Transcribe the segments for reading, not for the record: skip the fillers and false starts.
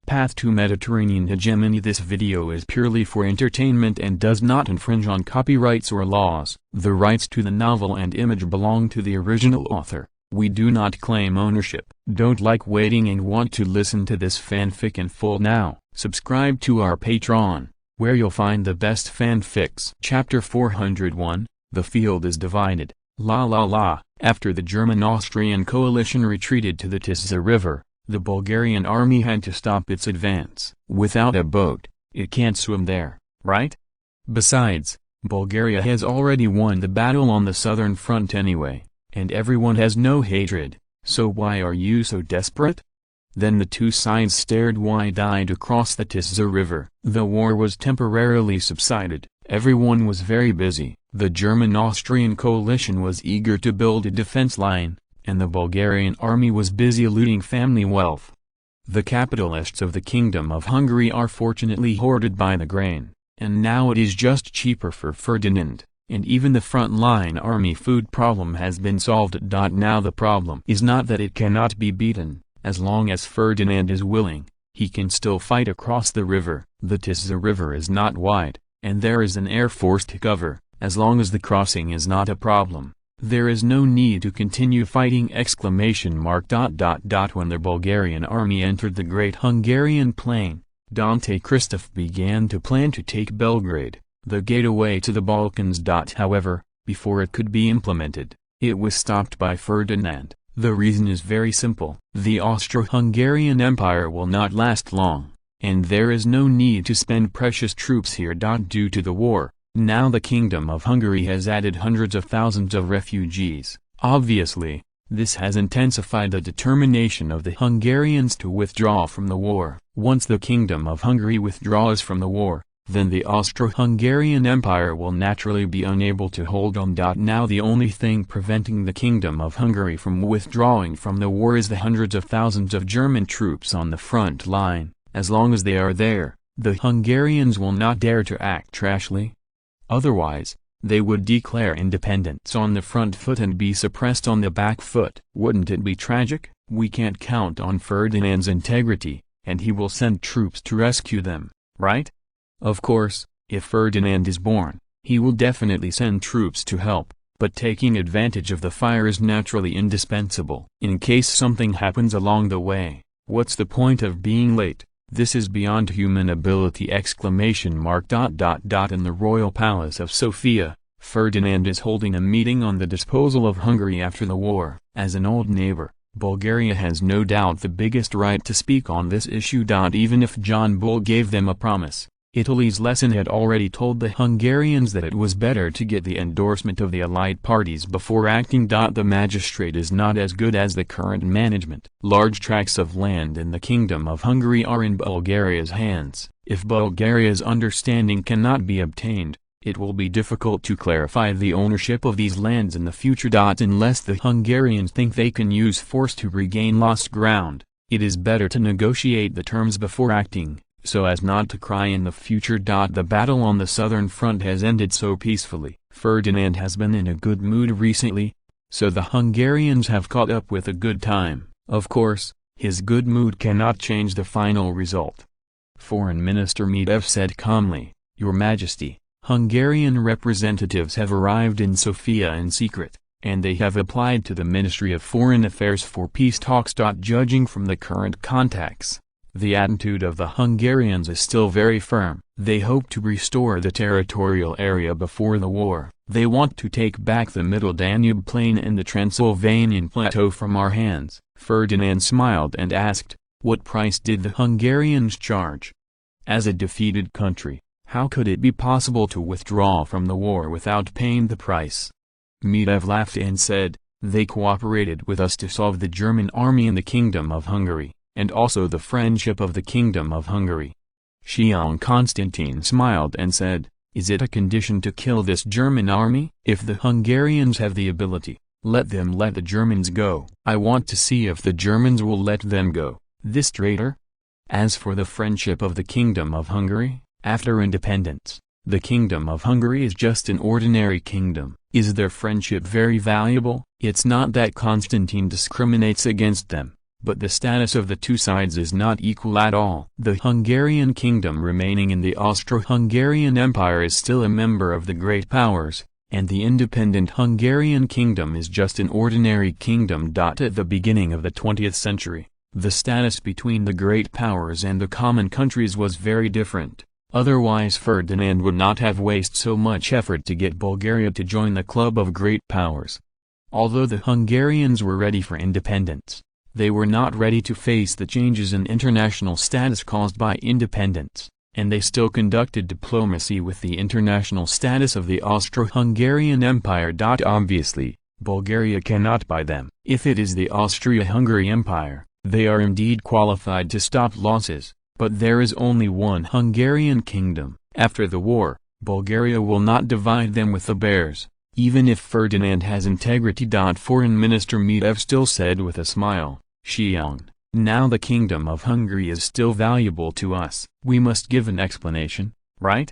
Path to Mediterranean Hegemony. This video is purely for entertainment and does not infringe on copyrights or laws. The rights to the novel and image belong to the original author. We do not claim ownership. Don't like waiting and want to listen to this fanfic in full now? Subscribe to our Patreon, where you'll find the best fanfics. Chapter 401, The Field is Divided. La la la. After the German-Austrian coalition retreated to the Tisza River, the Bulgarian army had to stop its advance. Without a boat, it can't swim there, right? Besides, Bulgaria has already won the battle on the southern front anyway, and everyone has no hatred, so why are you so desperate? Then the two sides stared wide-eyed across the Tisza River. The war was temporarily subsided, everyone was very busy. The German-Austrian coalition was eager to build a defense line, and the Bulgarian army was busy looting family wealth. The capitalists of the Kingdom of Hungary are fortunately hoarded by the grain, and now it is just cheaper for Ferdinand, and even the front-line army food problem has been solved. Now the problem is not that it cannot be beaten. As long as Ferdinand is willing, he can still fight across the river. The Tisza River is not wide, and there is an air force to cover. As long as the crossing is not a problem, there is no need to continue fighting! When the Bulgarian army entered the Great Hungarian Plain, Dante Christoph began to plan to take Belgrade, the gateway to the Balkans. However, before it could be implemented, it was stopped by Ferdinand. The reason is very simple. The Austro-Hungarian Empire will not last long, and there is no need to spend precious troops here. Due to the war, now the Kingdom of Hungary has added hundreds of thousands of refugees. Obviously, this has intensified the determination of the Hungarians to withdraw from the war. Once the Kingdom of Hungary withdraws from the war, then the Austro-Hungarian Empire will naturally be unable to hold on. Now the only thing preventing the Kingdom of Hungary from withdrawing from the war is the hundreds of thousands of German troops on the front line. As long as they are there, the Hungarians will not dare to act rashly. Otherwise, they would declare independence on the front foot and be suppressed on the back foot. Wouldn't it be tragic? We can't count on Ferdinand's integrity, and he will send troops to rescue them, right? Of course, if Ferdinand is born, he will definitely send troops to help, but taking advantage of the fire is naturally indispensable. In case something happens along the way, what's the point of being late? This is beyond human ability! In the royal palace of Sofia, Ferdinand is holding a meeting on the disposal of Hungary after the war. As an old neighbor, Bulgaria has no doubt the biggest right to speak on this issue. Even if John Bull gave them a promise, Italy's lesson had already told the Hungarians that it was better to get the endorsement of the allied parties before acting. The magistrate is not as good as the current management. Large tracts of land in the Kingdom of Hungary are in Bulgaria's hands. If Bulgaria's understanding cannot be obtained, it will be difficult to clarify the ownership of these lands in the future. Unless the Hungarians think they can use force to regain lost ground, it is better to negotiate the terms before acting, so as not to cry in the future. The battle on the southern front has ended so peacefully. Ferdinand has been in a good mood recently, so the Hungarians have caught up with a good time. Of course, his good mood cannot change the final result. Foreign Minister Medvedev said calmly, "Your Majesty, Hungarian representatives have arrived in Sofia in secret, and they have applied to the Ministry of Foreign Affairs for peace talks. Judging from the current contacts, the attitude of the Hungarians is still very firm. They hope to restore the territorial area before the war. They want to take back the Middle Danube Plain and the Transylvanian Plateau from our hands." Ferdinand smiled and asked, "What price did the Hungarians charge? As a defeated country, how could it be possible to withdraw from the war without paying the price?" Medvedev laughed and said, "They cooperated with us to solve the German army in the Kingdom of Hungary, and also the friendship of the Kingdom of Hungary." Xiong Constantine smiled and said, "Is it a condition to kill this German army? If the Hungarians have the ability, let them let the Germans go. I want to see if the Germans will let them go, this traitor." As for the friendship of the Kingdom of Hungary, after independence, the Kingdom of Hungary is just an ordinary kingdom. Is their friendship very valuable? It's not that Constantine discriminates against them. but the status of the two sides is not equal at all. The Hungarian kingdom remaining in the Austro-Hungarian Empire is still a member of the great powers, and the independent Hungarian kingdom is just an ordinary kingdom. At the beginning of the 20th century, the status between the great powers and the common countries was very different. Otherwise Ferdinand would not have wasted so much effort to get Bulgaria to join the club of great powers. Although the Hungarians were ready for independence, they were not ready to face the changes in international status caused by independence, and they still conducted diplomacy with the international status of the Austro-Hungarian Empire. Obviously, Bulgaria cannot buy them. If it is the Austro-Hungarian Empire, they are indeed qualified to stop losses, but there is only one Hungarian kingdom. After the war, Bulgaria will not divide them with the bears, even if Ferdinand has integrity. Foreign Minister Medvedev still said with a smile, "Xiong, now the kingdom of Hungary is still valuable to us. We must give an explanation, right?"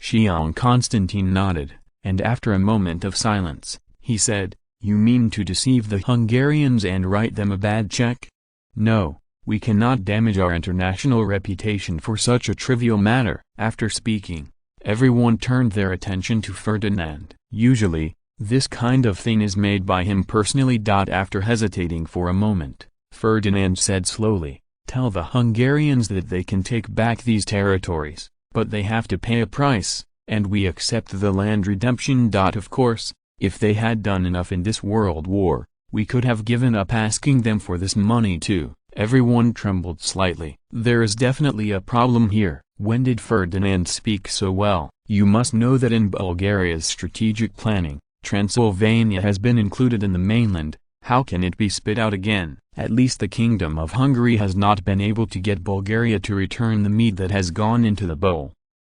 Xiong Constantine nodded, and after a moment of silence, he said, "You mean to deceive the Hungarians and write them a bad check? No, we cannot damage our international reputation for such a trivial matter." After speaking, everyone turned their attention to Ferdinand. Usually, this kind of thing is made by him personally. After hesitating for a moment, Ferdinand said slowly, "Tell the Hungarians that they can take back these territories, but they have to pay a price, and we accept the land redemption. Of course, if they had done enough in this world war, we could have given up asking them for this money too." Everyone trembled slightly. There is definitely a problem here. When did Ferdinand speak so well? You must know that in Bulgaria's strategic planning, Transylvania has been included in the mainland. How can it be spit out again? At least the Kingdom of Hungary has not been able to get Bulgaria to return the meat that has gone into the bowl.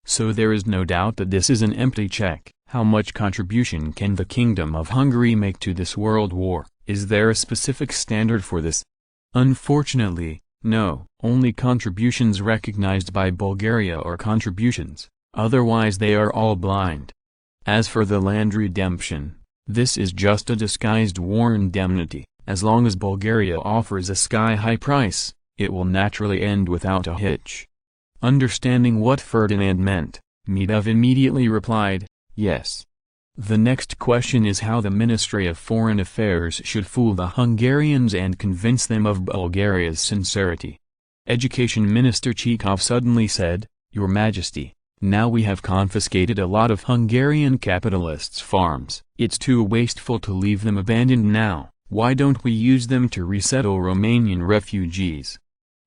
So there is no doubt that this is an empty check. How much contribution can the Kingdom of Hungary make to this world war? Is there a specific standard for this? Unfortunately, no. Only contributions recognized by Bulgaria are contributions, otherwise they are all blind. As for the land redemption, this is just a disguised war indemnity. As long as Bulgaria offers a sky-high price, it will naturally end without a hitch. Understanding what Ferdinand meant, Medvedev immediately replied, "Yes." The next question is how the Ministry of Foreign Affairs should fool the Hungarians and convince them of Bulgaria's sincerity. Education Minister Chekhov suddenly said, "Your Majesty, now we have confiscated a lot of Hungarian capitalists' farms. It's too wasteful to leave them abandoned now. Why don't we use them to resettle Romanian refugees?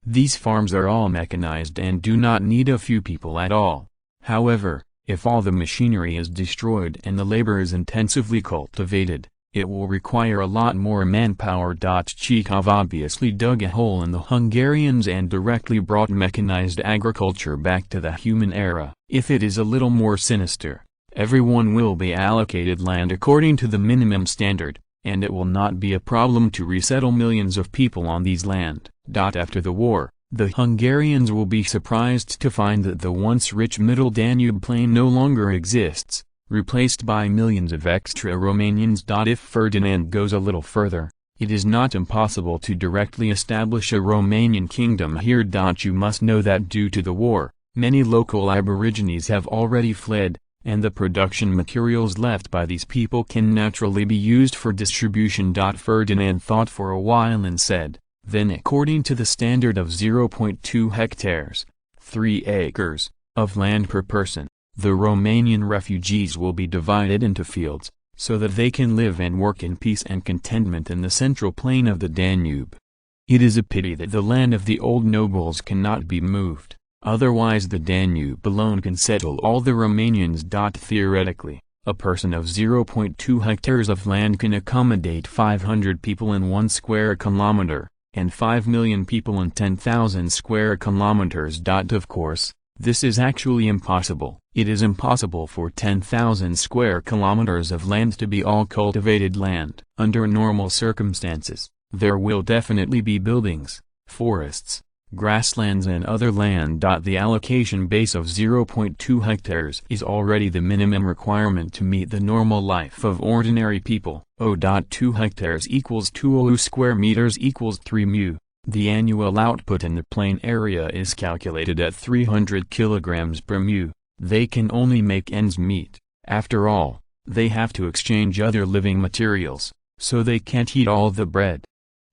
These farms are all mechanized and do not need a few people at all. However, if all the machinery is destroyed and the labor is intensively cultivated, it will require a lot more manpower." Chekhov obviously dug a hole in the Hungarians and directly brought mechanized agriculture back to the human era. If it is a little more sinister, everyone will be allocated land according to the minimum standard, and it will not be a problem to resettle millions of people on these land. After the war, the Hungarians will be surprised to find that the once rich Middle Danube plain no longer exists, replaced by millions of extra Romanians. If Ferdinand goes a little further, it is not impossible to directly establish a Romanian kingdom here. You must know that due to the war, many local aborigines have already fled, and the production materials left by these people can naturally be used for distribution. Ferdinand thought for a while and said, "Then according to the standard of 0.2 hectares, 3 acres, of land per person, the Romanian refugees will be divided into fields, so that they can live and work in peace and contentment in the central plain of the Danube. It is a pity that the land of the old nobles cannot be moved, otherwise the Danube alone can settle all the Romanians." Theoretically, a person of 0.2 hectares of land can accommodate 500 people in 1 square kilometer, and 5 million people in 10,000 square kilometers. Of course, this is actually impossible. It is impossible for 10,000 square kilometers of land to be all cultivated land. Under normal circumstances, there will definitely be buildings, forests, grasslands and other land. The allocation base of 0.2 hectares is already the minimum requirement to meet the normal life of ordinary people. 0.2 hectares equals 2 square meters equals 3 mu. The annual output in the plain area is calculated at 300 kilograms per mu. They can only make ends meet. After all, they have to exchange other living materials, so they can't eat all the bread.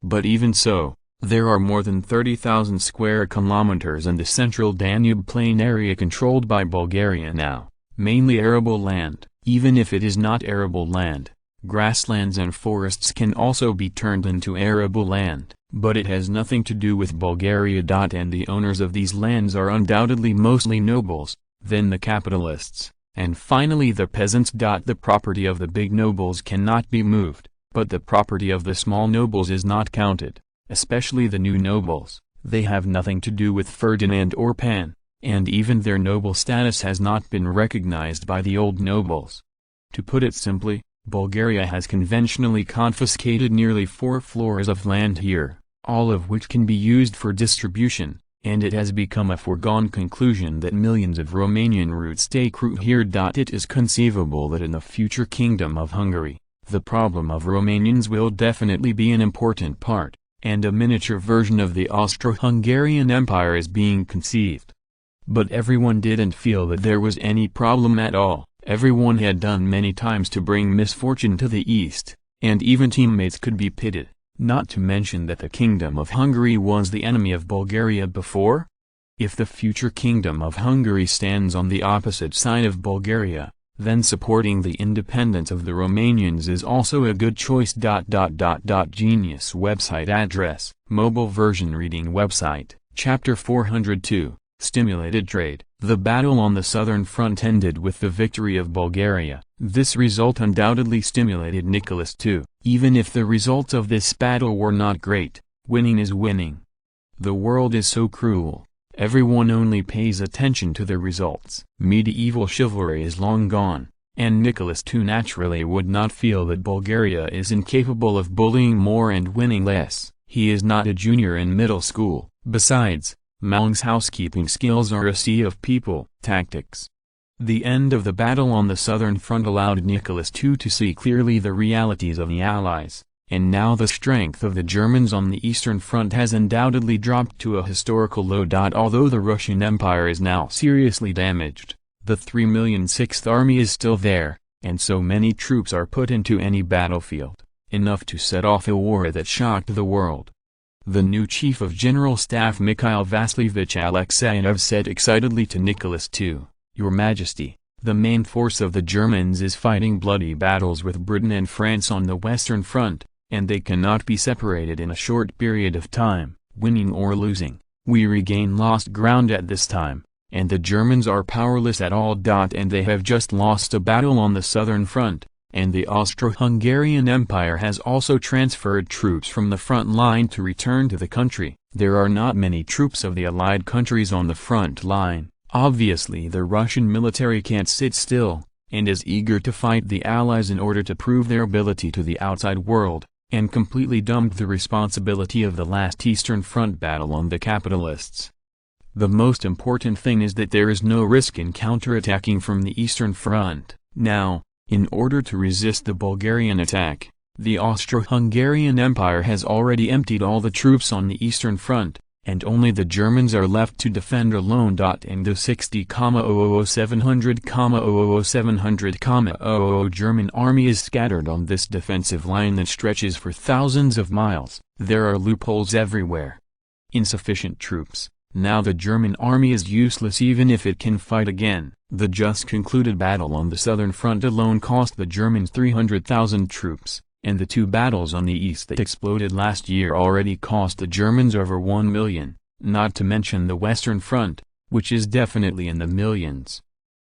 But even so, there are more than 30,000 square kilometers in the central Danube plain area controlled by Bulgaria now, mainly arable land. Even if it is not arable land, grasslands and forests can also be turned into arable land, but it has nothing to do with Bulgaria. And the owners of these lands are undoubtedly mostly nobles, then the capitalists, and finally the peasants. The property of the big nobles cannot be moved, but the property of the small nobles is not counted, especially the new nobles. They have nothing to do with Ferdinand or Pan, and even their noble status has not been recognized by the old nobles. To put it simply, Bulgaria has conventionally confiscated nearly 4 floors of land here, all of which can be used for distribution, and it has become a foregone conclusion that millions of Romanian roots take root here. It is conceivable that in the future Kingdom of Hungary, the problem of Romanians will definitely be an important part, and a miniature version of the Austro-Hungarian Empire is being conceived. But everyone didn't feel that there was any problem at all. Everyone had done many times to bring misfortune to the East, and even teammates could be pitted, not to mention that the Kingdom of Hungary was the enemy of Bulgaria before? If the future Kingdom of Hungary stands on the opposite side of Bulgaria, then supporting the independence of the Romanians is also a good choice. Genius website address, mobile version reading website, Chapter 402. Stimulated trade. The battle on the southern front ended with the victory of Bulgaria. This result undoubtedly stimulated Nicholas II. Even if the results of this battle were not great, winning is winning. The world is so cruel. Everyone only pays attention to the results. Medieval chivalry is long gone, and Nicholas II naturally would not feel that Bulgaria is incapable of bullying more and winning less. He is not a junior in middle school. Besides, Maling's housekeeping skills are a sea of people tactics. The end of the battle on the southern front allowed Nicholas II to see clearly the realities of the Allies, and now the strength of the Germans on the eastern front has undoubtedly dropped to a historical low. Although the Russian Empire is now seriously damaged, the 3 million Sixth Army is still there, and so many troops are put into any battlefield, enough to set off a war that shocked the world. The new Chief of General Staff Mikhail Vasilievich Alexeyev said excitedly to Nicholas II, "Your Majesty, the main force of the Germans is fighting bloody battles with Britain and France on the Western Front, and they cannot be separated in a short period of time, winning or losing. We regain lost ground at this time, and the Germans are powerless at all. And they have just lost a battle on the Southern Front, and the Austro-Hungarian Empire has also transferred troops from the front line to return to the country. There are not many troops of the Allied countries on the front line. Obviously the Russian military can't sit still, and is eager to fight the Allies in order to prove their ability to the outside world, and completely dumped the responsibility of the last Eastern Front battle on the capitalists. The most important thing is that there is no risk in counterattacking from the Eastern Front. Now, in order to resist the Bulgarian attack, the Austro-Hungarian Empire has already emptied all the troops on the Eastern Front, and only the Germans are left to defend alone. And the 60,000,700,000 German army is scattered on this defensive line that stretches for thousands of miles. There are loopholes everywhere. Insufficient troops. Now the German army is useless even if it can fight again. The just concluded battle on the southern front alone cost the Germans 300,000 troops, and the 2 battles on the east that exploded last year already cost the Germans over 1 million, not to mention the western front, which is definitely in the millions.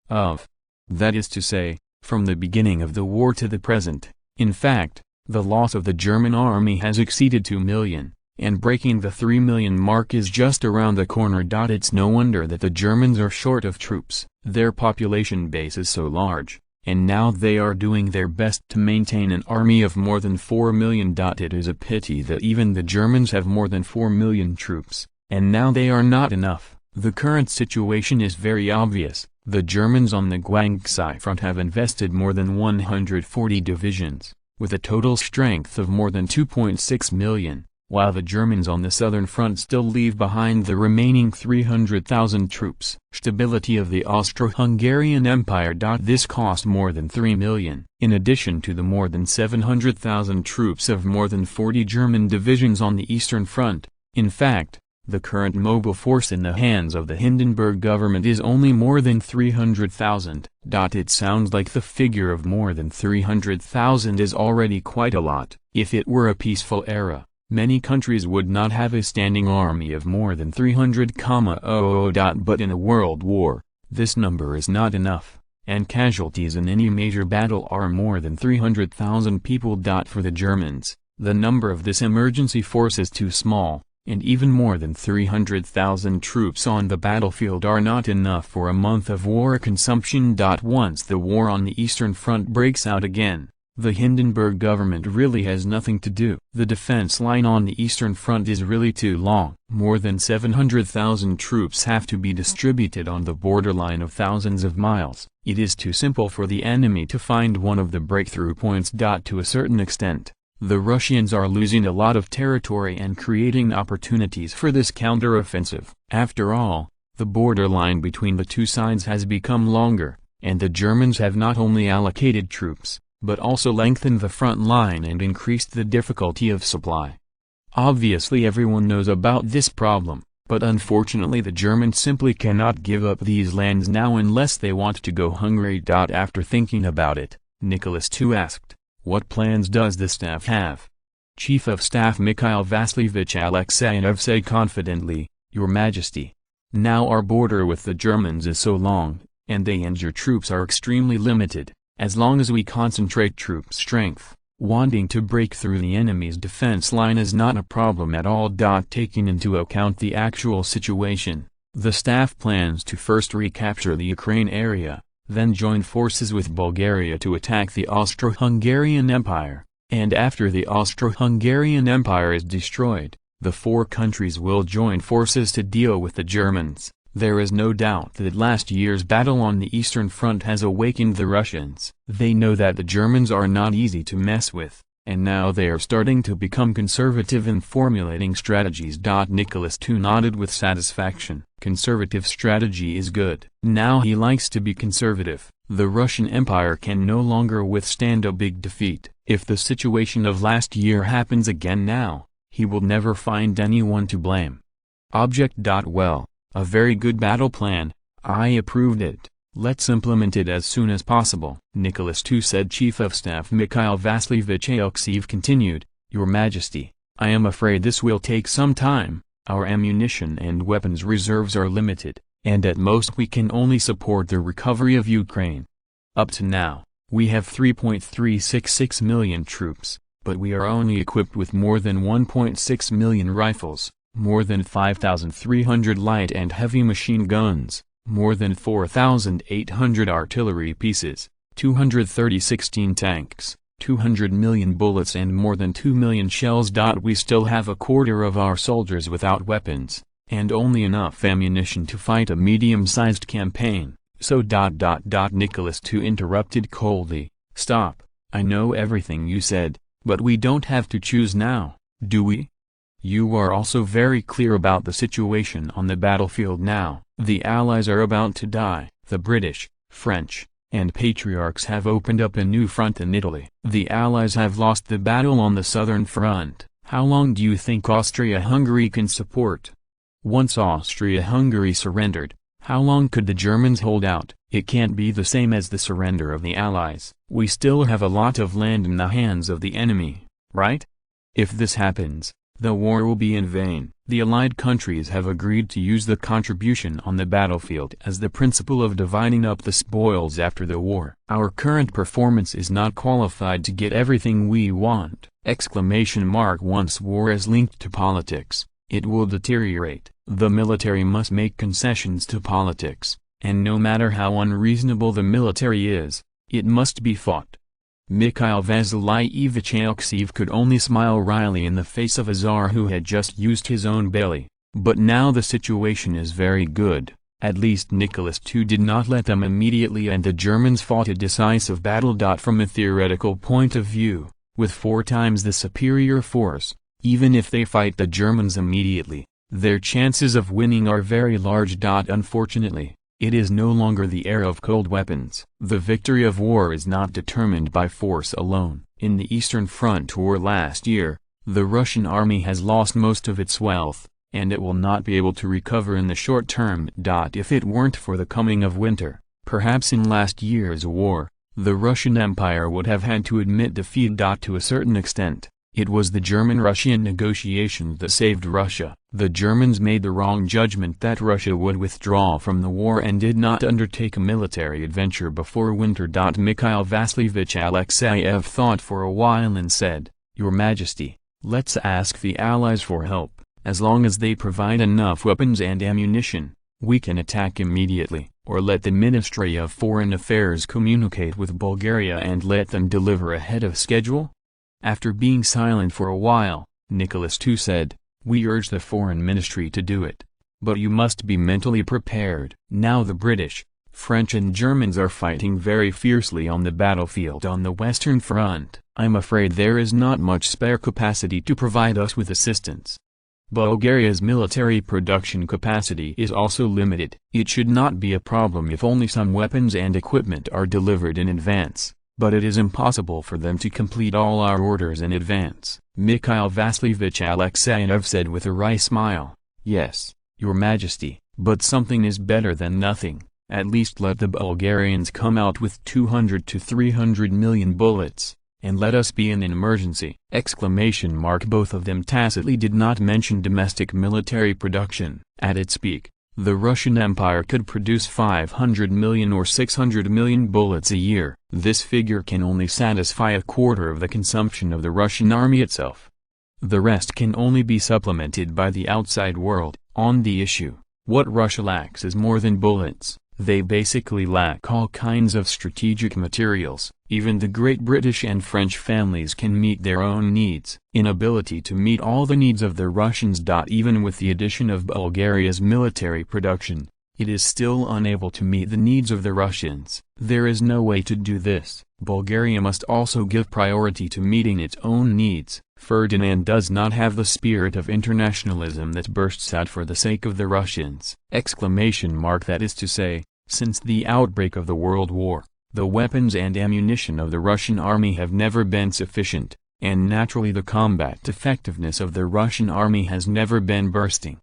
That is to say, from the beginning of the war to the present. In fact, the loss of the German army has exceeded 2 million. And breaking the 3 million mark is just around the corner. It's no wonder that the Germans are short of troops. Their population base is so large, and now they are doing their best to maintain an army of more than 4 million. It is a pity that even the Germans have more than 4 million troops, and now they are not enough. The current situation is very obvious. The Germans on the Guangxi front have invested more than 140 divisions, with a total strength of more than 2.6 million. while the Germans on the southern front still leave behind the remaining 300,000 troops. Stability of the Austro-Hungarian Empire. This cost more than 3 million. In addition to the more than 700,000 troops of more than 40 German divisions on the eastern front, in fact, the current mobile force in the hands of the Hindenburg government is only more than 300,000. It sounds like the figure of more than 300,000 is already quite a lot. If it were a peaceful era, many countries would not have a standing army of more than 300,000. But in a world war, this number is not enough, and casualties in any major battle are more than 300,000 people. For the Germans, the number of this emergency force is too small, and even more than 300,000 troops on the battlefield are not enough for a month of war consumption. Once the war on the Eastern Front breaks out again, the Hindenburg government really has nothing to do. The defense line on the Eastern Front is really too long. More than 700,000 troops have to be distributed on the borderline of thousands of miles. It is too simple for the enemy to find one of the breakthrough points. To a certain extent, the Russians are losing a lot of territory and creating opportunities for this counteroffensive. After all, the borderline between the two sides has become longer, and the Germans have not only allocated troops, but also lengthened the front line and increased the difficulty of supply. Obviously everyone knows about this problem, but unfortunately the Germans simply cannot give up these lands now unless they want to go hungry. After thinking about it, Nicholas II asked, "What plans does the staff have?" Chief of Staff Mikhail Vasilievich Alexeyev said confidently, "Your Majesty, now our border with the Germans is so long, and they and your troops are extremely limited. As long as we concentrate troop strength, wanting to break through the enemy's defense line is not a problem at all." Taking into account the actual situation, the staff plans to first recapture the Ukraine area, then join forces with Bulgaria to attack the Austro-Hungarian Empire, and after the Austro-Hungarian Empire is destroyed, the four countries will join forces to deal with the Germans. There is no doubt that last year's battle on the Eastern Front has awakened the Russians. They know that the Germans are not easy to mess with, and now they are starting to become conservative in formulating strategies. Nicholas II nodded with satisfaction. Conservative strategy is good. Now he likes to be conservative. The Russian Empire can no longer withstand a big defeat. If the situation of last year happens again now, he will never find anyone to blame. Well, a very good battle plan, I approved it. Let's implement it as soon as possible. Nicholas II said. Chief of Staff Mikhail Vasilievich Alexeyev continued, "Your Majesty, I am afraid this will take some time. Our ammunition and weapons reserves are limited, and at most we can only support the recovery of Ukraine. Up to now, we have 3.366 million troops, but we are only equipped with more than 1.6 million rifles, more than 5,300 light and heavy machine guns, more than 4,800 artillery pieces, 236 tanks, 200 million bullets and more than 2 million shells. We still have a quarter of our soldiers without weapons, and only enough ammunition to fight a medium-sized campaign, so ... Nicholas II interrupted coldly, "Stop, I know everything you said, but we don't have to choose now, do we? You are also very clear about the situation on the battlefield now. The Allies are about to die. The British, French, and Patriarchs have opened up a new front in Italy. The Allies have lost the battle on the southern front. How long do you think Austria-Hungary can support? Once Austria-Hungary surrendered, how long could the Germans hold out? It can't be the same as the surrender of the Allies. We still have a lot of land in the hands of the enemy, right? If this happens, the war will be in vain." The Allied countries have agreed to use the contribution on the battlefield as the principle of dividing up the spoils after the war. "Our current performance is not qualified to get everything we want!" Once war is linked to politics, it will deteriorate. The military must make concessions to politics, and no matter how unreasonable the military is, it must be fought. Mikhail Vasilievich Alexeyev could only smile wryly in the face of a czar who had just used his own belly. But now the situation is very good. At least Nicholas II did not let them immediately, and the Germans fought a decisive battle. From a theoretical point of view, with 4 times the superior force, Even if they fight the Germans immediately, their chances of winning are very large. Unfortunately, it is no longer the era of cold weapons. The victory of war is not determined by force alone. In the Eastern Front war last year, the Russian army has lost most of its wealth, and it will not be able to recover in the short term. If it weren't for the coming of winter, perhaps in last year's war, the Russian Empire would have had to admit defeat. To a certain extent, it was the German-Russian negotiations that saved Russia. The Germans made the wrong judgment that Russia would withdraw from the war and did not undertake a military adventure before winter. Mikhail Vasilievich Alexeyev thought for a while and said, "Your Majesty, let's ask the Allies for help. As long as they provide enough weapons and ammunition, we can attack immediately, or let the Ministry of Foreign Affairs communicate with Bulgaria and let them deliver ahead of schedule." After being silent for a while, Nicholas II said, "We urge the Foreign Ministry to do it. But you must be mentally prepared." Now the British, French and Germans are fighting very fiercely on the battlefield on the Western Front. I'm afraid there is not much spare capacity to provide us with assistance. Bulgaria's military production capacity is also limited. It should not be a problem if only some weapons and equipment are delivered in advance, but it is impossible for them to complete all our orders in advance. Mikhail Vasilievich Alexeyev said with a wry smile, "Yes, Your Majesty, but something is better than nothing. At least let the Bulgarians come out with 200 to 300 million bullets, and let us be in an emergency!" Both of them tacitly did not mention domestic military production. At its peak, the Russian Empire could produce 500 million or 600 million bullets a year. This figure can only satisfy a quarter of the consumption of the Russian army itself. The rest can only be supplemented by the outside world. On the issue, what Russia lacks is more than bullets. They basically lack all kinds of strategic materials. Even the Great British and French families can meet their own needs. Inability to meet all the needs of the Russians. Even with the addition of Bulgaria's military production, it is still unable to meet the needs of the Russians. There is no way to do this. Bulgaria must also give priority to meeting its own needs. Ferdinand does not have the spirit of internationalism that bursts out for the sake of the Russians! That is to say, since the outbreak of the World War, the weapons and ammunition of the Russian army have never been sufficient, and naturally the combat effectiveness of the Russian army has never been bursting.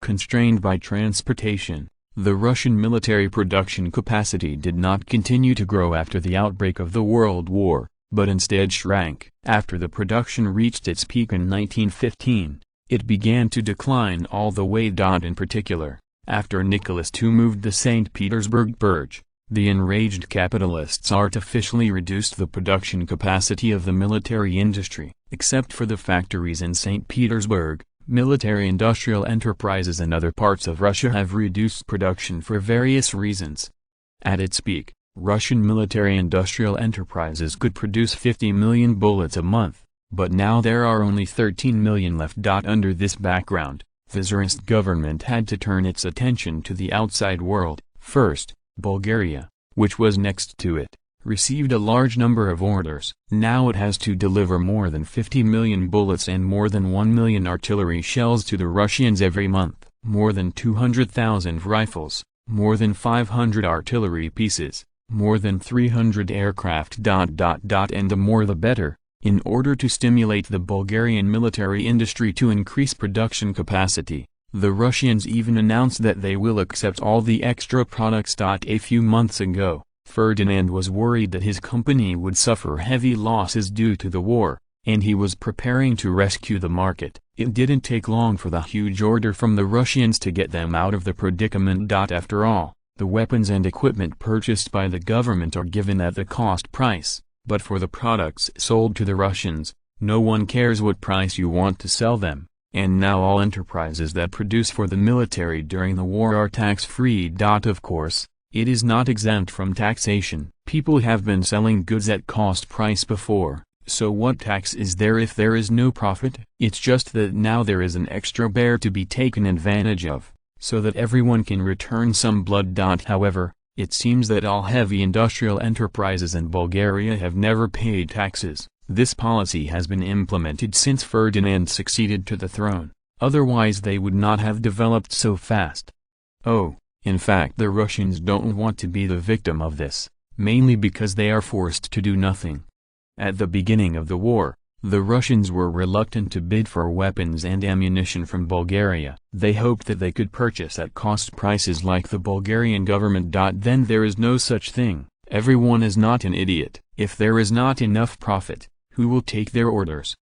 Constrained by transportation, the Russian military production capacity did not continue to grow after the outbreak of the World War, but instead shrank. After the production reached its peak in 1915, it began to decline all the way. In particular, after Nicholas II moved the St. Petersburg Purge, the enraged capitalists artificially reduced the production capacity of the military industry. Except for the factories in St. Petersburg, military-industrial enterprises in other parts of Russia have reduced production for various reasons. At its peak, Russian military-industrial enterprises could produce 50 million bullets a month, but now there are only 13 million left. Under this background, the Tsarist government had to turn its attention to the outside world. First, Bulgaria, which was next to it, received a large number of orders. Now it has to deliver more than 50 million bullets and more than 1 million artillery shells to the Russians every month, more than 200,000 rifles, more than 500 artillery pieces, more than 300 aircraft. And the more the better. In order to stimulate the Bulgarian military industry to increase production capacity, the Russians even announced that they will accept all the extra products. A few months ago, Ferdinand was worried that his company would suffer heavy losses due to the war, and he was preparing to rescue the market. It didn't take long for the huge order from the Russians to get them out of the predicament. After all, the weapons and equipment purchased by the government are given at the cost price, but for the products sold to the Russians, no one cares what price you want to sell them, and now all enterprises that produce for the military during the war are tax-free. Of course, it is not exempt from taxation. People have been selling goods at cost price before, so what tax is there if there is no profit? It's just that now there is an extra bear to be taken advantage of, so that everyone can return some blood. However, it seems that all heavy industrial enterprises in Bulgaria have never paid taxes. This policy has been implemented since Ferdinand succeeded to the throne, otherwise they would not have developed so fast. Oh, in fact the Russians don't want to be the victim of this, mainly because they are forced to do nothing. At the beginning of the war, the Russians were reluctant to bid for weapons and ammunition from Bulgaria. They hoped that they could purchase at cost prices like the Bulgarian government. Then there is no such thing. Everyone is not an idiot. If there is not enough profit, who will take their orders?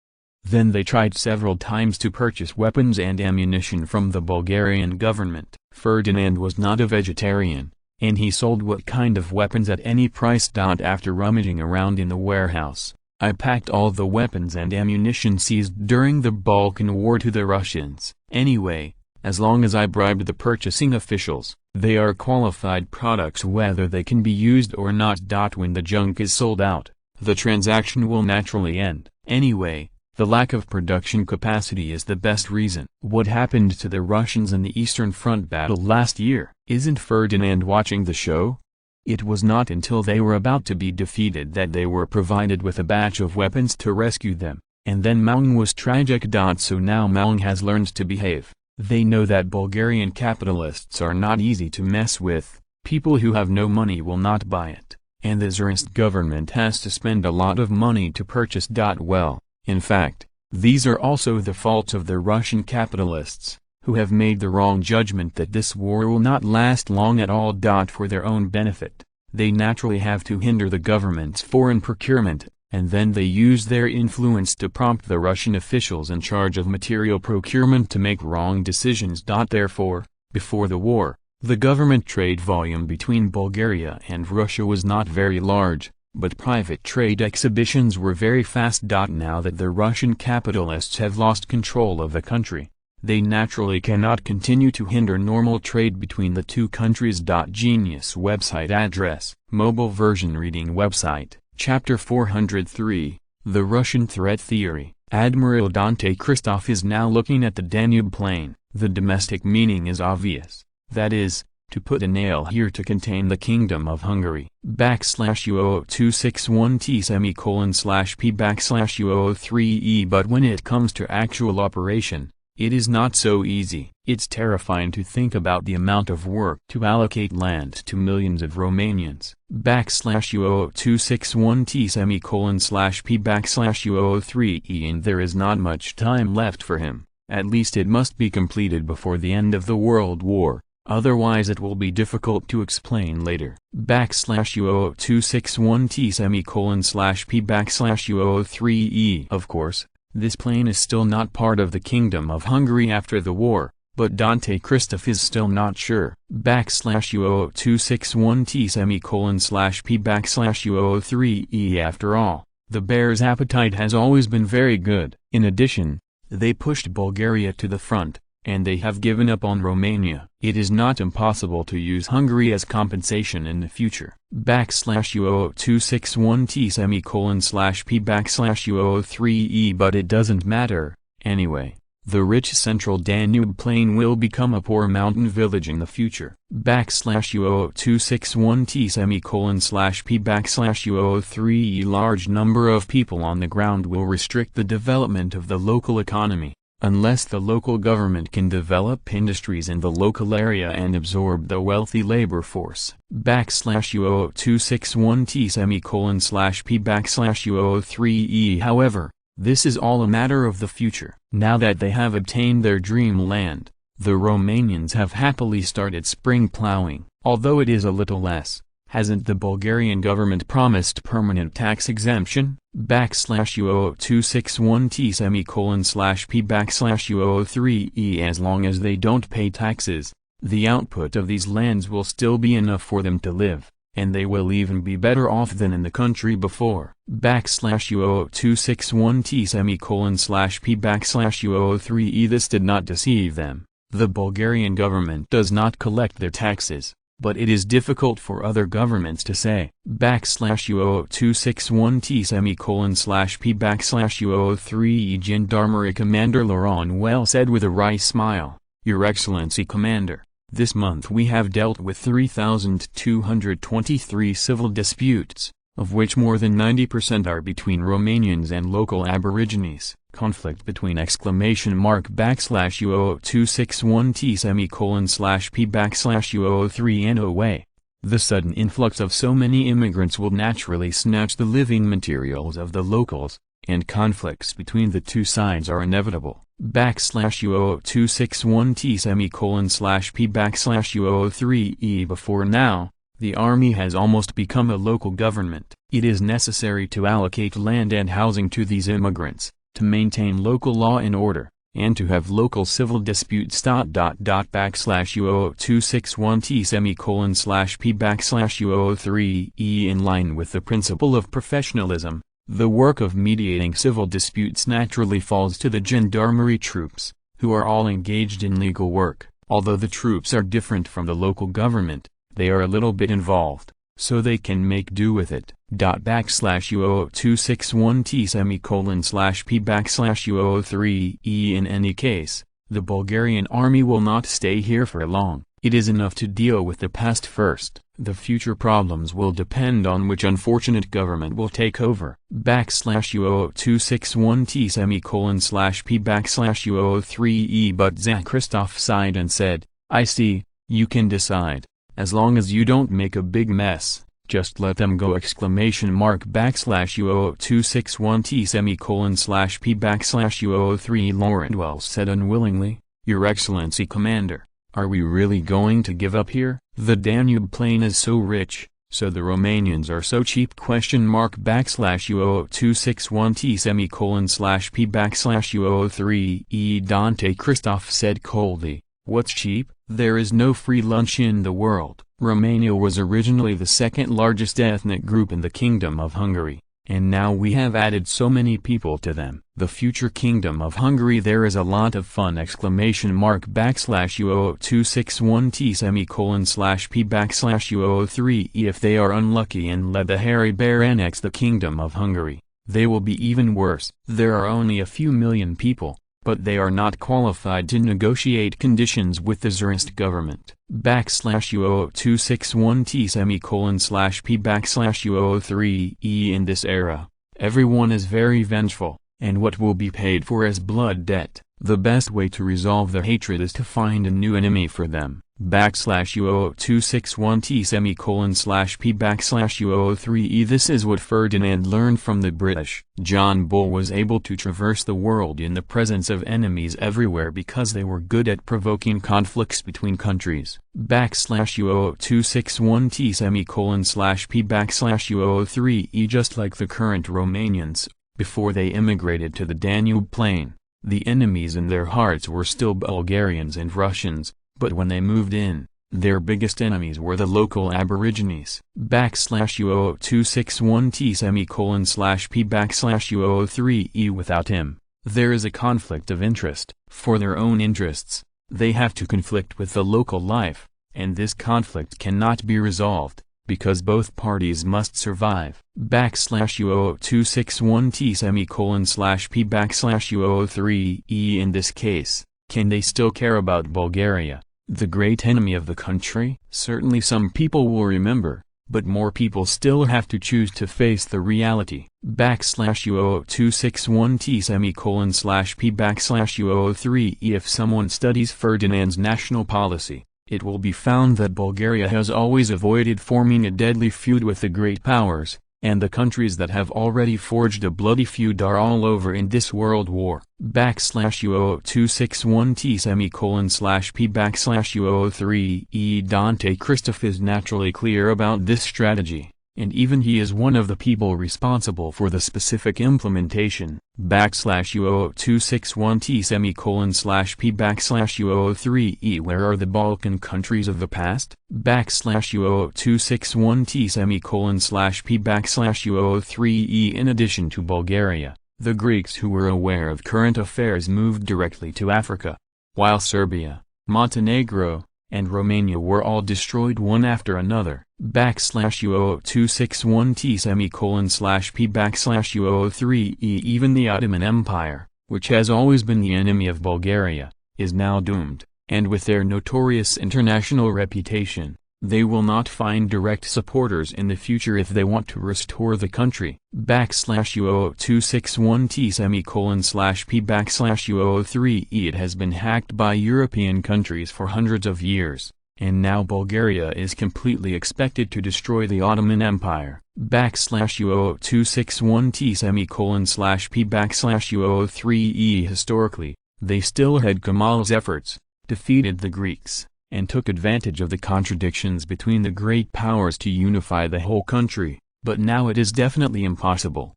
Then they tried several times to purchase weapons and ammunition from the Bulgarian government. Ferdinand was not a vegetarian, and he sold what kind of weapons at any price. After rummaging around in the warehouse, I packed all the weapons and ammunition seized during the Balkan War to the Russians. Anyway, as long as I bribed the purchasing officials, they are qualified products whether they can be used or not. When the junk is sold out, the transaction will naturally end. Anyway, the lack of production capacity is the best reason. What happened to the Russians in the Eastern Front battle last year? Isn't Ferdinand watching the show? It was not until they were about to be defeated that they were provided with a batch of weapons to rescue them, and then Maung was tragic. So now Maung has learned to behave. They know that Bulgarian capitalists are not easy to mess with. People who have no money will not buy it, and the Tsarist government has to spend a lot of money to purchase. Well, in fact, these are also the faults of the Russian capitalists, who have made the wrong judgment that this war will not last long at all. For their own benefit, they naturally have to hinder the government's foreign procurement, and then they use their influence to prompt the Russian officials in charge of material procurement to make wrong decisions. Therefore, before the war, the government trade volume between Bulgaria and Russia was not very large, but private trade exhibitions were very fast. Now that the Russian capitalists have lost control of the country, they naturally cannot continue to hinder normal trade between the two countries. Genius website address, mobile version reading website, Chapter 403, The Russian Threat Theory. Admiral Dante Christoph is now looking at the Danube Plain. The domestic meaning is obvious, that is, to put a nail here to contain the Kingdom of Hungary. /U00261T/P/U003E. But when it comes to actual operation, it is not so easy. It's terrifying to think about the amount of work to allocate land to millions of Romanians. /U00261T/P/U003E. And there is not much time left for him. At least it must be completed before the end of the World War, otherwise it will be difficult to explain later. /U00261T/P/U003E. Of course, this plain is still not part of the Kingdom of Hungary after the war, but Dante Christoph is still not sure. /U00261T/P/U003E. After all, the bear's appetite has always been very good. In addition, they pushed Bulgaria to the front, and they have given up on Romania. It is not impossible to use Hungary as compensation in the future. /U00261T/P/U003E. But it doesn't matter, anyway. The rich central Danube plain will become a poor mountain village in the future. /U00261T/P/U003E. Large number of people on the ground will restrict the development of the local economy, unless the local government can develop industries in the local area and absorb the wealthy labor force. /U00261T/P/U003E. However, this is all a matter of the future. Now that they have obtained their dream land, the Romanians have happily started spring plowing. Although it is a little less, hasn't the Bulgarian government promised permanent tax exemption? /U00261T/P/U003E. As long as they don't pay taxes, the output of these lands will still be enough for them to live, and they will even be better off than in the country before. /U00261T/P/U003E. This did not deceive them. The Bulgarian government does not collect their taxes, but it is difficult for other governments to say. /U00261T/P/U003E. Gendarmerie Commander Laurent well said with a wry smile, "Your Excellency Commander, this month we have dealt with 3,223 civil disputes, of which more than 90% are between Romanians and local Aborigines. Conflict between !_T:/P/U0003 and away. The sudden influx of so many immigrants will naturally snatch the living materials of the locals, and conflicts between the two sides are inevitable. !_U0261T:/P/U03 Before now, the army has almost become a local government. It is necessary to allocate land and housing to these immigrants, to maintain local law and order, and to have local civil disputes. !_U0261T:/P/U03 In line with the principle of professionalism, the work of mediating civil disputes naturally falls to the gendarmerie troops, who are all engaged in legal work. Although the troops are different from the local government, they are a little bit involved, so they can make do with it. !_U0261T:/P/U03 In any case, the Bulgarian army will not stay here for long. It is enough to deal with the past first. The future problems will depend on which unfortunate government will take over. !_U0261T:/P/U03 But Zakhristov sighed and said, I see, you can decide. As long as you don't make a big mess, just let them go! !_U0261T:/P/U03 Laurentwell said unwillingly, Your Excellency Commander, are we really going to give up here? The Danube plain is so rich, so the Romanians are so cheap? !_U0261T:/P/U03 Dante Christoph said coldly, What's cheap? There is no free lunch in the world. Romania was originally the second largest ethnic group in the Kingdom of Hungary, and now we have added so many people to them. The future Kingdom of Hungary, there is a lot of fun! !_U0261T:/P/U03 If they are unlucky and let the hairy bear annex the Kingdom of Hungary, they will be even worse. There are only a few million people, but they are not qualified to negotiate conditions with the Tsarist government. !_U0261T:/P/U03 In this era, everyone is very vengeful, and what will be paid for as blood debt. The best way to resolve the hatred is to find a new enemy for them. !_U0261T:/P/U03 This is what Ferdinand learned from the British. John Bull was able to traverse the world in the presence of enemies everywhere because they were good at provoking conflicts between countries. !_U0261T:/P/U03 Just like the current Romanians, before they immigrated to the Danube plain, the enemies in their hearts were still Bulgarians and Russians, but when they moved in, their biggest enemies were the local Aborigines. !_U0261T:/P/U03 Without him, there is a conflict of interest. For their own interests, they have to conflict with the local life, and this conflict cannot be resolved, because both parties must survive. !_U0261T:/P/U03 In this case, can they still care about Bulgaria, the great enemy of the country? Certainly some people will remember, but more people still have to choose to face the reality. !_U0261T:/P/U03 If someone studies Ferdinand's national policy, it will be found that Bulgaria has always avoided forming a deadly feud with the great powers, and the countries that have already forged a bloody feud are all over in this world war. !_U0261T:/P/U03 Dante Christoph is naturally clear about this strategy, and even he is one of the people responsible for the specific implementation. !_U0261T:/P/U03 Where are the Balkan countries of the past? !_U0261T:/P/U03 In addition to Bulgaria, the Greeks who were aware of current affairs moved directly to Africa, while Serbia, Montenegro, and Romania were all destroyed one after another. !_U0261T:/P/U03 Even the Ottoman Empire, which has always been the enemy of Bulgaria, is now doomed, and with their notorious international reputation, They will not find direct supporters in the future if they want to restore the country. /U0261T/P/U03E It has been hacked by European countries for hundreds of years, and now Bulgaria is completely expected to destroy the Ottoman Empire. /U0261T/P/U03E Historically, they still had Kemal's efforts, defeated the Greeks, and took advantage of the contradictions between the great powers to unify the whole country, but now it is definitely impossible.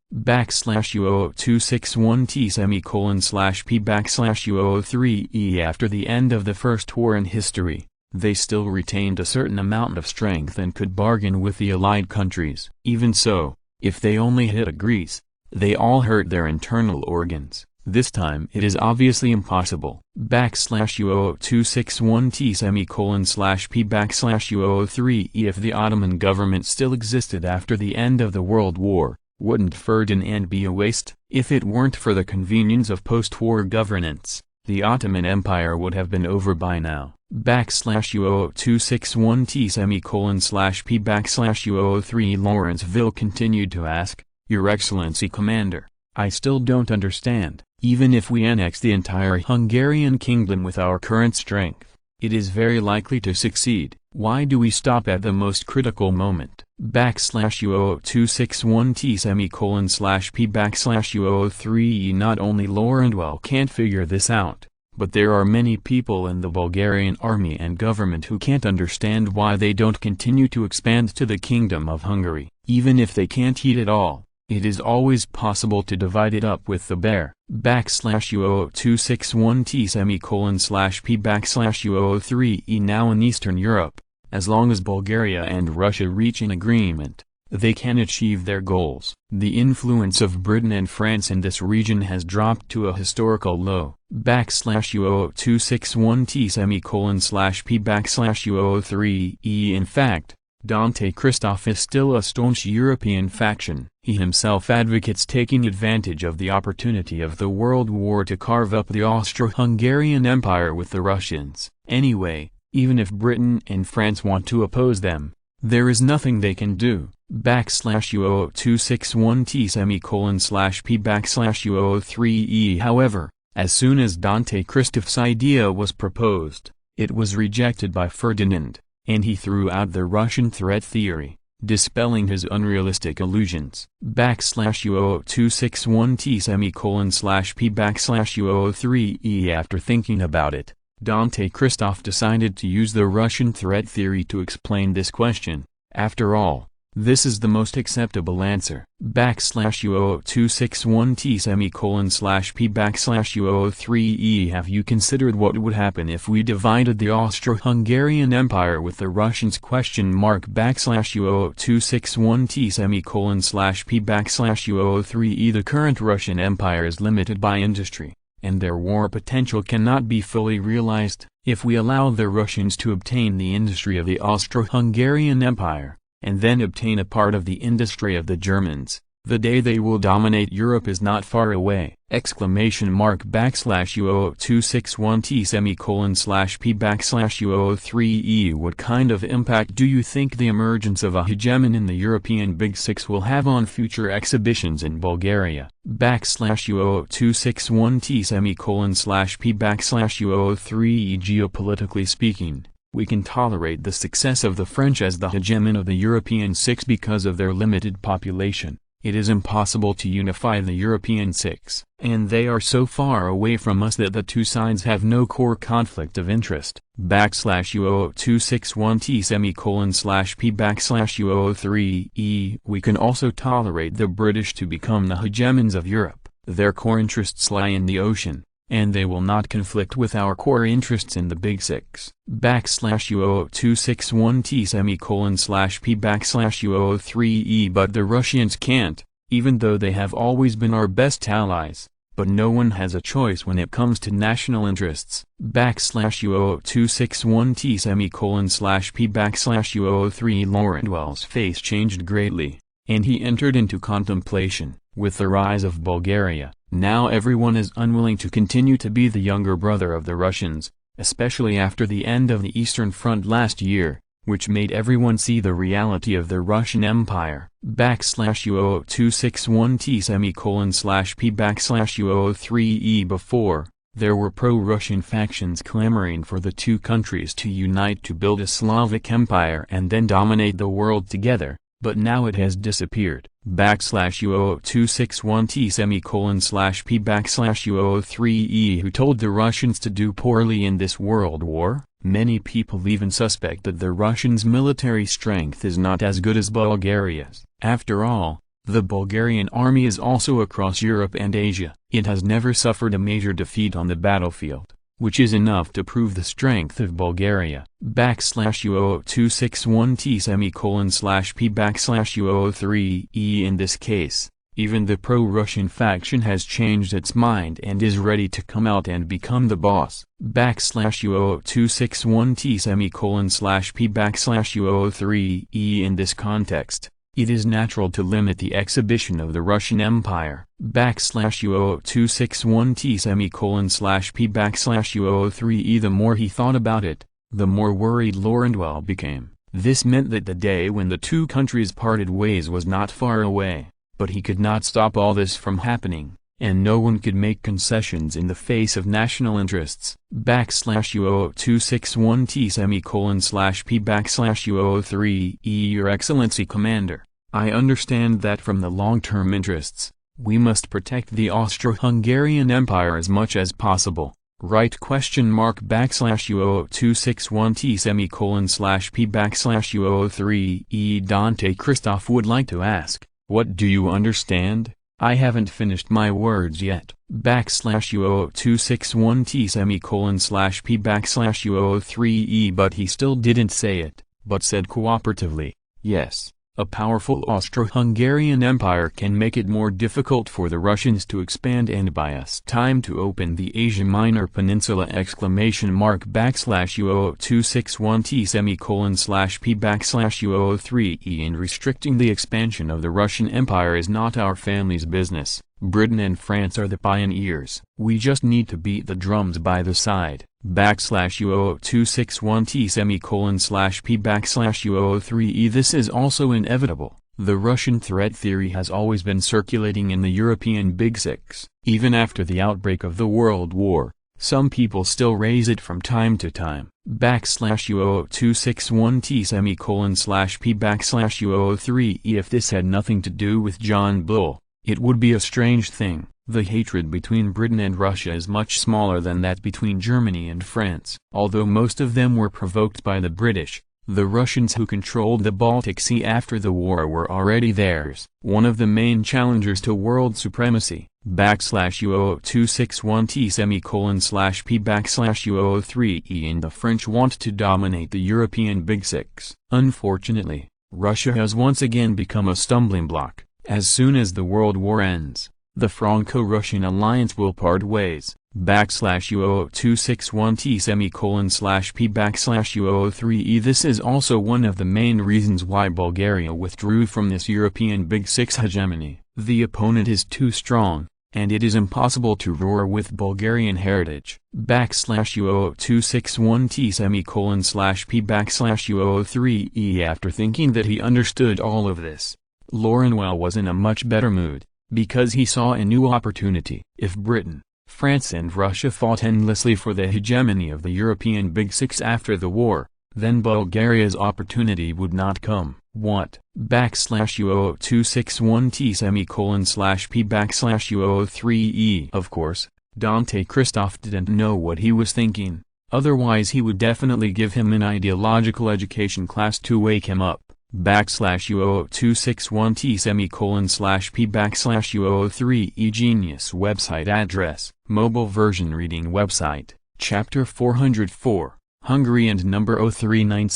/U0261T/P/U03E After the end of the First War in history, they still retained a certain amount of strength and could bargain with the allied countries. Even so, if they only hit a Greece, they all hurt their internal organs. This time it is obviously impossible. /U0261T/P/U03E If the Ottoman government still existed after the end of the World War, wouldn't Ferdinand be a waste? If it weren't for the convenience of post-war governance, the Ottoman Empire would have been over by now. /U0261T/P/U03 Lawrenceville continued to ask, Your Excellency Commander, I still don't understand. Even if we annex the entire Hungarian kingdom with our current strength, it is very likely to succeed. Why do we stop at the most critical moment? /U0261T/P/U03 Not only Lawrenceville can't figure this out, but there are many people in the Bulgarian army and government who can't understand why they don't continue to expand to the Kingdom of Hungary. Even if they can't eat it all, it is always possible to divide it up with the bear. /U0261T/P/U03 Now in Eastern Europe, as long as Bulgaria and Russia reach an agreement, they can achieve their goals. The influence of Britain and France in this region has dropped to a historical low. /U0261T/P/U03 In fact, Dante Christoph is still a staunch European faction. He himself advocates taking advantage of the opportunity of the World War to carve up the Austro-Hungarian Empire with the Russians. Anyway, even if Britain and France want to oppose them, there is nothing they can do. /U0261T/P/U03 However, as soon as Dante Christoph's idea was proposed, it was rejected by Ferdinand, and he threw out the Russian threat theory, dispelling his unrealistic illusions. /U0261T/P/U03 After thinking about it, Dante Christoph decided to use the Russian threat theory to explain this question. After all, this is the most acceptable answer. /U0261T/P/U03 Have you considered what would happen if we divided the Austro-Hungarian Empire with the Russians? /U0261T/P/U03 The current Russian Empire is limited by industry, and their war potential cannot be fully realized. If we allow the Russians to obtain the industry of the Austro-Hungarian Empire, and then obtain a part of the industry of the Germans, the day they will dominate Europe is not far away! !/U0261T/P/U03 What kind of impact do you think the emergence of a hegemon in the European Big Six will have on future exhibitions in Bulgaria? /U0261T/P/U03 Geopolitically speaking, we can tolerate the success of the French as the hegemon of the European Six because of their limited population. It is impossible to unify the European Six, and they are so far away from us that the two sides have no core conflict of interest. /U0261T/P/U03 We can also tolerate the British to become the hegemons of Europe. Their core interests lie in the ocean, and they will not conflict with our core interests in the Big Six. /U0261T/P/U03 But the Russians can't, even though they have always been our best allies. But no one has a choice when it comes to national interests. /U0261T/P/U03 Lawrenceville's face changed greatly, and he entered into contemplation. With the rise of Bulgaria, now everyone is unwilling to continue to be the younger brother of the Russians, especially after the end of the Eastern Front last year. which made everyone see the reality of the Russian Empire. /U0261T:/P/U03E Before, there were pro-Russian factions clamoring for the two countries to unite to build a Slavic empire and then dominate the world together, but now it has disappeared. /U0261T:/P/U03E Who told the Russians to do poorly in this world war? Many people even suspect that the Russians' military strength is not as good as Bulgaria's. After all, the Bulgarian army is also across Europe and Asia. It has never suffered a major defeat on the battlefield, which is enough to prove the strength of Bulgaria. /U0261T:/P/U03E In this case, even the pro-Russian faction has changed its mind and is ready to come out and become the boss. /U0261T:/P/U03E In this context, it is natural to limit the exhibition of the Russian Empire. /U0261T:/P/U03E The more he thought about it, the more worried Laurentwell became. This meant that the day when the two countries parted ways was not far away, but he could not stop all this from happening, and no one could make concessions in the face of national interests. /U0261T:/P/U03E Your Excellency Commander, I understand that from the long-term interests, we must protect the Austro-Hungarian Empire as much as possible, right? /U0261T:/P/U03E Dante Christoph would like to ask, what do you understand? I haven't finished my words yet. /U0261T:/P/U03E But he still didn't say it, but said cooperatively, yes. A powerful Austro-Hungarian Empire can make it more difficult for the Russians to expand and buy us time to open the Asia Minor Peninsula! /U0261T:/P/U03E In restricting the expansion of the Russian Empire is not our family's business. Britain and France are the pioneers. We just need to beat the drums by the side. /U0261T:/P/U03E This is also inevitable. The Russian threat theory has always been circulating in the European Big Six. Even after the outbreak of the World War, some people still raise it from time to time. /U0261T:/P/U03E If this had nothing to do with John Bull, it would be a strange thing. The hatred between Britain and Russia is much smaller than that between Germany and France. Although most of them were provoked by the British, the Russians who controlled the Baltic Sea after the war were already theirs. One of the main challengers to world supremacy. /U0261T:/P/U03E And the French want to dominate the European Big Six. Unfortunately, Russia has once again become a stumbling block. As soon as the World War ends, the Franco-Russian alliance will part ways. /U0261T:/P/U03E This is also one of the main reasons why Bulgaria withdrew from this European Big Six hegemony. The opponent is too strong, and it is impossible to roar with Bulgarian heritage. /U0261T:/P/U03E After thinking that he understood all of this, Laurentwell was in a much better mood, because he saw a new opportunity. If Britain, France and Russia fought endlessly for the hegemony of the European Big Six after the war, then Bulgaria's opportunity would not come. What? /U0261T:/P/U03E Of course, Dante Christoph didn't know what he was thinking, otherwise he would definitely give him an ideological education class to wake him up. /U0261T:/P/U03E Genius Website Address, Mobile Version Reading Website, Chapter 404, Hungary and number 039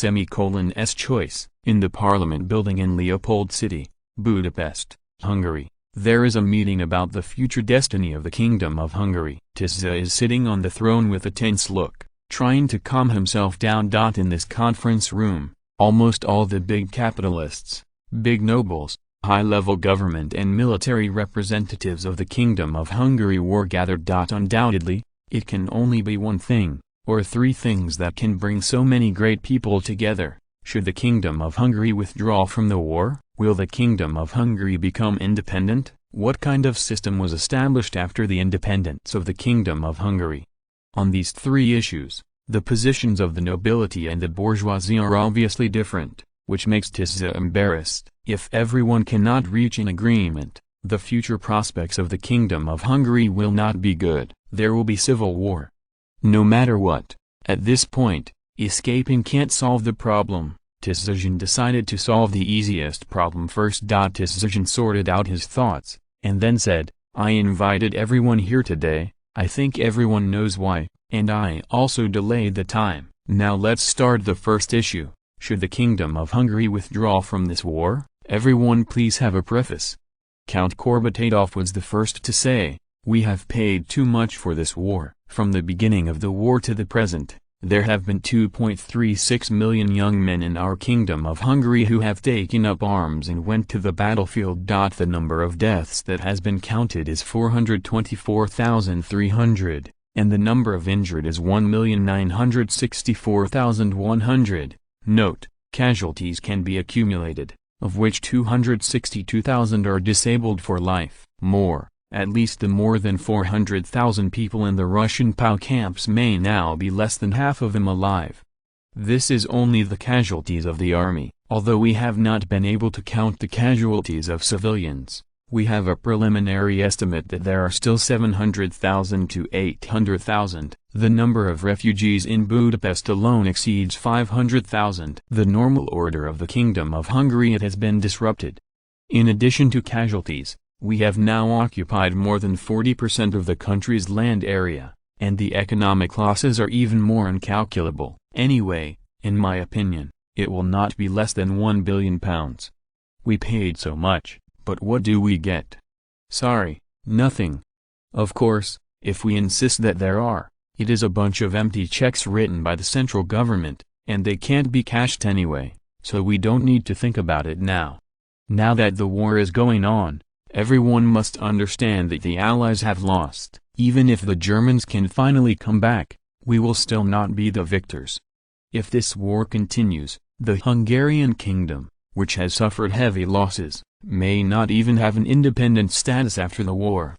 Choice. In the Parliament Building in Leopold City, Budapest, Hungary, there is a meeting about the future destiny of the Kingdom of Hungary. Tisza is sitting on the throne with a tense look, trying to calm himself down. In this conference room, almost all the big capitalists, big nobles, high-level government and military representatives of the Kingdom of Hungary were gathered. Undoubtedly, it can only be one thing, or three things that can bring so many great people together. Should the Kingdom of Hungary withdraw from the war? Will the Kingdom of Hungary become independent? What kind of system was established after the independence of the Kingdom of Hungary? On these three issues, the positions of the nobility and the bourgeoisie are obviously different, which makes Tisza embarrassed. If everyone cannot reach an agreement, the future prospects of the Kingdom of Hungary will not be good. There will be civil war. No matter what. At this point, escaping can't solve the problem. Tiszajan decided to solve the easiest problem first. Tiszajan sorted out his thoughts, and then said, I invited everyone here today, I think everyone knows why, and I also delayed the time. Now let's start the first issue. Should the Kingdom of Hungary withdraw from this war? Everyone please have a preface. Count Korbatadov was the first to say, we have paid too much for this war. From the beginning of the war to the present, there have been 2.36 million young men in our Kingdom of Hungary who have taken up arms and went to the battlefield. The number of deaths that has been counted is 424,300, and the number of injured is 1,964,100. Note, casualties can be accumulated, of which 262,000 are disabled for life. At least the more than 400,000 people in the Russian POW camps may now be less than half of them alive. This is only the casualties of the army. Although we have not been able to count the casualties of civilians, we have a preliminary estimate that there are still 700,000 to 800,000. The number of refugees in Budapest alone exceeds 500,000. The normal order of the Kingdom of Hungary has been disrupted. In addition to casualties, we have now occupied more than 40% of the country's land area, and the economic losses are even more incalculable. Anyway, in my opinion, it will not be less than £1 billion. We paid so much, but what do we get? Sorry, nothing. Of course, if we insist that there are, it is a bunch of empty checks written by the central government, and they can't be cashed anyway, so we don't need to think about it now. Now that the war is going on, everyone must understand that the Allies have lost. Even if the Germans can finally come back, we will still not be the victors. If this war continues, the Hungarian kingdom, which has suffered heavy losses, may not even have an independent status after the war.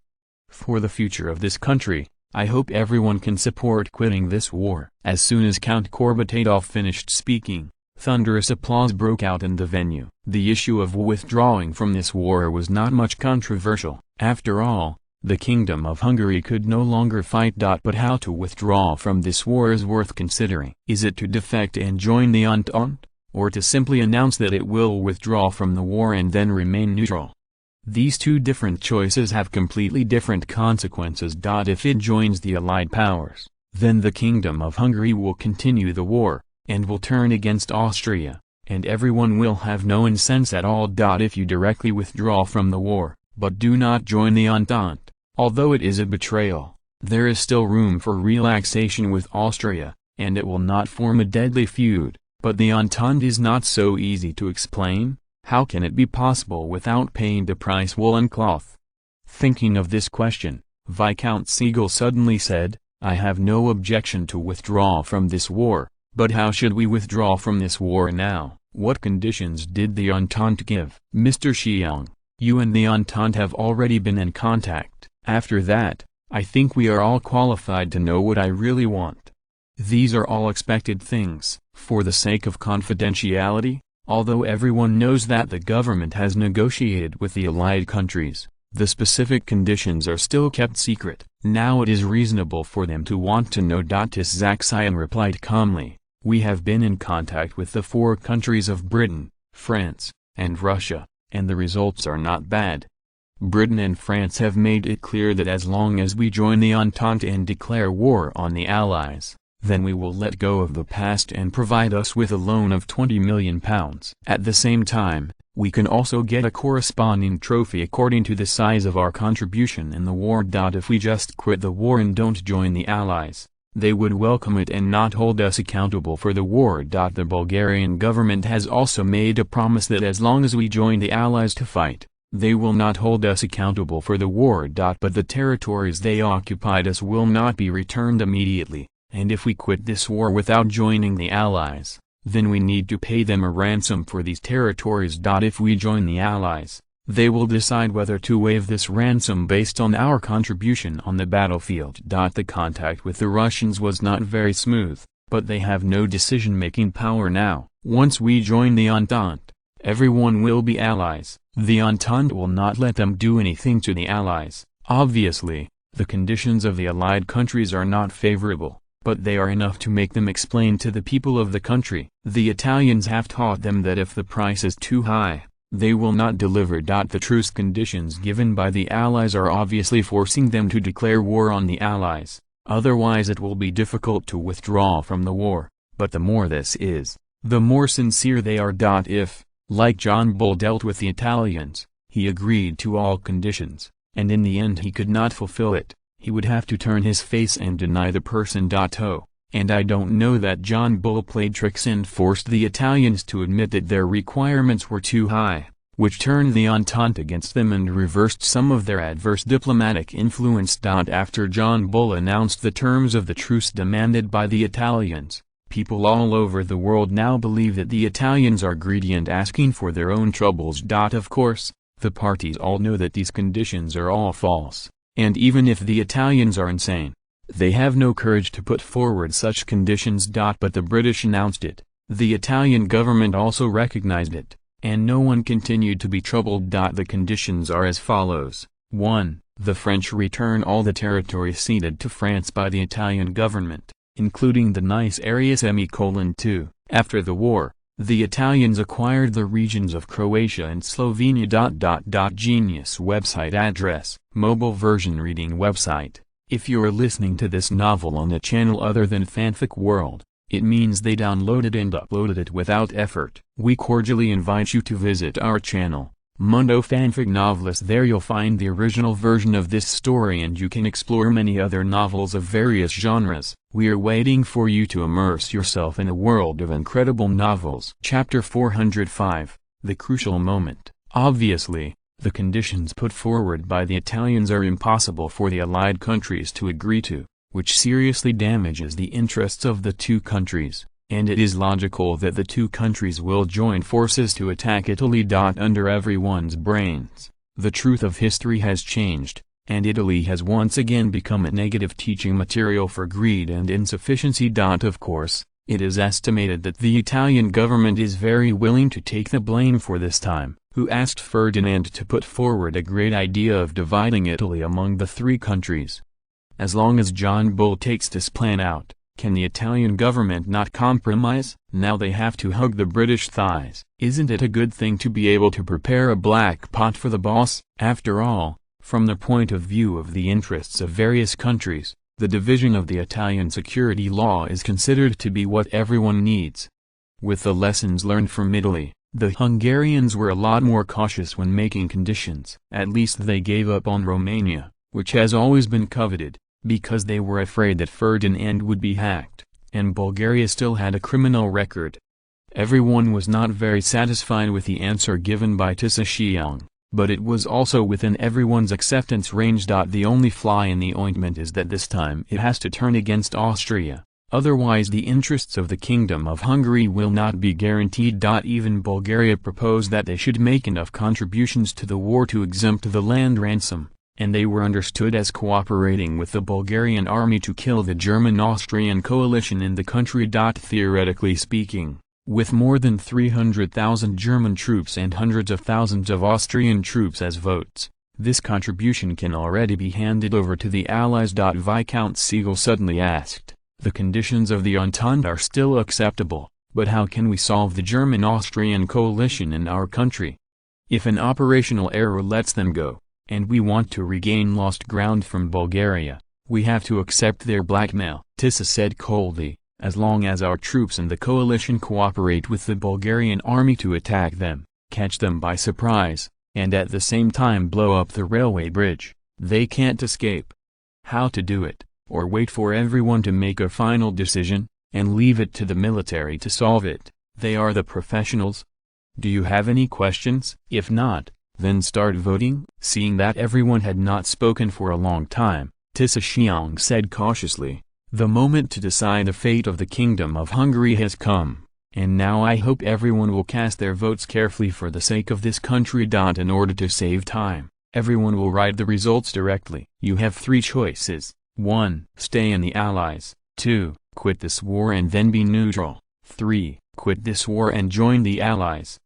For the future of this country, I hope everyone can support quitting this war. As soon as Count Korbatadov finished speaking, thunderous applause broke out in the venue. The issue of withdrawing from this war was not much controversial. After all, the Kingdom of Hungary could no longer fight. But how to withdraw from this war is worth considering. Is it to defect and join the Entente, or to simply announce that it will withdraw from the war and then remain neutral? These two different choices have completely different consequences. If it joins the Allied powers, then the Kingdom of Hungary will continue the war, and will turn against Austria, and everyone will have no incentive at all. If you directly withdraw from the war, but do not join the Entente, although it is a betrayal, there is still room for relaxation with Austria, and it will not form a deadly feud. But the Entente is not so easy to explain. How can it be possible without paying the price woolen cloth? Thinking of this question, Viscount Siegel suddenly said, I have no objection to withdraw from this war. But how should we withdraw from this war now? What conditions did the Entente give? Mr. Xiong, you and the Entente have already been in contact. After that, I think we are all qualified to know what I really want. These are all expected things. For the sake of confidentiality, although everyone knows that the government has negotiated with the Allied countries, the specific conditions are still kept secret. Now it is reasonable for them to want to know. Tiszajan replied calmly, we have been in contact with the four countries of Britain, France, and Russia, and the results are not bad. Britain and France have made it clear that as long as we join the Entente and declare war on the Allies, then we will let go of the past and provide us with a loan of £20 million. At the same time, we can also get a corresponding trophy according to the size of our contribution in the war. If we just quit the war and don't join the Allies, they would welcome it and not hold us accountable for the war. The Bulgarian government has also made a promise that as long as we join the Allies to fight, they will not hold us accountable for the war. But the territories they occupied us will not be returned immediately, and if we quit this war without joining the Allies, then we need to pay them a ransom for these territories. If we join the Allies, they will decide whether to waive this ransom based on our contribution on the battlefield. The contact with the Russians was not very smooth, but they have no decision-making power now. Once we join the Entente, everyone will be allies. The Entente will not let them do anything to the Allies. Obviously, the conditions of the Allied countries are not favorable, but they are enough to make them explain to the people of the country. The Italians have taught them that if the price is too high, they will not deliver. The truce conditions given by the Allies are obviously forcing them to declare war on the Allies, otherwise it will be difficult to withdraw from the war. But the more this is, the more sincere they are. If, like John Bull dealt with the Italians, he agreed to all conditions, and in the end he could not fulfill it, he would have to turn his face and deny the person. And I don't know that John Bull played tricks and forced the Italians to admit that their requirements were too high, which turned the Entente against them and reversed some of their adverse diplomatic influence. After John Bull announced the terms of the truce demanded by the Italians, people all over the world now believe that the Italians are greedy and asking for their own troubles. Of course, the parties all know that these conditions are all false, and even if the Italians are insane, they have no courage to put forward such conditions. But the British announced it, the Italian government also recognized it, and no one continued to be troubled. The conditions are as follows. 1. The French return all the territory ceded to France by the Italian government, including the Nice area. 2. After the war, the Italians acquired the regions of Croatia and Slovenia. Genius website address, mobile version reading website. If you're listening to this novel on a channel other than Fanfic World, it means they downloaded and uploaded it without effort. We cordially invite you to visit our channel, Mundo Fanfic Novelist. There you'll find the original version of this story and you can explore many other novels of various genres. We are waiting for you to immerse yourself in a world of incredible novels. Chapter 405, The Crucial Moment. Obviously, the conditions put forward by the Italians are impossible for the Allied countries to agree to, which seriously damages the interests of the two countries, and it is logical that the two countries will join forces to attack Italy. Under everyone's brains, the truth of history has changed, and Italy has once again become a negative teaching material for greed and insufficiency. Of course, it is estimated that the Italian government is very willing to take the blame for this time, who asked Ferdinand to put forward a great idea of dividing Italy among the three countries. As long as John Bull takes this plan out, can the Italian government not compromise? Now they have to hug the British thighs. Isn't it a good thing to be able to prepare a black pot for the boss? After all, from the point of view of the interests of various countries, the division of the Italian security law is considered to be what everyone needs. With the lessons learned from Italy, the Hungarians were a lot more cautious when making conditions. At least they gave up on Romania, which has always been coveted, because they were afraid that Ferdinand would be hacked, and Bulgaria still had a criminal record. Everyone was not very satisfied with the answer given by Tisa, but it was also within everyone's acceptance range. The only fly in the ointment is that this time it has to turn against Austria. Otherwise the interests of the Kingdom of Hungary will not be guaranteed. Even Bulgaria proposed that they should make enough contributions to the war to exempt the land ransom, and they were understood as cooperating with the Bulgarian army to kill the German-Austrian coalition in the country. Theoretically speaking, with more than 300,000 German troops and hundreds of thousands of Austrian troops as votes, this contribution can already be handed over to the Allies. Viscount Siegel suddenly asked. The conditions of the Entente are still acceptable, but how can we solve the German-Austrian coalition in our country? If an operational error lets them go, and we want to regain lost ground from Bulgaria, we have to accept their blackmail. Tisa said coldly, as long as our troops and the coalition cooperate with the Bulgarian army to attack them, catch them by surprise, and at the same time blow up the railway bridge, they can't escape. How to do it? Or wait for everyone to make a final decision, and leave it to the military to solve it? They are the professionals. Do you have any questions? If not, then start voting. Seeing that everyone had not spoken for a long time, Tisa said cautiously, the moment to decide the fate of the Kingdom of Hungary has come. And now I hope everyone will cast their votes carefully for the sake of this country. In order to save time, everyone will write the results directly. You have 3 choices. 1. Stay in the Allies. 2. Quit this war and then be neutral. 3. Quit this war and join the Allies.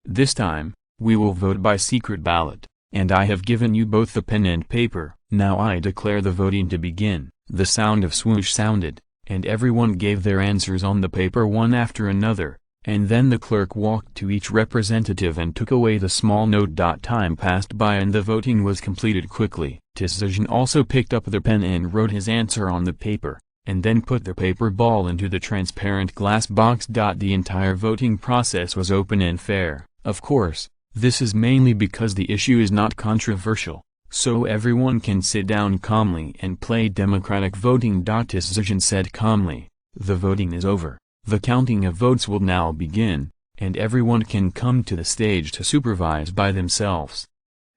This time, we will vote by secret ballot, and I have given you both the pen and paper. Now I declare the voting to begin. The sound of swoosh sounded, and everyone gave their answers on the paper one after another, and then the clerk walked to each representative and took away the small note. Time passed by and the voting was completed quickly. Decision also picked up the pen and wrote his answer on the paper, and then put the paper ball into the transparent glass box. The entire voting process was open and fair. Of course, this is mainly because the issue is not controversial, so everyone can sit down calmly and play democratic voting. Decision said calmly, "The voting is over. The counting of votes will now begin, and everyone can come to the stage to supervise by themselves."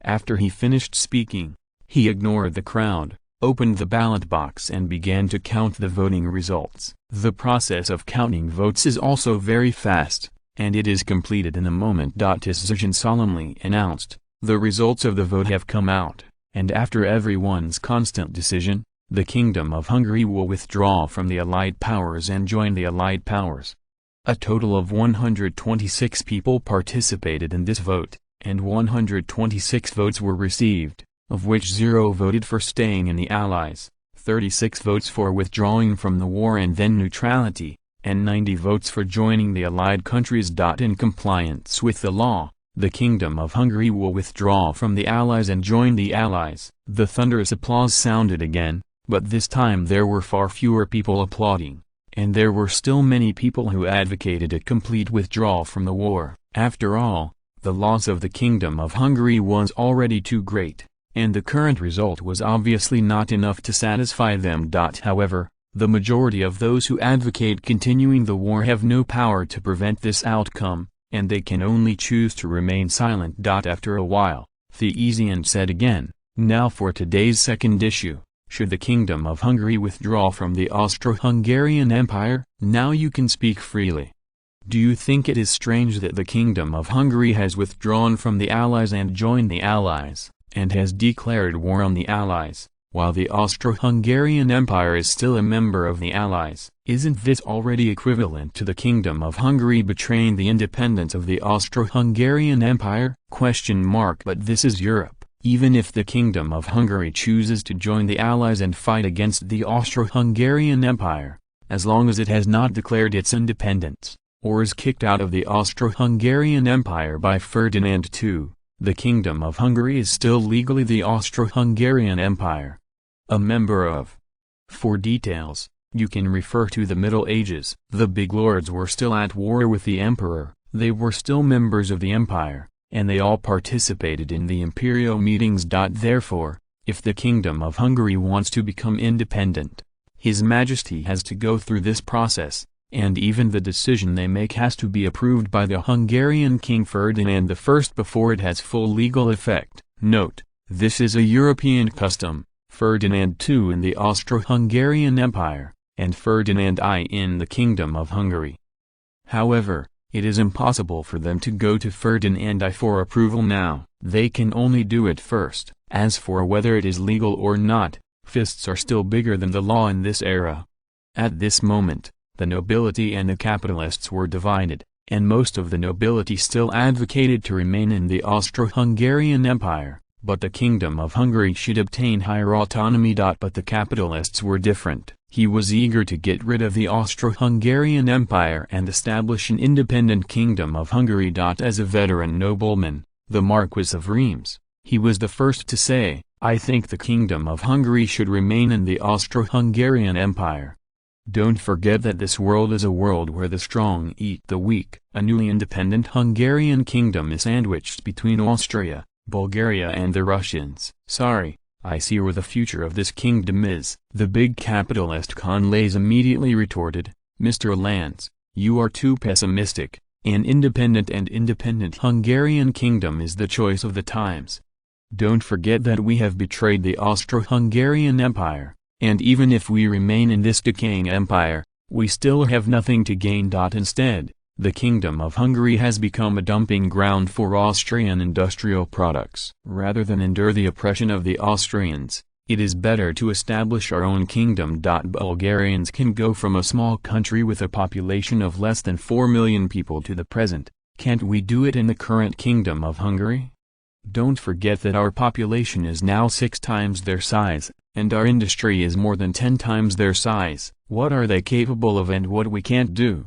After he finished speaking, he ignored the crowd, opened the ballot box and began to count the voting results. The process of counting votes is also very fast, and it is completed in a moment. Decision solemnly announced, "The results of the vote have come out, and after everyone's constant decision, the Kingdom of Hungary will withdraw from the Allied Powers and join the Allied Powers." A total of 126 people participated in this vote, and 126 votes were received, of which 0 voted for staying in the Allies, 36 votes for withdrawing from the war and then neutrality, and 90 votes for joining the Allied countries. In compliance with the law, the Kingdom of Hungary will withdraw from the Allies and join the Allies. The thunderous applause sounded again, but this time there were far fewer people applauding, and there were still many people who advocated a complete withdrawal from the war. After all, the loss of the Kingdom of Hungary was already too great, and the current result was obviously not enough to satisfy them. However, the majority of those who advocate continuing the war have no power to prevent this outcome, and they can only choose to remain silent. After a while, the Theisian said again, "Now for today's second issue. Should the Kingdom of Hungary withdraw from the Austro-Hungarian Empire? Now you can speak freely. Do you think it is strange that the Kingdom of Hungary has withdrawn from the Allies and joined the Allies, and has declared war on the Allies, while the Austro-Hungarian Empire is still a member of the Allies? Isn't this already equivalent to the Kingdom of Hungary betraying the independence of the Austro-Hungarian Empire? But this is Europe. Even if the Kingdom of Hungary chooses to join the Allies and fight against the Austro-Hungarian Empire, as long as it has not declared its independence, or is kicked out of the Austro-Hungarian Empire by Ferdinand II, the Kingdom of Hungary is still legally the Austro-Hungarian Empire, a member of. For details, you can refer to the Middle Ages. The big lords were still at war with the emperor, they were still members of the empire, and they all participated in the imperial meetings. Therefore, if the Kingdom of Hungary wants to become independent, His Majesty has to go through this process, and even the decision they make has to be approved by the Hungarian King Ferdinand I before it has full legal effect. Note, this is a European custom, Ferdinand II in the Austro-Hungarian Empire, and Ferdinand I in the Kingdom of Hungary. However, it is impossible for them to go to Ferdinand I for approval now. They can only do it first. As for whether it is legal or not, fists are still bigger than the law in this era. At this moment, the nobility and the capitalists were divided, and most of the nobility still advocated to remain in the Austro-Hungarian Empire, but the Kingdom of Hungary should obtain higher autonomy. But the capitalists were different. He was eager to get rid of the Austro-Hungarian Empire and establish an independent Kingdom of Hungary. As a veteran nobleman, the Marquis of Reims, he was the first to say, "I think the Kingdom of Hungary should remain in the Austro-Hungarian Empire. Don't forget that this world is a world where the strong eat the weak." A newly independent Hungarian kingdom is sandwiched between Austria, Bulgaria and the Russians. "Sorry, I see where the future of this kingdom is." The big capitalist Conlays immediately retorted, "Mr. Lance, you are too pessimistic. An independent Hungarian kingdom is the choice of the times. Don't forget that we have betrayed the Austro-Hungarian Empire, and even if we remain in this decaying empire, we still have nothing to gain. Instead, The Kingdom of Hungary has become a dumping ground for Austrian industrial products. Rather than endure the oppression of the Austrians, it is better to establish our own kingdom. Bulgarians can go from a small country with a population of less than 4 million people to the present. Can't we do it in the current Kingdom of Hungary? Don't forget that our population is now 6 times their size, and our industry is more than 10 times their size. What are they capable of and what we can't do?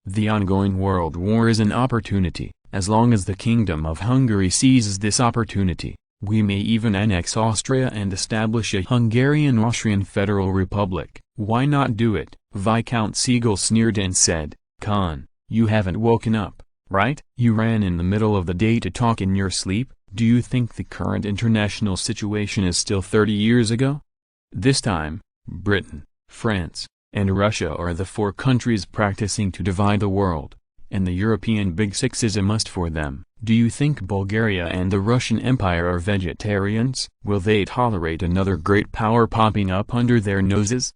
The ongoing world war is an opportunity. As long as the Kingdom of Hungary seizes this opportunity, we may even annex Austria and establish a Hungarian-Austrian Federal Republic. Why not do it? Viscount Siegel sneered and said, "Khan, you haven't woken up, right? You ran in the middle of the day to talk in your sleep. Do you think the current international situation is still 30 years ago? This time, Britain, France, and Russia are the 4 countries practicing to divide the world, and the European Big Six is a must for them. Do you think Bulgaria and the Russian Empire are vegetarians? Will they tolerate another great power popping up under their noses?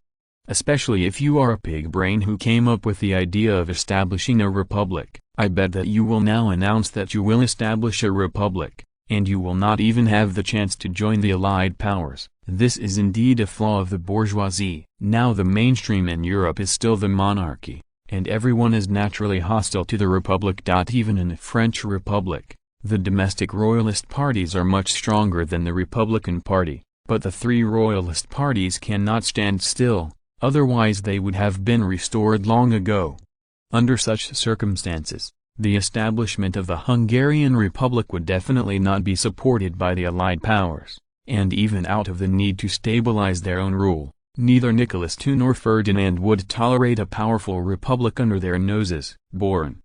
Especially if you are a pig brain who came up with the idea of establishing a republic. I bet that you will now announce that you will establish a republic, and you will not even have the chance to join the Allied powers. This is indeed a flaw of the bourgeoisie. Now the mainstream in Europe is still the monarchy, and everyone is naturally hostile to the republic. Even in the French Republic, the domestic royalist parties are much stronger than the Republican Party, but the 3 royalist parties cannot stand still, otherwise they would have been restored long ago. Under such circumstances, the establishment of the Hungarian Republic would definitely not be supported by the Allied powers, and even out of the need to stabilize their own rule, neither Nicholas II nor Ferdinand would tolerate a powerful republic under their noses. Born.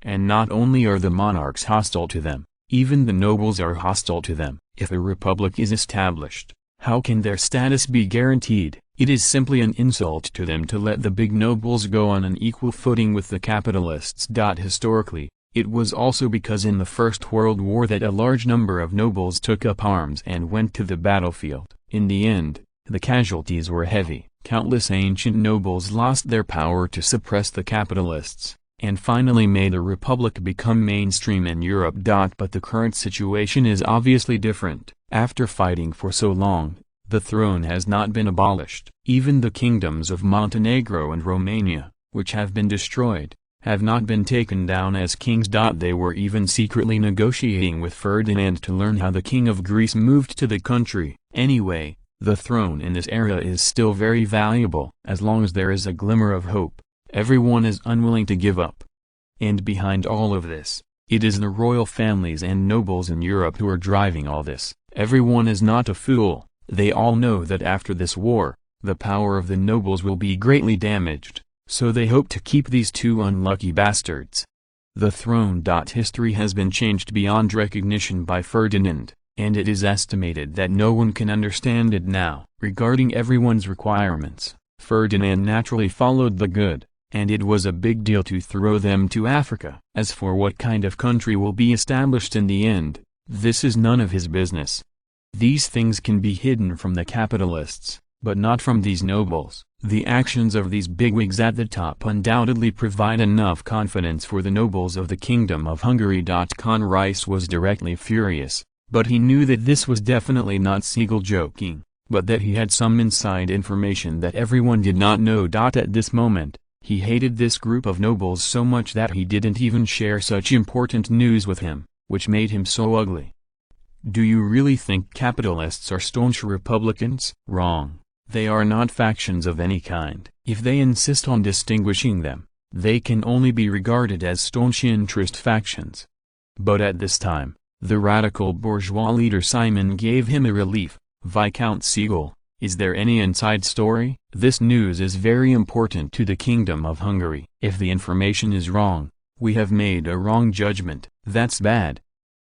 And not only are the monarchs hostile to them, even the nobles are hostile to them. If a republic is established, how can their status be guaranteed? It is simply an insult to them to let the big nobles go on an equal footing with the capitalists. Historically, it was also because in the First World War that a large number of nobles took up arms and went to the battlefield. In the end, the casualties were heavy. Countless ancient nobles lost their power to suppress the capitalists, and finally made a republic become mainstream in Europe. But the current situation is obviously different. After fighting for so long, the throne has not been abolished. Even the kingdoms of Montenegro and Romania, which have been destroyed, have not been taken down as kings. They were even secretly negotiating with Ferdinand to learn how the king of Greece moved to the country. Anyway, the throne in this area is still very valuable. As long as there is a glimmer of hope, everyone is unwilling to give up. And behind all of this, it is the royal families and nobles in Europe who are driving all this. Everyone is not a fool. They all know that after this war, the power of the nobles will be greatly damaged, so they hope to keep these 2 unlucky bastards. The throne. History has been changed beyond recognition by Ferdinand, and it is estimated that no one can understand it now. Regarding everyone's requirements, Ferdinand naturally followed the good, and it was a big deal to throw them to Africa. As for what kind of country will be established in the end, this is none of his business. These things can be hidden from the capitalists, but not from these nobles. The actions of these bigwigs at the top undoubtedly provide enough confidence for the nobles of the Kingdom of Hungary. Con Rice was directly furious, but he knew that this was definitely not Siegel joking, but that he had some inside information that everyone did not know. At this moment, he hated this group of nobles so much that he didn't even share such important news with him, which made him so ugly. Do you really think capitalists are staunch Republicans? Wrong. They are not factions of any kind. If they insist on distinguishing them, they can only be regarded as staunch interest factions. But at this time, the radical bourgeois leader Simon gave him a relief. Viscount Siegel, is there any inside story? This news is very important to the Kingdom of Hungary. If the information is wrong, we have made a wrong judgment. That's bad.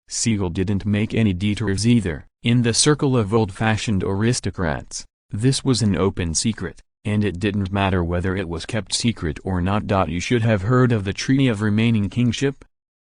Siegel didn't make any detours either. In the circle of old-fashioned aristocrats, this was an open secret, and it didn't matter whether it was kept secret or not. You should have heard of the Treaty of Remaining Kingship.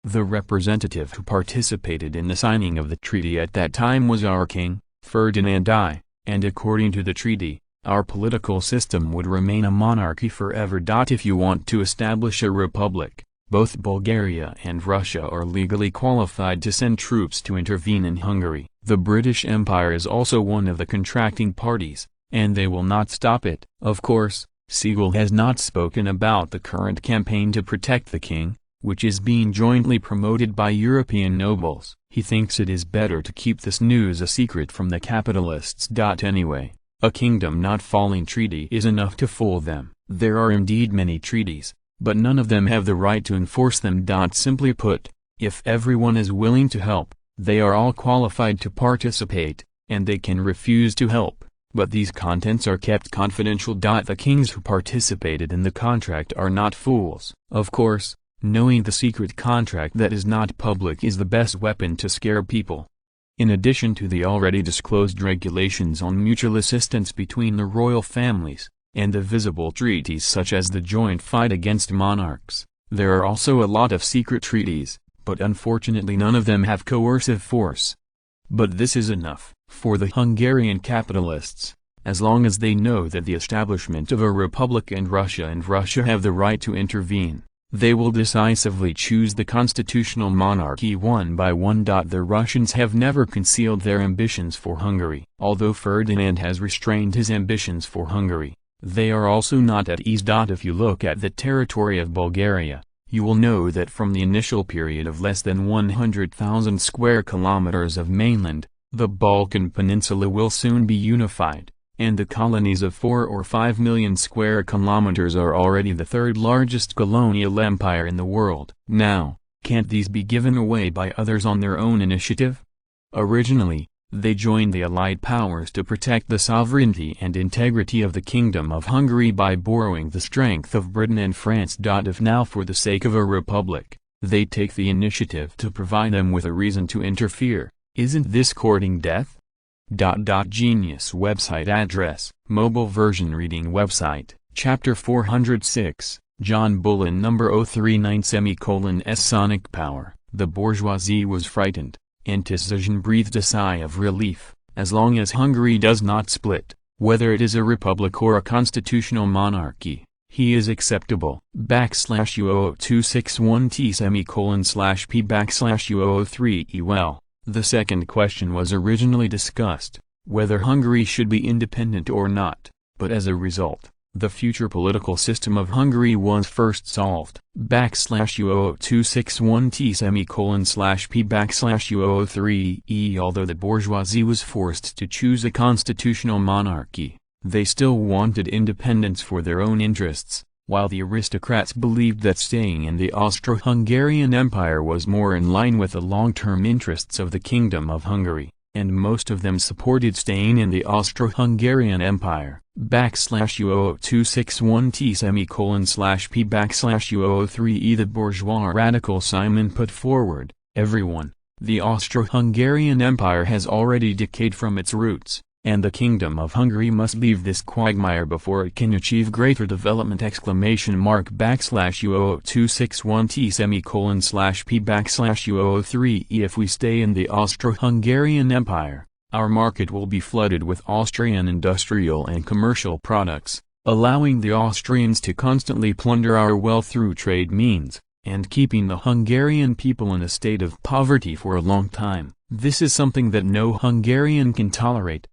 The representative who participated in the signing of the treaty at that time was our king, Ferdinand I, and according to the treaty, our political system would remain a monarchy forever. If you want to establish a republic, Both Bulgaria and Russia are legally qualified to send troops to intervene in Hungary. The British Empire is also one of the contracting parties, and they will not stop it. Of course, Siegel has not spoken about the current campaign to protect the king, which is being jointly promoted by European nobles. He thinks it is better to keep this news a secret from the capitalists. Anyway, a kingdom not falling treaty is enough to fool them. There are indeed many treaties, but none of them have the right to enforce them. Simply put, if everyone is willing to help, they are all qualified to participate, and they can refuse to help, but these contents are kept confidential. The kings who participated in the contract are not fools. Of course, knowing the secret contract that is not public is the best weapon to scare people. In addition to the already disclosed regulations on mutual assistance between the royal families, and the visible treaties such as the joint fight against monarchs, there are also a lot of secret treaties, but unfortunately none of them have coercive force. But this is enough for the Hungarian capitalists, as long as they know that the establishment of a republic and Russia have the right to intervene. They will decisively choose the constitutional monarchy one by one. The Russians have never concealed their ambitions for Hungary. Although Ferdinand has restrained his ambitions for Hungary, they are also not at ease. If you look at the territory of Bulgaria, you will know that from the initial period of less than 100,000 square kilometers of mainland, the Balkan Peninsula will soon be unified, and the colonies of 4 or 5 million square kilometers are already the third largest colonial empire in the world. Now, can't these be given away by others on their own initiative? Originally, they joined the Allied powers to protect the sovereignty and integrity of the Kingdom of Hungary by borrowing the strength of Britain and France. If now for the sake of a republic, they take the initiative to provide them with a reason to interfere, isn't this courting death? Genius website address, mobile version reading website, chapter 406, John Bullen number 039 S Sonic power. The bourgeoisie was frightened, and Tizan breathed a sigh of relief. As long as Hungary does not split, whether it is a republic or a constitutional monarchy, he is acceptable. /U0261T:/P/U03 Well, the second question was originally discussed, whether Hungary should be independent or not, but as a result, the future political system of Hungary was first solved. /U0261T:/P/U03 Although the bourgeoisie was forced to choose a constitutional monarchy, they still wanted independence for their own interests, while the aristocrats believed that staying in the Austro-Hungarian Empire was more in line with the long-term interests of the Kingdom of Hungary, and most of them supported staying in the Austro-Hungarian Empire. /U0261T:/P/U03 The bourgeois radical Simon put forward, everyone, the Austro-Hungarian Empire has already decayed from its roots, and the Kingdom of Hungary must leave this quagmire before it can achieve greater development! /U0261T:/P/U03 If we stay in the Austro-Hungarian Empire, our market will be flooded with Austrian industrial and commercial products, allowing the Austrians to constantly plunder our wealth through trade means, and keeping the Hungarian people in a state of poverty for a long time. This is something that no Hungarian can tolerate.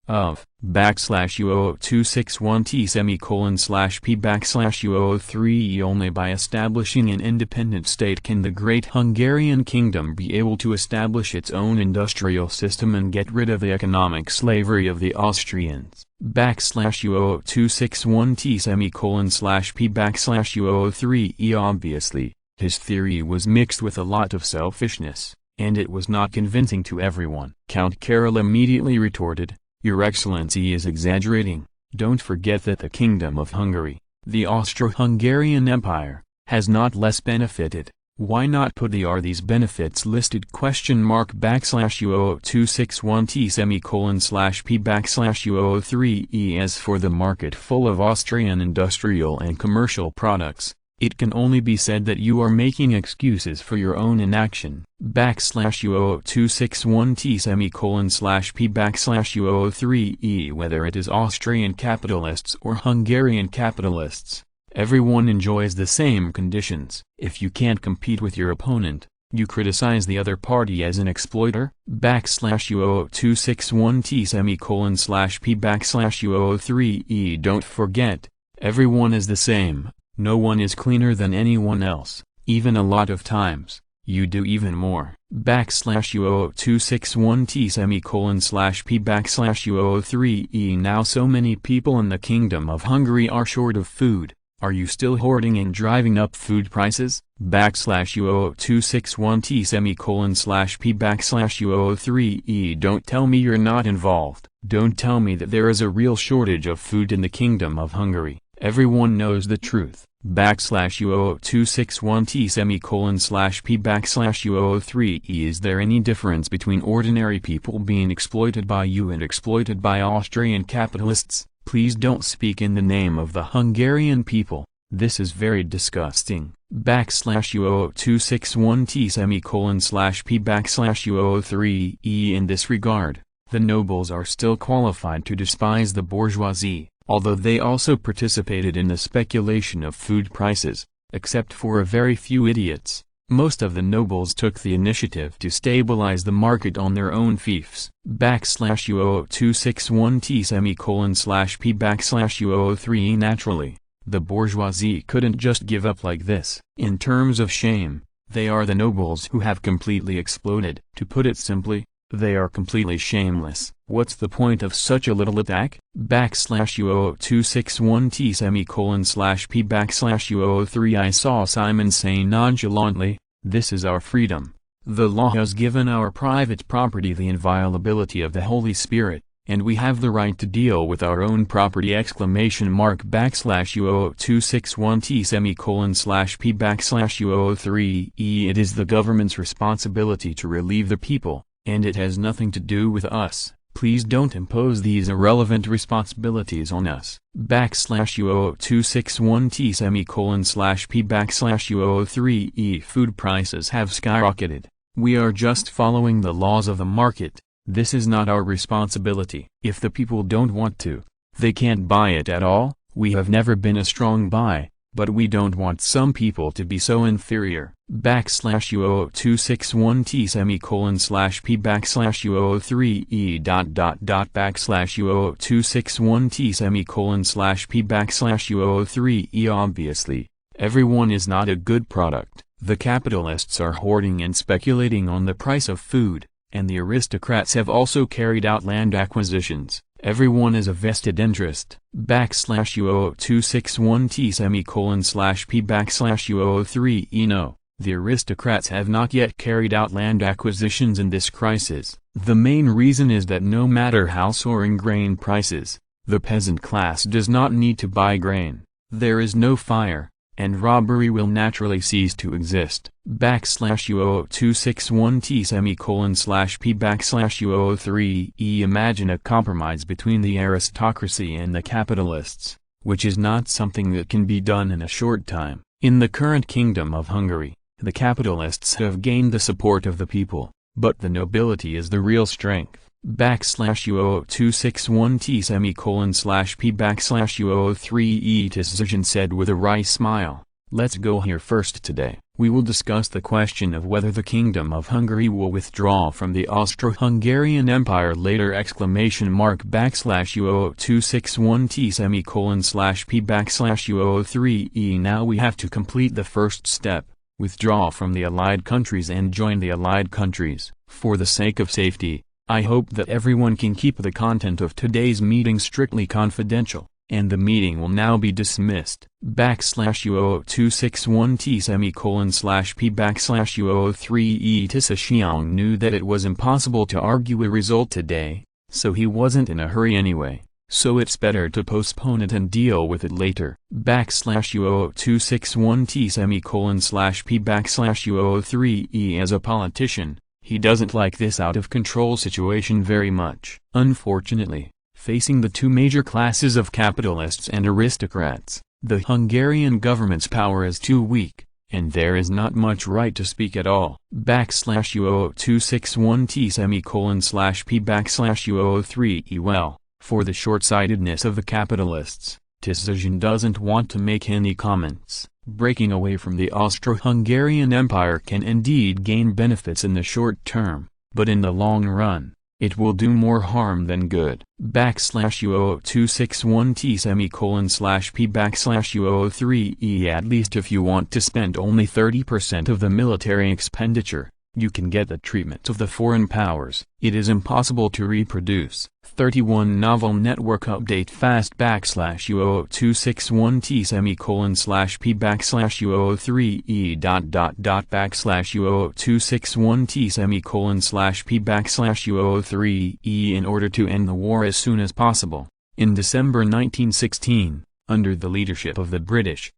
/U0261T:/P/U03 Only by establishing an independent state can the great Hungarian kingdom be able to establish its own industrial system and get rid of the economic slavery of the Austrians. /U0261T:/P/U03 Obviously, his theory was mixed with a lot of selfishness, and it was not convincing to everyone. Count Karol immediately retorted, "Your Excellency is exaggerating. Don't forget that the Kingdom of Hungary, the Austro-Hungarian Empire, has not less benefited. Why not put these benefits listed?" /U0261T:/P/U03 As for the market full of Austrian industrial and commercial products, it can only be said that you are making excuses for your own inaction. /U0261T:/P/U03 Whether it is Austrian capitalists or Hungarian capitalists, Everyone enjoys the same conditions. If you can't compete with your opponent, you criticize the other party as an exploiter? /U00261T/P/U003E Don't forget, everyone is the same. No one is cleaner than anyone else. Even a lot of times, you do even more. /U00261T/P/U003E Now so many people in the Kingdom of Hungary are short of food. Are you still hoarding and driving up food prices? /U00261T/P/U003E Don't tell me you're not involved. Don't tell me that there is a real shortage of food in the Kingdom of Hungary. Everyone knows the truth. /U00261T/P/U003E Is there any difference between ordinary people being exploited by you and exploited by Austrian capitalists? Please don't speak in the name of the Hungarian people. This is very disgusting. /U00261T/P/U003E In this regard, the nobles are still qualified to despise the bourgeoisie, although they also participated in the speculation of food prices, except for a very few idiots. Most of the nobles took the initiative to stabilize the market on their own fiefs. /U00261T/P/U003E Naturally, the bourgeoisie couldn't just give up like this. In terms of shame, they are the nobles who have completely exploded. To put it simply, they are completely shameless. What's the point of such a little attack? /U00261T/P/U003 I saw Simon say nonchalantly, "This is our freedom. The law has given our private property the inviolability of the Holy Spirit, and we have the right to deal with our own property!" /U00261T/P/U003E It is the government's responsibility to relieve the people, and it has nothing to do with us. Please don't impose these irrelevant responsibilities on us. /U00261T/P/U003E Food prices have skyrocketed. We are just following the laws of the market. This is not our responsibility. If the people don't want to, they can't buy it at all. We have never been a strong buy, but we don't want some people to be so inferior. /U00261T/P/U003E /U00261T/P/U003E Obviously, everyone is not a good product. The capitalists are hoarding and speculating on the price of food, and the aristocrats have also carried out land acquisitions. Everyone is a vested interest. /U00261T/P/U003E No, the aristocrats have not yet carried out land acquisitions in this crisis. The main reason is that no matter how soaring grain prices, the peasant class does not need to buy grain. There is no fire, and robbery will naturally cease to exist. /U00261T/P/U003E Imagine a compromise between the aristocracy and the capitalists, which is not something that can be done in a short time. In the current Kingdom of Hungary, the capitalists have gained the support of the people, but the nobility is the real strength. /U00261T/P/U003E Tiszajan said with a wry smile, "Let's go here first today. We will discuss the question of whether the Kingdom of Hungary will withdraw from the Austro-Hungarian Empire later!" /U00261T/P/U003E Now we have to complete the first step, withdraw from the Allied countries and join the Allied countries. For the sake of safety, I hope that everyone can keep the content of today's meeting strictly confidential, and the meeting will now be dismissed. /U00261T/P/U003E Tiszajan knew that it was impossible to argue a result today, so he wasn't in a hurry anyway, so it's better to postpone it and deal with it later. /U00261T/P/U003E As a politician, he doesn't like this out-of-control situation very much. Unfortunately, facing the two major classes of capitalists and aristocrats, the Hungarian government's power is too weak, and there is not much right to speak at all. /U00261T/P/U003E Well, for the short-sightedness of the capitalists, Decision doesn't want to make any comments. Breaking away from the Austro-Hungarian Empire can indeed gain benefits in the short term, but in the long run, it will do more harm than good. /U00261T/P/U003E At least if you want to spend only 30% of the military expenditure, you can get the treatment of the foreign powers. It is impossible to reproduce. 31 Novel Network Update Fast /U00261T/P/U003E./U00261T/P/U003E in order to end the war as soon as possible. In December 1916, under the leadership of the British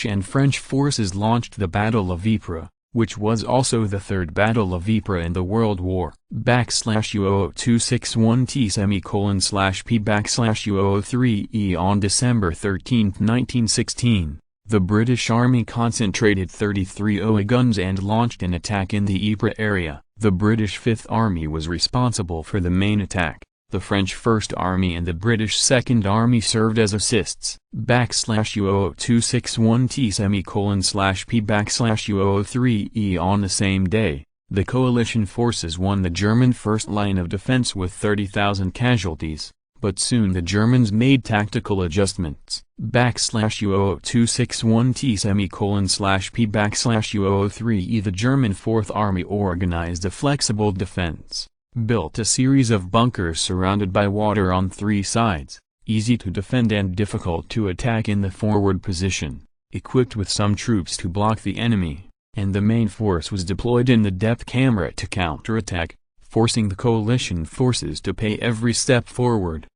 and French forces launched the Battle of Ypres, which was also the third Battle of Ypres in the World War. /U00261T/P/U003E On December 13, 1916, the British Army concentrated 33 awakens and launched an attack in the Ypres area. The British Fifth Army was responsible for the main attack. The French First Army and the British Second Army served as assists. /U00261T/P/U003E On the same day, the coalition forces won the German first line of defense with 30,000 casualties, but soon the Germans made tactical adjustments. /U00261T/P/U003E The German Fourth Army organized a flexible defense, built a series of bunkers surrounded by water on three sides, easy to defend and difficult to attack in the forward position, equipped with some troops to block the enemy, and the main force was deployed in the depth camera to counterattack, forcing the coalition forces to pay every step forward.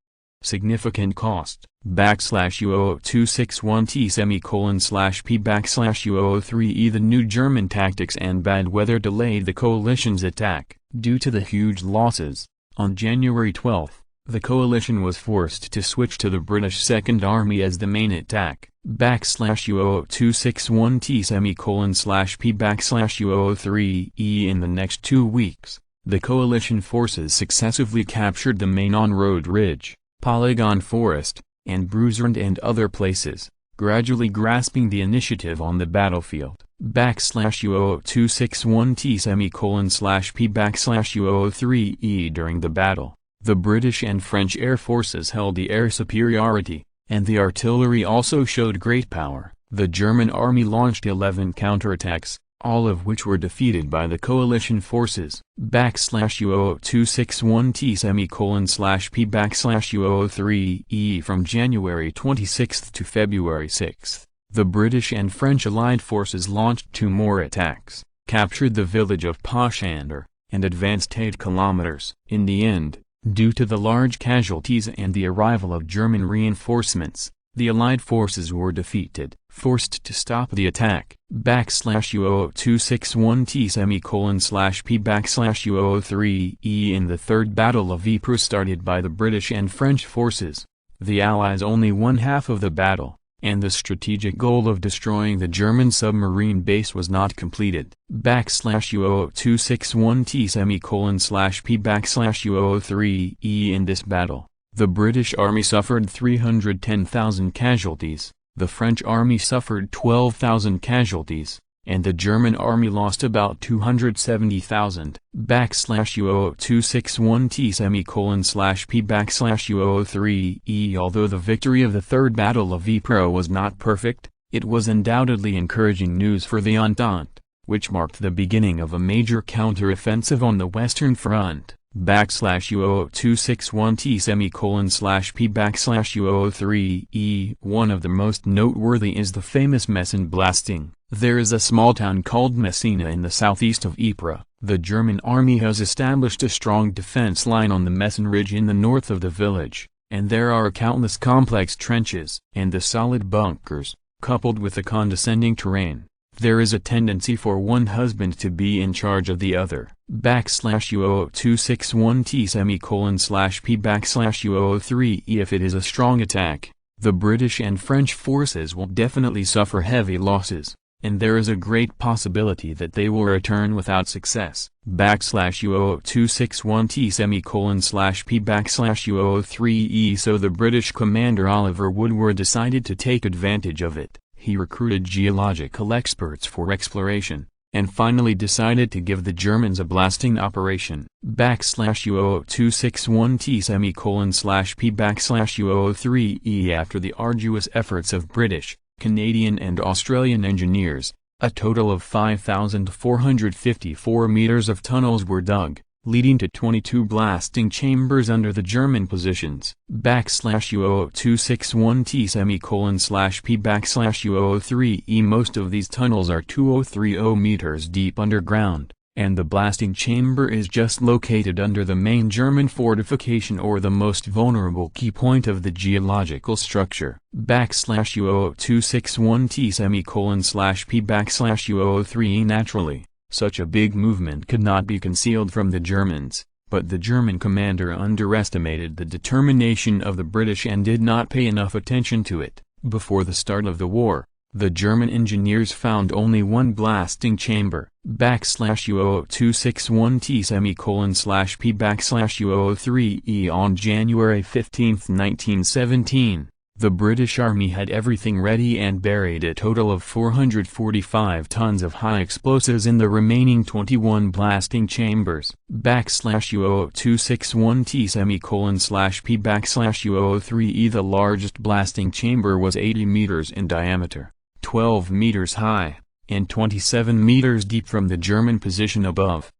Significant cost. /U00261T/P/U003E The new German tactics and bad weather delayed the coalition's attack. Due to the huge losses, on January 12, the coalition was forced to switch to the British Second Army as the main attack. /U00261T/P/U003E In the next 2 weeks, the coalition forces successively captured the main on-road ridge, Polygon Forest, and Bruisrand and other places, gradually grasping the initiative on the battlefield. /U00261T/P/U003E During the battle, the British and French air forces held the air superiority, and the artillery also showed great power. The German army launched 11 counterattacks, all of which were defeated by the coalition forces. /U00261T/P/U003E From January 26 to February 6, the British and French allied forces launched 2 more attacks, captured the village of Pashander, and advanced 8 kilometers. In the end, due to the large casualties and the arrival of German reinforcements, the allied forces were defeated, forced to stop the attack. /U00261T/P/U003E In the Third Battle of Ypres started by the British and French forces, the Allies only won half of the battle, and the strategic goal of destroying the German submarine base was not completed. /U00261T/P/U003E In this battle, the British Army suffered 310,000 casualties, the French Army suffered 12,000 casualties, and the German Army lost about 270,000. /U00261T/P/U003E Although the victory of the Third Battle of Ypres was not perfect, it was undoubtedly encouraging news for the Entente, which marked the beginning of a major counter-offensive on the Western Front. /U00261T/P/U003E One of the most noteworthy is the famous Meissen blasting. There is a small town called Messina in the southeast of Ypres. The German army has established a strong defense line on the Meissen Ridge in the north of the village, and there are countless complex trenches. And the solid bunkers, coupled with the condescending terrain, there is a tendency for one husband to be in charge of the other. /U00261T/P/U003E If it is a strong attack, the British and French forces will definitely suffer heavy losses. and there is a great possibility that they will return without success. U00261T:/P/U003E So the British commander Oliver Woodward decided to take advantage of it. He recruited geological experts for exploration, and finally decided to give the Germans a blasting operation. U00261T:/P/U003E After the arduous efforts of British, Canadian and Australian engineers, a total of 5,454 meters of tunnels were dug, leading to 22 blasting chambers under the German positions. U00261T:/P/U003E Most of these tunnels are 2030 meters deep underground, and the blasting chamber is just located under the main German fortification or the most vulnerable key point of the geological structure. U00261T:/P/U003E Naturally, such a big movement could not be concealed from the Germans, but the German commander underestimated the determination of the British and did not pay enough attention to it. Before the start of the war, the German engineers found only one blasting chamber. U00261T:/P/U003E On January 15, 1917, the British Army had everything ready and buried a total of 445 tons of high explosives in the remaining 21 blasting chambers. U00261T:/P/U003E The largest blasting chamber was 80 meters in diameter, 12 meters high, and 27 meters deep from the German position above.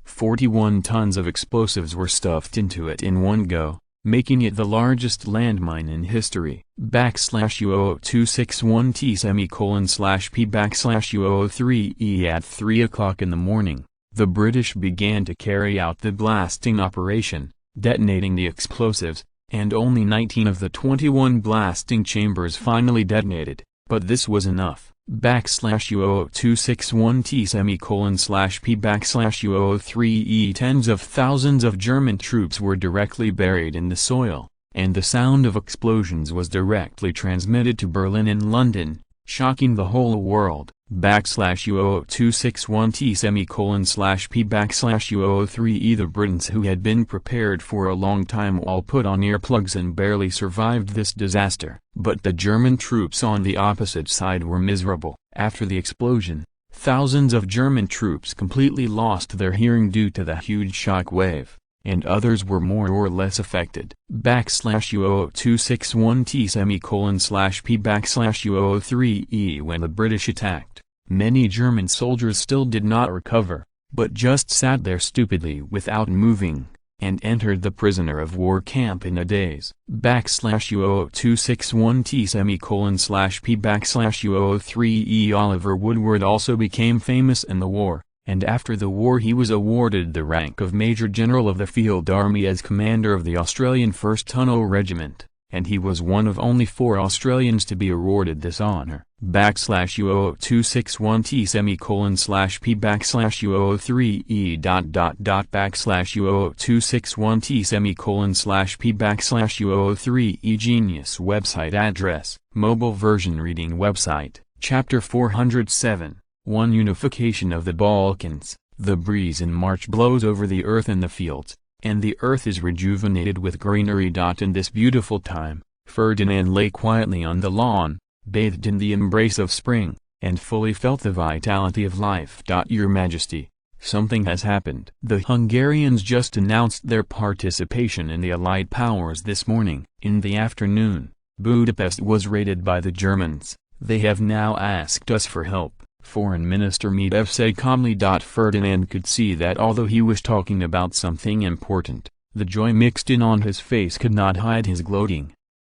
41 tons of explosives were stuffed into it in one go, making it the largest landmine in history. U00261T:/P/U003E At 3 o'clock in the morning, the British began to carry out the blasting operation, detonating the explosives, and only 19 of the 21 blasting chambers finally detonated, but this was enough. U00261T:/P/U003E Tens of thousands of German troops were directly buried in the soil, and the sound of explosions was directly transmitted to Berlin and London, shocking the whole world. U00261T:/P/U003E The Britons who had been prepared for a long time all put on earplugs and barely survived this disaster. But the German troops on the opposite side were miserable. After the explosion, thousands of German troops completely lost their hearing due to the huge shock wave, and others were more or less affected. U00261T:/P/U003E When the British attacked, many German soldiers still did not recover, but just sat there stupidly without moving, and entered the prisoner of war camp in a daze. U00261T:/P/U003E Oliver Woodward also became famous in the war, and after the war he was awarded the rank of Major General of the Field Army as commander of the Australian 1st Tunnel Regiment, and he was one of only 4 Australians to be awarded this honor. U00261T:/P/U003E U00261T:/P/U003E Genius website address, mobile version reading website, Chapter 407, 1 Unification of the Balkans. The breeze in March blows over the earth and the fields, and the earth is rejuvenated with greenery. In this beautiful time, Ferdinand lay quietly on the lawn, bathed in the embrace of spring, and fully felt the vitality of life. Your Majesty, something has happened. The Hungarians just announced their participation in the Allied powers this morning. In the afternoon, Budapest was raided by the Germans. They have now asked us for help, Foreign Minister Medvedev said calmly. Ferdinand could see that although he was talking about something important, the joy mixed in on his face could not hide his gloating.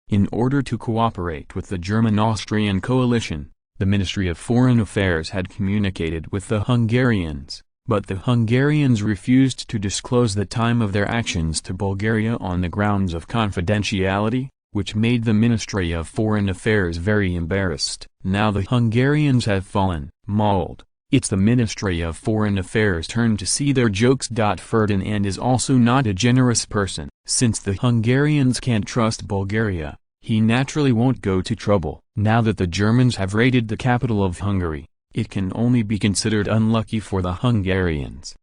In order to cooperate with the German-Austrian coalition, the Ministry of Foreign Affairs had communicated with the Hungarians, but the Hungarians refused to disclose the time of their actions to Bulgaria on the grounds of confidentiality, which made the Ministry of Foreign Affairs very embarrassed. Now the Hungarians have fallen, mauled. It's the Ministry of Foreign Affairs' turn to see their jokes. Ferdinand is also not a generous person. Since the Hungarians can't trust Bulgaria, he naturally won't go to trouble. Now that the Germans have raided the capital of Hungary, it can only be considered unlucky for the Hungarians.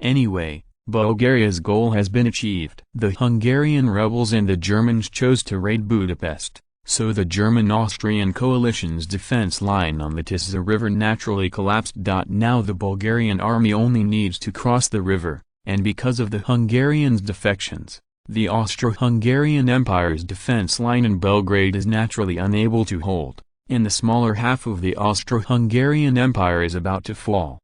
Anyway, Bulgaria's goal has been achieved. The Hungarian rebels and the Germans chose to raid Budapest, so the German-Austrian coalition's defense line on the Tisza River naturally collapsed. Now the Bulgarian army only needs to cross the river, and because of the Hungarians' defections, the Austro-Hungarian Empire's defense line in Belgrade is naturally unable to hold, and the smaller half of the Austro-Hungarian Empire is about to fall.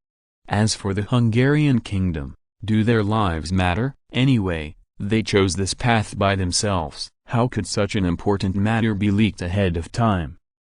As for the Hungarian kingdom, do their lives matter? Anyway, they chose this path by themselves. How could such an important matter be leaked ahead of time?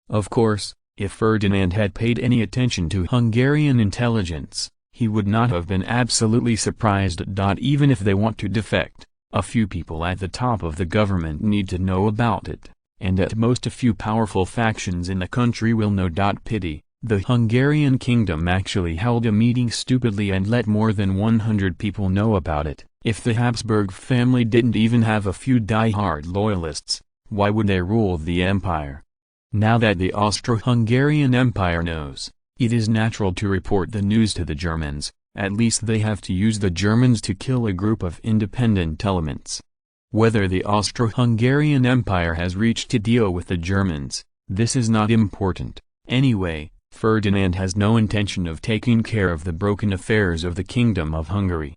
Of course, if Ferdinand had paid any attention to Hungarian intelligence, he would not have been absolutely surprised. Even if they want to defect, a few people at the top of the government need to know about it, and at most a few powerful factions in the country will know. Pity, the Hungarian kingdom actually held a meeting stupidly and let more than 100 people know about it. If the Habsburg family didn't even have a few die-hard loyalists, why would they rule the empire? Now that the Austro-Hungarian Empire knows, it is natural to report the news to the Germans. At least they have to use the Germans to kill a group of independent elements. Whether the Austro-Hungarian Empire has reached a deal with the Germans, this is not important. Anyway, Ferdinand has no intention of taking care of the broken affairs of the Kingdom of Hungary.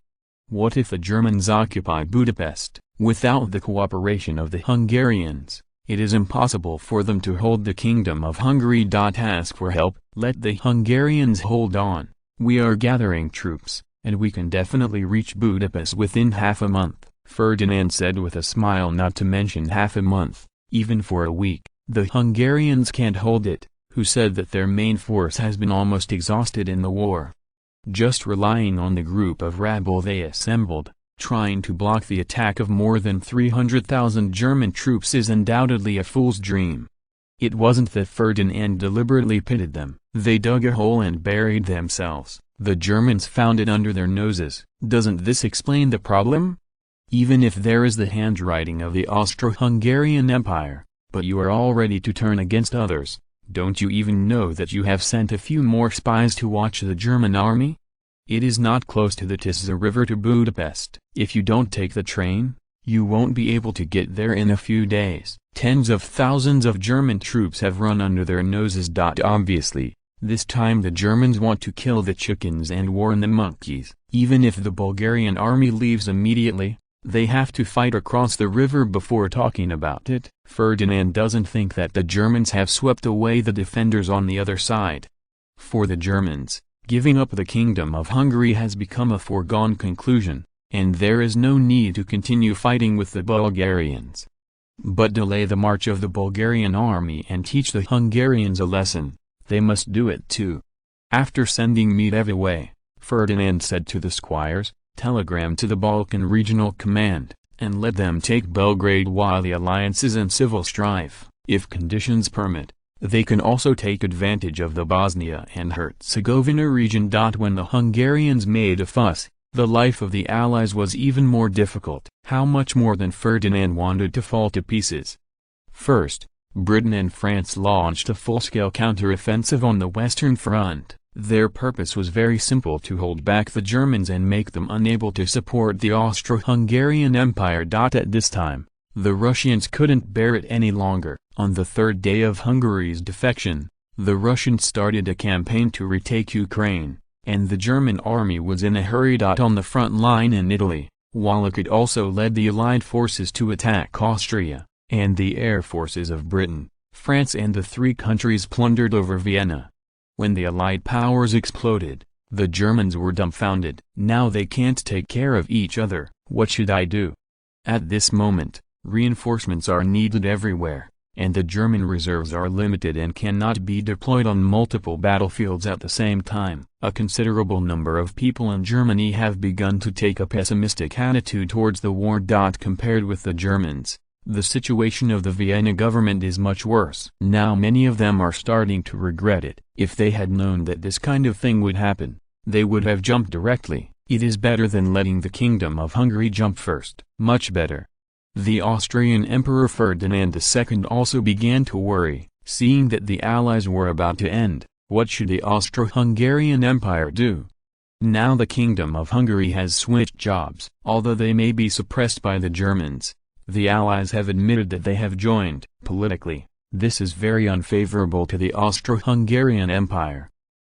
What if the Germans occupy Budapest? Without the cooperation of the Hungarians, it is impossible for them to hold the Kingdom of Hungary. Ask for help. Let the Hungarians hold on. We are gathering troops, and we can definitely reach Budapest within half a month, Ferdinand said with a smile. Not to mention half a month, even for a week, the Hungarians can't hold it, who said that their main force has been almost exhausted in the war. Just relying on the group of rabble they assembled, trying to block the attack of more than 300,000 German troops is undoubtedly a fool's dream. It wasn't that Ferdinand deliberately pitted them. They dug a hole and buried themselves. The Germans found it under their noses. Doesn't this explain the problem? Even if there is the handwriting of the Austro-Hungarian Empire, but you are all ready to turn against others, don't you even know that you have sent a few more spies to watch the German army? It is not close to the Tisza River to Budapest. If you don't take the train, you won't be able to get there in a few days. Tens of thousands of German troops have run under their noses. Obviously, this time the Germans want to kill the chickens and warn the monkeys. Even if the Bulgarian army leaves immediately, they have to fight across the river before talking about it. Ferdinand doesn't think that the Germans have swept away the defenders on the other side. For the Germans, giving up the Kingdom of Hungary has become a foregone conclusion, and there is no need to continue fighting with the Bulgarians. But delay the march of the Bulgarian army and teach the Hungarians a lesson. They must do it too. After sending Medvedev away, Ferdinand said to the squires, "Telegram to the Balkan Regional Command, and let them take Belgrade while the alliance is in civil strife. If conditions permit, they can also take advantage of the Bosnia and Herzegovina region." When the Hungarians made a fuss, the life of the Allies was even more difficult. How much more than Ferdinand wanted to fall to pieces. First, Britain and France launched a full-scale counter-offensive on the Western Front. Their purpose was very simple: to hold back the Germans and make them unable to support the Austro-Hungarian Empire. At this time, the Russians couldn't bear it any longer. On the third day of Hungary's defection, the Russians started a campaign to retake Ukraine, and the German army was in a hurry. On the front line in Italy, Wallach also led the Allied forces to attack Austria, and the air forces of Britain, France and the three countries plundered over Vienna. When the Allied powers exploded, the Germans were dumbfounded. Now they can't take care of each other. What should I do? At this moment, reinforcements are needed everywhere, and the German reserves are limited and cannot be deployed on multiple battlefields at the same time. A considerable number of people in Germany have begun to take a pessimistic attitude towards the war. Compared with the Germans, the situation of the Vienna government is much worse. Now many of them are starting to regret it. If they had known that this kind of thing would happen, they would have jumped directly. It is better than letting the Kingdom of Hungary jump first. Much better. The Austrian Emperor Ferdinand II also began to worry, seeing that the Allies were about to end. What should the Austro-Hungarian Empire do? Now the Kingdom of Hungary has switched jobs. Although they may be suppressed by the Germans, the Allies have admitted that they have joined. Politically, this is very unfavorable to the Austro-Hungarian Empire.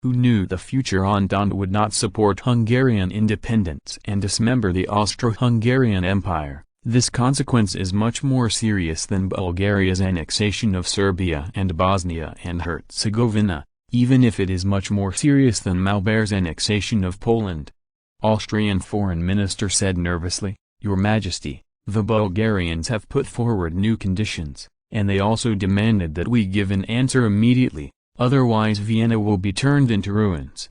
Who knew the future Entente would not support Hungarian independence and dismember the Austro-Hungarian Empire? This consequence is much more serious than Bulgaria's annexation of Serbia and Bosnia and Herzegovina, even if it is much more serious than Malber's annexation of Poland. Austrian Foreign Minister said nervously, "Your Majesty, the Bulgarians have put forward new conditions, and they also demanded that we give an answer immediately, otherwise Vienna will be turned into ruins."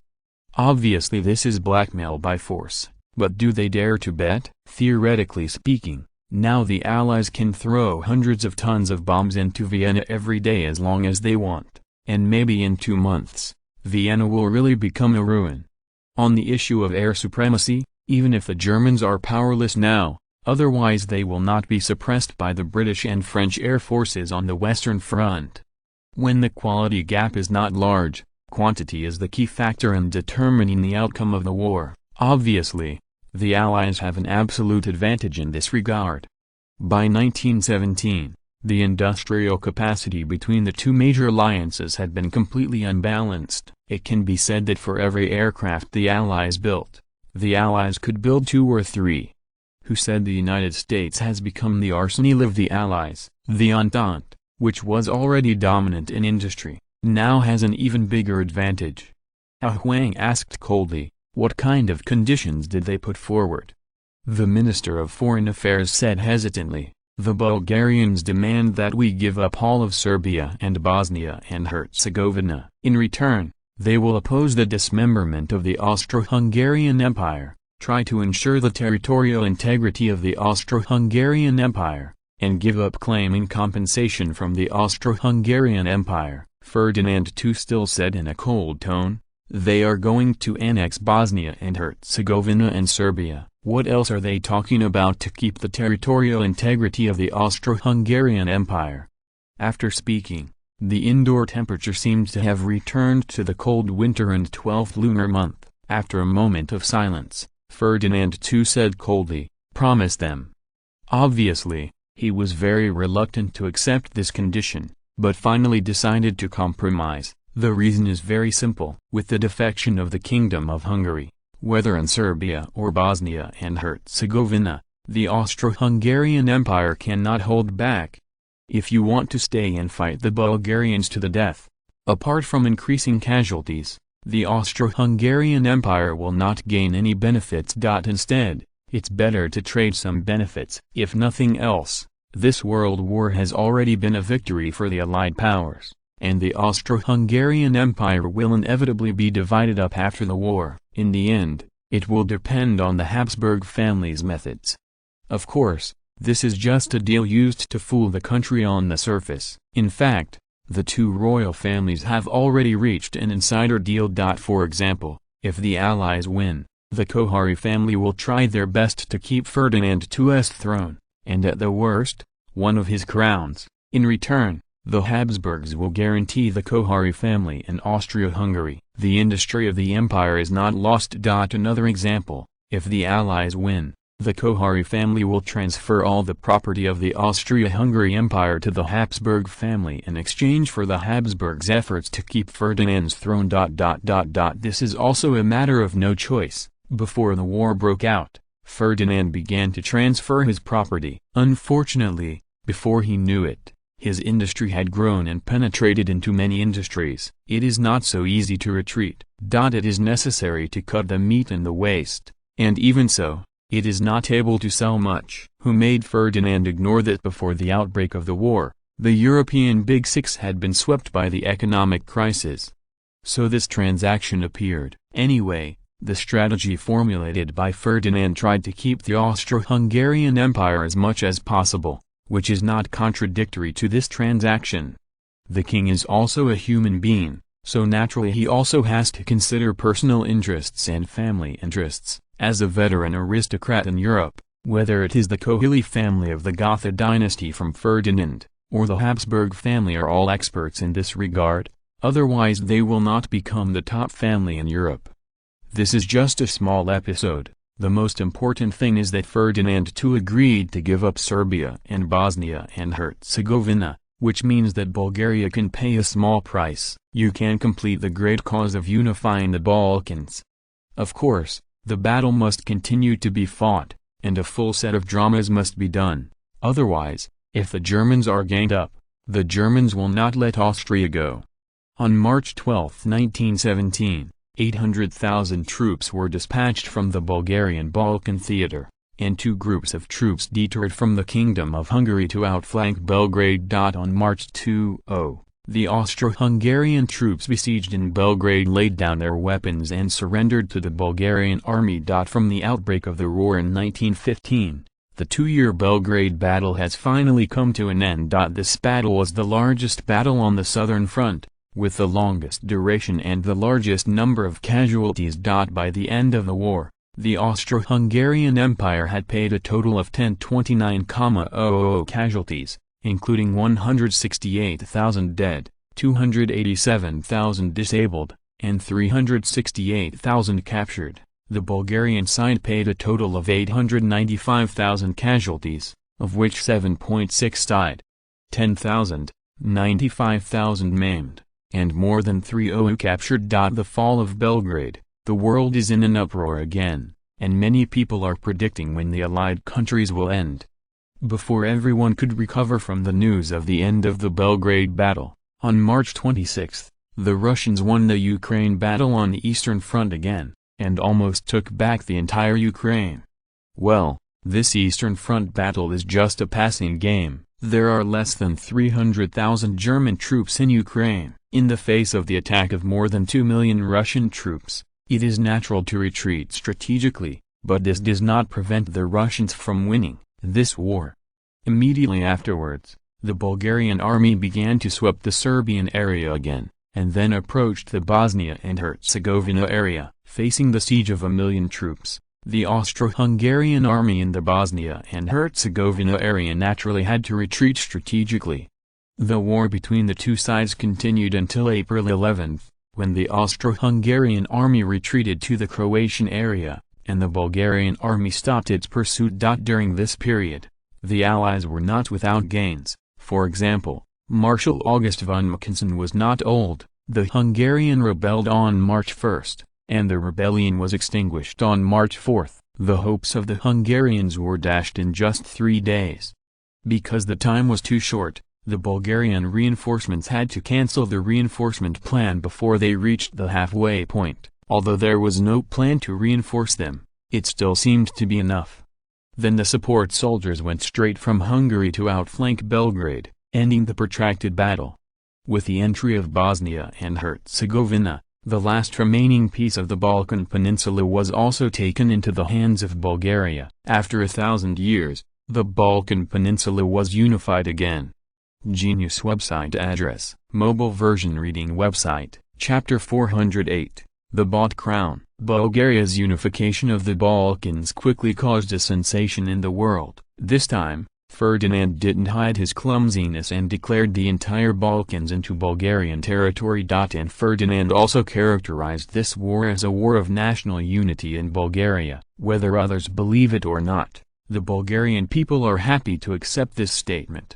Obviously this is blackmail by force, but do they dare to bet? Theoretically speaking, now the Allies can throw hundreds of tons of bombs into Vienna every day as long as they want, and maybe in 2 months, Vienna will really become a ruin. On the issue of air supremacy, even if the Germans are powerless now, otherwise they will not be suppressed by the British and French air forces on the Western Front. When the quality gap is not large, quantity is the key factor in determining the outcome of the war. Obviously, the Allies have an absolute advantage in this regard. By 1917, the industrial capacity between the two major alliances had been completely unbalanced. It can be said that for every aircraft the Allies built, the Allies could build 2 or 3. Who said the United States has become the arsenal of the Allies? The Entente, which was already dominant in industry, now has an even bigger advantage. Huang asked coldly, what kind of conditions did they put forward? The Minister of Foreign Affairs said hesitantly, the Bulgarians demand that we give up all of Serbia and Bosnia and Herzegovina. In return, they will oppose the dismemberment of the Austro-Hungarian Empire, try to ensure the territorial integrity of the Austro-Hungarian Empire, and give up claiming compensation from the Austro-Hungarian Empire. Ferdinand II still said in a cold tone, they are going to annex Bosnia and Herzegovina and Serbia. What else are they talking about to keep the territorial integrity of the Austro-Hungarian Empire? After speaking, the indoor temperature seemed to have returned to the cold winter and 12th lunar month. After a moment of silence, Ferdinand II said coldly, promise them. Obviously, he was very reluctant to accept this condition, but finally decided to compromise. The reason is very simple. With the defection of the Kingdom of Hungary, whether in Serbia or Bosnia and Herzegovina, the Austro-Hungarian Empire cannot hold back. If you want to stay and fight the Bulgarians to the death, apart from increasing casualties, the Austro-Hungarian Empire will not gain any benefits. Instead, it's better to trade some benefits. If nothing else, this world war has already been a victory for the Allied powers, and the Austro-Hungarian Empire will inevitably be divided up after the war. In the end, it will depend on the Habsburg family's methods. Of course, this is just a deal used to fool the country on the surface. In fact, the two royal families have already reached an insider deal. For example, if the Allies win, the Kohari family will try their best to keep Ferdinand II's throne, and at the worst, one of his crowns. In return, the Habsburgs will guarantee the Kohari family in Austria-Hungary. The industry of the empire is not lost. Another example, if the Allies win, the Kohari family will transfer all the property of the Austria-Hungary Empire to the Habsburg family in exchange for the Habsburgs' efforts to keep Ferdinand's throne. This is also a matter of no choice. Before the war broke out, Ferdinand began to transfer his property. Unfortunately, before he knew it, his industry had grown and penetrated into many industries. It is not so easy to retreat. It is necessary to cut the meat in the waste, and even so, it is not able to sell much. Who made Ferdinand ignore that? Before the outbreak of the war, the European Big Six had been swept by the economic crisis. So this transaction appeared. Anyway, the strategy formulated by Ferdinand tried to keep the Austro-Hungarian Empire as much as possible, which is not contradictory to this transaction. The king is also a human being, so naturally he also has to consider personal interests and family interests. As a veteran aristocrat in Europe, whether it is the Kohili family of the Gotha dynasty from Ferdinand, or the Habsburg family, are all experts in this regard. Otherwise they will not become the top family in Europe. This is just a small episode. The most important thing is that Ferdinand II agreed to give up Serbia and Bosnia and Herzegovina, which means that Bulgaria can pay a small price. You can complete the great cause of unifying the Balkans. Of course, the battle must continue to be fought, and a full set of dramas must be done. Otherwise, if the Germans are ganged up, the Germans will not let Austria go. On March 12, 1917, 800,000 troops were dispatched from the Bulgarian Balkan theater, and two groups of troops detoured from the Kingdom of Hungary to outflank Belgrade. On March 20, the Austro-Hungarian troops besieged in Belgrade laid down their weapons and surrendered to the Bulgarian army. From the outbreak of the war in 1915, the two-year Belgrade battle has finally come to an end. This battle was the largest battle on the southern front, with the longest duration and the largest number of casualties. By the end of the war, the Austro-Hungarian Empire had paid a total of 1029,000 casualties, including 168,000 dead, 287,000 disabled, and 368,000 captured. The Bulgarian side paid a total of 895,000 casualties, of which 7.6 died, 10,000, 95,000 maimed, and more than 3,000 captured. The fall of Belgrade. The world is in an uproar again, and many people are predicting when the Allied countries will end. Before everyone could recover from the news of the end of the Belgrade battle, on March 26, the Russians won the Ukraine battle on the Eastern Front again, and almost took back the entire Ukraine. Well, this Eastern Front battle is just a passing game. There are less than 300,000 German troops in Ukraine. In the face of the attack of more than 2 million Russian troops, it is natural to retreat strategically, but this does not prevent the Russians from winning this war. Immediately afterwards, the Bulgarian army began to sweep the Serbian area again, and then approached the Bosnia and Herzegovina area, facing the siege of 1 million troops. The Austro-Hungarian army in the Bosnia and Herzegovina area naturally had to retreat strategically. The war between the two sides continued until April 11, when the Austro-Hungarian army retreated to the Croatian area, and the Bulgarian army stopped its pursuit. During this period, the Allies were not without gains. For example, Marshal August von Mackensen was not old. The Hungarian rebelled on March 1, and the rebellion was extinguished on March 4. The hopes of the Hungarians were dashed in just 3 days. Because the time was too short, the Bulgarian reinforcements had to cancel the reinforcement plan before they reached the halfway point. Although there was no plan to reinforce them, it still seemed to be enough. Then the support soldiers went straight from Hungary to outflank Belgrade, ending the protracted battle. With the entry of Bosnia and Herzegovina, the last remaining piece of the Balkan Peninsula was also taken into the hands of Bulgaria. After 1,000 years, the Balkan Peninsula was unified again. Genius website address, mobile version reading website, chapter 408, The Bought Crown. Bulgaria's unification of the Balkans quickly caused a sensation in the world. This time, Ferdinand didn't hide his clumsiness and declared the entire Balkans into Bulgarian territory. And Ferdinand also characterized this war as a war of national unity in Bulgaria. Whether others believe it or not, the Bulgarian people are happy to accept this statement.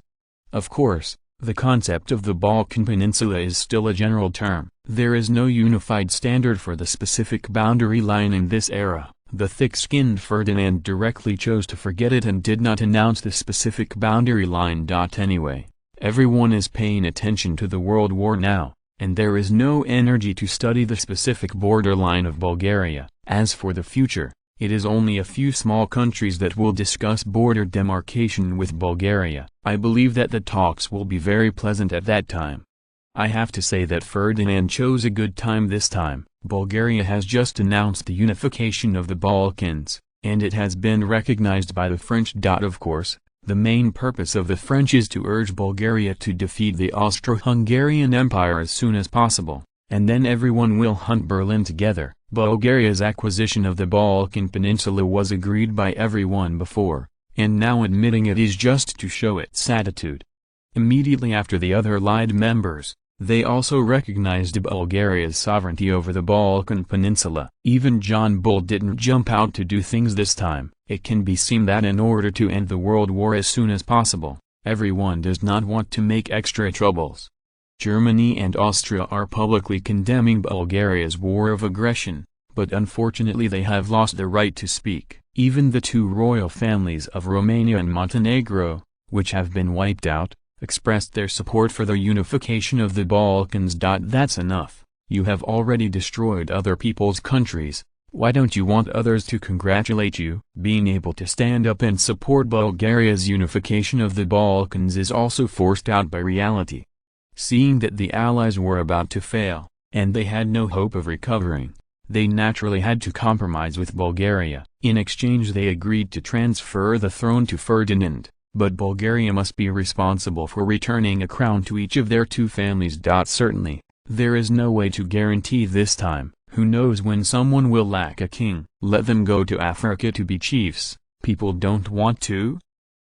Of course, the concept of the Balkan Peninsula is still a general term. There is no unified standard for the specific boundary line in this era. The thick-skinned Ferdinand directly chose to forget it and did not announce the specific boundary line. Anyway, everyone is paying attention to the World War now, and there is no energy to study the specific borderline of Bulgaria. As for the future, it is only a few small countries that will discuss border demarcation with Bulgaria. I believe that the talks will be very pleasant at that time. I have to say that Ferdinand chose a good time this time. Bulgaria has just announced the unification of the Balkans, and it has been recognized by the French. Of course, the main purpose of the French is to urge Bulgaria to defeat the Austro-Hungarian Empire as soon as possible, and then everyone will hunt Berlin together. Bulgaria's acquisition of the Balkan Peninsula was agreed by everyone before, and now admitting it is just to show its attitude. Immediately after the other Allied members, They also recognized Bulgaria's sovereignty over the Balkan Peninsula. Even John Bull didn't jump out to do things this time. It can be seen that in order to end the World War as soon as possible, everyone does not want to make extra troubles. Germany and Austria are publicly condemning Bulgaria's war of aggression, but unfortunately they have lost the right to speak. Even the two royal families of Romania and Montenegro, which have been wiped out, expressed their support for the unification of the Balkans. That's enough. You have already destroyed other people's countries. Why don't you want others to congratulate you? Being able to stand up and support Bulgaria's unification of the Balkans is also forced out by reality. Seeing that the Allies were about to fail, and they had no hope of recovering, they naturally had to compromise with Bulgaria. In exchange they agreed to transfer the throne to Ferdinand, but Bulgaria must be responsible for returning a crown to each of their two families. Certainly, there is no way to guarantee this time. Who knows when someone will lack a king? Let them go to Africa to be chiefs. People don't want to?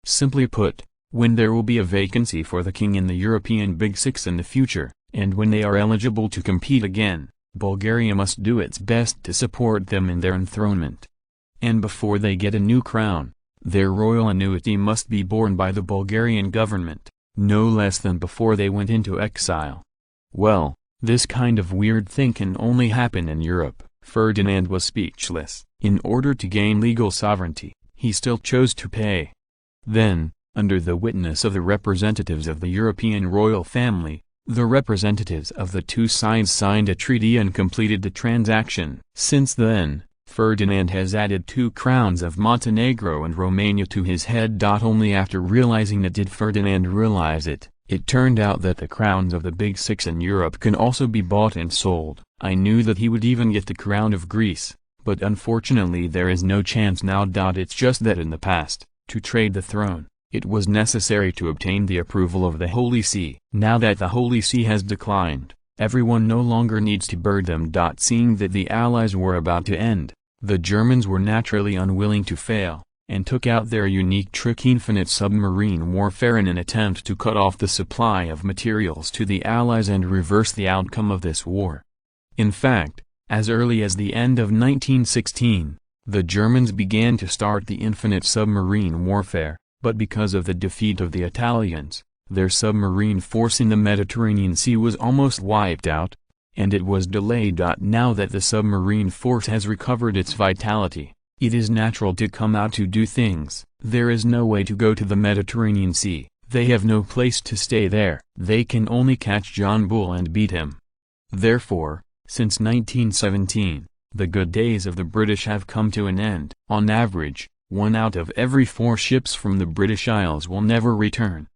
Simply put, when there will be a vacancy for the king in the European Big Six in the future, and when they are eligible to compete again, Bulgaria must do its best to support them in their enthronement. And before they get a new crown, their royal annuity must be borne by the Bulgarian government, no less than before they went into exile. Well, this kind of weird thing can only happen in Europe. Ferdinand was speechless. In order to gain legal sovereignty, he still chose to pay. Then, under the witness of the representatives of the European royal family, the representatives of the two sides signed a treaty and completed the transaction. Since then, Ferdinand has added 2 crowns of Montenegro and Romania to his head. Only after realizing it did Ferdinand realize it. It turned out that the crowns of the Big Six in Europe can also be bought and sold. I knew that he would even get the crown of Greece, but unfortunately there is no chance now. It's just that in the past, to trade the throne, it was necessary to obtain the approval of the Holy See. Now that the Holy See has declined, everyone no longer needs to burden them. Seeing that the Allies were about to end, the Germans were naturally unwilling to fail, and took out their unique trick infinite submarine warfare in an attempt to cut off the supply of materials to the Allies and reverse the outcome of this war. In fact, as early as the end of 1916, the Germans began to start the infinite submarine warfare, but because of the defeat of the Italians, their submarine force in the Mediterranean Sea was almost wiped out, and it was delayed. Now that the submarine force has recovered its vitality, it is natural to come out to do things. There is no way to go to the Mediterranean Sea. They have no place to stay there. They can only catch John Bull and beat him. Therefore, since 1917, the good days of the British have come to an end. On average, 1 out of every 4 ships from the British Isles will never return.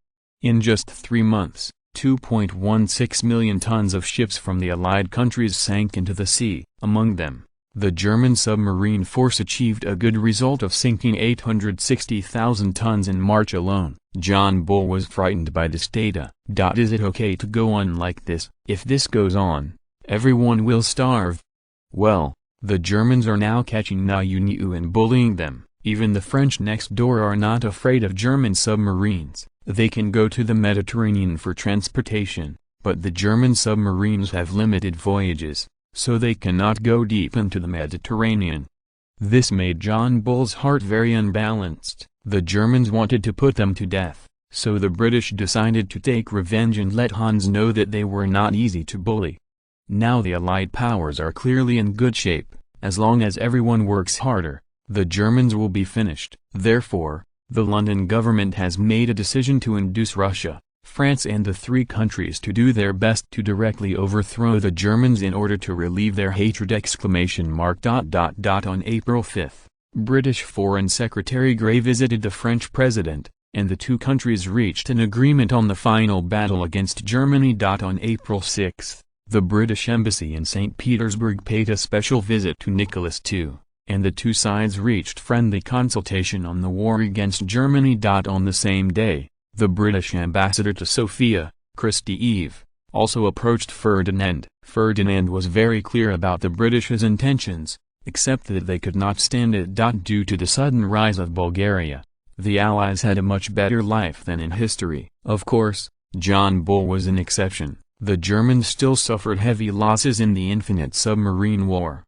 In just 3 months, 2.16 million tons of ships from the Allied countries sank into the sea. Among them, the German submarine force achieved a good result of sinking 860,000 tons in March alone. John Bull was frightened by this data. Is it okay to go on like this? If this goes on, everyone will starve. Well, the Germans are now catching Nayuniu and bullying them. Even the French next door are not afraid of German submarines. They can go to the Mediterranean for transportation, but the German submarines have limited voyages, so they cannot go deep into the Mediterranean. This made John Bull's heart very unbalanced. The Germans wanted to put them to death, so the British decided to take revenge and let Hans know that they were not easy to bully. Now the Allied powers are clearly in good shape. As long as everyone works harder, the Germans will be finished. Therefore, the London government has made a decision to induce Russia, France and the 3 countries to do their best to directly overthrow the Germans in order to relieve their hatred! On April 5, British Foreign Secretary Grey visited the French president, and the 2 countries reached an agreement on the final battle against Germany. On April 6, the British Embassy in St. Petersburg paid a special visit to Nicholas II, and the 2 sides reached friendly consultation on the war against Germany. On the same day, the British ambassador to Sofia, Christy Eve, also approached Ferdinand. Ferdinand was very clear about the British's intentions, except that they could not stand it. Due to the sudden rise of Bulgaria, the Allies had a much better life than in history. Of course, John Bull was an exception. the Germans still suffered heavy losses in the infinite submarine war.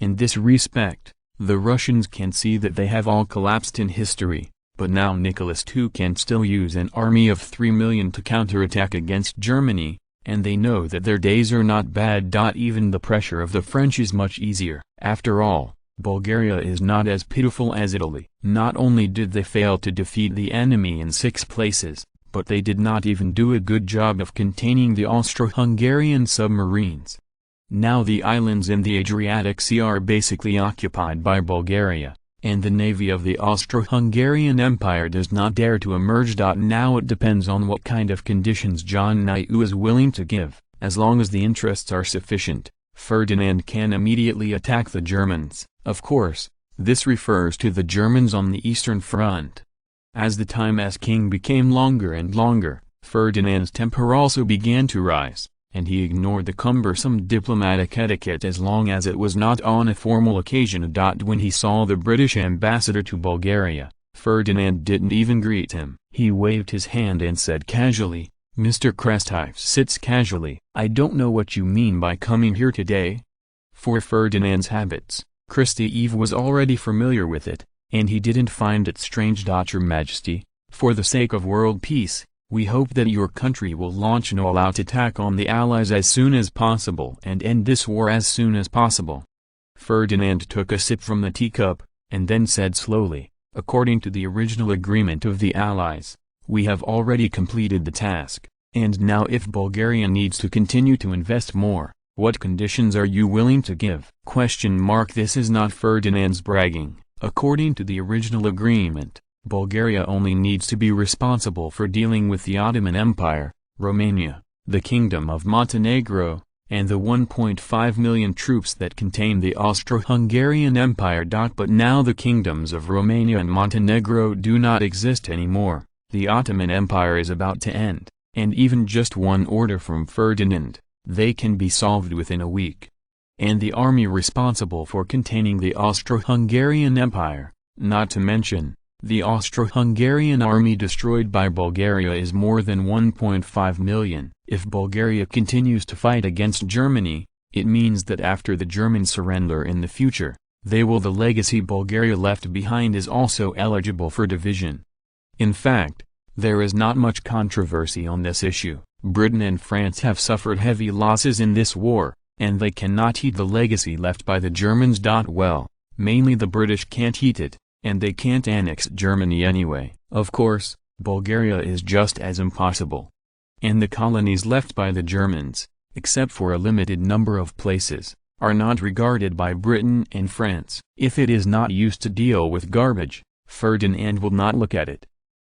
In this respect, the Russians can see that they have all collapsed in history, but now Nicholas II can still use an army of 3 million to counterattack against Germany, and they know that their days are not bad. Even the pressure of the French is much easier. After all, Bulgaria is not as pitiful as Italy. Not only did they fail to defeat the enemy in 6 places, but they did not even do a good job of containing the Austro-Hungarian submarines. Now the islands in the Adriatic Sea are basically occupied by Bulgaria, and the navy of the Austro-Hungarian Empire does not dare to emerge. Now it depends on what kind of conditions John Niu is willing to give. As long as the interests are sufficient, Ferdinand can immediately attack the Germans. Of course, this refers to the Germans on the Eastern Front. As the time as king became longer and longer, Ferdinand's temper also began to rise, and he ignored the cumbersome diplomatic etiquette as long as it was not on a formal occasion. When he saw the British ambassador to Bulgaria, Ferdinand didn't even greet him. He waved his hand and said casually, "Mr. Krestives sits casually. I don't know what you mean by coming here today." For Ferdinand's habits, Krestives was already familiar with it, and he didn't find it strange. Your Majesty, for the sake of world peace, we hope that your country will launch an all-out attack on the Allies as soon as possible and end this war as soon as possible. Ferdinand took a sip from the teacup, and then said slowly, "According to the original agreement of the Allies, we have already completed the task, and now if Bulgaria needs to continue to invest more, what conditions are you willing to give?" This is not Ferdinand's bragging. According to the original agreement, Bulgaria only needs to be responsible for dealing with the Ottoman Empire, Romania, the Kingdom of Montenegro, and the 1.5 million troops that contain the Austro-Hungarian Empire. But now the kingdoms of Romania and Montenegro do not exist anymore. The Ottoman Empire is about to end, and even just one order from Ferdinand, they can be solved within a week. And the army responsible for containing the Austro-Hungarian Empire, not to mention, the Austro-Hungarian army destroyed by Bulgaria, is more than 1.5 million. If Bulgaria continues to fight against Germany, it means that after the German surrender in the future, the legacy Bulgaria left behind is also eligible for division. In fact, there is not much controversy on this issue. Britain and France have suffered heavy losses in this war, and they cannot eat the legacy left by the Germans. Well, mainly the British can't eat it, and they can't annex Germany anyway. Of course, Bulgaria is just as impossible. And the colonies left by the Germans, except for a limited number of places, are not regarded by Britain and France. If it is not used to deal with garbage, Ferdinand will not look at it.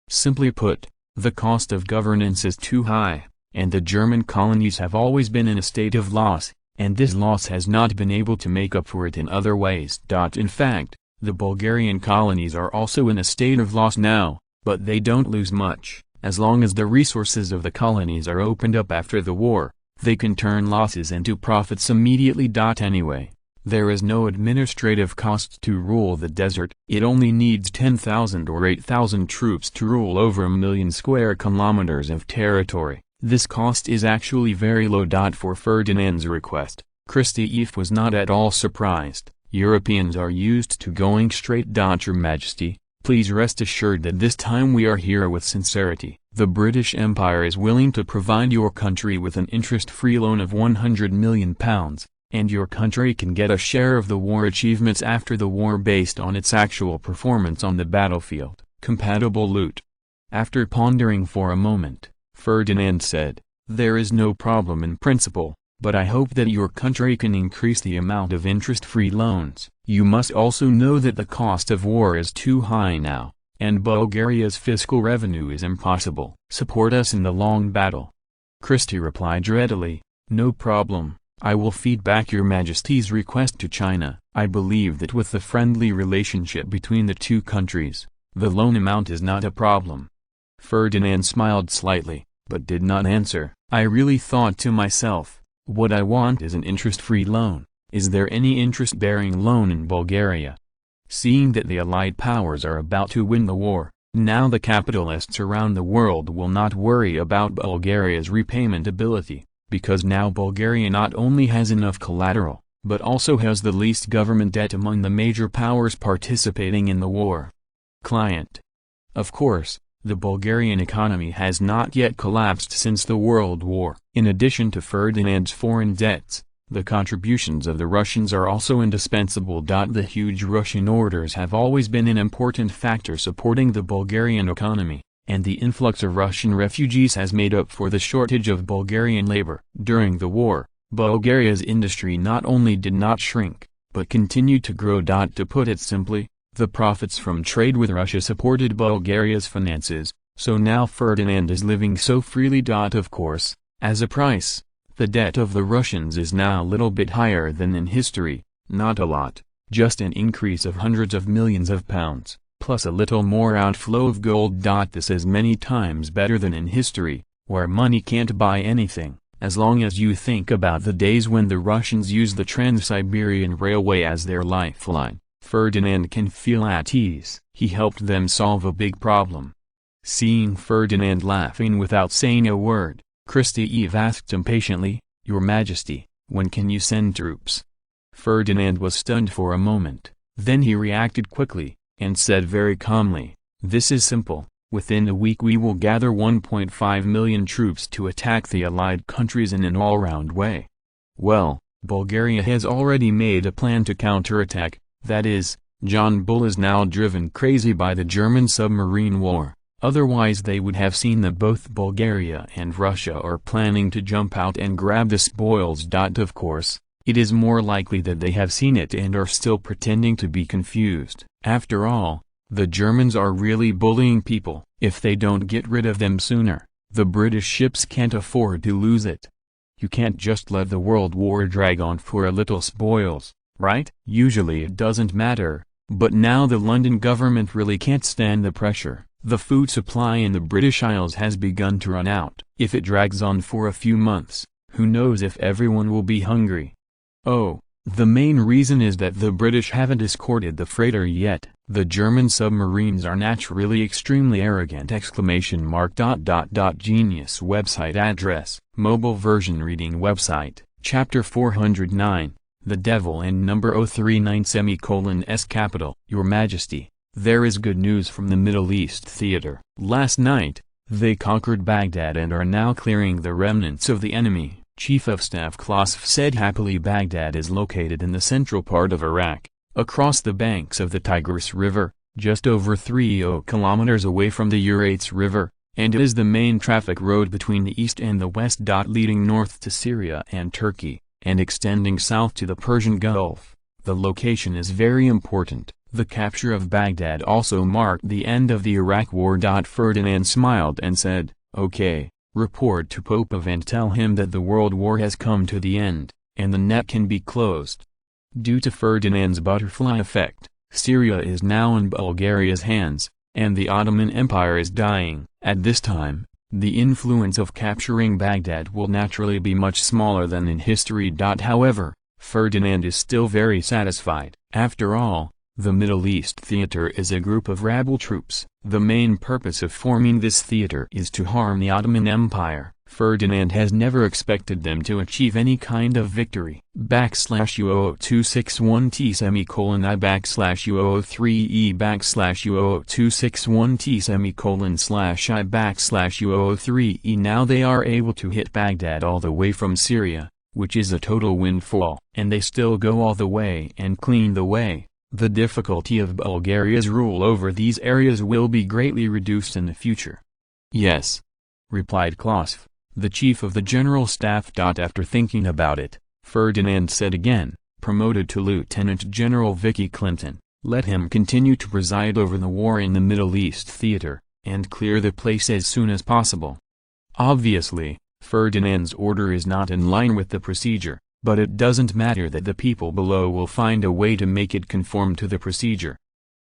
Simply put, the cost of governance is too high, and the German colonies have always been in a state of loss, and this loss has not been able to make up for it in other ways. In fact, the Bulgarian colonies are also in a state of loss now, but they don't lose much. As long as the resources of the colonies are opened up after the war, they can turn losses into profits immediately. Anyway, there is no administrative cost to rule the desert. It only needs 10,000 or 8,000 troops to rule over 1,000,000 square kilometers of territory. This cost is actually very low. For Ferdinand's request, Krestives was not at all surprised. Europeans are used to going straight. Your Majesty, please rest assured that this time we are here with sincerity. The British Empire is willing to provide your country with an interest-free loan of £100 million, and your country can get a share of the war achievements after the war based on its actual performance on the battlefield. Compatible loot. After pondering for a moment, Ferdinand said, "There is no problem in principle, but I hope that your country can increase the amount of interest-free loans. You must also know that the cost of war is too high now, and Bulgaria's fiscal revenue is impossible. Support us in the long battle." Christie replied readily, "No problem, I will feed back your Majesty's request to China. I believe that with the friendly relationship between the two countries, the loan amount is not a problem." Ferdinand smiled slightly, but did not answer. "I really thought to myself, what I want is an interest-free loan. Is there any interest-bearing loan in Bulgaria?" Seeing that the Allied powers are about to win the war, now the capitalists around the world will not worry about Bulgaria's repayment ability, because now Bulgaria not only has enough collateral, but also has the least government debt among the major powers participating in the war. Client. Of course, the Bulgarian economy has not yet collapsed since the World War. In addition to Ferdinand's foreign debts, the contributions of the Russians are also indispensable. The huge Russian orders have always been an important factor supporting the Bulgarian economy, and the influx of Russian refugees has made up for the shortage of Bulgarian labor. During the war, Bulgaria's industry not only did not shrink, but continued to grow. To put it simply, the profits from trade with Russia supported Bulgaria's finances, so now Ferdinand is living so freely. Of course, as a price, the debt of the Russians is now a little bit higher than in history, not a lot, just an increase of hundreds of millions of pounds, plus a little more outflow of gold. This is many times better than in history, where money can't buy anything. As long as you think about the days when the Russians used the Trans-Siberian Railway as their lifeline, Ferdinand can feel at ease. He helped them solve a big problem. Seeing Ferdinand laughing without saying a word, Christiev asked impatiently, "Your Majesty, when can you send troops?" Ferdinand was stunned for a moment, then he reacted quickly, and said very calmly, "This is simple. Within a week we will gather 1.5 million troops to attack the allied countries in an all-round way." Well, Bulgaria has already made a plan to counterattack, that is, John Bull is now driven crazy by the German submarine war, otherwise they would have seen that both Bulgaria and Russia are planning to jump out and grab the spoils. Of course, it is more likely that they have seen it and are still pretending to be confused. After all, the Germans are really bullying people. If they don't get rid of them sooner, the British ships can't afford to lose it. You can't just let the World War drag on for a little spoils, right? Usually it doesn't matter, but now the London government really can't stand the pressure. The food supply in the British Isles has begun to run out. If it drags on for a few months, who knows if everyone will be hungry. Oh, the main reason is that the British haven't escorted the freighter yet. The German submarines are naturally extremely arrogant! Genius website address, mobile version reading website, chapter 409, The Devil and number 039 S capital. Your Majesty, there is good news from the Middle East theater. Last night, they conquered Baghdad and are now clearing the remnants of the enemy. Chief of Staff Klosov said happily. Baghdad is located in the central part of Iraq, across the banks of the Tigris River, just over 30 kilometers away from the Euphrates River, and is the main traffic road between the east and the west. Leading north to Syria and Turkey, and extending south to the Persian Gulf. The location is very important. The capture of Baghdad also marked the end of the Iraq War. Ferdinand smiled and said, "Okay. Report to Popov and tell him that the World War has come to the end, and the net can be closed." Due to Ferdinand's butterfly effect, Syria is now in Bulgaria's hands, and the Ottoman Empire is dying. At this time, the influence of capturing Baghdad will naturally be much smaller than in history. However, Ferdinand is still very satisfied. After all, the Middle East theater is a group of rebel troops. The main purpose of forming this theater is to harm the Ottoman Empire. Ferdinand has never expected them to achieve any kind of victory. /U00261T I /U003E /U00261T / /U003E. Now they are able to hit Baghdad all the way from Syria, which is a total windfall. And they still go all the way and clean the way. The difficulty of Bulgaria's rule over these areas will be greatly reduced in the future. Yes, replied Klosov, the chief of the general staff. After thinking about it, Ferdinand said again, promoted to Lieutenant General Vicky Clinton, let him continue to preside over the war in the Middle East theater, and clear the place as soon as possible. Obviously, Ferdinand's order is not in line with the procedure. But it doesn't matter that the people below will find a way to make it conform to the procedure.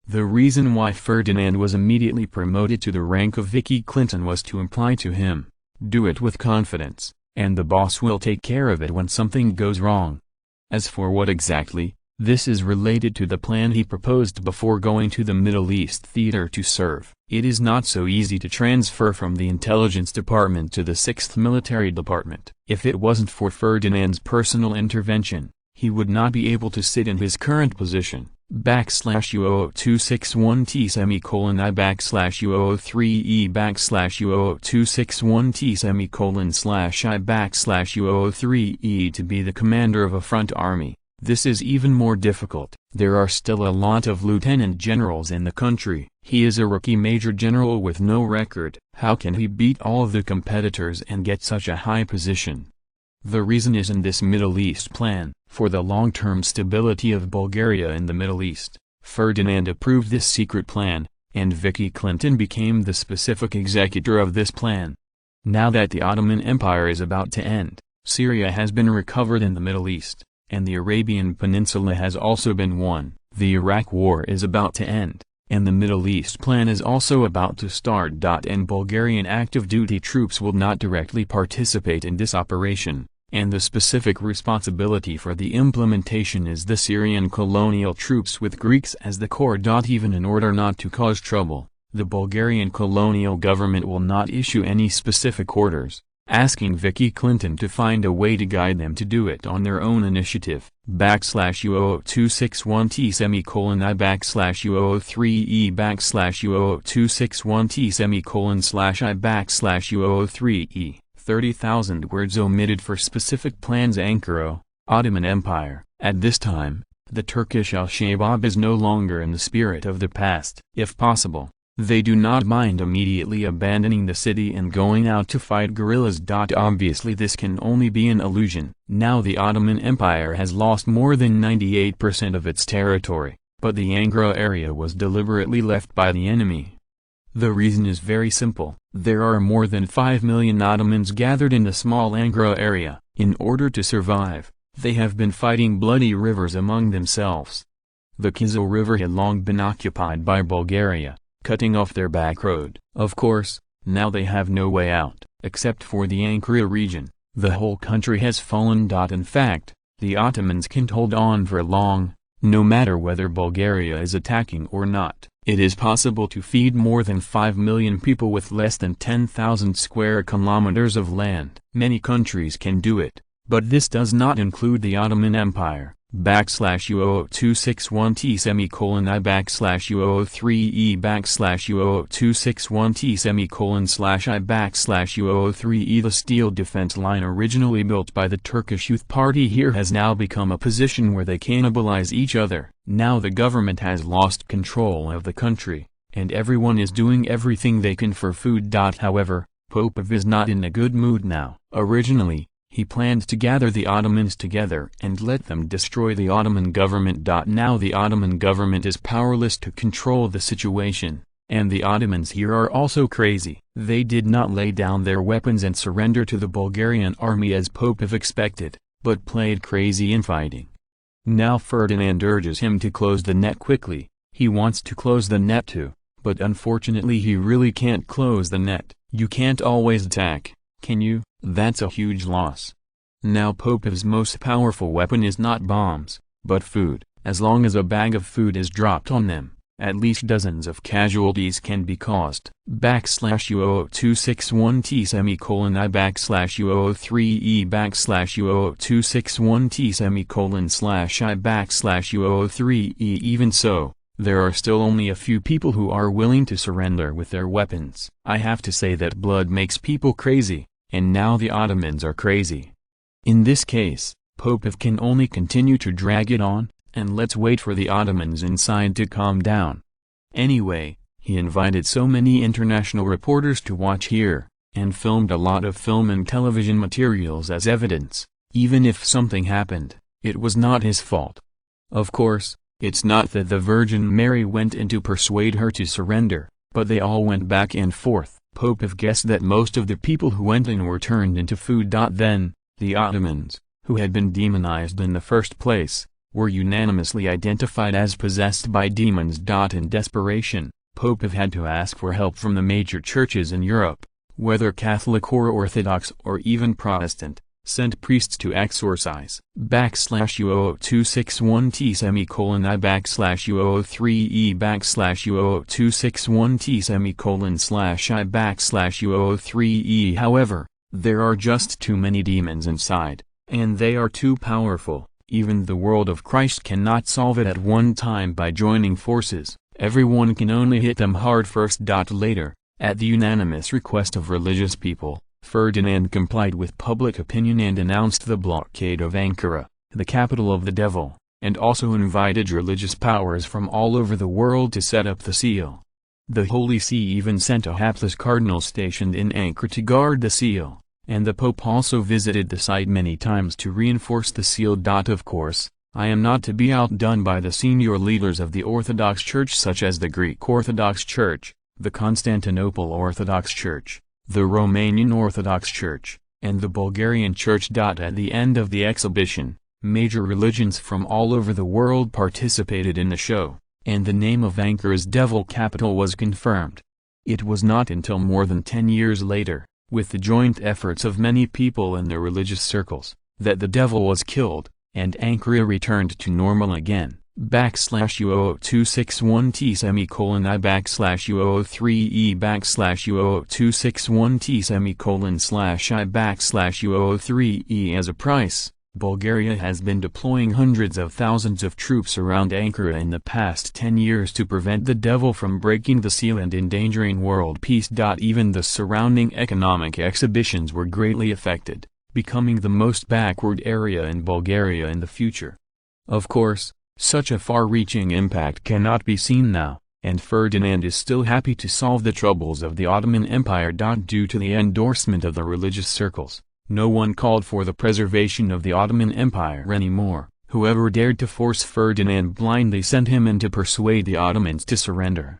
The reason why Ferdinand was immediately promoted to the rank of Vicky Clinton was to imply to him, do it with confidence, and the boss will take care of it when something goes wrong. As for what exactly, This is related to the plan he proposed before going to the Middle East theater to serve. It is not so easy to transfer from the intelligence department to the 6th Military Department. If it wasn't for Ferdinand's personal intervention, he would not be able to sit in his current position. /U00261T semicolon I /U003E /U00261T semicolon /I /U003E to be the commander of a front army. This is even more difficult. There are still a lot of lieutenant generals in the country. He is a rookie major general with no record. How can he beat all of the competitors and get such a high position? The reason is in this Middle East plan. For the long-term stability of Bulgaria in the Middle East, Ferdinand approved this secret plan, and Vicky Clinton became the specific executor of this plan. Now that the Ottoman Empire is about to end, Syria has been recovered in the Middle East, and the Arabian Peninsula has also been won. The Iraq War is about to end, and the Middle East plan is also about to start. And Bulgarian active duty troops will not directly participate in this operation, and the specific responsibility for the implementation is the Syrian colonial troops with Greeks as the core. Even in order not to cause trouble, the Bulgarian colonial government will not issue any specific orders, asking Vicky Clinton to find a way to guide them to do it on their own initiative. /U00261T semicolon I /U003E /U00261T semicolon / I /U003E 30,000 words omitted for specific plans. Ankara, Ottoman Empire. At this time, the Turkish al-Shabaab is no longer in the spirit of the past. If possible, they do not mind immediately abandoning the city and going out to fight guerrillas. Obviously this can only be an illusion. Now the Ottoman Empire has lost more than 98% of its territory, but the Ankara area was deliberately left by the enemy. The reason is very simple. There are more than 5 million Ottomans gathered in the small Ankara area. In order to survive, they have been fighting bloody rivers among themselves. The Kizil River had long been occupied by Bulgaria, cutting off their back road. Of course, now they have no way out, except for the Ankara region. The whole country has fallen. In fact, the Ottomans can't hold on for long, no matter whether Bulgaria is attacking or not. It is possible to feed more than 5 million people with less than 10,000 square kilometers of land. Many countries can do it, but this does not include the Ottoman Empire. /U00261T semicolon I /U003E /U00261T semicolon / I /U003E. The steel defense line originally built by the Turkish Youth Party here has now become a position where they cannibalize each other. Now the government has lost control of the country, and everyone is doing everything they can for food. However, Popov is not in a good mood now. Originally, he planned to gather the Ottomans together and let them destroy the Ottoman government. Now the Ottoman government is powerless to control the situation, and the Ottomans here are also crazy. They did not lay down their weapons and surrender to the Bulgarian army as Popov expected, but played crazy infighting. Now Ferdinand urges him to close the net quickly. He wants to close the net too, but unfortunately he really can't close the net. You can't always attack, can you? That's a huge loss. Now Popov's most powerful weapon is not bombs, but food. As long as a bag of food is dropped on them, at least dozens of casualties can be caused. /U00261T semicolon I /U003E /U00261T semicolon / I /U003E. Even so, there are still only a few people who are willing to surrender with their weapons. I have to say that blood makes people crazy, and now the Ottomans are crazy. In this case, Popov can only continue to drag it on, and let's wait for the Ottomans inside to calm down. Anyway, he invited so many international reporters to watch here, and filmed a lot of film and television materials as evidence. Even if something happened, it was not his fault. Of course, it's not that the Virgin Mary went in to persuade her to surrender, but they all went back and forth. Popov guessed that most of the people who went in were turned into food. Then, the Ottomans, who had been demonized in the first place, were unanimously identified as possessed by demons. In desperation, Popov had to ask for help from the major churches in Europe, whether Catholic or Orthodox or even Protestant. sent priests to exorcise /U00261T semicolon I /U003E /U00261T semicolon /I /U003E. However, there are just too many demons inside, and they are too powerful. Even the world of Christ cannot solve it at one time by joining forces. Everyone can only hit them hard first. Later, at the unanimous request of religious people, Ferdinand complied with public opinion and announced the blockade of Ankara, the capital of the devil, and also invited religious powers from all over the world to set up the seal. The Holy See even sent a hapless cardinal stationed in Ankara to guard the seal, and the Pope also visited the site many times to reinforce the seal. Of course, I am not to be outdone by the senior leaders of the Orthodox Church such as the Greek Orthodox Church, the Constantinople Orthodox Church, the Romanian Orthodox Church, and the Bulgarian Church. At the end of the exhibition, major religions from all over the world participated in the show, and the name of Ankara's devil capital was confirmed. It was not until more than 10 years later, with the joint efforts of many people in the religious circles, that the devil was killed, and Ankara returned to normal again. /U00261T semicolon I /U003E /U00261T semicolon /I /U003E. As a price, Bulgaria has been deploying hundreds of thousands of troops around Ankara in the past 10 years to prevent the devil from breaking the seal and endangering world peace. Even the surrounding economic exhibitions were greatly affected, becoming the most backward area in Bulgaria in the future. Of course, such a far-reaching impact cannot be seen now, and Ferdinand is still happy to solve the troubles of the Ottoman Empire. Due to the endorsement of the religious circles, no one called for the preservation of the Ottoman Empire anymore. Whoever dared to force Ferdinand blindly sent him in to persuade the Ottomans to surrender.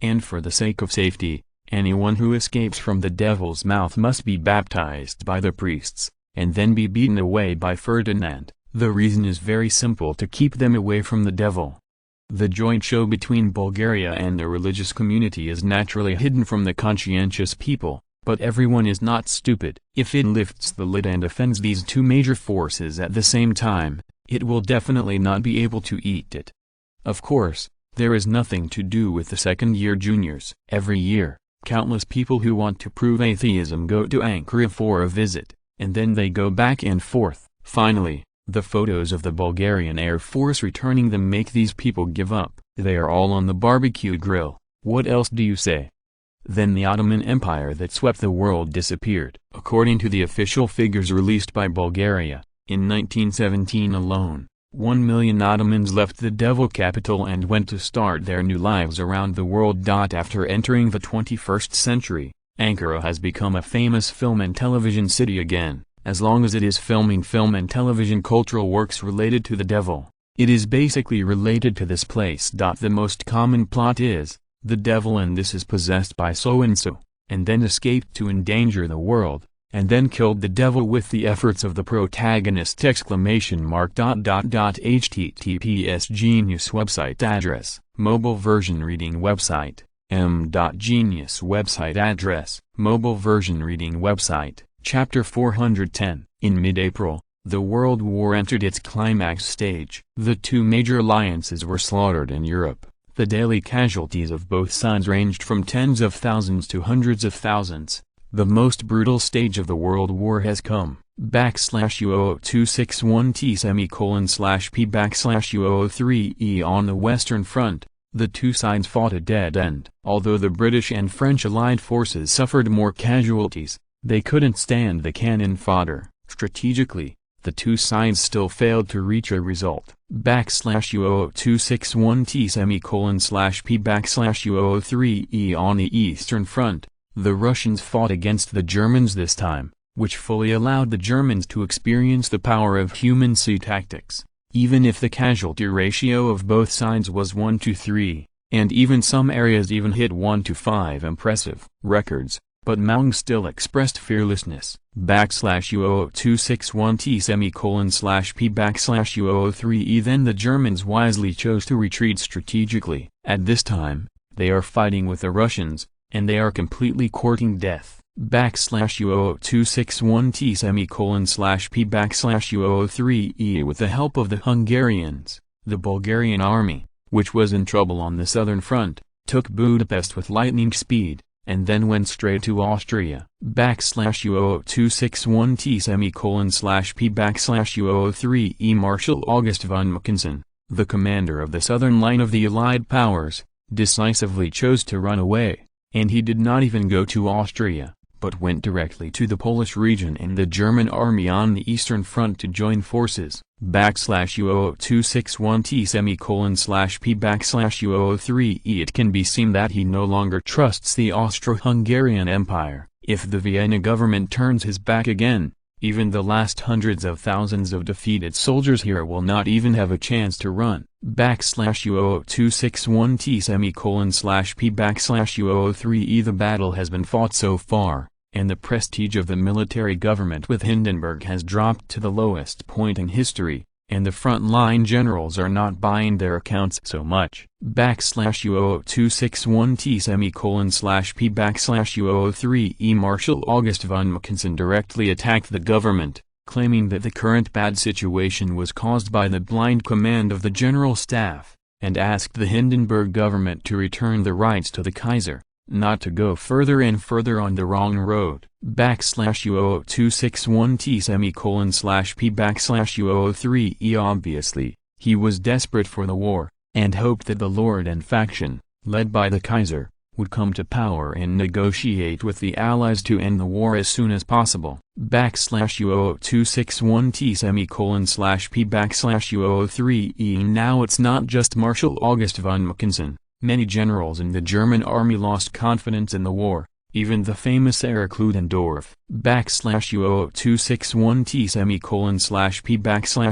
And for the sake of safety, anyone who escapes from the devil's mouth must be baptized by the priests, and then be beaten away by Ferdinand. The reason is very simple: to keep them away from the devil. The joint show between Bulgaria and the religious community is naturally hidden from the conscientious people, but everyone is not stupid. If it lifts the lid and offends these two major forces at the same time, it will definitely not be able to eat it. Of course, there is nothing to do with the second-year juniors. Every year, countless people who want to prove atheism go to Ankara for a visit, and then they go back and forth. Finally, the photos of the Bulgarian Air Force returning them make these people give up. They are all on the barbecue grill. What else do you say? Then the Ottoman Empire that swept the world disappeared. According to the official figures released by Bulgaria, in 1917 alone, 1 million Ottomans left the devil capital and went to start their new lives around the world. After entering the 21st century, Ankara has become a famous film and television city again. As long as it is filming film and television cultural works related to the devil, it is basically related to this place. The most common plot is, the devil and this is possessed by so-and-so, and then escaped to endanger the world, and then killed the devil with the efforts of the protagonist! https Genius website address, mobile version reading website, m.genius website address, mobile version reading website. Chapter 410. In mid-April, the World War entered its climax stage. The two major alliances were slaughtered in Europe. The daily casualties of both sides ranged from tens of thousands to hundreds of thousands. The most brutal stage of the World War has come. /U00261T /P/U003E. On the Western Front, the two sides fought a dead end. Although the British and French Allied forces suffered more casualties, they couldn't stand the cannon fodder. Strategically, the two sides still failed to reach a result. /U00261T /P/U003E. On the Eastern Front, the Russians fought against the Germans this time, which fully allowed the Germans to experience the power of human sea tactics, even if the casualty ratio of both sides was 1-3, and even some areas even hit 1-5 impressive records. But Maung still expressed fearlessness. /U00261T /P/U003E. Then the Germans wisely chose to retreat strategically. At this time, they are fighting with the Russians, and they are completely courting death. U002661T /P/U03E with the help of the Hungarians. The Bulgarian army, which was in trouble on the southern front, took Budapest with lightning speed, and then went straight to Austria. U002661T /P/U03E Marshal August von Mackensen, the commander of the southern line of the Allied powers, decisively chose to run away, and he did not even go to Austria, but went directly to the Polish region and the German army on the eastern front to join forces. U002661T /P/U03E It can be seen that he no longer trusts the Austro-Hungarian Empire. If the Vienna government turns his back again, even the last hundreds of thousands of defeated soldiers here will not even have a chance to run. U002661T /P/U03E The battle has been fought so far, and the prestige of the military government with Hindenburg has dropped to the lowest point in history, and the front-line generals are not buying their accounts so much. U002661T /P/U03E Marshal August von Mackensen directly attacked the government, claiming that the current bad situation was caused by the blind command of the General Staff, and asked the Hindenburg government to return the rights to the Kaiser, not to go further and further on the wrong road. U002661T /P/U03E Obviously, he was desperate for the war, and hoped that the Lord and faction, led by the Kaiser, would come to power and negotiate with the Allies to end the war as soon as possible. U002661T /P/U03E Now it's not just Marshal August von Mackensen. Many generals in the German army lost confidence in the war, even the famous Erich Ludendorff. U002661T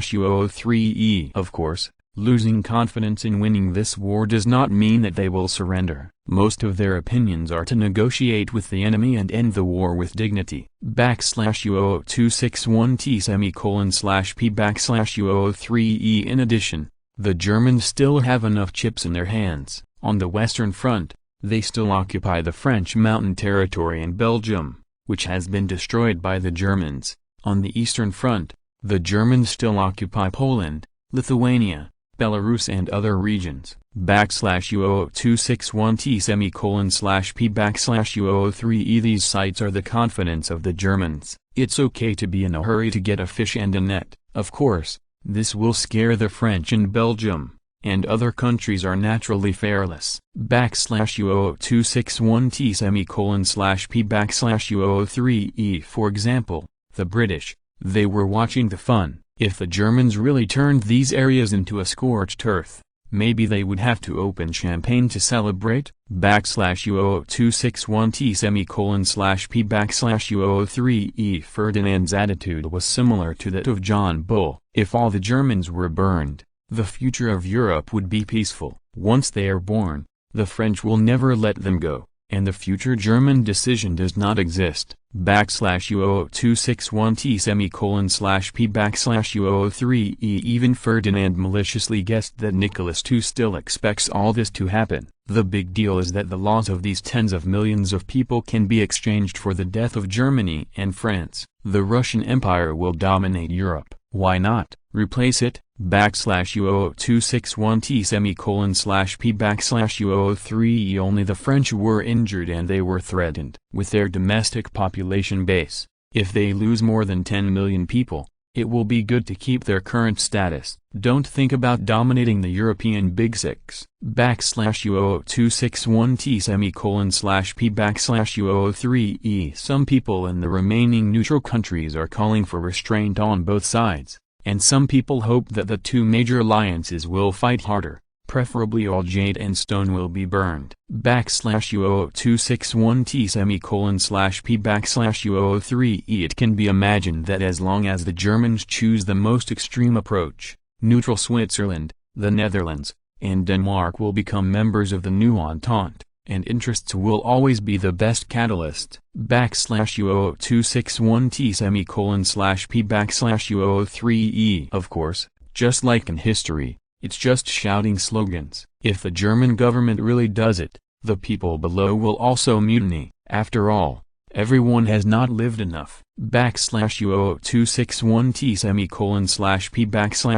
/P/U03E Of course, losing confidence in winning this war does not mean that they will surrender. Most of their opinions are to negotiate with the enemy and end the war with dignity. U002661T /P/U03E In addition, the Germans still have enough chips in their hands. On the Western Front, they still occupy the French mountain territory in Belgium, which has been destroyed by the Germans. On the Eastern Front, the Germans still occupy Poland, Lithuania, Belarus and other regions. U002661T /P/U03E These sites are the confidence of the Germans. It's okay to be in a hurry to get a fish and a net. Of course, this will scare the French in Belgium, and other countries are naturally fearless. U002661T /P/U03E For example, the British, they were watching the fun. If the Germans really turned these areas into a scorched earth, maybe they would have to open champagne to celebrate. U002661T /P/U03E Ferdinand's attitude was similar to that of John Bull. If all the Germans were burned, the future of Europe would be peaceful. Once they are born, the French will never let them go, and the future German decision does not exist. U002661T /P/U03E Even Ferdinand maliciously guessed that Nicholas II still expects all this to happen. The big deal is that the laws of these tens of millions of people can be exchanged for the death of Germany and France. The Russian Empire will dominate Europe. Why not replace it? U002661T /P/U03E Only the French were injured and they were threatened. With their domestic population base, if they lose more than 10 million people, it will be good to keep their current status. Don't think about dominating the European Big Six. U002661T /P/U03E Some people in the remaining neutral countries are calling for restraint on both sides, and some people hope that the two major alliances will fight harder. Preferably all jade and stone will be burned. U002661T /P/U03E It can be imagined that as long as the Germans choose the most extreme approach, neutral Switzerland, the Netherlands, and Denmark will become members of the new Entente, and interests will always be the best catalyst. U002661T /P/U03E Of course, just like in history, it's just shouting slogans. If the German government really does it, the people below will also mutiny. After all, Everyone has not lived enough. /U00261T /P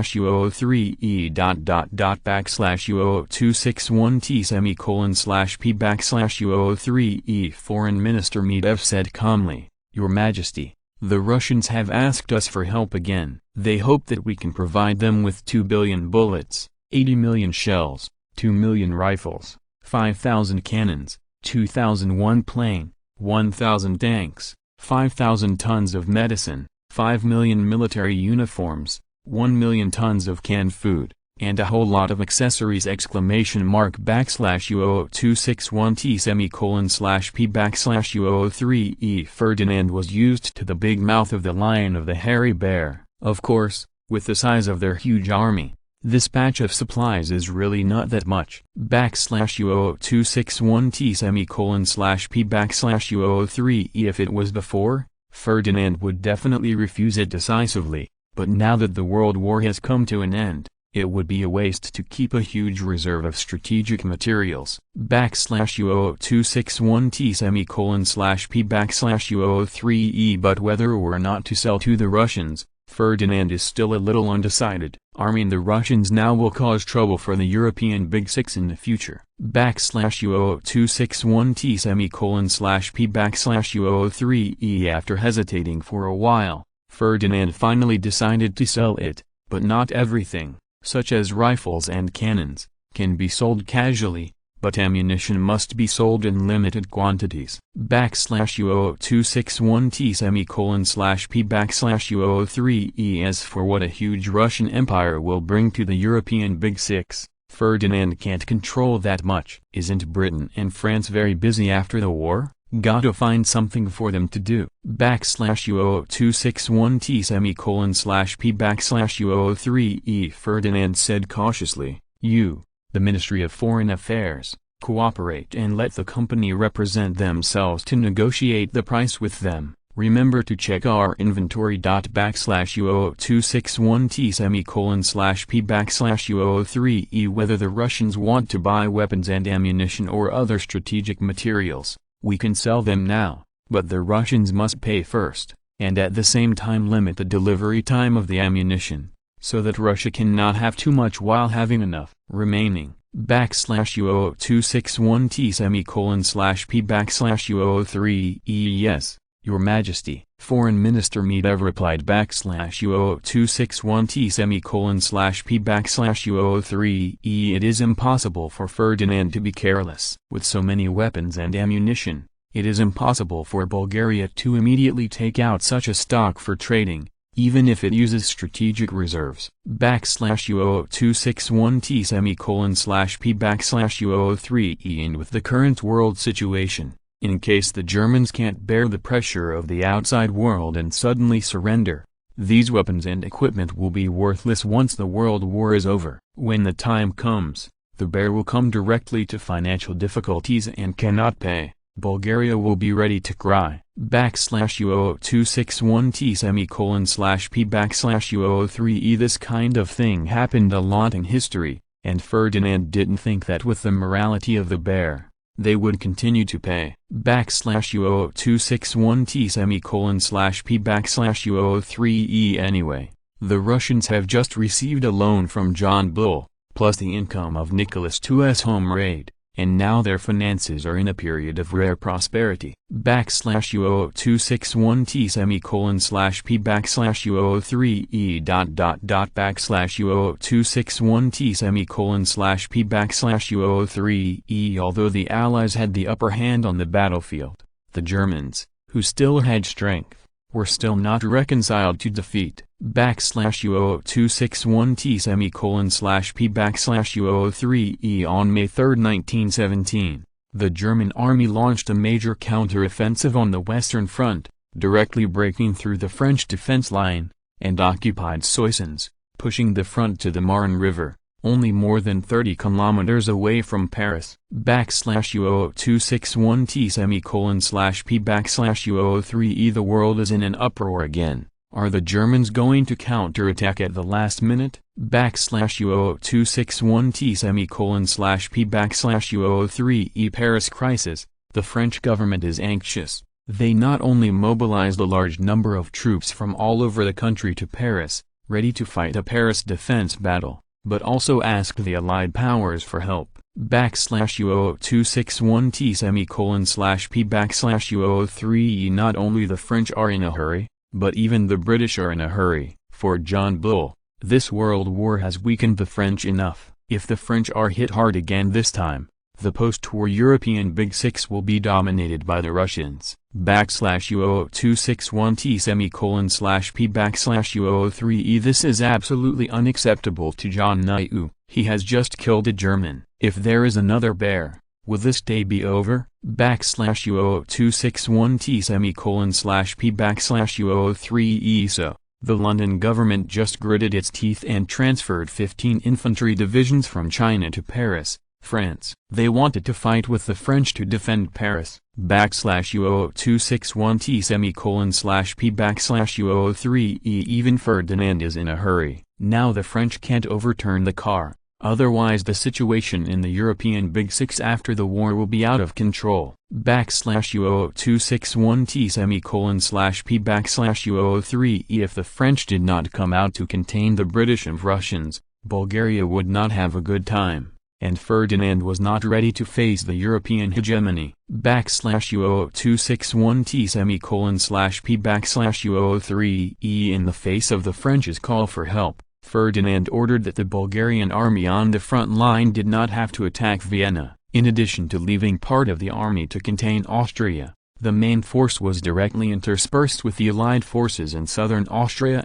/U003E /U00261T P /U003E Foreign Minister Medvedev said calmly, "Your Majesty, the Russians have asked us for help again. They hope that we can provide them with 2 billion bullets, 80 million shells, 2 million rifles, 5,000 cannons, 2,001 plane, 1,000 tanks, 5,000 tons of medicine, 5 million military uniforms, 1 million tons of canned food, and a whole lot of accessories!" /U00261T P /U003E Ferdinand was used to the big mouth of the lion of the hairy bear. Of course, with the size of their huge army, this batch of supplies is really not that much. /U00261T P /U003E If it was before, Ferdinand would definitely refuse it decisively, but now that the world war has come to an end, it would be a waste to keep a huge reserve of strategic materials. /U00261T P /U003E But whether or not to sell to the Russians, Ferdinand is still a little undecided. Arming the Russians now will cause trouble for the European Big Six in the future. /U00261T P /U003E After hesitating for a while, Ferdinand finally decided to sell it, but not everything, such as rifles and cannons, can be sold casually, but ammunition must be sold in limited quantities. /U00261T P /U003E As for what a huge Russian empire will bring to the European Big Six, Ferdinand can't control that much. Isn't Britain and France very busy after the war? Gotta find something for them to do. /U00261T P /U003E Ferdinand said cautiously, "You, the Ministry of Foreign Affairs, cooperate and let the company represent themselves to negotiate the price with them. Remember to check our inventory. /U00261T P /U003E Whether the Russians want to buy weapons and ammunition or other strategic materials, we can sell them now, but the Russians must pay first, and at the same time limit the delivery time of the ammunition, so that Russia cannot have too much while having enough remaining." /U00261T P /U003E Yes, Your Majesty, Foreign Minister Medvedev replied. /U00261T P /U003E It is impossible for Ferdinand to be careless. With so many weapons and ammunition, it is impossible for Bulgaria to immediately take out such a stock for trading, even if it uses strategic reserves. /U00261T P /U003E And with the current world situation, in case the Germans can't bear the pressure of the outside world and suddenly surrender, these weapons and equipment will be worthless once the world war is over. When the time comes, the bear will come directly to financial difficulties and cannot pay. Bulgaria will be ready to cry. /U00261T P /U003E This kind of thing happened a lot in history, and Ferdinand didn't think that with the morality of the bear, they would continue to pay. /U00261T P /U003E Anyway, the Russians have just received a loan from John Bull, plus the income of Nicholas II's home raid, and now their finances are in a period of rare prosperity. /U00261T P /U003E /U00261T P /U003E Although the Allies had the upper hand on the battlefield, the Germans, who still had strength, were still not reconciled to defeat. /U00261T P /U003E On May 3, 1917, the German army launched a major counter-offensive on the Western Front, directly breaking through the French defense line, and occupied Soissons, pushing the front to the Marne River, only more than 30 kilometers away from Paris. /U00261T P /U003E The world is in an uproar again. Are the Germans going to counterattack at the last minute? /U00261T P /U003E Paris crisis. The French government is anxious. They not only mobilized a large number of troops from all over the country to Paris, ready to fight a Paris defense battle, but also asked the Allied powers for help. /U002612:P/U03 Not only the French are in a hurry, but even the British are in a hurry. For John Bull, this world war has weakened the French enough. If the French are hit hard again this time, the post-war European Big Six will be dominated by the Russians. /U002612:P/U03 This is absolutely unacceptable to John Niu. He has just killed a German. If there is another bear, will this day be over? /U002612:P/U03 So, the London government just gritted its teeth and transferred 15 infantry divisions from China to Paris, France. They wanted to fight with the French to defend Paris. /U002612:P/U03 Even Ferdinand is in a hurry. Now the French can't overturn the car, otherwise the situation in the European Big Six after the war will be out of control. /U002612:P/U03 If the French did not come out to contain the British and Russians, Bulgaria would not have a good time, and Ferdinand was not ready to face the European hegemony. /U002612:P/U03 In the face of the French's call for help, Ferdinand ordered that the Bulgarian army on the front line did not have to attack Vienna. In addition to leaving part of the army to contain Austria, the main force was directly interspersed with the Allied forces in southern Austria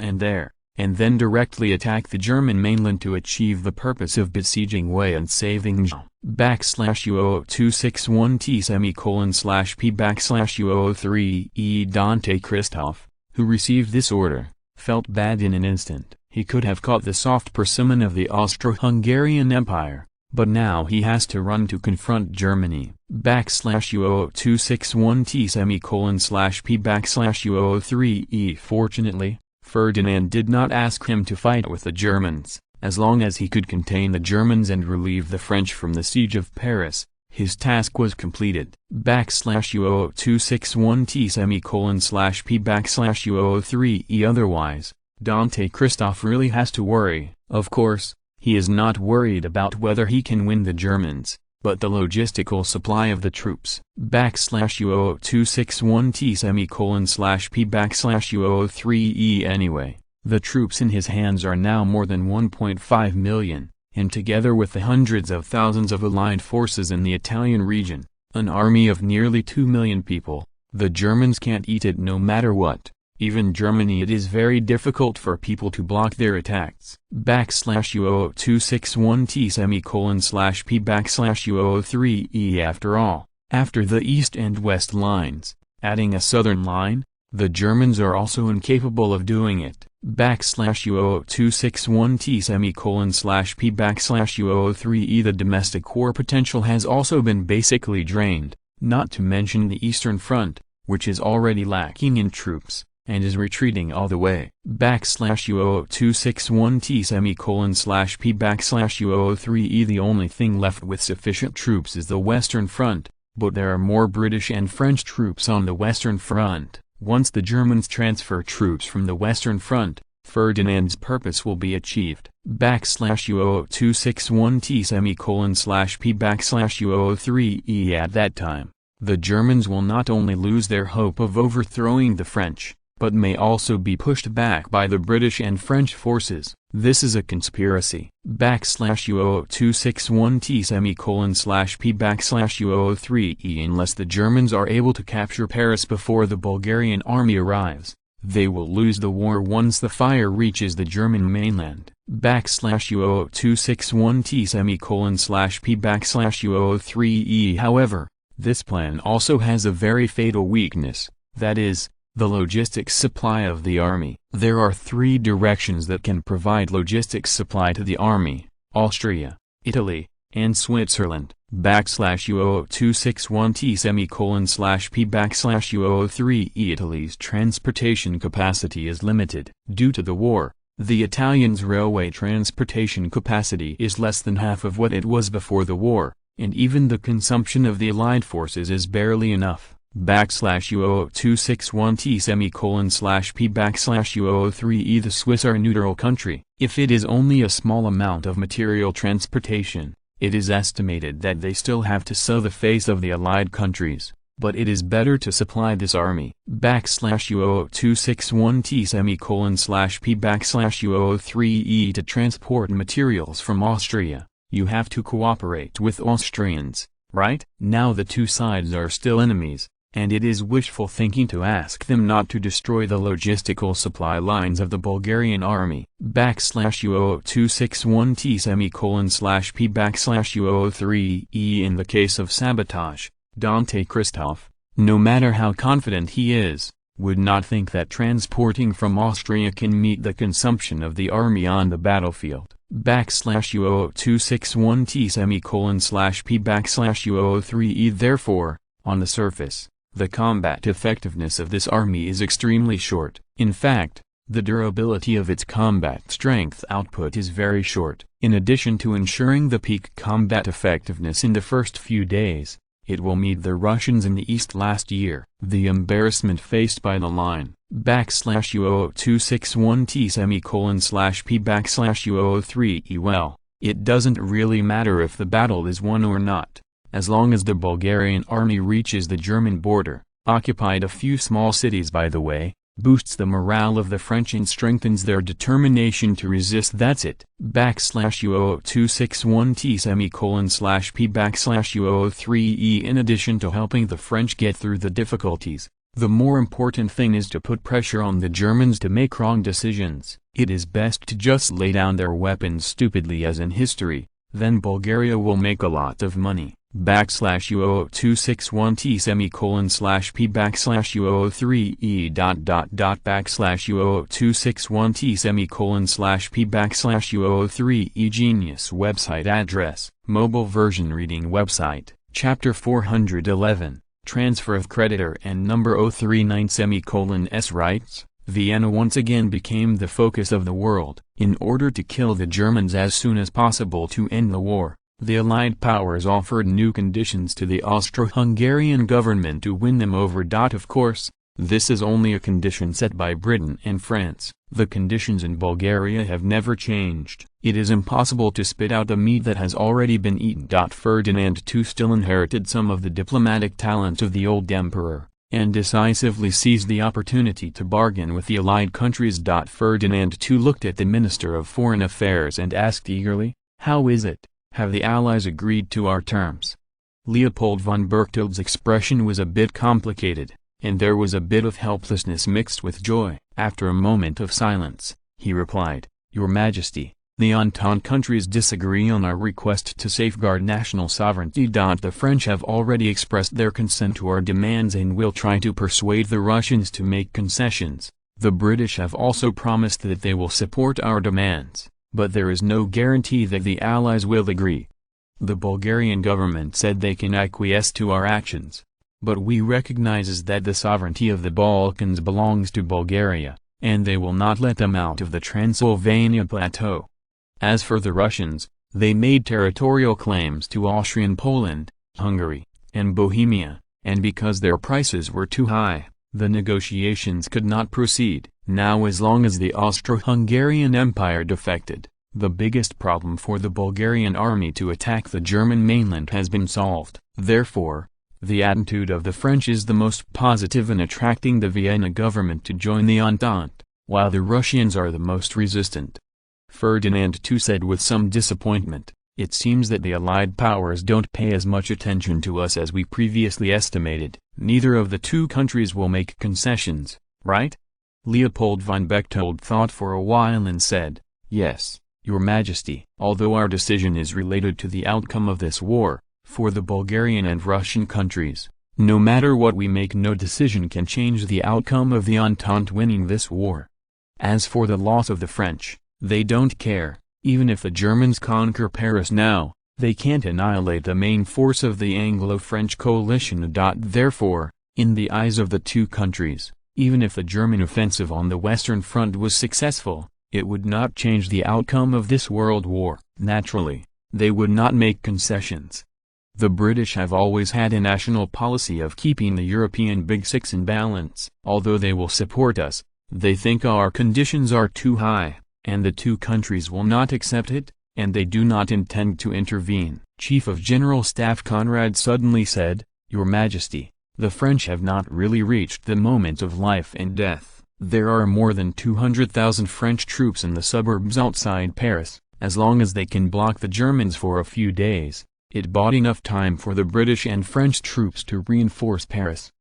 and then directly attack the German mainland to achieve the purpose of besieging Way and saving Jean. /U002612:P/U03 Dante Christophe, who received this order, felt bad in an instant. He could have caught the soft persimmon of the Austro-Hungarian Empire, but now he has to run to confront Germany. /U002612:P/U03 Fortunately, Ferdinand did not ask him to fight with the Germans. As long as he could contain the Germans and relieve the French from the siege of Paris, his task was completed. /U002612:P/U03 Otherwise, Dante Christophe really has to worry. Of course, he is not worried about whether he can win the Germans, but the logistical supply of the troops. /U002612:P/U03 Anyway, the troops in his hands are now more than 1.5 million, and together with the hundreds of thousands of allied forces in the Italian region, an army of nearly 2 million people, the Germans can't eat it no matter what. Even Germany, it is very difficult for people to block their attacks. /U002612:P/U03 After all, after the east and west lines, adding a southern line, the Germans are also incapable of doing it. /U002612:P/U03 The domestic war potential has also been basically drained, not to mention the Eastern Front, which is already lacking in troops, and is retreating all the way. /U002612:P/U03 The only thing left with sufficient troops is the Western Front, but there are more British and French troops on the Western Front. Once the Germans transfer troops from the Western Front, Ferdinand's purpose will be achieved. /U002612:P/U03 At that time, the Germans will not only lose their hope of overthrowing the French, but may also be pushed back by the British and French forces. This is a conspiracy. /U002612:P/U03 Unless the Germans are able to capture Paris before the Bulgarian army arrives, they will lose the war once the fire reaches the German mainland. /U002612:P/U03 However, this plan also has a very fatal weakness, that is, the logistics supply of the army. There are three directions that can provide logistics supply to the army: Austria, Italy, and Switzerland. /U002612:P/U03 Italy's transportation capacity is limited. Due to the war, the Italians' railway transportation capacity is less than half of what it was before the war, and even the consumption of the Allied forces is barely enough. U0026 T:/P/U003E. The Swiss are a neutral country. If it is only a small amount of material transportation, it is estimated that they still have to sell the face of the Allied countries, but it is better to supply this army. U0026 T:/P/U003E. To transport materials from Austria, you have to cooperate with Austrians, right? Now the two sides are still enemies, and it is wishful thinking to ask them not to destroy the logistical supply lines of the Bulgarian army. U0026 T:/P/U003E. In the case of sabotage, Dante Christoph, no matter how confident he is, would not think that transporting from Austria can meet the consumption of the army on the battlefield. U0026 T:/P/U003E. Therefore, on the surface, the combat effectiveness of this army is extremely short. In fact, the durability of its combat strength output is very short. In addition to ensuring the peak combat effectiveness in the first few days, it will meet the Russians in the East last year. The embarrassment faced by the line U0026 T:/P/U003E. Well, it doesn't really matter if the battle is won or not, as long as the Bulgarian army reaches the German border, occupied a few small cities by the way, boosts the morale of the French and strengthens their determination to resist. That's it. U0026 T:/P/U003E. In addition to helping the French get through the difficulties, the more important thing is to put pressure on the Germans to make wrong decisions. It is best to just lay down their weapons stupidly as in history, then Bulgaria will make a lot of money. U0026 T:/P/U003E. U0026 T:/P/U003E. Genius website address. Mobile version reading website. Chapter 411. Transfer of creditor and number 039 writes, Vienna once again became the focus of the world. In order to kill the Germans as soon as possible to end the war, the Allied powers offered new conditions to the Austro-Hungarian government to win them over. Of course, this is only a condition set by Britain and France. The conditions in Bulgaria have never changed. It is impossible to spit out the meat that has already been eaten. Ferdinand II still inherited some of the diplomatic talent of the old emperor, and decisively seized the opportunity to bargain with the Allied countries. Ferdinand II looked at the Minister of Foreign Affairs and asked eagerly, "How is it? Have the Allies agreed to our terms?" Leopold von Berchtild's expression was a bit complicated, and there was a bit of helplessness mixed with joy. After a moment of silence, he replied, "Your Majesty, the Entente countries disagree on our request to safeguard national sovereignty. The French have already expressed their consent to our demands and will try to persuade the Russians to make concessions. The British have also promised that they will support our demands, but there is no guarantee that the Allies will agree. The Bulgarian government said they can acquiesce to our actions, but we recognize that the sovereignty of the Balkans belongs to Bulgaria, and they will not let them out of the Transylvania plateau. As for the Russians, they made territorial claims to Austrian Poland, Hungary, and Bohemia, and because their prices were too high, the negotiations could not proceed. Now, as long as the Austro-Hungarian Empire defected, the biggest problem for the Bulgarian army to attack the German mainland has been solved. Therefore, the attitude of the French is the most positive in attracting the Vienna government to join the Entente, while the Russians are the most resistant. Ferdinand II said with some disappointment, "It seems that the Allied powers don't pay as much attention to us as we previously estimated. Neither of the two countries will make concessions, right?" Leopold von Berchtold thought for a while and said, "Yes, Your Majesty. Although our decision is related to the outcome of this war, for the Bulgarian and Russian countries, no matter what we make, no decision can change the outcome of the Entente winning this war. As for the loss of the French, they don't care. Even if the Germans conquer Paris now, they can't annihilate the main force of the Anglo-French coalition. Therefore, in the eyes of the two countries, even if the German offensive on the Western Front was successful, it would not change the outcome of this world war. Naturally, they would not make concessions. The British have always had a national policy of keeping the European Big Six in balance. Although they will support us, they think our conditions are too high, and the two countries will not accept it, and they do not intend to intervene. Chief of General Staff Conrad suddenly said, "Your Majesty, the French have not really reached the moment of life and death. There are more than 200,000 French troops in the suburbs outside Paris. As long as they can block the Germans for a few days, it bought enough time for the British and French troops to reinforce Paris.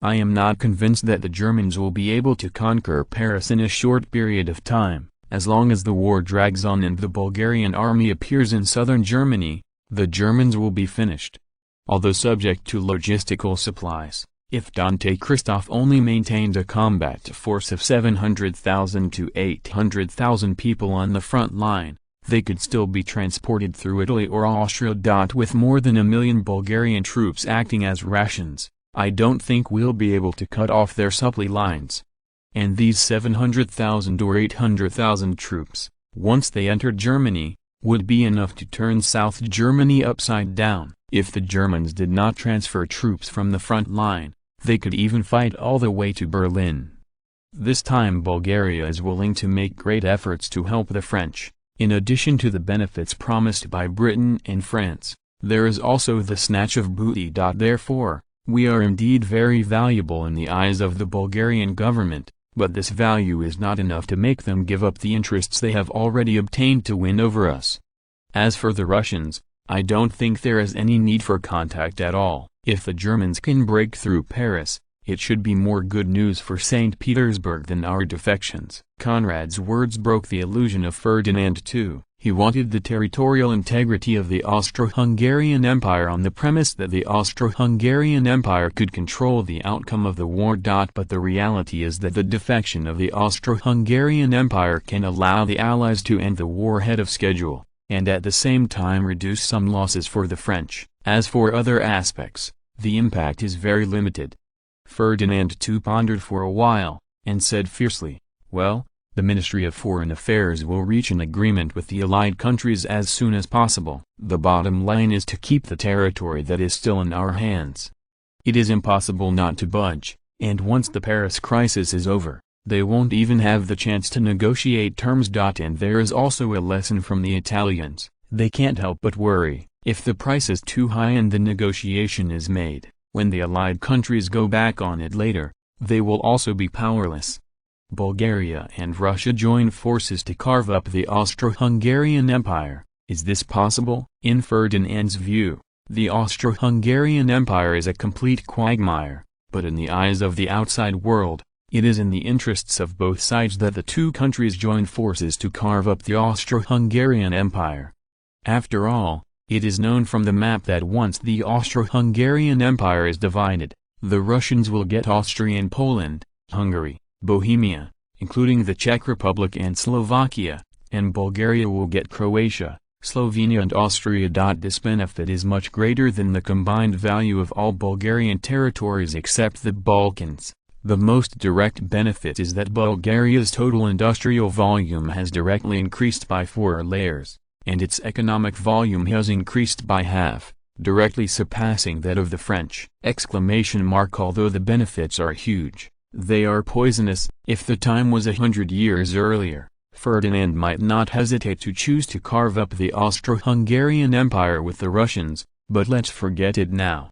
I am not convinced that the Germans will be able to conquer Paris in a short period of time. As long as the war drags on and the Bulgarian army appears in southern Germany, the Germans will be finished." Although subject to logistical supplies, if Dante Christophe only maintained a combat force of 700,000 to 800,000 people on the front line, they could still be transported through Italy or Austria. With more than 1 million Bulgarian troops acting as rations, I don't think we'll be able to cut off their supply lines. And these 700,000 or 800,000 troops, once they entered Germany, would be enough to turn South Germany upside down. If the Germans did not transfer troops from the front line, they could even fight all the way to Berlin. This time Bulgaria is willing to make great efforts to help the French. In addition to the benefits promised by Britain and France, there is also the snatch of booty. Therefore, we are indeed very valuable in the eyes of the Bulgarian government, but this value is not enough to make them give up the interests they have already obtained to win over us. As for the Russians, I don't think there is any need for contact at all. If the Germans can break through Paris, it should be more good news for St. Petersburg than our defections. Conrad's words broke the illusion of Ferdinand too. He wanted the territorial integrity of the Austro-Hungarian Empire on the premise that the Austro-Hungarian Empire could control the outcome of the war. But the reality is that the defection of the Austro-Hungarian Empire can allow the Allies to end the war ahead of schedule, and at the same time reduce some losses for the French. As for other aspects, the impact is very limited. Ferdinand too pondered for a while, and said fiercely, "Well, the Ministry of Foreign Affairs will reach an agreement with the Allied countries as soon as possible. The bottom line is to keep the territory that is still in our hands. It is impossible not to budge, and once the Paris crisis is over, they won't even have the chance to negotiate terms. And there is also a lesson from the Italians. They can't help but worry, if the price is too high and the negotiation is made, when the Allied countries go back on it later, they will also be powerless." Bulgaria and Russia join forces to carve up the Austro-Hungarian Empire. Is this possible? In Ferdinand's view, the Austro-Hungarian Empire is a complete quagmire, but in the eyes of the outside world, it is in the interests of both sides that the two countries join forces to carve up the Austro-Hungarian Empire. After all, it is known from the map that once the Austro-Hungarian Empire is divided, the Russians will get Austrian Poland, Hungary, Bohemia, including the Czech Republic and Slovakia, and Bulgaria will get Croatia, Slovenia and Austria. This benefit is much greater than the combined value of all Bulgarian territories except the Balkans. The most direct benefit is that Bulgaria's total industrial volume has directly increased by 4 layers, and its economic volume has increased by half, directly surpassing that of the French. Although the benefits are huge, they are poisonous. If the time was 100 years earlier, Ferdinand might not hesitate to choose to carve up the Austro-Hungarian Empire with the Russians, but let's forget it now.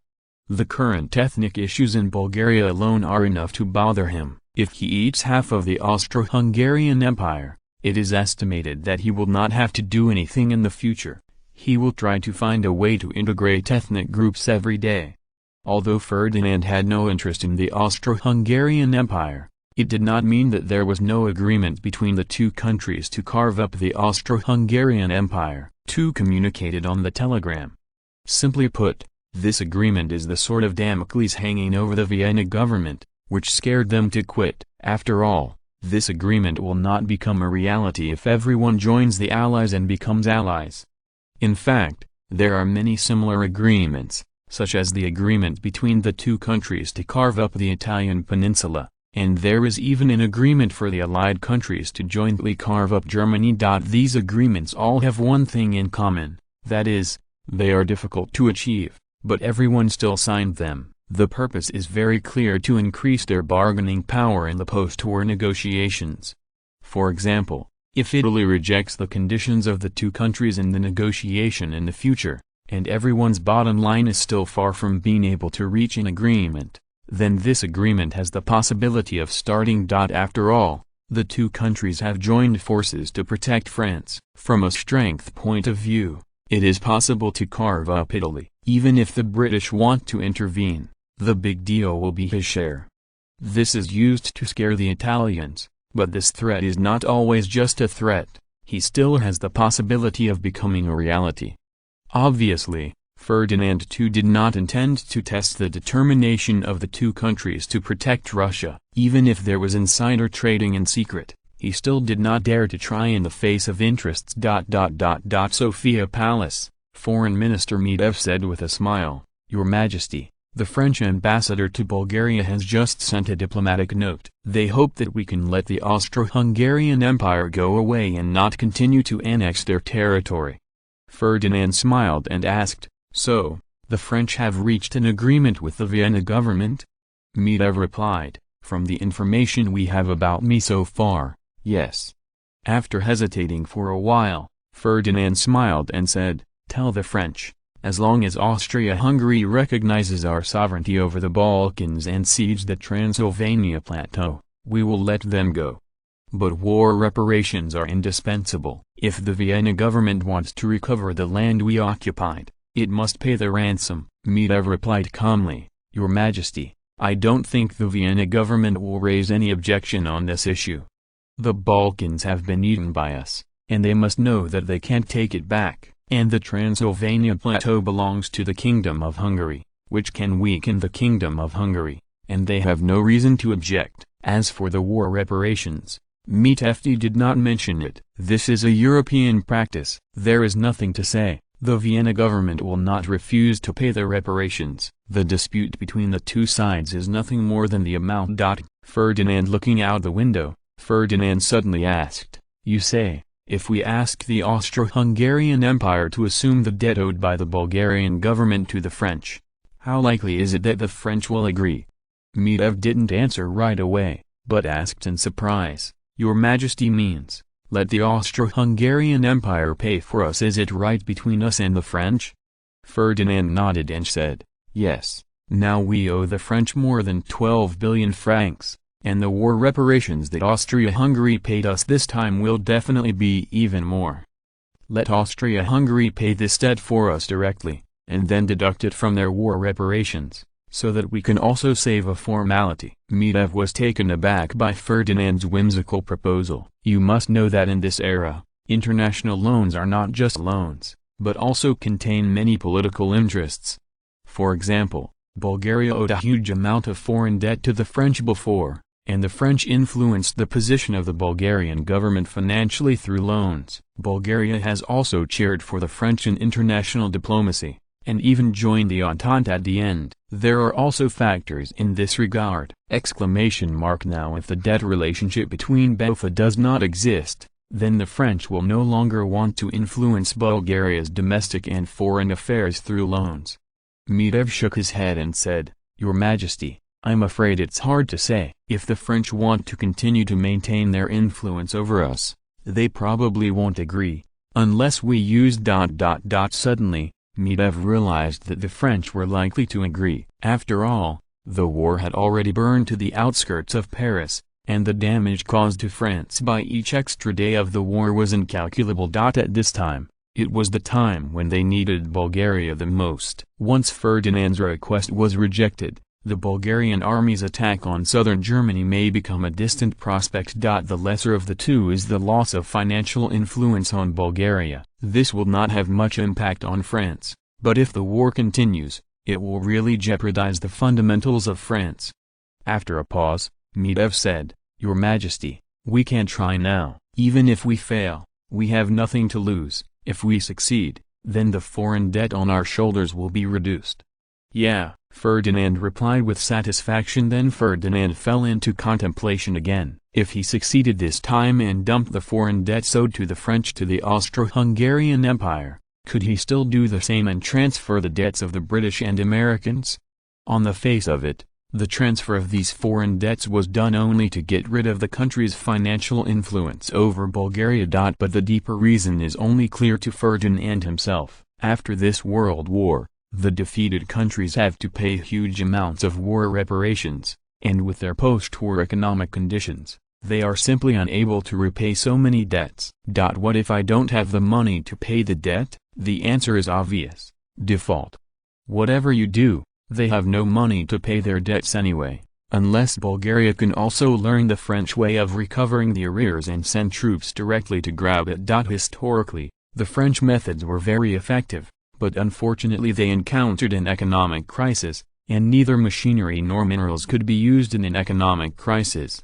The current ethnic issues in Bulgaria alone are enough to bother him. If he eats half of the Austro-Hungarian Empire, it is estimated that he will not have to do anything in the future. He will try to find a way to integrate ethnic groups every day. Although Ferdinand had no interest in the Austro-Hungarian Empire, it did not mean that there was no agreement between the two countries to carve up the Austro-Hungarian Empire. Two communicated on the telegram. Simply put, this agreement is the sword of Damocles hanging over the Vienna government, which scared them to quit. After all, this agreement will not become a reality if everyone joins the Allies and becomes allies. In fact, there are many similar agreements, such as the agreement between the two countries to carve up the Italian peninsula, and there is even an agreement for the Allied countries to jointly carve up Germany. These agreements all have one thing in common, that is, they are difficult to achieve. but everyone still signed them. The purpose is very clear: to increase their bargaining power in the post-war negotiations. For example, if Italy rejects the conditions of the two countries in the negotiation in the future, and everyone's bottom line is still far from being able to reach an agreement, then this agreement has the possibility of starting. After all, the two countries have joined forces to protect France. From a strength point of view, it is possible to carve up Italy. Even if the British want to intervene, the big deal will be his share. This is used to scare the Italians, but this threat is not always just a threat. He still has the possibility of becoming a reality. Obviously, Ferdinand too did not intend to test the determination of the two countries to protect Russia. Even if there was insider trading in secret, he still did not dare to try in the face of interests. Sofia Palace, Foreign Minister Medvedev said with a smile, "Your Majesty, the French ambassador to Bulgaria has just sent a diplomatic note. They hope that we can let the Austro-Hungarian Empire go away and not continue to annex their territory." Ferdinand smiled and asked, "So, the French have reached an agreement with the Vienna government?" Medvedev replied, "From the information we have about me so far, yes." After hesitating for a while, Ferdinand smiled and said, "Tell the French, as long as Austria-Hungary recognizes our sovereignty over the Balkans and cedes the Transylvania plateau, we will let them go. But war reparations are indispensable. If the Vienna government wants to recover the land we occupied, it must pay the ransom." Medvedev replied calmly, "Your Majesty, I don't think the Vienna government will raise any objection on this issue. The Balkans have been eaten by us, and they must know that they can't take it back, and the Transylvania plateau belongs to the Kingdom of Hungary, which can weaken the Kingdom of Hungary, and they have no reason to object." As for the war reparations, Medvedev did not mention it. This is a European practice. There is nothing to say. The Vienna government will not refuse to pay the reparations. The dispute between the two sides is nothing more than the amount. Ferdinand looking out the window, Ferdinand suddenly asked, "You say, if we ask the Austro-Hungarian Empire to assume the debt owed by the Bulgarian government to the French, how likely is it that the French will agree?" Medvedev didn't answer right away, but asked in surprise, "Your Majesty means, let the Austro-Hungarian Empire pay for us? Is it right between us and the French?" Ferdinand nodded and said, "Yes, now we owe the French more than 12 billion francs, and the war reparations that Austria-Hungary paid us this time will definitely be even more. Let Austria-Hungary pay this debt for us directly, and then deduct it from their war reparations, so that we can also save a formality." Medvedev was taken aback by Ferdinand's whimsical proposal. You must know that in this era, international loans are not just loans, but also contain many political interests. For example, Bulgaria owed a huge amount of foreign debt to the French before, and the French influenced the position of the Bulgarian government financially through loans. Bulgaria has also cheered for the French in international diplomacy, and even joined the Entente at the end. There are also factors in this regard. Now if the debt relationship between both does not exist, then the French will no longer want to influence Bulgaria's domestic and foreign affairs through loans. Medvedev shook his head and said, "Your Majesty, I'm afraid it's hard to say. If the French want to continue to maintain their influence over us, they probably won't agree, unless we use ... Suddenly, Medvedev realized that the French were likely to agree. After all, the war had already burned to the outskirts of Paris, and the damage caused to France by each extra day of the war was incalculable. At this time, it was the time when they needed Bulgaria the most. Once Ferdinand's request was rejected, the Bulgarian army's attack on southern Germany may become a distant prospect. The lesser of the two is the loss of financial influence on Bulgaria. This will not have much impact on France, but if the war continues, it will really jeopardize the fundamentals of France. After a pause, Medvedev said, "Your Majesty, we can try now. Even if we fail, we have nothing to lose. If we succeed, then the foreign debt on our shoulders will be reduced." "Yeah," Ferdinand replied with satisfaction. Then Ferdinand fell into contemplation again. If he succeeded this time and dumped the foreign debts owed to the French to the Austro-Hungarian Empire, Could he still do the same and transfer the debts of the British and Americans? On the face of it, the transfer of these foreign debts was done only to get rid of the country's financial influence over Bulgaria. But the deeper reason is only clear to Ferdinand himself. After this world war, the defeated countries have to pay huge amounts of war reparations, and with their post-war economic conditions, they are simply unable to repay so many debts. What if I don't have the money to pay the debt? The answer is obvious: default. Whatever you do, they have no money to pay their debts anyway, unless Bulgaria can also learn the French way of recovering the arrears and send troops directly to grab it. Historically, the French methods were very effective, but unfortunately they encountered an economic crisis, and neither machinery nor minerals could be used in an economic crisis.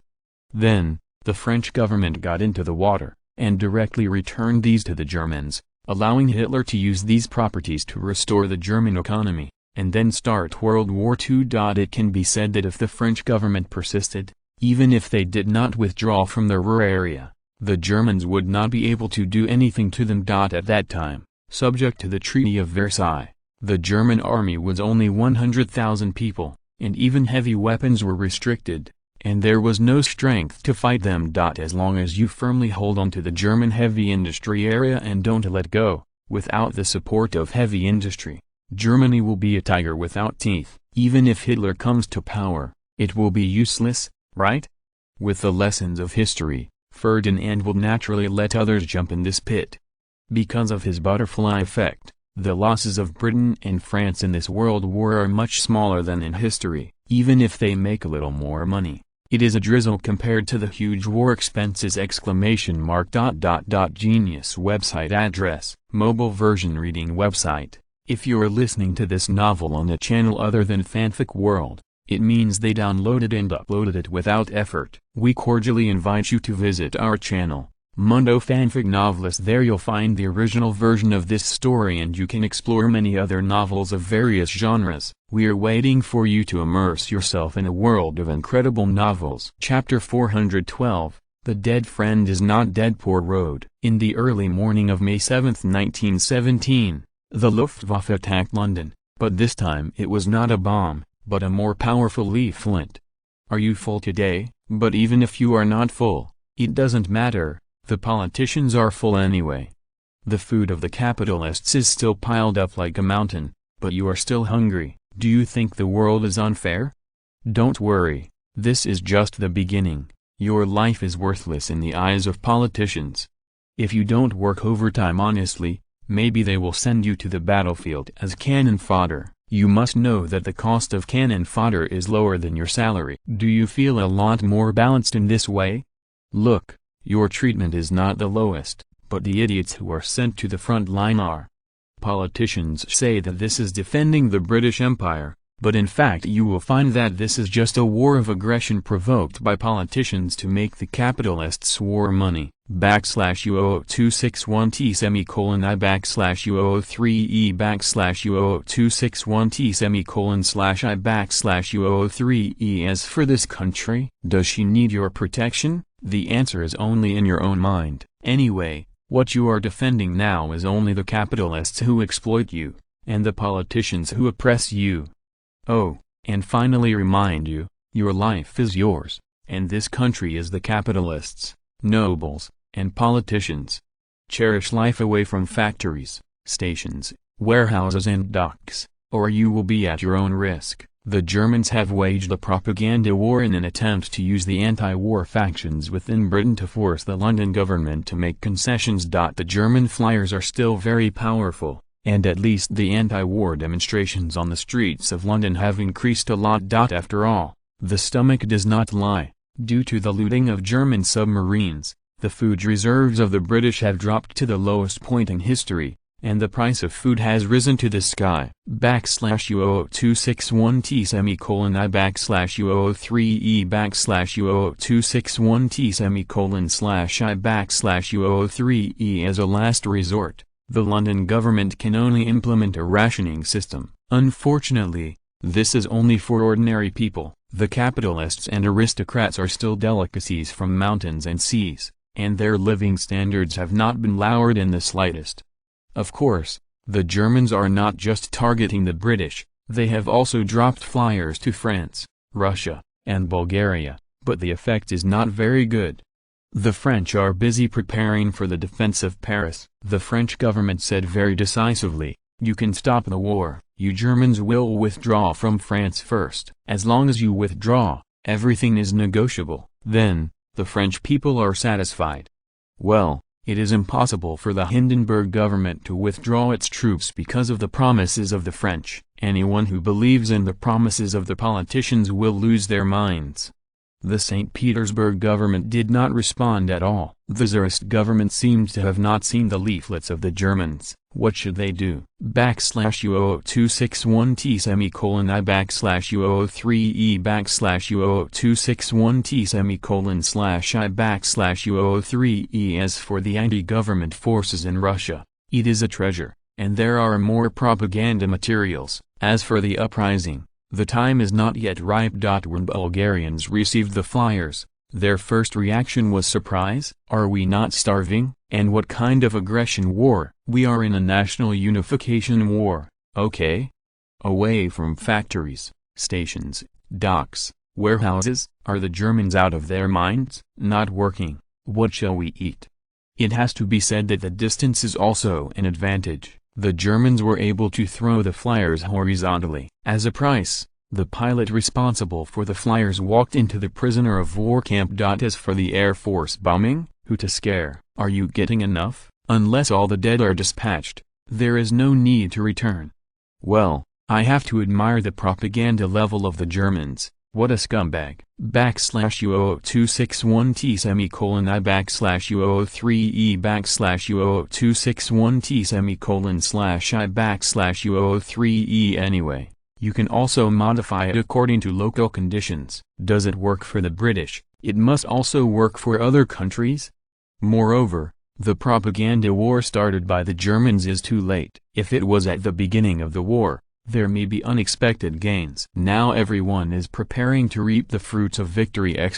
Then, the French government got into the water, and directly returned these to the Germans, allowing Hitler to use these properties to restore the German economy, and then start World War II. It can be said that if the French government persisted, even if they did not withdraw from the Ruhr area, the Germans would not be able to do anything to them. At that time, subject to the Treaty of Versailles, the German army was only 100,000 people, and even heavy weapons were restricted, and there was no strength to fight them. As long as you firmly hold on to the German heavy industry area and don't let go, without the support of heavy industry, Germany will be a tiger without teeth. Even if Hitler comes to power, it will be useless, right? With the lessons of history, Ferdinand will naturally let others jump in this pit. Because of his butterfly effect, the losses of Britain and France in this world war are much smaller than in history. Even if they make a little more money, it is a drizzle compared to the huge war expenses! Genius website address, mobile version reading website. If you are listening to this novel on a channel other than Fanfic World, it means they downloaded and uploaded it without effort. We cordially invite you to visit our channel, Mundo Fanfic Novelist. There you'll find the original version of this story and you can explore many other novels of various genres. We are waiting for you to immerse yourself in a world of incredible novels. Chapter 412, The Dead Friend Is Not Dead. Poor Road. In the early morning of May 7, 1917, the Luftwaffe attacked London, but this time it was not a bomb, but a more powerful leaf flint. Are you full today? But even if you are not full, it doesn't matter, the politicians are full anyway. The food of the capitalists is still piled up like a mountain, but you are still hungry. Do you think the world is unfair? Don't worry, this is just the beginning. Your life is worthless in the eyes of politicians. If you don't work overtime honestly, maybe they will send you to the battlefield as cannon fodder. You must know that the cost of cannon fodder is lower than your salary. Do you feel a lot more balanced in this way? Look, your treatment is not the lowest, but the idiots who are sent to the front line are. Politicians say that this is defending the British Empire, but in fact you will find that this is just a war of aggression provoked by politicians to make the capitalists war money. /U00261T semicolon I /U003E /U00261T semicolon /I /U003E. As for this country, does she need your protection? The answer is only in your own mind. Anyway, what you are defending now is only the capitalists who exploit you, and the politicians who oppress you. Oh, and finally remind you, your life is yours, and this country is the capitalists, nobles, and politicians. Cherish life away from factories, stations, warehouses and docks, or you will be at your own risk. The Germans have waged a propaganda war in an attempt to use the anti-war factions within Britain to force the London government to make concessions. The German flyers are still very powerful, and at least the anti-war demonstrations on the streets of London have increased a lot. After all, the stomach does not lie. Due to the looting of German submarines, the food reserves of the British have dropped to the lowest point in history, and the price of food has risen to the sky. /U00261T semicolon I /U003E /U00261T semicolon /I /U003E. As a last resort, the London government can only implement a rationing system. Unfortunately, this is only for ordinary people. The capitalists and aristocrats are still delicacies from mountains and seas, and their living standards have not been lowered in the slightest. Of course, The Germans are not just targeting the British, they have also dropped flyers to France, Russia, and Bulgaria, but the effect is not very good. The French are busy preparing for the defense of Paris. The French government said very decisively, "You can stop the war, you Germans will withdraw from France first. As long as you withdraw, everything is negotiable, then, the French people are satisfied." Well, it is impossible for the Hindenburg government to withdraw its troops because of the promises of the French. Anyone who believes in the promises of the politicians will lose their minds. The St. Petersburg government did not respond at all. The Tsarist government seems to have not seen the leaflets of the Germans. What should they do? /U00261T I /U003E /U00261T / /U003E. As for the anti-government forces in Russia, it is a treasure, and there are more propaganda materials. As for the uprising, the time is not yet ripe. When Bulgarians received the flyers, their first reaction was surprise. Are we not starving? And what kind of aggression war? We are in a national unification war, okay? Away from factories, stations, docks, warehouses. Are the Germans out of their minds? Not working. What shall we eat? It has to be said that the distance is also an advantage. The Germans were able to throw the flyers horizontally. As a price, the pilot responsible for the flyers walked into the prisoner of war camp. As for the Air Force bombing, who to scare? Are you getting enough? Unless all the dead are dispatched, there is no need to return. Well, I have to admire the propaganda level of the Germans. What a scumbag. /U00261T I /U003E /U00261T I /U003E. Anyway, you can also modify it according to local conditions. Does it work for the British? It must also work for other countries. Moreover, the propaganda war started by the Germans is too late. If it was at the beginning of the war, there may be unexpected gains. Now everyone is preparing to reap the fruits of victory! The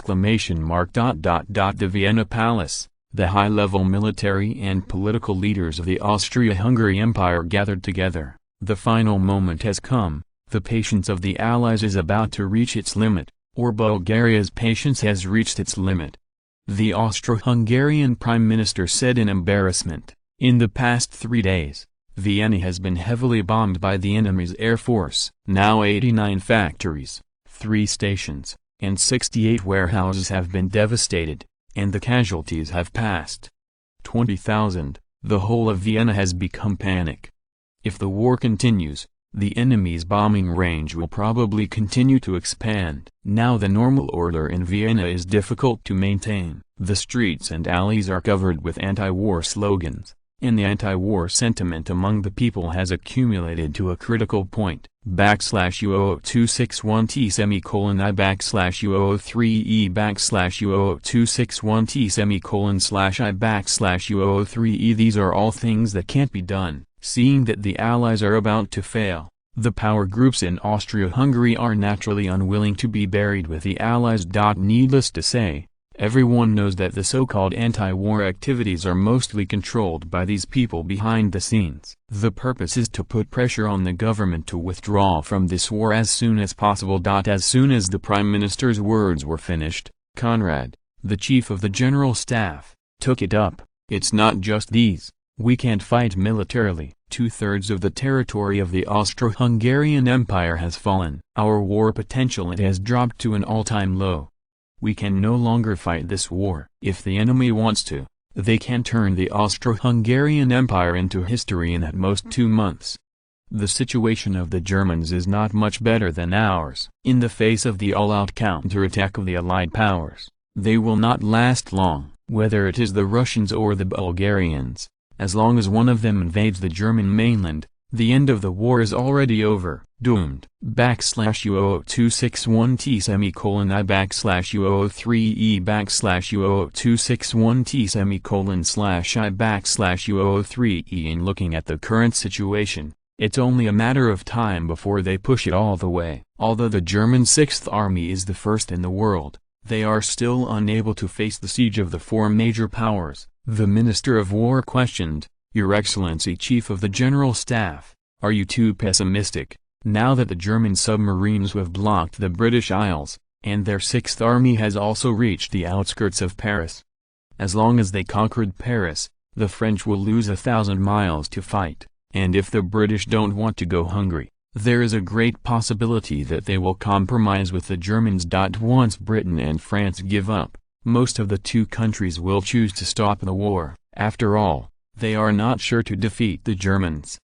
Vienna Palace, the high-level military and political leaders of the Austro-Hungarian Empire gathered together. The final moment has come. The patience of the Allies is about to reach its limit, or Bulgaria's patience has reached its limit. The Austro-Hungarian Prime Minister said in embarrassment, "In the past 3 days, Vienna has been heavily bombed by the enemy's air force. Now 89 factories, 3 stations, and 68 warehouses have been devastated, and the casualties have passed 20,000. The whole of Vienna has become panic. If the war continues, the enemy's bombing range will probably continue to expand. Now the normal order in Vienna is difficult to maintain. The streets and alleys are covered with anti-war slogans, and the anti-war sentiment among the people has accumulated to a critical point. /U00261T I /U003E /U00261T I /U003E. These are all things that can't be done. Seeing that the Allies are about to fail, the power groups in Austria-Hungary are naturally unwilling to be buried with the Allies. Needless to say, everyone knows that the so-called anti-war activities are mostly controlled by these people behind the scenes. The purpose is to put pressure on the government to withdraw from this war as soon as possible. As soon as the Prime Minister's words were finished, Conrad, the chief of the General Staff, took it up. It's not just these. We can't fight militarily. 2/3 of the territory of the Austro-Hungarian Empire has fallen. Our war potential has dropped to an all-time low. We can no longer fight this war. If the enemy wants to, they can turn the Austro-Hungarian Empire into history in at most 2 months. The situation of the Germans is not much better than ours. In the face of the all-out counterattack of the Allied powers, they will not last long, whether it is the Russians or the Bulgarians. As long as one of them invades the German mainland, the end of the war is already over. Doomed. /U00261T I /U003E /U00261T I /U003E. In looking at the current situation, it's only a matter of time before they push it all the way. Although the German 6th Army is the first in the world, they are still unable to face the siege of the 4 major powers. The Minister of War questioned, Your Excellency Chief of the General Staff, are you too pessimistic, now that the German submarines have blocked the British Isles, and their Sixth Army has also reached the outskirts of Paris? As long as they conquered Paris, the French will lose 1,000 miles to fight, and if the British don't want to go Hungary, there is a great possibility that they will compromise with the Germans. Once Britain and France give up, most of the two countries will choose to stop the war. After all, they are not sure to defeat the Germans.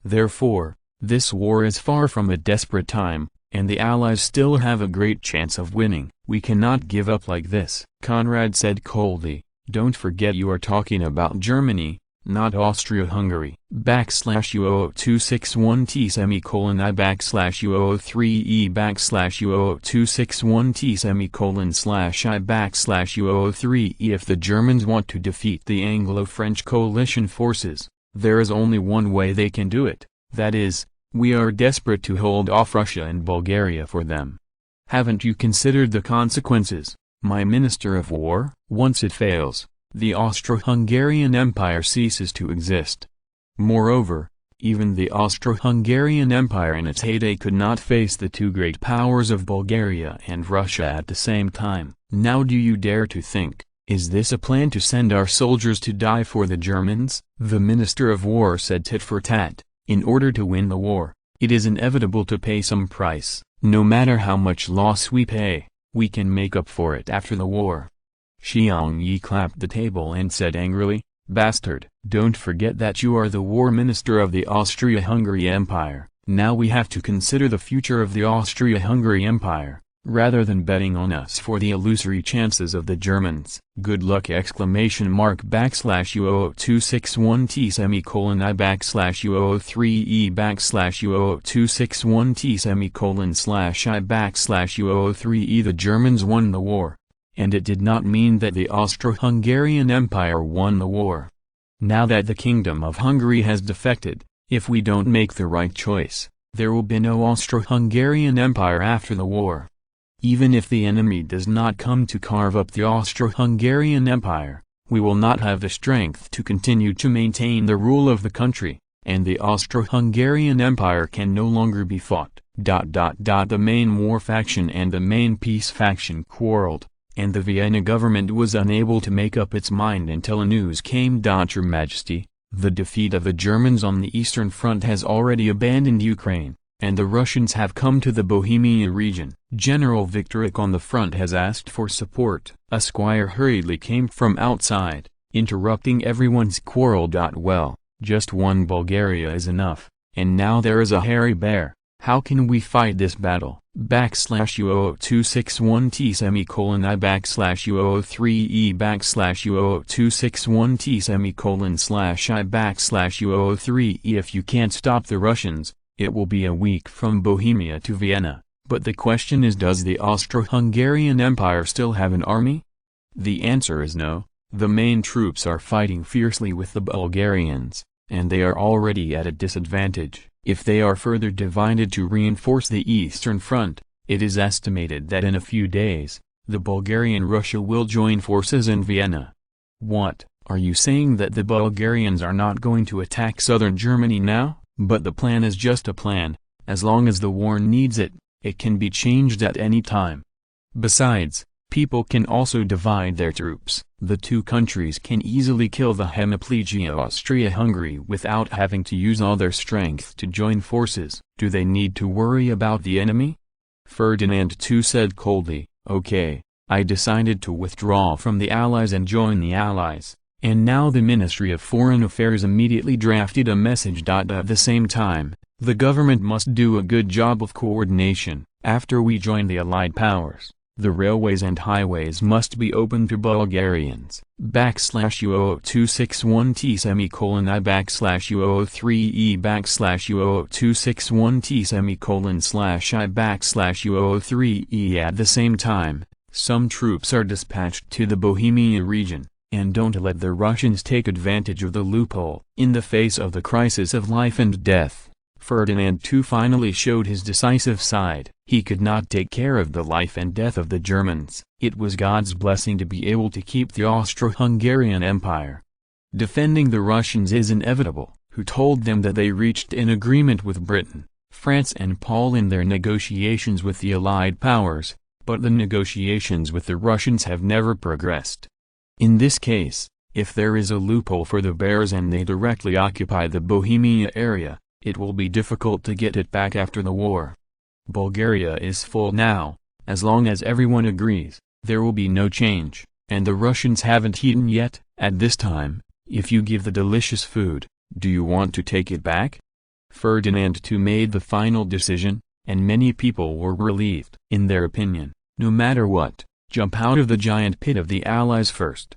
Therefore, this war is far from a desperate time, and the Allies still have a great chance of winning. We cannot give up like this, Conrad said coldly. Don't forget you are talking about Germany, not Austria-Hungary. /U00261T semicolon I /U003E /U00261T semicolon /I /U003E. If the Germans want to defeat the Anglo-French coalition forces, there is only one way they can do it, that is, we are desperate to hold off Russia and Bulgaria for them. Haven't you considered the consequences, my Minister of War? Once it fails, the Austro-Hungarian Empire ceases to exist. Moreover, even the Austro-Hungarian Empire in its heyday could not face the two great powers of Bulgaria and Russia at the same time. Now do you dare to think, is this a plan to send our soldiers to die for the Germans? The Minister of War said tit for tat. In order to win the war, it is inevitable to pay some price. No matter how much loss we pay, we can make up for it after the war. Xiang Yi clapped the table and said angrily, Bastard, don't forget that you are the war minister of the Austro-Hungarian Empire. Now we have to consider the future of the Austro-Hungarian Empire, rather than betting on us for the illusory chances of the Germans. Good luck! /U00261T semicolon I /U003E /U00261T semicolon /I /U003E. The Germans won the war, and it did not mean that the Austro-Hungarian Empire won the war. Now that the Kingdom of Hungary has defected, if we don't make the right choice, there will be no Austro-Hungarian Empire after the war. Even if the enemy does not come to carve up the Austro-Hungarian Empire, we will not have the strength to continue to maintain the rule of the country, and the Austro-Hungarian Empire can no longer be fought. The main war faction and the main peace faction quarreled, and the Vienna government was unable to make up its mind until news came. Your Majesty, the defeat of the Germans on the Eastern Front has already abandoned Ukraine, and the Russians have come to the Bohemia region. General Viktorik on the front has asked for support. A squire hurriedly came from outside, interrupting everyone's quarrel. Well, just one Bulgaria is enough, and now there is a hairy bear. How can we fight this battle? /U00261T semicolon I /U003E /U00261T semicolon /I /U003E. If you can't stop the Russians, it will be a week from Bohemia to Vienna. But the question is, does the Austro-Hungarian Empire still have an army? The answer is no. The main troops are fighting fiercely with the Bulgarians, and they are already at a disadvantage. If they are further divided to reinforce the Eastern Front, it is estimated that in a few days, the Bulgarian Russia will join forces in Vienna. What, are you saying that the Bulgarians are not going to attack southern Germany now? But the plan is just a plan. As long as the war needs it, it can be changed at any time. Besides, people can also divide their troops. The two countries can easily kill the hemiplegia Austria-Hungary without having to use all their strength to join forces. Do they need to worry about the enemy? Ferdinand too said coldly, Okay, I decided to withdraw from the Allies and join the Allies. And now the Ministry of Foreign Affairs immediately drafted a message. At the same time, the government must do a good job of coordination. After we join the Allied powers, the railways and highways must be open to Bulgarians. /U00261T semicolon I /U003E /U00261T semicolon /I /U003E. At the same time, some troops are dispatched to the Bohemia region. And don't let the Russians take advantage of the loophole. In the face of the crisis of life and death, Ferdinand II finally showed his decisive side. He could not take care of the life and death of the Germans. It was God's blessing to be able to keep the Austro-Hungarian Empire. defending the Russians is inevitable, who told them that they reached an agreement with Britain, France and Paul in their negotiations with the Allied powers, but the negotiations with the Russians have never progressed. In this case, if there is a loophole for the Bears and they directly occupy the Bohemia area, it will be difficult to get it back after the war. Bulgaria is full now. As long as everyone agrees, there will be no change, and the Russians haven't eaten yet. At this time, if you give the delicious food, do you want to take it back? Ferdinand II made the final decision, and many people were relieved. In their opinion, no matter what, jump out of the giant pit of the Allies first.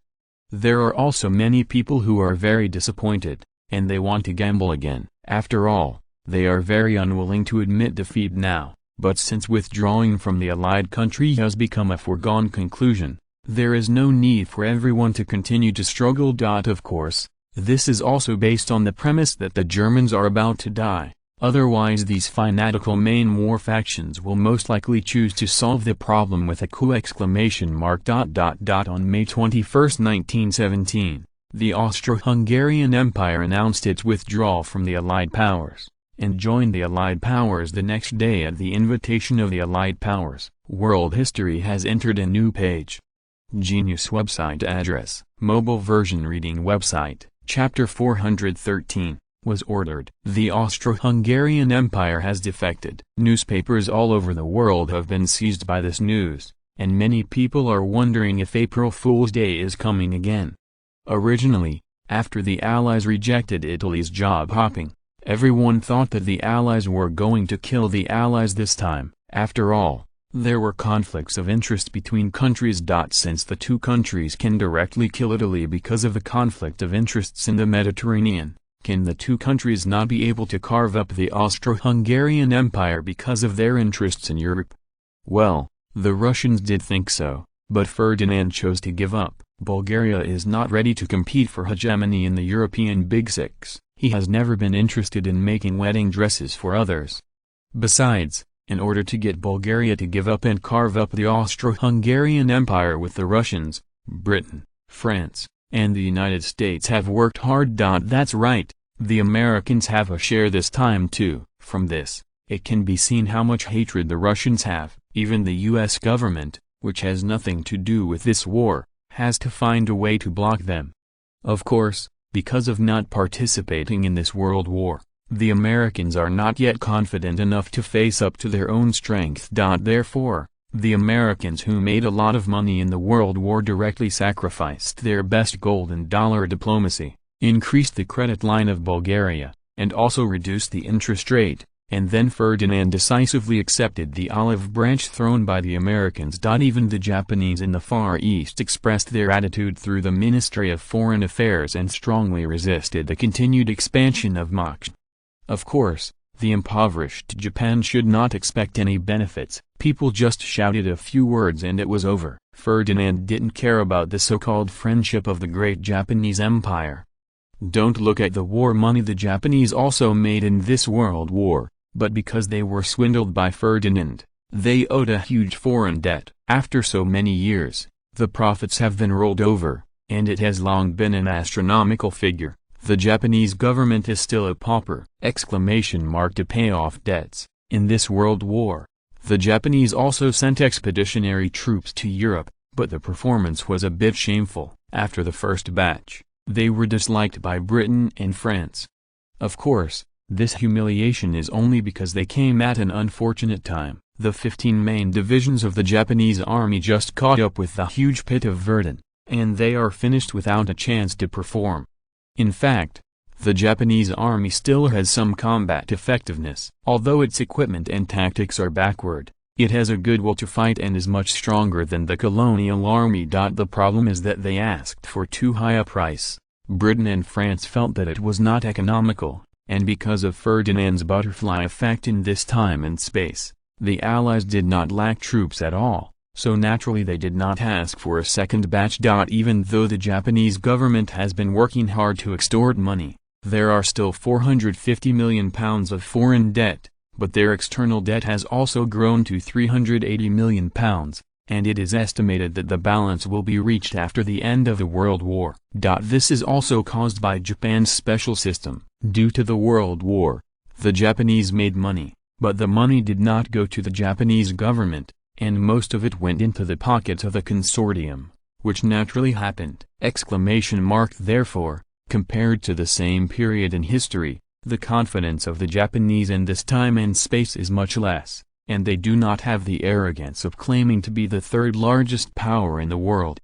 There are also many people who are very disappointed, and they want to gamble again. After all, they are very unwilling to admit defeat now, but since withdrawing from the Allied country has become a foregone conclusion, there is no need for everyone to continue to struggle. Of course, this is also based on the premise that the Germans are about to die. Otherwise these fanatical main war factions will most likely choose to solve the problem with a coup! On May 21, 1917, the Austro-Hungarian Empire announced its withdrawal from the Allied powers, and joined the Allied powers the next day at the invitation of the Allied powers. World history has entered a new page. Genius website address, mobile version reading website, chapter 413. Was ordered. The Austro-Hungarian Empire has defected. Newspapers all over the world have been seized by this news, and many people are wondering if April Fool's Day is coming again. Originally, after the Allies rejected Italy's job hopping, everyone thought that the Allies were going to kill the Allies this time. After all, there were conflicts of interest between countries. Since the two countries can directly kill Italy because of the conflict of interests in the Mediterranean, can the two countries not be able to carve up the Austro-Hungarian Empire because of their interests in Europe? Well, the Russians did think so, but Ferdinand chose to give up. Bulgaria is not ready to compete for hegemony in the European Big Six. He has never been interested in making wedding dresses for others. Besides, in order to get Bulgaria to give up and carve up the Austro-Hungarian Empire with the Russians, Britain, France, and the United States have worked hard. That's right, the Americans have a share this time too. From this, it can be seen how much hatred the Russians have. Even the US government, which has nothing to do with this war, has to find a way to block them. Of course, because of not participating in this world war, the Americans are not yet confident enough to face up to their own strength. Therefore, the Americans who made a lot of money in the World War directly sacrificed their best gold and dollar diplomacy, increased the credit line of Bulgaria, and also reduced the interest rate, and then Ferdinand decisively accepted the olive branch thrown by the Americans. Even the Japanese in the Far East expressed their attitude through the Ministry of Foreign Affairs and strongly resisted the continued expansion of Moksha. Of course, the impoverished Japan should not expect any benefits. People just shouted a few words and it was over. Ferdinand didn't care about the so-called friendship of the great Japanese Empire. Don't look at the war money the Japanese also made in this world war, but because they were swindled by Ferdinand, they owed a huge foreign debt. After so many years, the profits have been rolled over, and it has long been an astronomical figure. The Japanese government is still a pauper! To pay off debts. In this world war, the Japanese also sent expeditionary troops to Europe, but the performance was a bit shameful. After the first batch, they were disliked by Britain and France. Of course, this humiliation is only because they came at an unfortunate time. The 15 main divisions of the Japanese army just caught up with the huge pit of Verdun, and they are finished without a chance to perform. In fact, the Japanese army still has some combat effectiveness. Although its equipment and tactics are backward, it has a good will to fight and is much stronger than the colonial army. The problem is that they asked for too high a price. Britain and France felt that it was not economical, and because of Ferdinand's butterfly effect in this time and space, the Allies did not lack troops at all. So naturally they did not ask for a second batch. Even though the Japanese government has been working hard to extort money, there are still £450 million of foreign debt, but their external debt has also grown to £380 million, and it is estimated that the balance will be reached after the end of the World War. This is also caused by Japan's special system. Due to the World War, the Japanese made money, but the money did not go to the Japanese government, and most of it went into the pockets of the consortium, which naturally happened. Therefore, compared to the same period in history, the confidence of the Japanese in this time and space is much less, and they do not have the arrogance of claiming to be the third largest power in the world.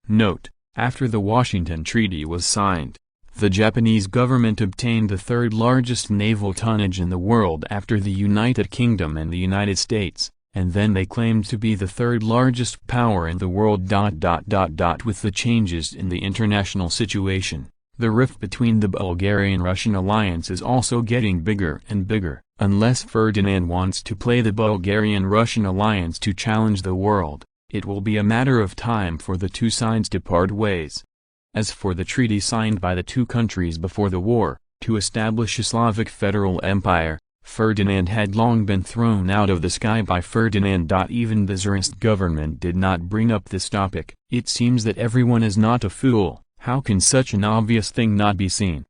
Note: after the Washington Treaty was signed, the Japanese government obtained the third largest naval tonnage in the world after the United Kingdom and the United States, and then they claimed to be the third largest power in the world. With the changes in the international situation, the rift between the Bulgarian-Russian alliance is also getting bigger and bigger. Unless Ferdinand wants to play the Bulgarian-Russian alliance to challenge the world, it will be a matter of time for the two sides to part ways. As for the treaty signed by the two countries before the war, to establish a Slavic federal empire, Ferdinand had long been thrown out of the sky by Ferdinand. Even the Tsarist government did not bring up this topic. It seems that everyone is not a fool. How can such an obvious thing not be seen?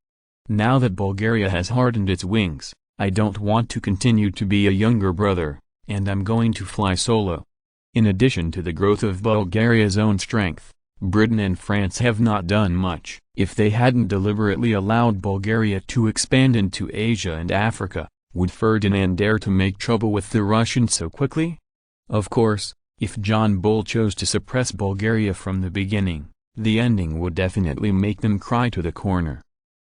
Now that Bulgaria has hardened its wings, I don't want to continue to be a younger brother, and I'm going to fly solo. In addition to the growth of Bulgaria's own strength, Britain and France have not done much. If they hadn't deliberately allowed Bulgaria to expand into Asia and Africa, would Ferdinand dare to make trouble with the Russians so quickly? Of course, if John Bull chose to suppress Bulgaria from the beginning, the ending would definitely make them cry to the corner.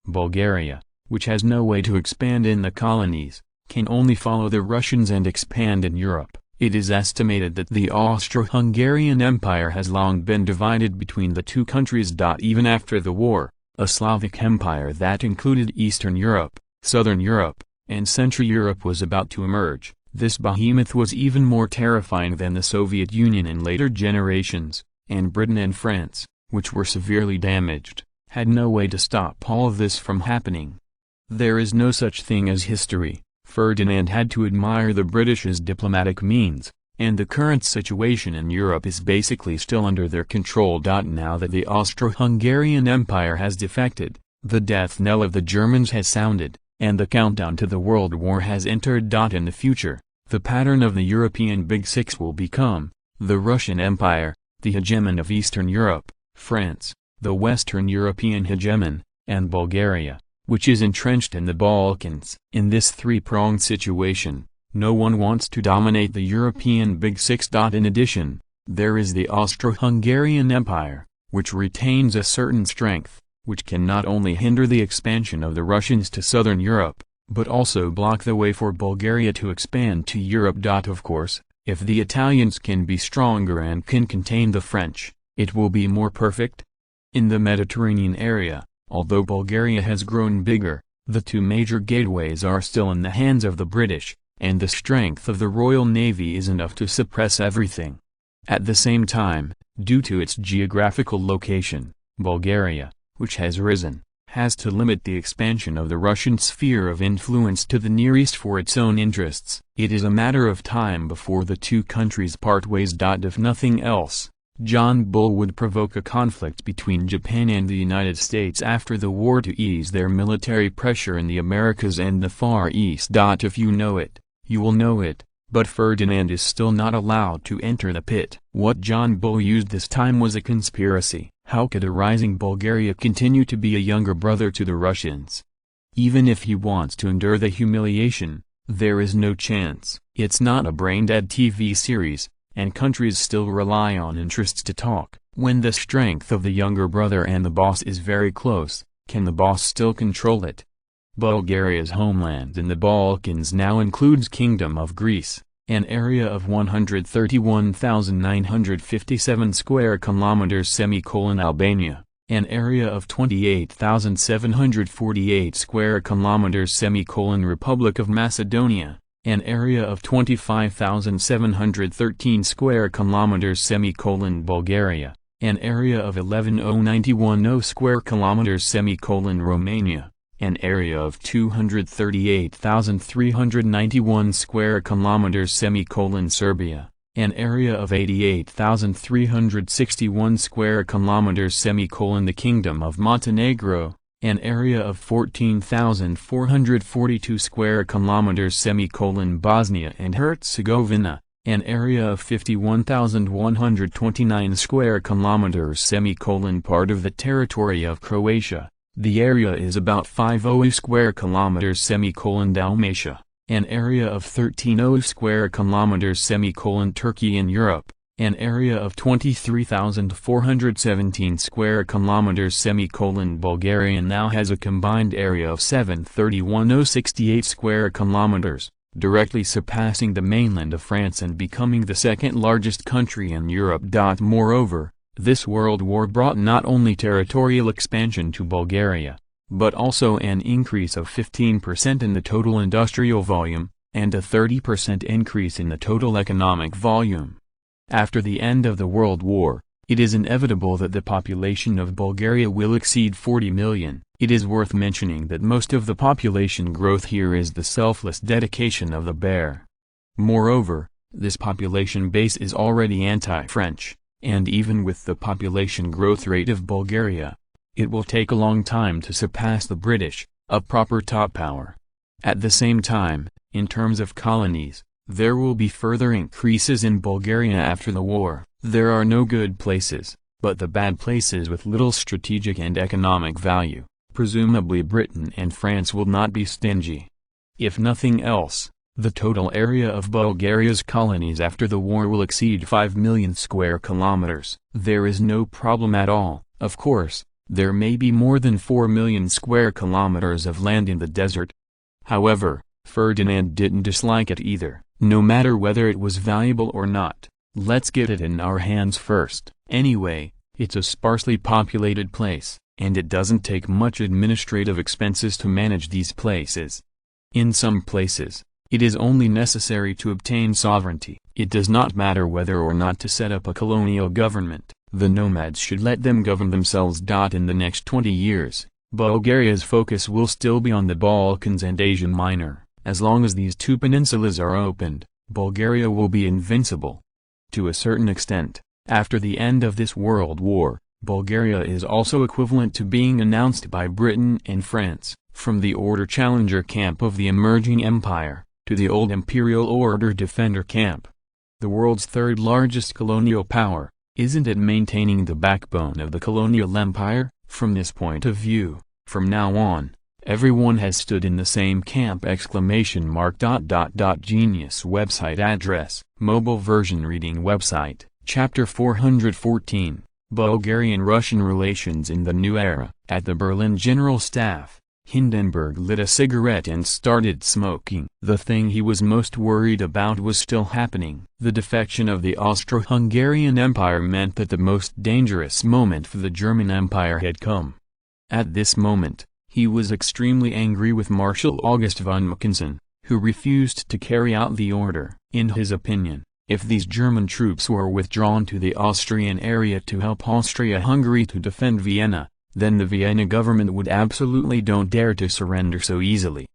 Bulgaria, which has no way to expand in the colonies, can only follow the Russians and expand in Europe. It is estimated that the Austro-Hungarian Empire has long been divided between the two countries. Even after the war, a Slavic empire that included Eastern Europe, Southern Europe, and Central Europe was about to emerge. This behemoth was even more terrifying than the Soviet Union in later generations, and Britain and France, which were severely damaged, had no way to stop all of this from happening. There is no such thing as history. Ferdinand had to admire the British's diplomatic means, and the current situation in Europe is basically still under their control. Now that the Austro-Hungarian Empire has defected, the death knell of the Germans has sounded, and the countdown to the World War has entered. In the future, the pattern of the European Big Six will become the Russian Empire, the hegemon of Eastern Europe, France, the Western European hegemon, and Bulgaria, which is entrenched in the Balkans. In this three-pronged situation, no one wants to dominate the European Big Six. In addition, there is the Austro-Hungarian Empire, which retains a certain strength, which can not only hinder the expansion of the Russians to southern Europe, but also block the way for Bulgaria to expand to Europe. Of course, if the Italians can be stronger and can contain the French, it will be more perfect. In the Mediterranean area, although Bulgaria has grown bigger, the two major gateways are still in the hands of the British, and the strength of the Royal Navy is enough to suppress everything. At the same time, due to its geographical location, Bulgaria, which has risen, has to limit the expansion of the Russian sphere of influence to the Near East for its own interests. It is a matter of time before the two countries part ways. If nothing else, John Bull would provoke a conflict between Japan and the United States after the war to ease their military pressure in the Americas and the Far East. If you know it, you will know it, but Ferdinand is still not allowed to enter the pit. What John Bull used this time was a conspiracy. How could a rising Bulgaria continue to be a younger brother to the Russians? Even if he wants to endure the humiliation, there is no chance. It's not a brain-dead TV series, and countries still rely on interests to talk. When the strength of the younger brother and the boss is very close, can the boss still control it? Bulgaria's homeland in the Balkans now includes Kingdom of Greece, an area of 131,957 square kilometers, Albania, an area of 28,748 square kilometers, Republic of Macedonia, an area of 25,713 square kilometers, Bulgaria, an area of 11,091 square kilometers, Romania, an area of 238,391 square kilometers, Serbia, an area of 88,361 square kilometers, the Kingdom of Montenegro, an area of 14,442 square kilometers, Bosnia and Herzegovina, an area of 51,129 square kilometers, part of the territory of Croatia. The area is about 50 square kilometers, Dalmatia, an area of 13 square kilometers, Turkey in Europe, an area of 23,417 square kilometers, Bulgaria now has a combined area of 731,068 square kilometers, directly surpassing the mainland of France and becoming the second largest country in Europe. Moreover, this world war brought not only territorial expansion to Bulgaria, but also an increase of 15% in the total industrial volume, and a 30% increase in the total economic volume. After the end of the World War, it is inevitable that the population of Bulgaria will exceed 40 million. It is worth mentioning that most of the population growth here is the selfless dedication of the bear. Moreover, this population base is already anti-French, and even with the population growth rate of Bulgaria, it will take a long time to surpass the British, a proper top power. At the same time, in terms of colonies, there will be further increases in Bulgaria after the war. There are no good places, but the bad places with little strategic and economic value. Presumably Britain and France will not be stingy. If nothing else, the total area of Bulgaria's colonies after the war will exceed 5 million square kilometers. There is no problem at all. Of course, there may be more than 4 million square kilometers of land in the desert. However, Ferdinand didn't dislike it either, no matter whether it was valuable or not. Let's get it in our hands first. Anyway, it's a sparsely populated place, and it doesn't take much administrative expenses to manage these places. In some places, it is only necessary to obtain sovereignty. It does not matter whether or not to set up a colonial government. The nomads should let them govern themselves. In the next 20 years, Bulgaria's focus will still be on the Balkans and Asia Minor. As long as these two peninsulas are opened, Bulgaria will be invincible. To a certain extent, after the end of this world war, Bulgaria is also equivalent to being announced by Britain and France, from the order challenger camp of the emerging empire, to the old imperial order defender camp. The world's third largest colonial power, isn't it maintaining the backbone of the colonial empire? From this point of view, from now on, everyone has stood in the same camp! Genius website address, mobile version reading website, chapter 414, Bulgarian-Russian relations in the new era. At the Berlin General Staff, Hindenburg lit a cigarette and started smoking. The thing he was most worried about was still happening. The defection of the Austro-Hungarian Empire meant that the most dangerous moment for the German Empire had come. At this moment, he was extremely angry with Marshal August von Mackensen, who refused to carry out the order. In his opinion, if these German troops were withdrawn to the Austrian area to help Austria-Hungary to defend Vienna, then the Vienna government would absolutely don't dare to surrender so easily.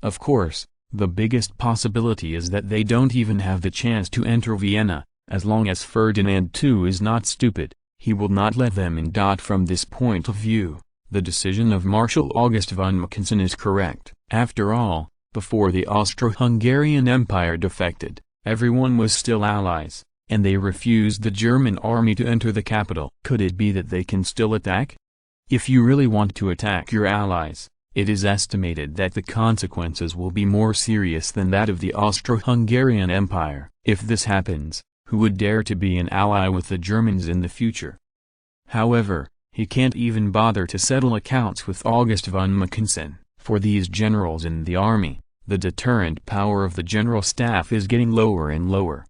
Of course, the biggest possibility is that they don't even have the chance to enter Vienna. As long as Ferdinand II is not stupid, he will not let them in. From this point of view, the decision of Marshal August von Mackensen is correct. After all, before the Austro-Hungarian Empire defected, everyone was still allies, and they refused the German army to enter the capital. Could it be that they can still attack? If you really want to attack your allies, it is estimated that the consequences will be more serious than that of the Austro-Hungarian Empire. If this happens, who would dare to be an ally with the Germans in the future? However, he can't even bother to settle accounts with August von Mackensen. For these generals in the army, the deterrent power of the General Staff is getting lower and lower.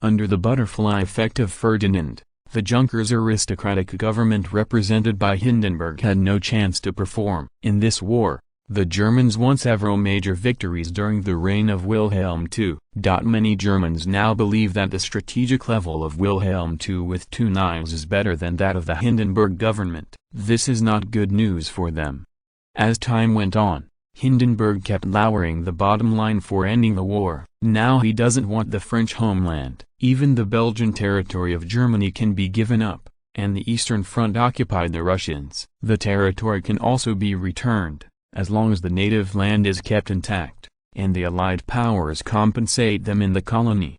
Under the butterfly effect of Ferdinand, the Junkers aristocratic government represented by Hindenburg had no chance to perform. In this war, the Germans won several major victories during the reign of Wilhelm II. Many Germans now believe that the strategic level of Wilhelm II with two knives is better than that of the Hindenburg government. This is not good news for them. As time went on, Hindenburg kept lowering the bottom line for ending the war. Now he doesn't want the French homeland. Even the Belgian territory of Germany can be given up, and the Eastern Front occupied the Russians. The territory can also be returned, as long as the native land is kept intact, and the Allied powers compensate them in the colony.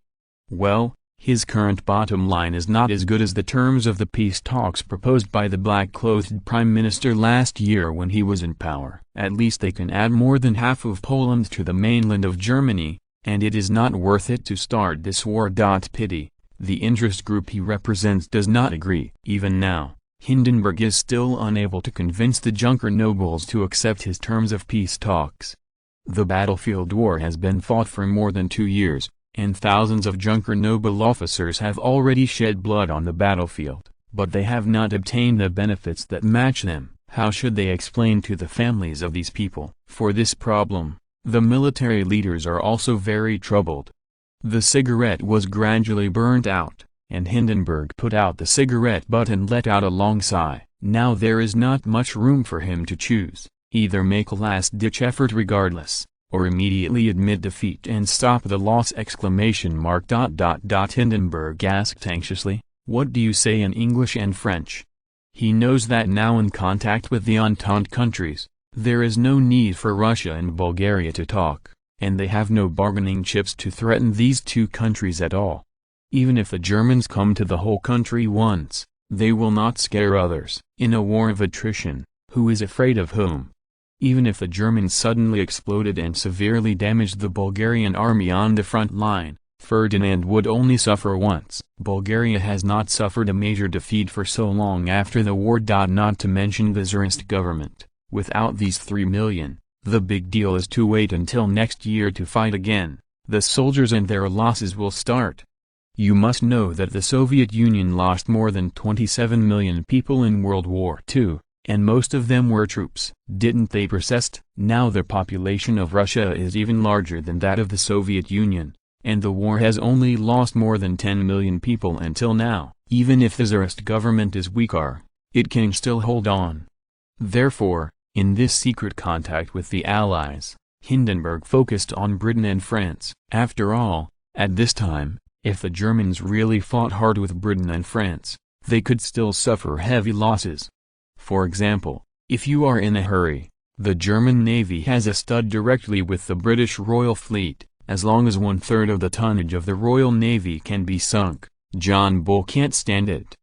Well, his current bottom line is not as good as the terms of the peace talks proposed by the black-clothed prime minister last year when he was in power. At least they can add more than half of Poland to the mainland of Germany, and it is not worth it to start this war. Pity, the interest group he represents does not agree. Even now, Hindenburg is still unable to convince the Junker nobles to accept his terms of peace talks. The battlefield war has been fought for more than 2 years, and thousands of Junker noble officers have already shed blood on the battlefield, but they have not obtained the benefits that match them. How should they explain to the families of these people? For this problem, the military leaders are also very troubled. The cigarette was gradually burnt out, and Hindenburg put out the cigarette butt and let out a long sigh. Now there is not much room for him to choose. Either make a last-ditch effort regardless, or immediately admit defeat and stop the loss! Hindenburg asked anxiously, "What do you say in English and French?" He knows that now in contact with the Entente countries, there is no need for Russia and Bulgaria to talk, and they have no bargaining chips to threaten these two countries at all. Even if the Germans come to the whole country once, they will not scare others. In a war of attrition, who is afraid of whom? Even if the Germans suddenly exploded and severely damaged the Bulgarian army on the front line, Ferdinand would only suffer once. Bulgaria has not suffered a major defeat for so long after the war. Not to mention the Tsarist government. Without these 3 million, the big deal is to wait until next year to fight again. The soldiers and their losses will start. You must know that the Soviet Union lost more than 27 million people in World War II. And most of them were troops. Didn't they persist? Now the population of Russia is even larger than that of the Soviet Union, and the war has only lost more than 10 million people until now. Even if the Tsarist government is weaker, it can still hold on. Therefore, in this secret contact with the Allies, Hindenburg focused on Britain and France. After all, at this time, if the Germans really fought hard with Britain and France, they could still suffer heavy losses. For example, if you are in a hurry, the German Navy has a stud directly with the British Royal Fleet. As long as 1/3 of the tonnage of the Royal Navy can be sunk, John Bull can't stand it.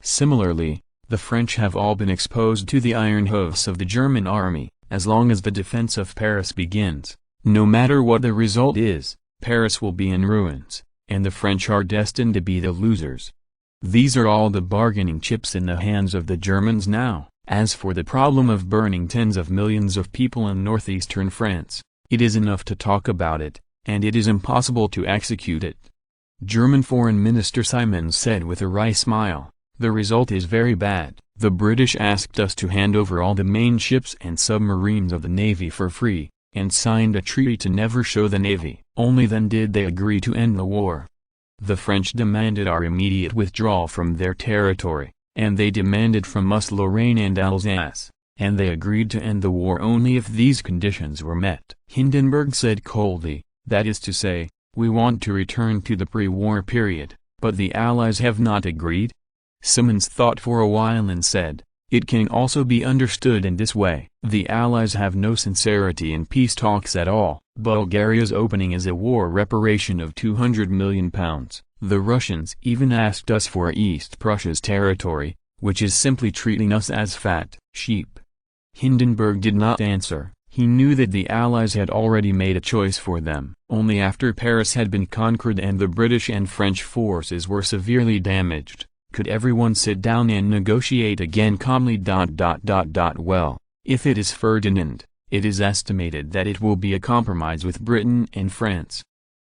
Similarly, the French have all been exposed to the iron hoofs of the German army. As long as the defense of Paris begins, no matter what the result is, Paris will be in ruins, and the French are destined to be the losers. These are all the bargaining chips in the hands of the Germans now. As for the problem of burning tens of millions of people in northeastern France, it is enough to talk about it, and it is impossible to execute it. German Foreign Minister Simons said with a wry smile, "The result is very bad. The British asked us to hand over all the main ships and submarines of the Navy for free, and signed a treaty to never show the Navy. Only then did they agree to end the war. The French demanded our immediate withdrawal from their territory, and they demanded from us Lorraine and Alsace, and they agreed to end the war only if these conditions were met." Hindenburg said coldly, "That is to say, we want to return to the pre-war period, but the Allies have not agreed?" Simons thought for a while and said, "It can also be understood in this way. The Allies have no sincerity in peace talks at all. Bulgaria's opening is a war reparation of £200 million. The Russians even asked us for East Prussia's territory, which is simply treating us as fat sheep." Hindenburg did not answer. He knew that the Allies had already made a choice for them. Only after Paris had been conquered and the British and French forces were severely damaged, could everyone sit down and negotiate again calmly. Well, if it is Ferdinand, it is estimated that it will be a compromise with Britain and France.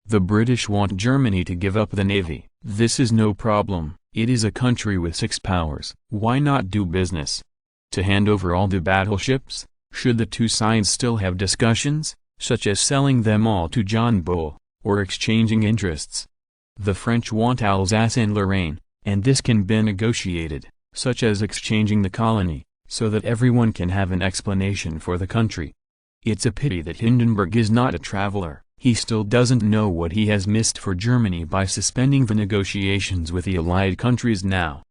The British want Germany to give up the navy. This is no problem. It is a country with 6 powers. Why not do business? To hand over all the battleships? Should the two sides still have discussions, such as selling them all to John Bull, or exchanging interests? The French want Alsace and Lorraine, and this can be negotiated, such as exchanging the colony, so that everyone can have an explanation for the country. It's a pity that Hindenburg is not a traveler. He still doesn't know what he has missed for Germany by suspending the negotiations with the Allied countries now.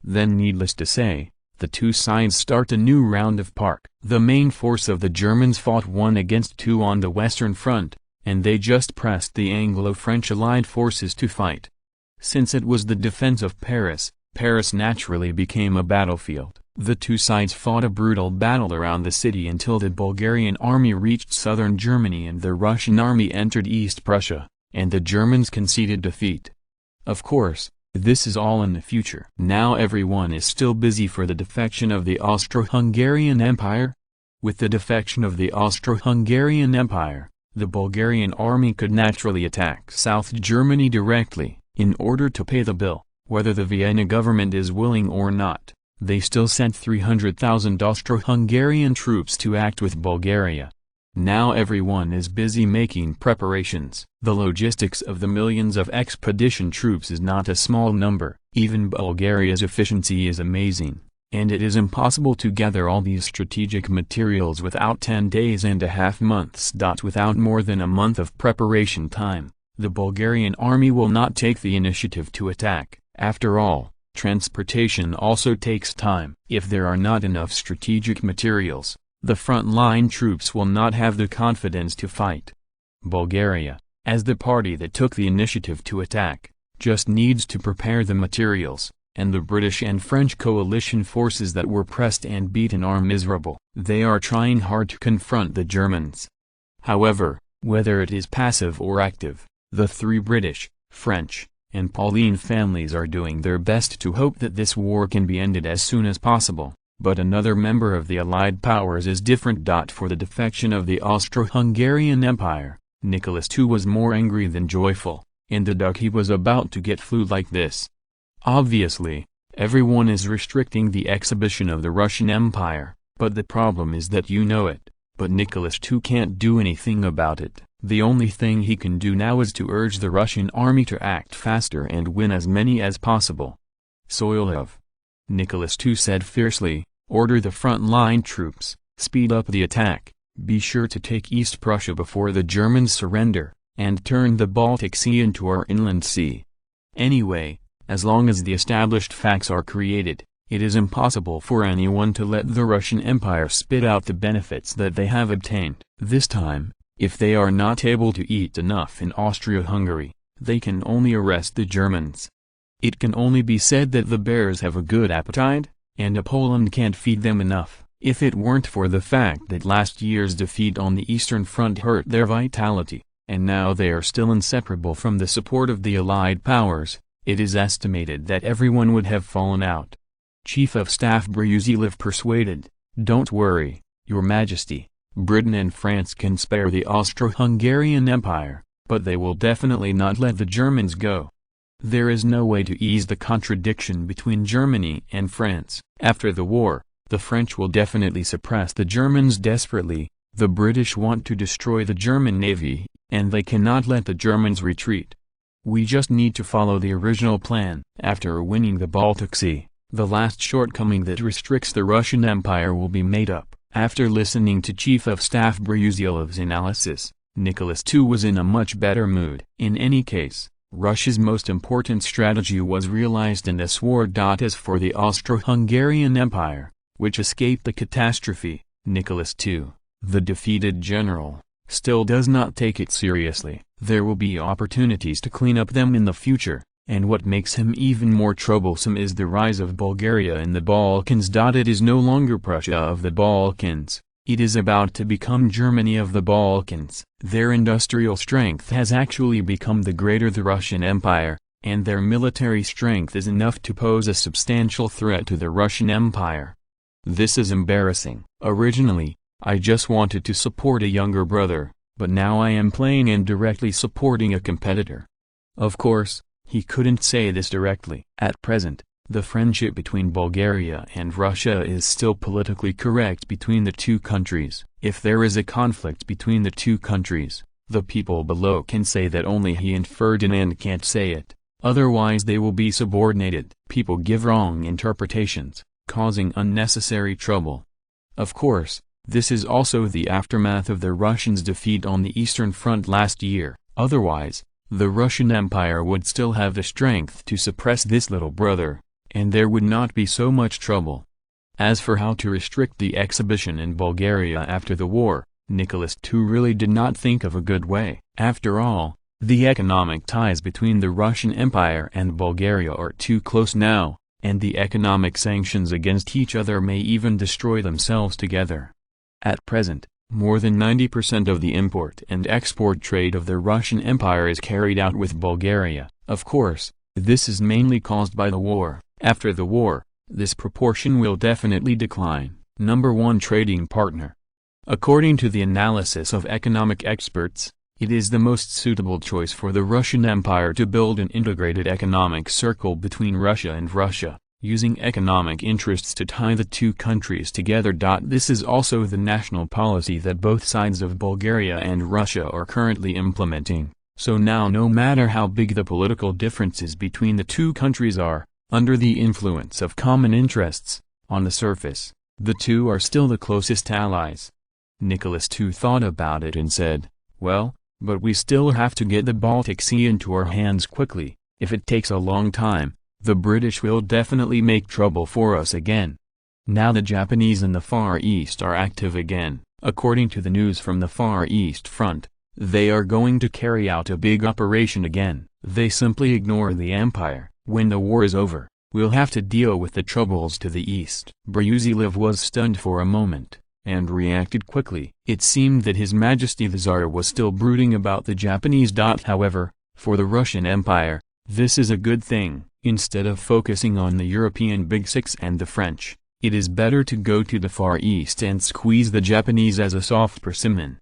Then needless to say, the two sides start a new round of park. The main force of the Germans fought 1 against 2 on the Western Front, and they just pressed the Anglo-French Allied forces to fight. Since it was the defense of Paris, Paris naturally became a battlefield. The two sides fought a brutal battle around the city until the Bulgarian army reached southern Germany and the Russian army entered East Prussia, and the Germans conceded defeat. Of course, this is all in the future. Now everyone is still busy for the defection of the Austro-Hungarian Empire. With the defection of the Austro-Hungarian Empire, the Bulgarian army could naturally attack South Germany directly, in order to pay the bill, whether the Vienna government is willing or not. They still sent 300,000 Austro-Hungarian troops to act with Bulgaria. Now everyone is busy making preparations. The logistics of the millions of expedition troops is not a small number. Even Bulgaria's efficiency is amazing, and it is impossible to gather all these strategic materials without 10 days and a half months. Without more than a month of preparation time, the Bulgarian army will not take the initiative to attack. After all, transportation also takes time. If there are not enough strategic materials, the front-line troops will not have the confidence to fight. Bulgaria, as the party that took the initiative to attack, just needs to prepare the materials, and the British and French coalition forces that were pressed and beaten are miserable. They are trying hard to confront the Germans. However, whether it is passive or active, the 3 British, French, and Pauline families are doing their best to hope that this war can be ended as soon as possible. But another member of the Allied powers is different. For the defection of the Austro-Hungarian Empire, Nicholas II was more angry than joyful, and the duck he was about to get flew like this. Obviously, everyone is restricting the exhibition of the Russian Empire, but the problem is that you know it, but Nicholas II can't do anything about it. The only thing he can do now is to urge the Russian army to act faster and win as many as possible. Soilov, Nicholas II said fiercely, order the front-line troops, speed up the attack, be sure to take East Prussia before the Germans surrender, and turn the Baltic Sea into our inland sea. Anyway, as long as the established facts are created, it is impossible for anyone to let the Russian Empire spit out the benefits that they have obtained. This time, if they are not able to eat enough in Austria-Hungary, they can only arrest the Germans. It can only be said that the bears have a good appetite, and a Poland can't feed them enough. If it weren't for the fact that last year's defeat on the Eastern Front hurt their vitality, and now they are still inseparable from the support of the Allied powers, it is estimated that everyone would have fallen out. Chief of Staff Brusilov persuaded, "Don't worry, Your Majesty, Britain and France can spare the Austro-Hungarian Empire, but they will definitely not let the Germans go. There is no way to ease the contradiction between Germany and France. After the war, the French will definitely suppress the Germans desperately, the British want to destroy the German navy, and they cannot let the Germans retreat. We just need to follow the original plan." After winning the Baltic Sea, the last shortcoming that restricts the Russian Empire will be made up. After listening to Chief of Staff Brusilov's analysis, Nicholas II was in a much better mood. In any case, Russia's most important strategy was realized in this war. As for the Austro-Hungarian Empire, which escaped the catastrophe, Nicholas II, the defeated general, still does not take it seriously. There will be opportunities to clean up them in the future, and what makes him even more troublesome is the rise of Bulgaria in the Balkans. It is no longer Prussia of the Balkans. It is about to become Germany of the Balkans. Their industrial strength has actually become the greater the Russian Empire, and their military strength is enough to pose a substantial threat to the Russian Empire. This is embarrassing. Originally, I just wanted to support a younger brother, but now I am playing indirectly supporting a competitor. Of course, he couldn't say this directly. At present, the friendship between Bulgaria and Russia is still politically correct between the two countries. If there is a conflict between the two countries, the people below can say that only he and Ferdinand can't say it, otherwise they will be subordinated. People give wrong interpretations, causing unnecessary trouble. Of course, This is also the aftermath of the Russians' defeat on the Eastern Front last year. Otherwise, the Russian Empire would still have the strength to suppress this little brother, and there would not be so much trouble. As for how to restrict the exhibition in Bulgaria after the war, Nicholas II really did not think of a good way. After all, the economic ties between the Russian Empire and Bulgaria are too close now, and the economic sanctions against each other may even destroy themselves together. At present, more than 90% of the import and export trade of the Russian Empire is carried out with Bulgaria. Of course, this is mainly caused by the war. After the war, this proportion will definitely decline. Number 1 trading partner. According to the analysis of economic experts, it is the most suitable choice for the Russian Empire to build an integrated economic circle between Russia and Russia, using economic interests to tie the two countries together. This is also the national policy that both sides of Bulgaria and Russia are currently implementing. So now, no matter how big the political differences between the two countries are, under the influence of common interests, on the surface, the two are still the closest allies. Nicholas II thought about it and said, well, but we still have to get the Baltic Sea into our hands quickly. If it takes a long time, the British will definitely make trouble for us again. Now the Japanese in the Far East are active again. According to the news from the Far East front, they are going to carry out a big operation again. They simply ignore the empire. When the war is over, we'll have to deal with the troubles to the east. Brusilov was stunned for a moment, and reacted quickly. It seemed that His Majesty the Tsar was still brooding about the Japanese. However, for the Russian Empire, this is a good thing. Instead of focusing on the European Big Six and the French, it is better to go to the Far East and squeeze the Japanese as a soft persimmon.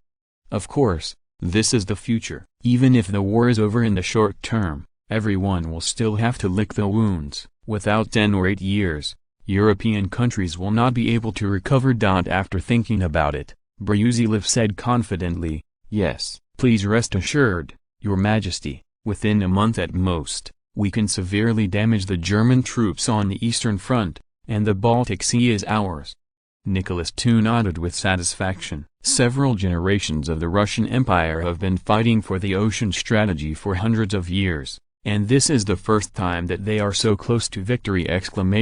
Of course, this is the future. Even if the war is over in the short term, everyone will still have to lick the wounds. Without 10 or 8 years, European countries will not be able to recover. After thinking about it, Brusilov said confidently, yes, please rest assured, Your Majesty, within a month at most, we can severely damage the German troops on the Eastern Front, and the Baltic Sea is ours. Nicholas II nodded with satisfaction. Several generations of the Russian Empire have been fighting for the ocean strategy for hundreds of years, and this is the first time that they are so close to victory! Recommend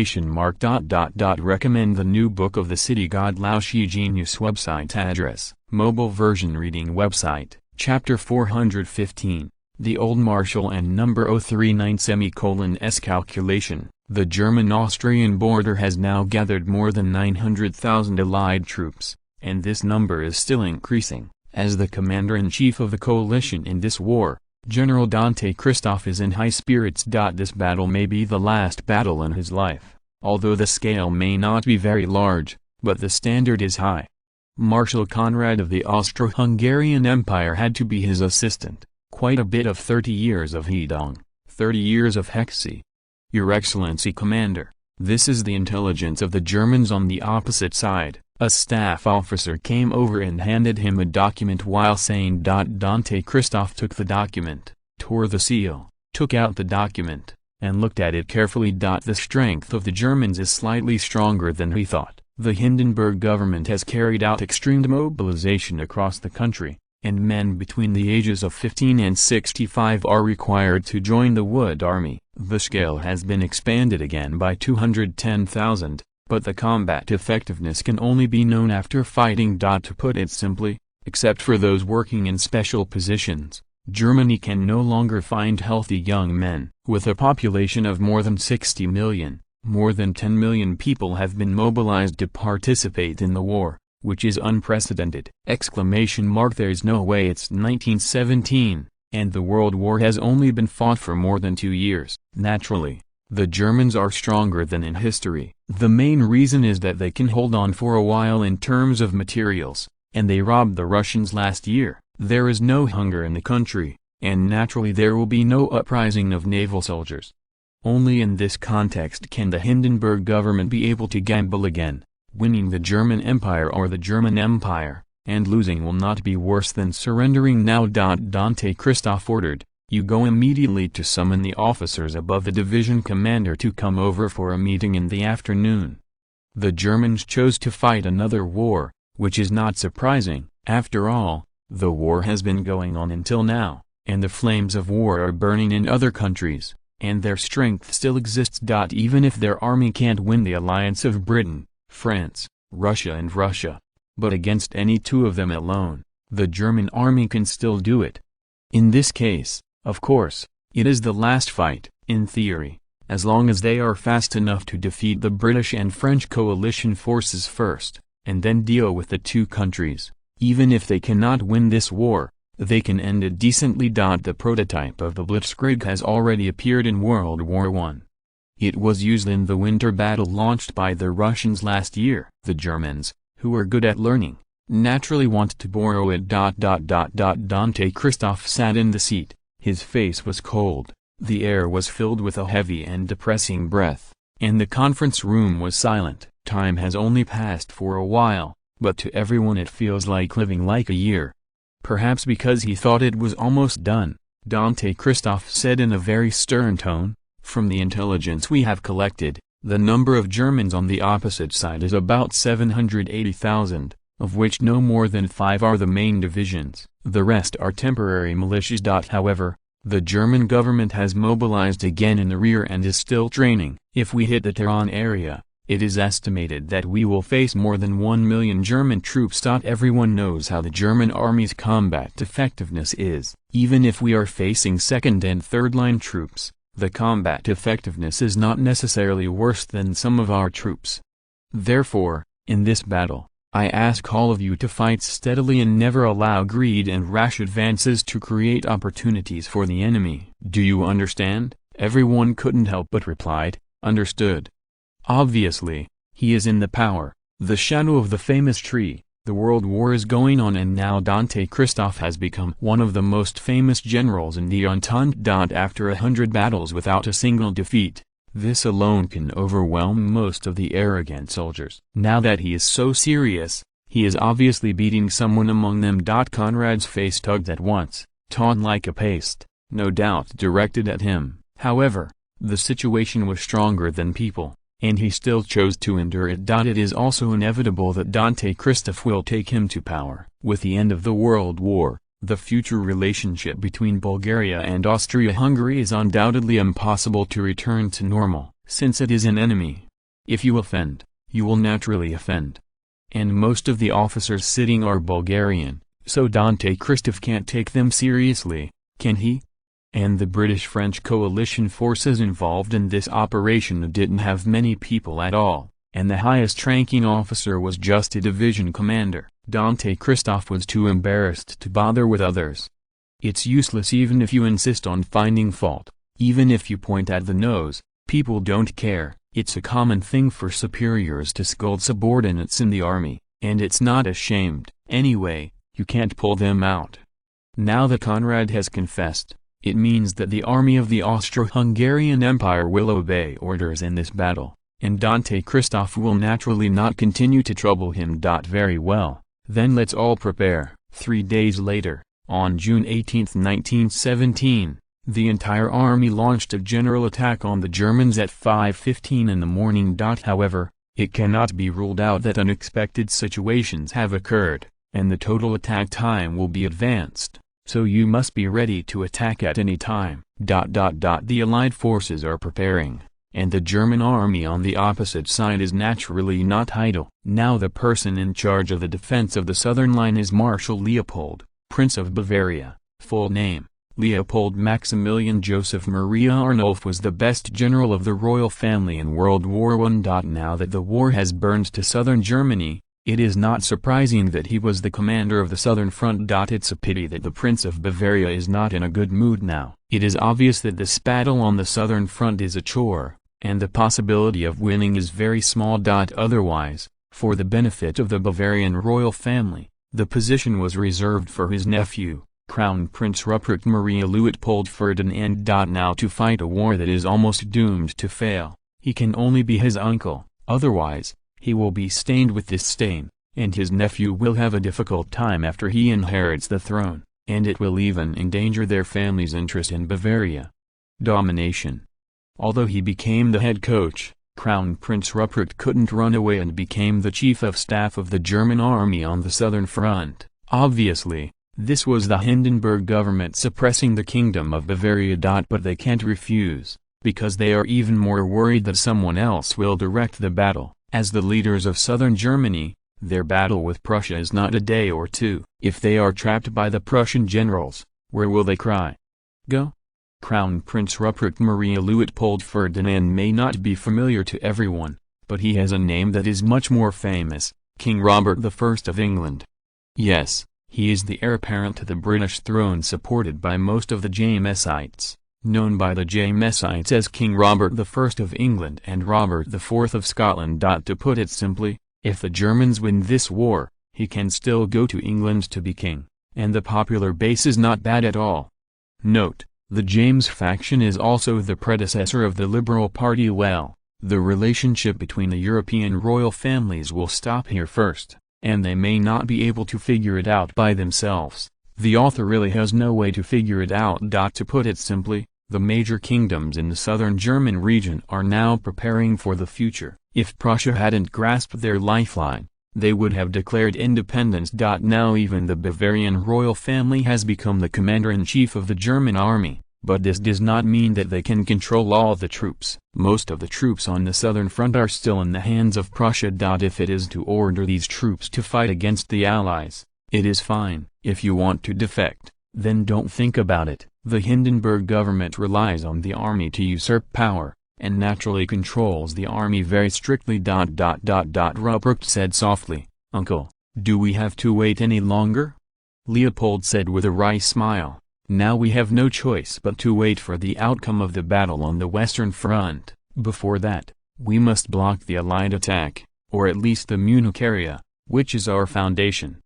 the new book of the city god Lao Shi Genius. Website address, mobile version reading website, chapter 415. The Old Marshal and number 039:S calculation. The German-Austrian border has now gathered more than 900,000 allied troops, and this number is still increasing, as the commander-in-chief of the coalition in this war, General Dante Christophe, is in high spirits. This battle may be the last battle in his life, although the scale may not be very large, but the standard is high. Marshal Conrad of the Austro-Hungarian Empire had to be his assistant. Quite a bit of 30 years of Hedong, 30 years of Hexi. Your Excellency Commander, this is the intelligence of the Germans on the opposite side. A staff officer came over and handed him a document while saying. Dante Christophe took the document, tore the seal, took out the document, and looked at it carefully. The strength of the Germans is slightly stronger than he thought. The Hindenburg government has carried out extreme mobilization across the country, and men between the ages of 15 and 65 are required to join the Wood Army. The scale has been expanded again by 210,000, but the combat effectiveness can only be known after fighting. To put it simply, except for those working in special positions, Germany can no longer find healthy young men. With a population of more than 60 million, more than 10 million people have been mobilized to participate in the war, which is unprecedented! There's no way. It's 1917, and the World War has only been fought for more than 2 years. Naturally, the Germans are stronger than in history. The main reason is that they can hold on for a while in terms of materials, and they robbed the Russians last year. There is no hunger in the country, and naturally there will be no uprising of naval soldiers. Only in this context can the Hindenburg government be able to gamble again. Winning the German Empire or the German Empire, and losing will not be worse than surrendering now. Dante Christophe ordered, you go immediately to summon the officers above the division commander to come over for a meeting in the afternoon. The Germans chose to fight another war, which is not surprising. After all, the war has been going on until now, and the flames of war are burning in other countries, and their strength still exists. Even if their army can't win the alliance of Britain, France, Russia, but against any two of them alone, the German army can still do it. In this case, of course, it is the last fight, in theory, as long as they are fast enough to defeat the British and French coalition forces first, and then deal with the two countries. Even if they cannot win this war, they can end it decently. The prototype of the Blitzkrieg has already appeared in World War I. It was used in the winter battle launched by the Russians last year. The Germans, who are good at learning, naturally want to borrow it. Dante Christoph sat in the seat. His face was cold, the air was filled with a heavy and depressing breath, and the conference room was silent. Time has only passed for a while, but to everyone it feels like living like a year. Perhaps because he thought it was almost done, Dante Christoph said in a very stern tone, "From the intelligence we have collected, the number of Germans on the opposite side is about 780,000, of which no more than 5 are the main divisions. The rest are temporary militias. However, the German government has mobilized again in the rear and is still training. If we hit the Tehran area, it is estimated that we will face more than 1 million German troops. Everyone knows how the German army's combat effectiveness is. Even if we are facing second and third line troops, the combat effectiveness is not necessarily worse than some of our troops. Therefore, in this battle, I ask all of you to fight steadily and never allow greed and rash advances to create opportunities for the enemy. Do you understand?" Everyone couldn't help but replied, "Understood." Obviously, he is in the power, the shadow of the famous tree. The world war is going on, and now Dante Christoph has become one of the most famous generals in the Entente. After 100 battles without a single defeat, this alone can overwhelm most of the arrogant soldiers. Now that he is so serious, he is obviously beating someone among them. Conrad's face tugged at once, taut like a paste, no doubt directed at him. However, the situation was stronger than people, and he still chose to endure it. It is also inevitable that Dante Christoph will take him to power. With the end of the World War, the future relationship between Bulgaria and Austria-Hungary is undoubtedly impossible to return to normal, since it is an enemy. If you offend, you will naturally offend. And most of the officers sitting are Bulgarian, so Dante Christoph can't take them seriously, can he? And the British-French coalition forces involved in this operation didn't have many people at all, and the highest-ranking officer was just a division commander. Dante Christoph was too embarrassed to bother with others. It's useless even if you insist on finding fault, even if you point at the nose, people don't care. It's a common thing for superiors to scold subordinates in the army, and it's not ashamed. Anyway, you can't pull them out. Now that Conrad has confessed, it means that the army of the Austro-Hungarian Empire will obey orders in this battle, and Dante Christoph will naturally not continue to trouble him. Very well, then let's all prepare. 3 days later, on June 18, 1917, the entire army launched a general attack on the Germans at 5:15 in the morning. However, it cannot be ruled out that unexpected situations have occurred, and the total attack time will be advanced, so you must be ready to attack at any time. The Allied forces are preparing, and the German army on the opposite side is naturally not idle. Now the person in charge of the defense of the southern line is Marshal Leopold, Prince of Bavaria. Full name: Leopold Maximilian Joseph Maria Arnulf, was the best general of the royal family in World War I. Now that the war has burned to southern Germany, it is not surprising that he was the commander of the southern front. It's a pity that the Prince of Bavaria is not in a good mood now. It is obvious that this battle on the southern front is a chore, and the possibility of winning is very small. Otherwise, for the benefit of the Bavarian royal family, the position was reserved for his nephew, Crown Prince Rupert Maria Luitpold Ferdinand. Now to fight a war that is almost doomed to fail, he can only be his uncle. Otherwise, he will be stained with this stain, and his nephew will have a difficult time after he inherits the throne, and it will even endanger their family's interest in Bavaria. Domination. Although he became the head coach, Crown Prince Ruprecht couldn't run away and became the chief of staff of the German army on the southern front. Obviously, this was the Hindenburg government suppressing the Kingdom of Bavaria. But they can't refuse, because they are even more worried that someone else will direct the battle. As the leaders of southern Germany, their battle with Prussia is not a day or two. If they are trapped by the Prussian generals, where will they cry? Go? Crown Prince Ruprecht Maria Luitpold Ferdinand may not be familiar to everyone, but he has a name that is much more famous, King Robert I of England. Yes, he is the heir apparent to the British throne, supported by most of the Jamesites, known by the Jamesites as King Robert I of England and Robert IV of Scotland. To put it simply, if the Germans win this war, he can still go to England to be king, and the popular base is not bad at all. Note: the James faction is also the predecessor of the Liberal Party. Well, the relationship between the European royal families will stop here first, and they may not be able to figure it out by themselves. The author really has no way to figure it out. To put it simply, the major kingdoms in the southern German region are now preparing for the future. If Prussia hadn't grasped their lifeline, they would have declared independence. Now even the Bavarian royal family has become the commander-in-chief of the German army, but this does not mean that they can control all the troops. Most of the troops on the southern front are still in the hands of Prussia. If it is to order these troops to fight against the Allies, it is fine. If you want to defect, then don't think about it. The Hindenburg government relies on the army to usurp power, and naturally controls the army very strictly. Ruprecht said softly, "Uncle, do we have to wait any longer?" Leopold said with a wry smile, "Now we have no choice but to wait for the outcome of the battle on the Western Front. Before that, we must block the Allied attack, or at least the Munich area, which is our foundation."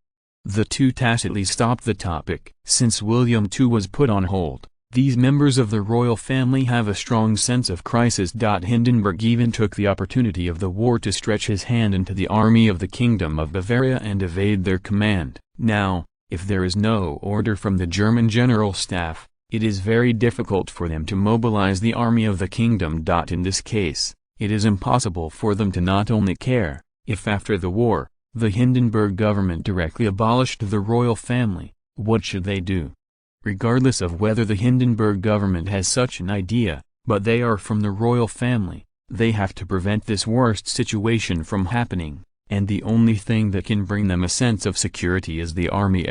The two tacitly stopped the topic. Since William II was put on hold, these members of the royal family have a strong sense of crisis. Hindenburg even took the opportunity of the war to stretch his hand into the army of the Kingdom of Bavaria and evade their command. Now, if there is no order from the German General Staff, it is very difficult for them to mobilize the army of the kingdom. In this case, it is impossible for them to not only care, if after the war, the Hindenburg government directly abolished the royal family, what should they do? Regardless of whether the Hindenburg government has such an idea, but they are from the royal family, they have to prevent this worst situation from happening, and the only thing that can bring them a sense of security is the army!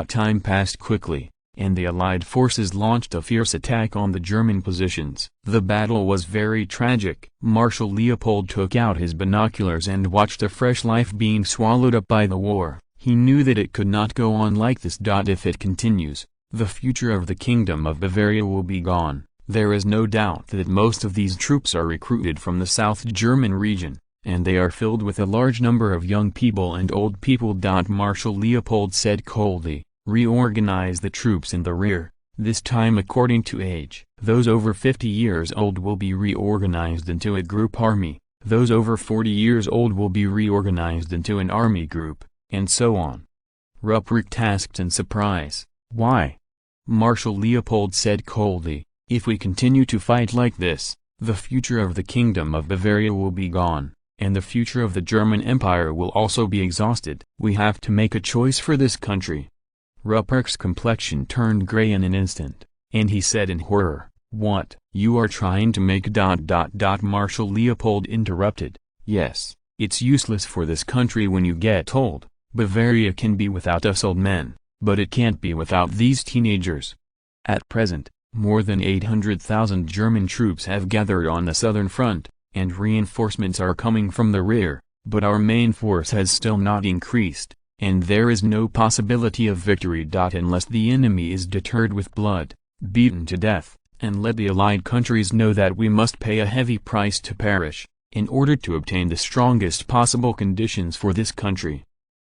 Time passed quickly, and the Allied forces launched a fierce attack on the German positions. The battle was very tragic. Marshal Leopold took out his binoculars and watched a fresh life being swallowed up by the war. He knew that it could not go on like this. If it continues, the future of the Kingdom of Bavaria will be gone. There is no doubt that most of these troops are recruited from the South German region, and they are filled with a large number of young people and old people. Marshal Leopold said coldly, "Reorganize the troops in the rear, this time according to age. Those over 50 years old will be reorganized into a group army, those over 40 years old will be reorganized into an army group, and so on." Ruprecht asked in surprise, "Why?" Marshal Leopold said coldly, "If we continue to fight like this, the future of the Kingdom of Bavaria will be gone, and the future of the German Empire will also be exhausted. We have to make a choice for this country." Ruprecht's complexion turned gray in an instant, and he said in horror, "What? You are trying to make ... Marshal Leopold interrupted, "Yes, it's useless for this country when you get old. Bavaria can be without us old men, but it can't be without these teenagers." At present, more than 800,000 German troops have gathered on the southern front, and reinforcements are coming from the rear, but our main force has still not increased, and there is no possibility of victory. Unless the enemy is deterred with blood, beaten to death, and let the Allied countries know that we must pay a heavy price to perish, in order to obtain the strongest possible conditions for this country.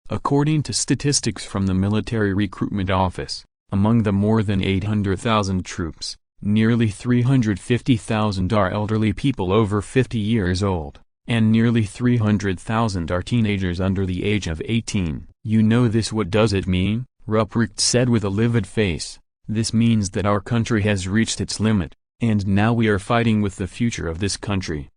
According to statistics from the Military Recruitment Office, among the more than 800,000 troops, nearly 350,000 are elderly people over 50 years old, and nearly 300,000 are teenagers under the age of 18. "You know this. What does it mean?" Ruprecht said with a livid face. "This means that our country has reached its limit. And now we are fighting with the future of this country.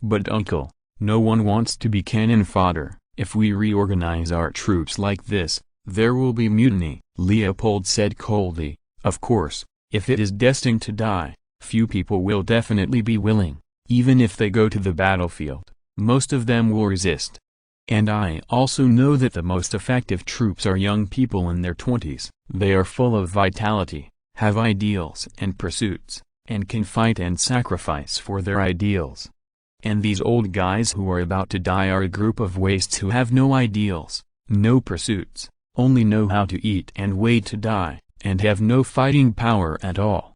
But uncle, no one wants to be cannon fodder. If we reorganize our troops like this, there will be mutiny, Leopold said coldly. Of course, if it is destined to die, few people will definitely be willing. Even if they go to the battlefield, most of them will resist. And I also know that the most effective troops are young people in their 20s. They are full of vitality, have ideals and pursuits, and can fight and sacrifice for their ideals. And these old guys who are about to die are a group of wastes who have no ideals, no pursuits, only know how to eat and wait to die, and have no fighting power at all.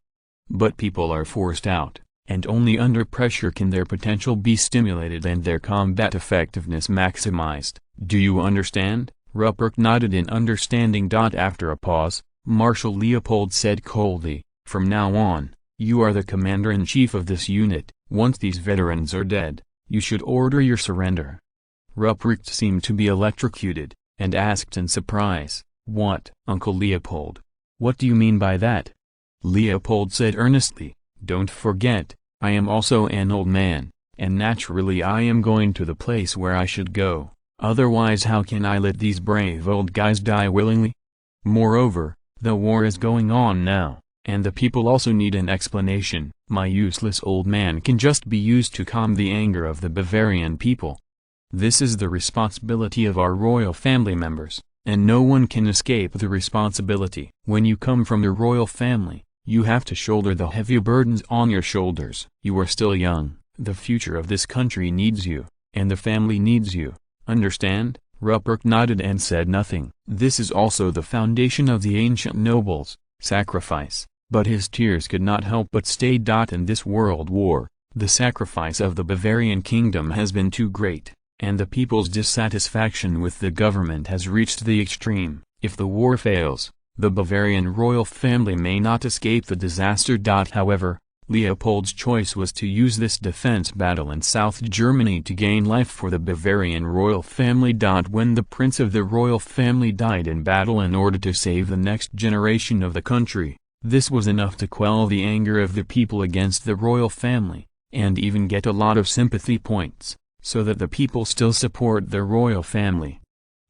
But people are forced out, and only under pressure can their potential be stimulated and their combat effectiveness maximized. Do you understand? Ruprecht nodded in understanding. After a pause, Marshal Leopold said coldly, "From now on, you are the commander-in-chief of this unit. Once these veterans are dead, you should order your surrender." Ruprecht seemed to be electrocuted, and asked in surprise, "What, Uncle Leopold? What do you mean by that?" Leopold said earnestly, "Don't forget, I am also an old man, and naturally I am going to the place where I should go, otherwise how can I let these brave old guys die willingly? Moreover, the war is going on now, and the people also need an explanation. My useless old man can just be used to calm the anger of the Bavarian people. This is the responsibility of our royal family members, and no one can escape the responsibility. When you come from the royal family, you have to shoulder the heavy burdens on your shoulders. You are still young, the future of this country needs you, and the family needs you. Understand?" Ruprecht nodded and said nothing. This is also the foundation of the ancient nobles, sacrifice, but his tears could not help but stay. In this world war, the sacrifice of the Bavarian kingdom has been too great, and the people's dissatisfaction with the government has reached the extreme. If the war fails, the Bavarian royal family may not escape the disaster. However, Leopold's choice was to use this defense battle in South Germany to gain life for the Bavarian royal family. When the prince of the royal family died in battle in order to save the next generation of the country, this was enough to quell the anger of the people against the royal family, and even get a lot of sympathy points, so that the people still support the royal family.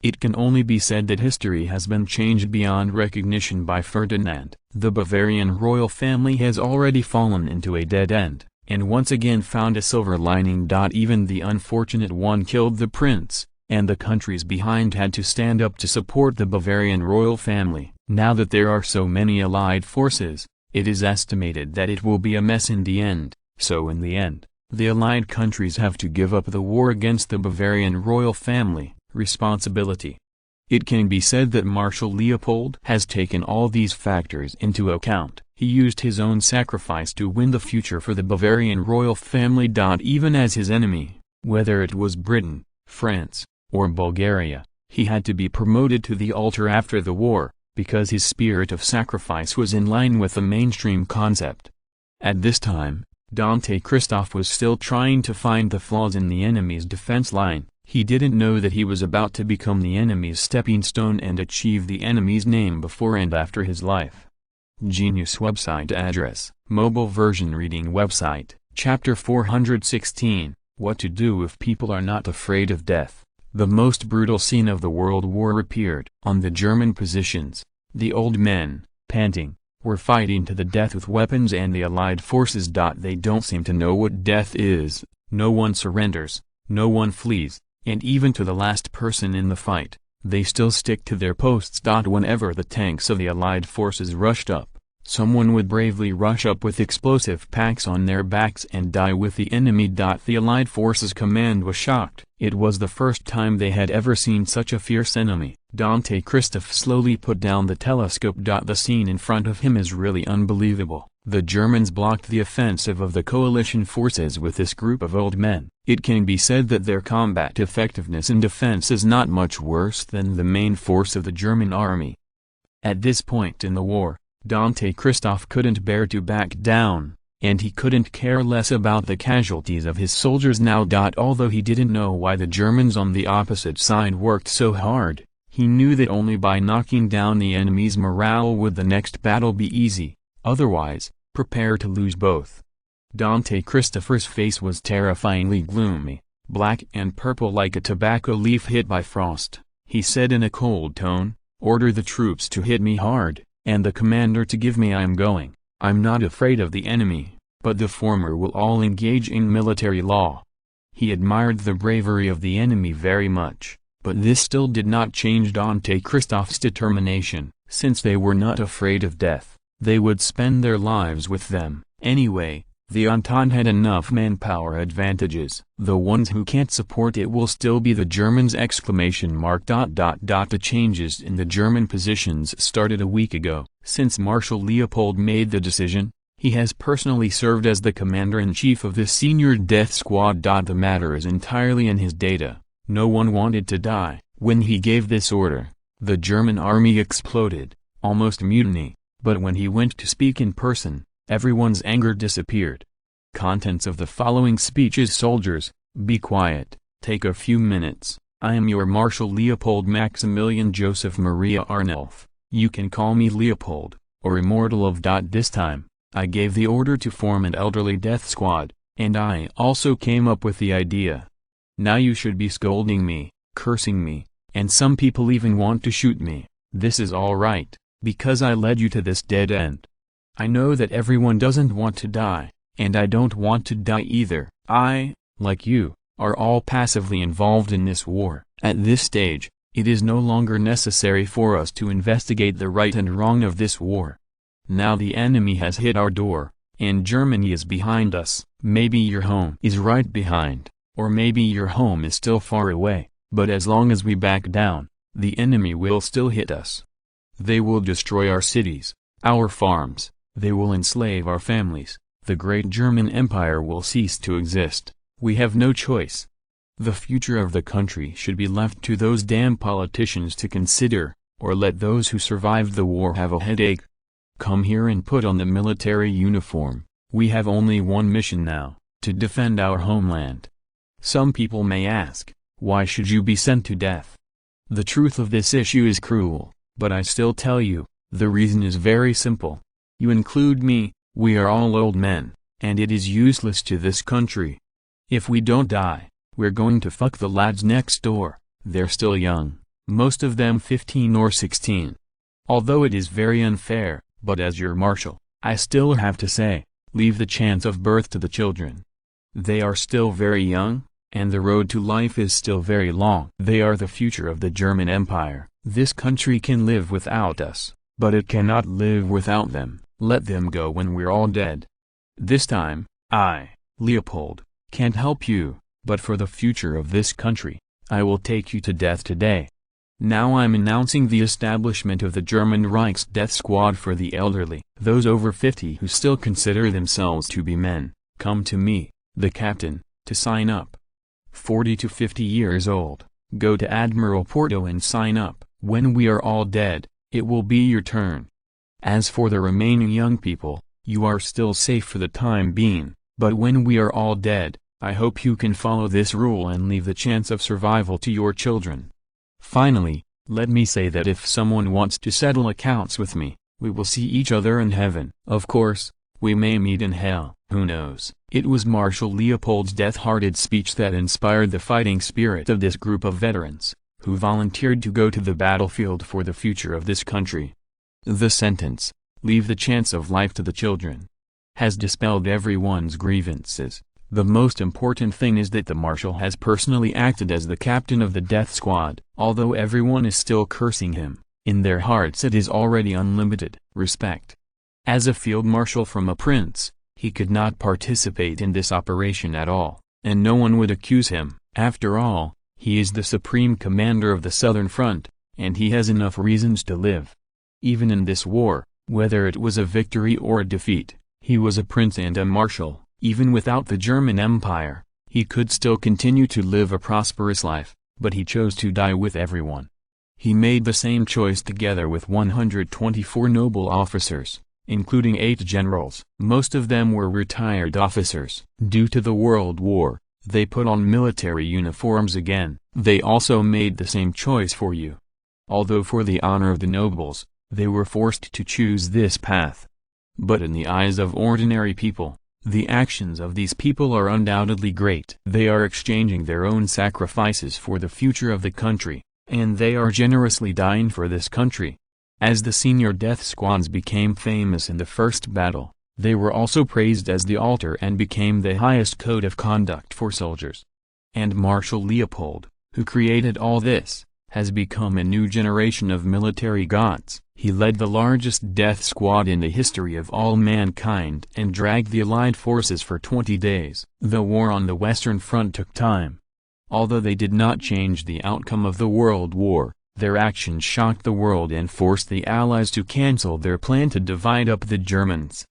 It can only be said that history has been changed beyond recognition by Ferdinand. The Bavarian royal family has already fallen into a dead end, and once again found a silver lining. Even the unfortunate one killed the prince, and the countries behind had to stand up to support the Bavarian royal family. Now that there are so many allied forces, it is estimated that it will be a mess in the end. So in the end, the allied countries have to give up the war against the Bavarian royal family. Responsibility. It can be said that Marshal Leopold has taken all these factors into account. He used his own sacrifice to win the future for the Bavarian royal family. Even as his enemy, whether it was Britain, France, or Bulgaria, he had to be promoted to the altar after the war, because his spirit of sacrifice was in line with the mainstream concept. At this time, Dante Christoph was still trying to find the flaws in the enemy's defense line. He didn't know that he was about to become the enemy's stepping stone and achieve the enemy's name before and after his life. Genius website address, mobile version reading website, Chapter 416, What to Do if People Are Not Afraid of Death. The most brutal scene of the World War appeared. On the German positions, the old men, panting, were fighting to the death with weapons and the Allied forces. They don't seem to know what death is. No one surrenders, no one flees. And even to the last person in the fight, they still stick to their posts. Whenever the tanks of the Allied forces rushed up, someone would bravely rush up with explosive packs on their backs and die with the enemy. The Allied forces command was shocked. It was the first time they had ever seen such a fierce enemy. Dante Christoph slowly put down the telescope. The scene in front of him is really unbelievable. The Germans blocked the offensive of the coalition forces with this group of old men. It can be said that their combat effectiveness in defense is not much worse than the main force of the German army. At this point in the war, Dante Christoph couldn't bear to back down, and he couldn't care less about the casualties of his soldiers now. Although he didn't know why the Germans on the opposite side worked so hard, he knew that only by knocking down the enemy's morale would the next battle be easy. Otherwise, prepare to lose both. Dante Christopher's face was terrifyingly gloomy, black and purple like a tobacco leaf hit by frost. He said in a cold tone, "Order the troops to hit me hard, and the commander to give me I am going. I'm not afraid of the enemy, but the former will all engage in military law." He admired the bravery of the enemy very much, but this still did not change Dante Christophe's determination. Since they were not afraid of death, they would spend their lives with them. Anyway, the Entente had enough manpower advantages. The ones who can't support it will still be the Germans! The changes in the German positions started a week ago. Since Marshal Leopold made the decision, he has personally served as the commander-in-chief of the senior death squad. The matter is entirely in his data. No one wanted to die. When he gave this order, the German army exploded, almost mutiny, but when he went to speak in person, everyone's anger disappeared. Contents of the following speeches: soldiers, be quiet, take a few minutes. I am your Marshal Leopold Maximilian Joseph Maria Arnulf. You can call me Leopold, or Immortal of. This time, I gave the order to form an elderly death squad, and I also came up with the idea. Now you should be scolding me, cursing me, and some people even want to shoot me. This is all right, because I led you to this dead end. I know that everyone doesn't want to die, and I don't want to die either. I, like you, are all passively involved in this war. At this stage, it is no longer necessary for us to investigate the right and wrong of this war. Now the enemy has hit our door, and Germany is behind us. Maybe your home is right behind, or maybe your home is still far away, but as long as we back down, the enemy will still hit us. They will destroy our cities, our farms, they will enslave our families. The great German Empire will cease to exist. We have no choice. The future of the country should be left to those damn politicians to consider, or let those who survived the war have a headache. Come here and put on the military uniform. We have only one mission now, to defend our homeland. Some people may ask, why should you be sent to death? The truth of this issue is cruel, but I still tell you, the reason is very simple. You include me, we are all old men, and it is useless to this country. If we don't die, we're going to fuck the lads next door. They're still young, most of them 15 or 16. Although it is very unfair, but as your marshal, I still have to say, leave the chance of birth to the children. They are still very young, and the road to life is still very long. They are the future of the German Empire. This country can live without us, but it cannot live without them. Let them go when we're all dead. This time, I, Leopold, can't help you, but for the future of this country, I will take you to death today. Now I'm announcing the establishment of the German Reich's death squad for the elderly. Those over 50 who still consider themselves to be men, come to me, the captain, to sign up. 40 to 50 years old, go to Admiral Porto and sign up. When we are all dead, it will be your turn. As for the remaining young people, you are still safe for the time being, but when we are all dead, I hope you can follow this rule and leave the chance of survival to your children. Finally, let me say that if someone wants to settle accounts with me, we will see each other in heaven. Of course, we may meet in hell, who knows? It was Marshal Leopold's death-hearted speech that inspired the fighting spirit of this group of veterans, who volunteered to go to the battlefield for the future of this country. The sentence, "Leave the chance of life to the children," has dispelled everyone's grievances. The most important thing is that the Marshal has personally acted as the captain of the death squad. Although everyone is still cursing him, in their hearts it is already unlimited respect. As a field marshal from a prince, he could not participate in this operation at all, and no one would accuse him. After all, he is the supreme commander of the Southern Front, and he has enough reasons to live. Even in this war, whether it was a victory or a defeat, he was a prince and a marshal. Even without the German Empire, he could still continue to live a prosperous life, but he chose to die with everyone. He made the same choice together with 124 noble officers, including 8 generals. Most of them were retired officers. Due to the World War, they put on military uniforms again. They also made the same choice for you. Although for the honor of the nobles, they were forced to choose this path. But in the eyes of ordinary people, the actions of these people are undoubtedly great. They are exchanging their own sacrifices for the future of the country, and they are generously dying for this country. As the senior death squads became famous in the first battle, they were also praised as the altar and became the highest code of conduct for soldiers. And Marshal Leopold, who created all this, has become a new generation of military gods. He led the largest death squad in the history of all mankind and dragged the Allied forces for 20 days. The war on the Western Front took time. Although they did not change the outcome of the World War, their actions shocked the world and forced the Allies to cancel their plan to divide up the Germans.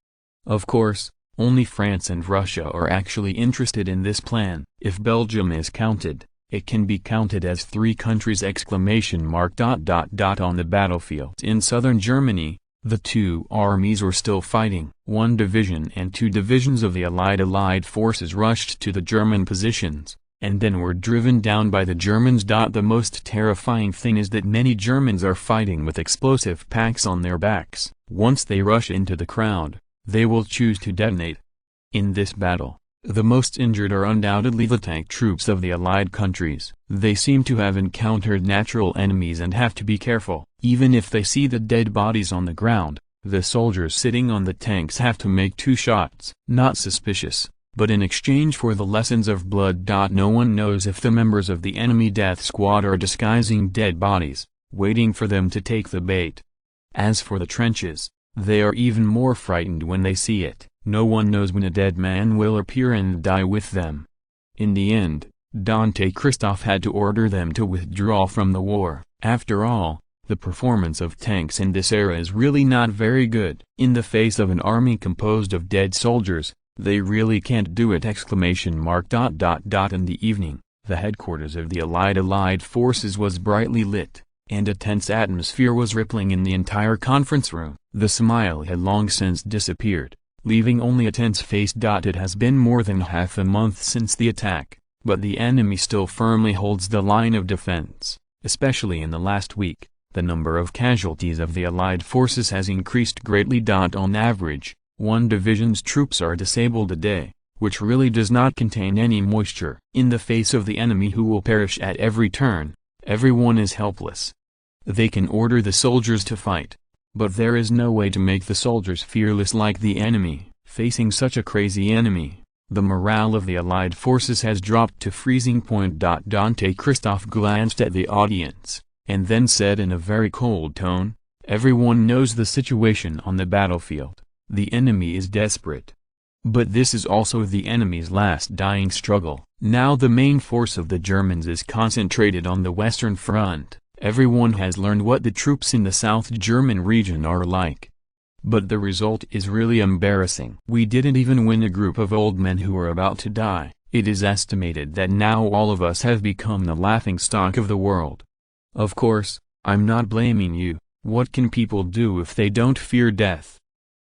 Of course, only France and Russia are actually interested in this plan. If Belgium is counted, it can be counted as 3 countries! On the battlefield in southern Germany, the two armies were still fighting. 1 division and 2 divisions of the Allied forces rushed to the German positions, and then were driven down by the Germans. The most terrifying thing is that many Germans are fighting with explosive packs on their backs. Once they rush into the crowd, they will choose to detonate. In this battle, the most injured are undoubtedly the tank troops of the Allied countries. They seem to have encountered natural enemies and have to be careful. Even if they see the dead bodies on the ground, the soldiers sitting on the tanks have to make 2 shots. Not suspicious, but in exchange for the lessons of blood. No one knows if the members of the enemy death squad are disguising dead bodies, waiting for them to take the bait. As for the trenches, they are even more frightened when they see it. No one knows when a dead man will appear and die with them. In the end, Dante Christophe had to order them to withdraw from the war. After all, the performance of tanks in this era is really not very good. In the face of an army composed of dead soldiers, they really can't do it! In the evening, the headquarters of the Allied forces was brightly lit, and a tense atmosphere was rippling in the entire conference room. The smile had long since disappeared, leaving only a tense face. It has been more than half a month since the attack, but the enemy still firmly holds the line of defense. Especially in the last week, the number of casualties of the Allied forces has increased greatly. On average, 1 division's troops are disabled a day, which really does not contain any moisture. In the face of the enemy who will perish at every turn, everyone is helpless. They can order the soldiers to fight, but there is no way to make the soldiers fearless like the enemy. Facing such a crazy enemy, the morale of the Allied forces has dropped to freezing point. Dante Christophe glanced at the audience, and then said in a very cold tone, "Everyone knows the situation on the battlefield. The enemy is desperate. But this is also the enemy's last dying struggle. Now the main force of the Germans is concentrated on the Western Front. Everyone has learned what the troops in the South German region are like. But the result is really embarrassing. We didn't even win a group of old men who are about to die. It is estimated that now all of us have become the laughingstock of the world. Of course, I'm not blaming you. What can people do if they don't fear death?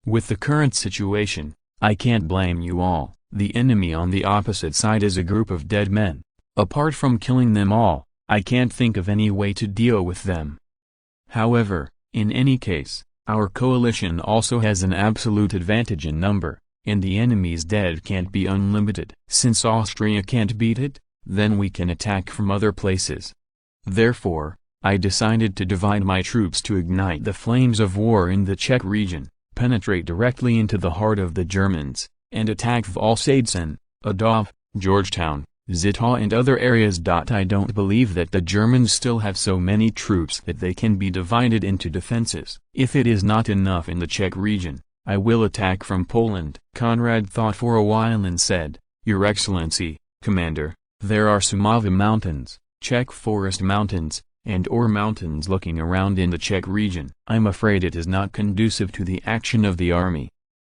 With the current situation, I can't blame you all. The enemy on the opposite side is a group of dead men. Apart from killing them all, I can't think of any way to deal with them. However, in any case, our coalition also has an absolute advantage in number, and the enemy's dead can't be unlimited. Since Austria can't beat it, then we can attack from other places. Therefore, I decided to divide my troops to ignite the flames of war in the Czech region, penetrate directly into the heart of the Germans, and attack Valsádsen, Adov, Georgetown, Zittau and other areas. I don't believe that the Germans still have so many troops that they can be divided into defenses. If it is not enough in the Czech region, I will attack from Poland. Conrad thought for a while and said, "Your Excellency, Commander, there are Sumava Mountains, Czech Forest Mountains, and Or Mountains looking around in the Czech region. I'm afraid it is not conducive to the action of the army."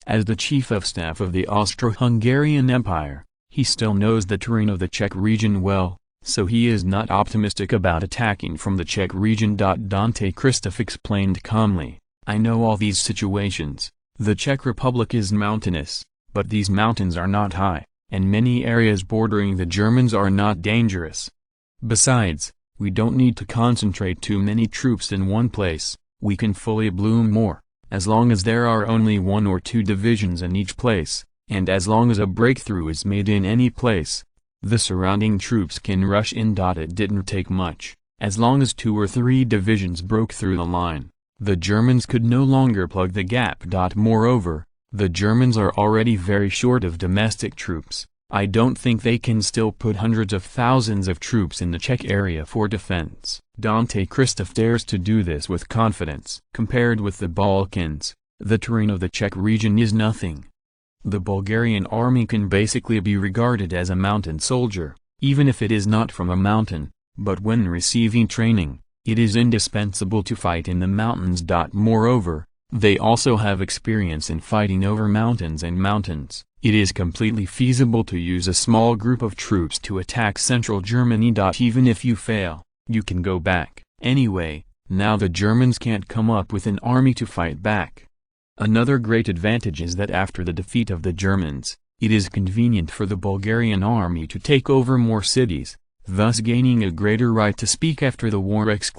As the Chief of Staff of the Austro-Hungarian Empire, he still knows the terrain of the Czech region well, so he is not optimistic about attacking from the Czech region. Dante Christophe explained calmly, "I know all these situations. The Czech Republic is mountainous, but these mountains are not high, and many areas bordering the Germans are not dangerous. Besides, we don't need to concentrate too many troops in one place, we can fully bloom more. as long as there are only 1 or 2 divisions in each place, and as long as a breakthrough is made in any place, the surrounding troops can rush in. It didn't take much. As long as 2 or 3 divisions broke through the line, the Germans could no longer plug the gap. Moreover, the Germans are already very short of domestic troops. I don't think they can still put hundreds of thousands of troops in the Czech area for defense. Dante Christoph dares to do this with confidence. Compared with the Balkans, the terrain of the Czech region is nothing. The Bulgarian army can basically be regarded as a mountain soldier, even if it is not from a mountain, but when receiving training, it is indispensable to fight in the mountains. Moreover, they also have experience in fighting over mountains and mountains. It is completely feasible to use a small group of troops to attack central Germany. Even if you fail, you can go back. Anyway, now the Germans can't come up with an army to fight back. Another great advantage is that after the defeat of the Germans, it is convenient for the Bulgarian army to take over more cities, thus gaining a greater right to speak after the war! Genius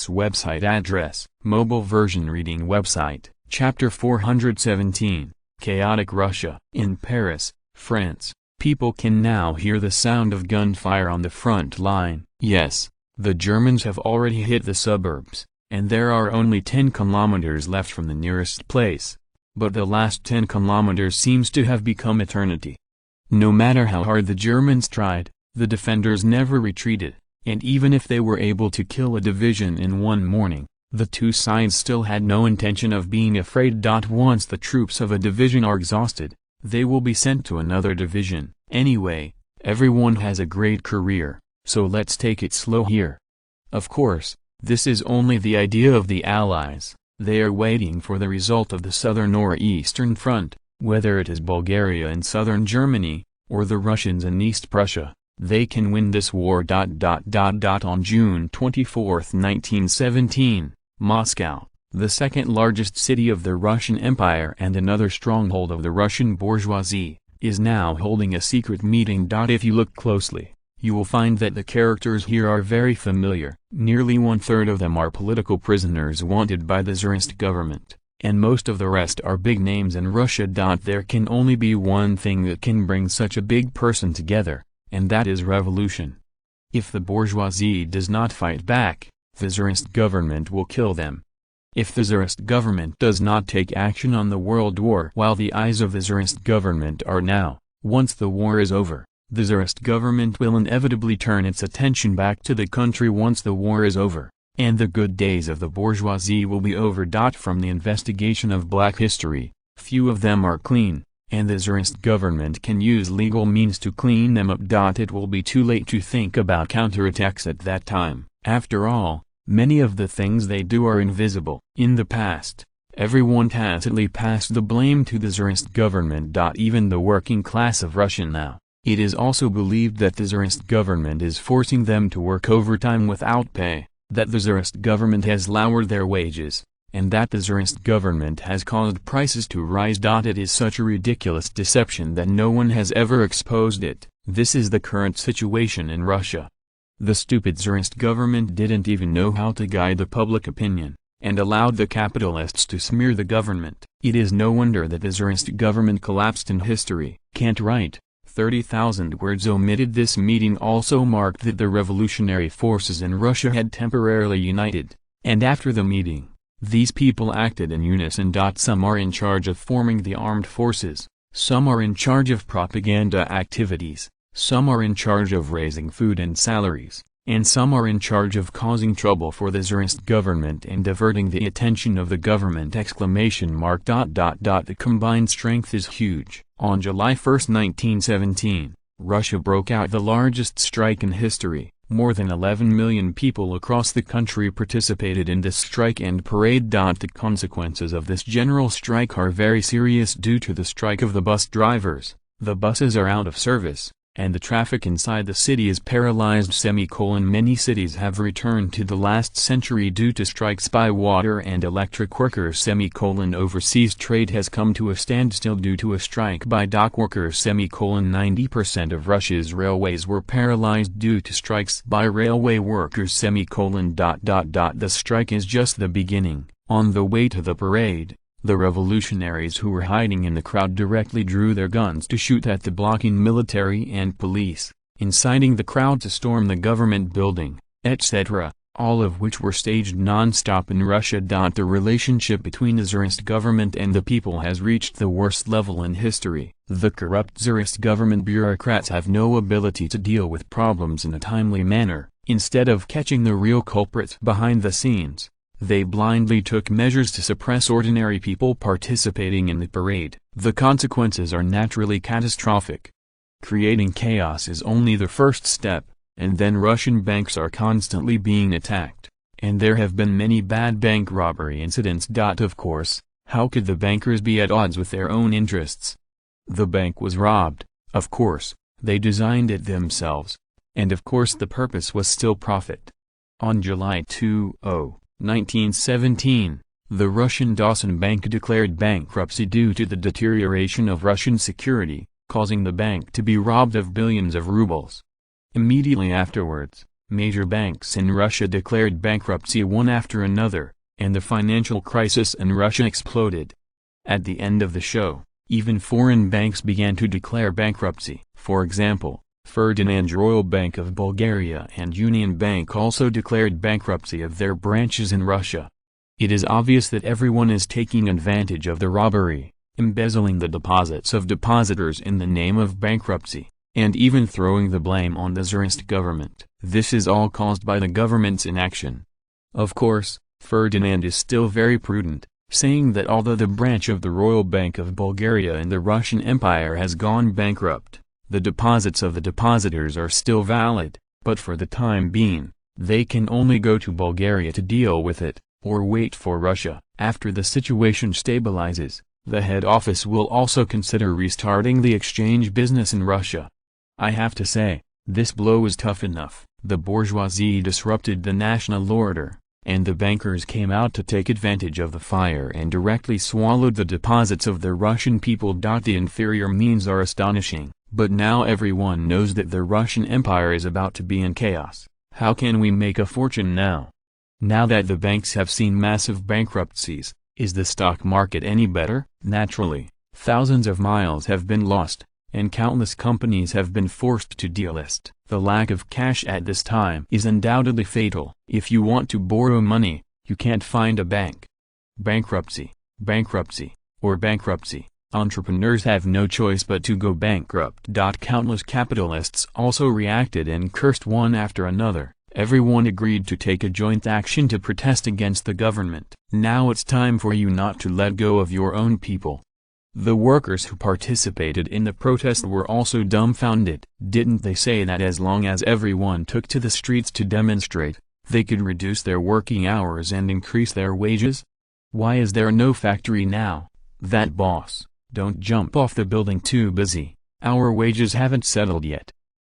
website address, mobile version reading website, Chapter 417, Chaotic Russia. In Paris, France, people can now hear the sound of gunfire on the front line. Yes, the Germans have already hit the suburbs, and there are only 10 kilometers left from the nearest place. But the last 10 kilometers seems to have become eternity. No matter how hard the Germans tried, the defenders never retreated, and even if they were able to kill a division in one morning, the two sides still had no intention of being afraid. Once the troops of a division are exhausted, they will be sent to another division. Anyway, everyone has a great career, so let's take it slow here. Of course, this is only the idea of the Allies. They are waiting for the result of the southern or eastern front, whether it is Bulgaria and southern Germany, or the Russians in East Prussia. They can win this war. On June 24, 1917, Moscow, the second largest city of the Russian Empire and another stronghold of the Russian bourgeoisie, is now holding a secret meeting. If you look closely, you will find that the characters here are very familiar. Nearly 1/3 of them are political prisoners wanted by the Tsarist government, and most of the rest are big names in Russia. There can only be one thing that can bring such a big person together, and that is revolution. If the bourgeoisie does not fight back, the Tsarist government will kill them. If the Tsarist government does not take action on the world war while the eyes of the Tsarist government are now, once the war is over, the Tsarist government will inevitably turn its attention back to the country once the war is over, and the good days of the bourgeoisie will be over. From the investigation of black history, few of them are clean, and the Tsarist government can use legal means to clean them up. It will be too late to think about counterattacks at that time. After all, many of the things they do are invisible. In the past, everyone tacitly passed the blame to the Tsarist government. Even the working class of Russia now. It is also believed that the Tsarist government is forcing them to work overtime without pay, that the Tsarist government has lowered their wages, and that the Tsarist government has caused prices to rise. It is such a ridiculous deception that no one has ever exposed it. This is the current situation in Russia. The stupid Tsarist government didn't even know how to guide the public opinion, and allowed the capitalists to smear the government. It is no wonder that the Tsarist government collapsed in history. Can't write. 30,000 words omitted. This meeting also marked that the revolutionary forces in Russia had temporarily united, and after the meeting, these people acted in unison. Some are in charge of forming the armed forces, some are in charge of propaganda activities, some are in charge of raising food and salaries, and some are in charge of causing trouble for the Tsarist government and diverting the attention of the government! The combined strength is huge. On July 1, 1917, Russia broke out the largest strike in history. More than 11 million people across the country participated in this strike and parade. The consequences of this general strike are very serious due to the strike of the bus drivers. The buses are out of service, and the traffic inside the city is paralyzed. Many cities have returned to the last century due to strikes by water and electric workers. Overseas trade has come to a standstill due to a strike by dock workers. 90% of Russia's railways were paralyzed due to strikes by railway workers. The strike is just the beginning. On the way to the parade, the revolutionaries who were hiding in the crowd directly drew their guns to shoot at the blocking military and police, inciting the crowd to storm the government building, etc., all of which were staged non-stop in Russia. The relationship between the Tsarist government and the people has reached the worst level in history. The corrupt Tsarist government bureaucrats have no ability to deal with problems in a timely manner. Instead of catching the real culprits behind the scenes, they blindly took measures to suppress ordinary people participating in the parade. The consequences are naturally catastrophic. Creating chaos is only the first step, and then Russian banks are constantly being attacked, and there have been many bad bank robbery incidents. Of course, how could the bankers be at odds with their own interests? The bank was robbed, of course, they designed it themselves, and of course the purpose was still profit. On July 20, 1917, the Russian Dawson Bank declared bankruptcy due to the deterioration of Russian security, causing the bank to be robbed of billions of rubles. Immediately afterwards, major banks in Russia declared bankruptcy one after another, and the financial crisis in Russia exploded. At the end of the show, even foreign banks began to declare bankruptcy. For example, Ferdinand Royal Bank of Bulgaria and Union Bank also declared bankruptcy of their branches in Russia. It is obvious that everyone is taking advantage of the robbery, embezzling the deposits of depositors in the name of bankruptcy, and even throwing the blame on the Tsarist government. This is all caused by the government's inaction. Of course, Ferdinand is still very prudent, saying that although the branch of the Royal Bank of Bulgaria in the Russian Empire has gone bankrupt, the deposits of the depositors are still valid, but for the time being, they can only go to Bulgaria to deal with it, or wait for Russia. After the situation stabilizes, the head office will also consider restarting the exchange business in Russia. I have to say, this blow is tough enough. The bourgeoisie disrupted the national order, and the bankers came out to take advantage of the fire and directly swallowed the deposits of the Russian people. The inferior means are astonishing, but now everyone knows that the Russian Empire is about to be in chaos. How can we make a fortune now? Now that the banks have seen massive bankruptcies, is the stock market any better? Naturally, thousands of miles have been lost, and countless companies have been forced to delist. The lack of cash at this time is undoubtedly fatal. If you want to borrow money, you can't find a bank. Bankruptcy, bankruptcy, or bankruptcy. Entrepreneurs have no choice but to go bankrupt. Countless capitalists also reacted and cursed one after another. Everyone agreed to take a joint action to protest against the government. Now it's time for you not to let go of your own people. The workers who participated in the protest were also dumbfounded. Didn't they say that as long as everyone took to the streets to demonstrate, they could reduce their working hours and increase their wages? Why is there no factory now? That boss, don't jump off the building, too busy, our wages haven't settled yet.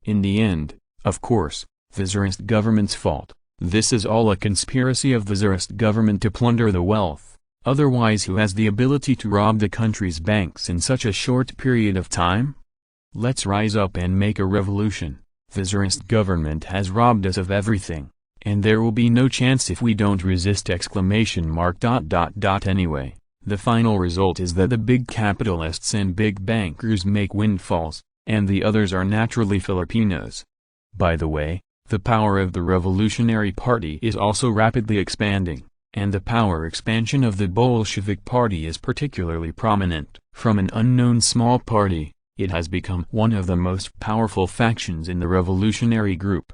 In the end, of course, the Tsarist government's fault. This is all a conspiracy of the Tsarist government to plunder the wealth. Otherwise, who has the ability to rob the country's banks in such a short period of time? Let's rise up and make a revolution. The Tsarist government has robbed us of everything, and there will be no chance if we don't resist! Anyway, the final result is that the big capitalists and big bankers make windfalls, and the others are naturally Filipinos. By the way, the power of the Revolutionary Party is also rapidly expanding, and the power expansion of the Bolshevik Party is particularly prominent. From an unknown small party, it has become one of the most powerful factions in the revolutionary group.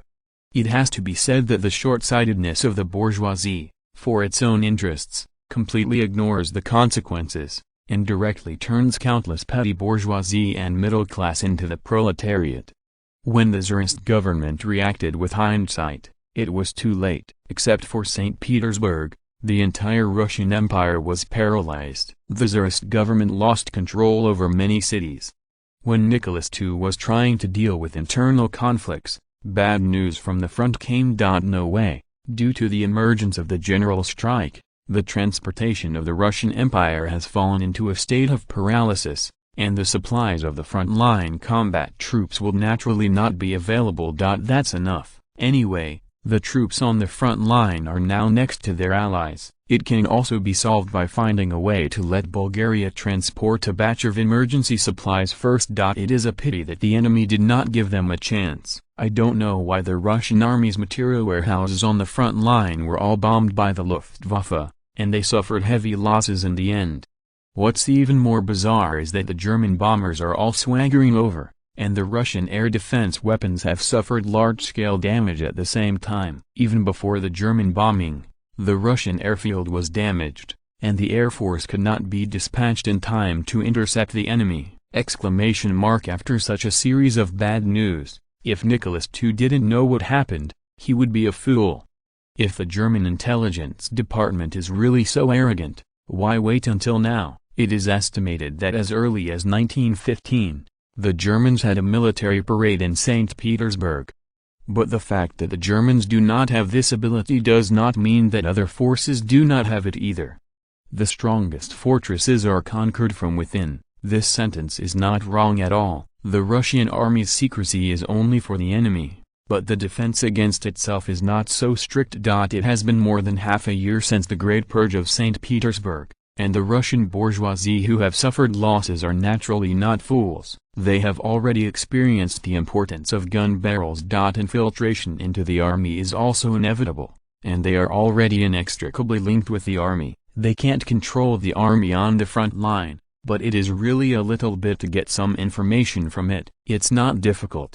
It has to be said that the short-sightedness of the bourgeoisie, for its own interests, completely ignores the consequences, and directly turns countless petty bourgeoisie and middle class into the proletariat. When the Tsarist government reacted with hindsight, it was too late. Except for St. Petersburg, the entire Russian Empire was paralyzed. The Tsarist government lost control over many cities. When Nicholas II was trying to deal with internal conflicts, bad news from the front came. No way. Due to the emergence of the general strike, the transportation of the Russian Empire has fallen into a state of paralysis, and the supplies of the front-line combat troops will naturally not be available. That's enough. Anyway, The troops on the front line are now next to their allies. It can also be solved by finding a way to let Bulgaria transport a batch of emergency supplies first. It is a pity that the enemy did not give them a chance. I don't know why the Russian army's material warehouses on the front line were all bombed by the Luftwaffe, and they suffered heavy losses in the end. What's even more bizarre is that the German bombers are all swaggering over, and the Russian air defense weapons have suffered large-scale damage at the same time. Even before the German bombing, the Russian airfield was damaged, and the Air Force could not be dispatched in time to intercept the enemy! After such a series of bad news, if Nicholas II didn't know what happened, he would be a fool. If the German intelligence department is really so arrogant, why wait until now? It is estimated that as early as 1915, the Germans had a military parade in St. Petersburg. But the fact that the Germans do not have this ability does not mean that other forces do not have it either. The strongest fortresses are conquered from within. This sentence is not wrong at all. The Russian army's secrecy is only for the enemy, but the defense against itself is not so strict. It has been more than half a year since the Great Purge of St. Petersburg, and the Russian bourgeoisie who have suffered losses are naturally not fools. They have already experienced the importance of gun barrels. Infiltration into the army is also inevitable, and they are already inextricably linked with the army. They can't control the army on the front line, but it is really a little bit to get some information from it. It's not difficult.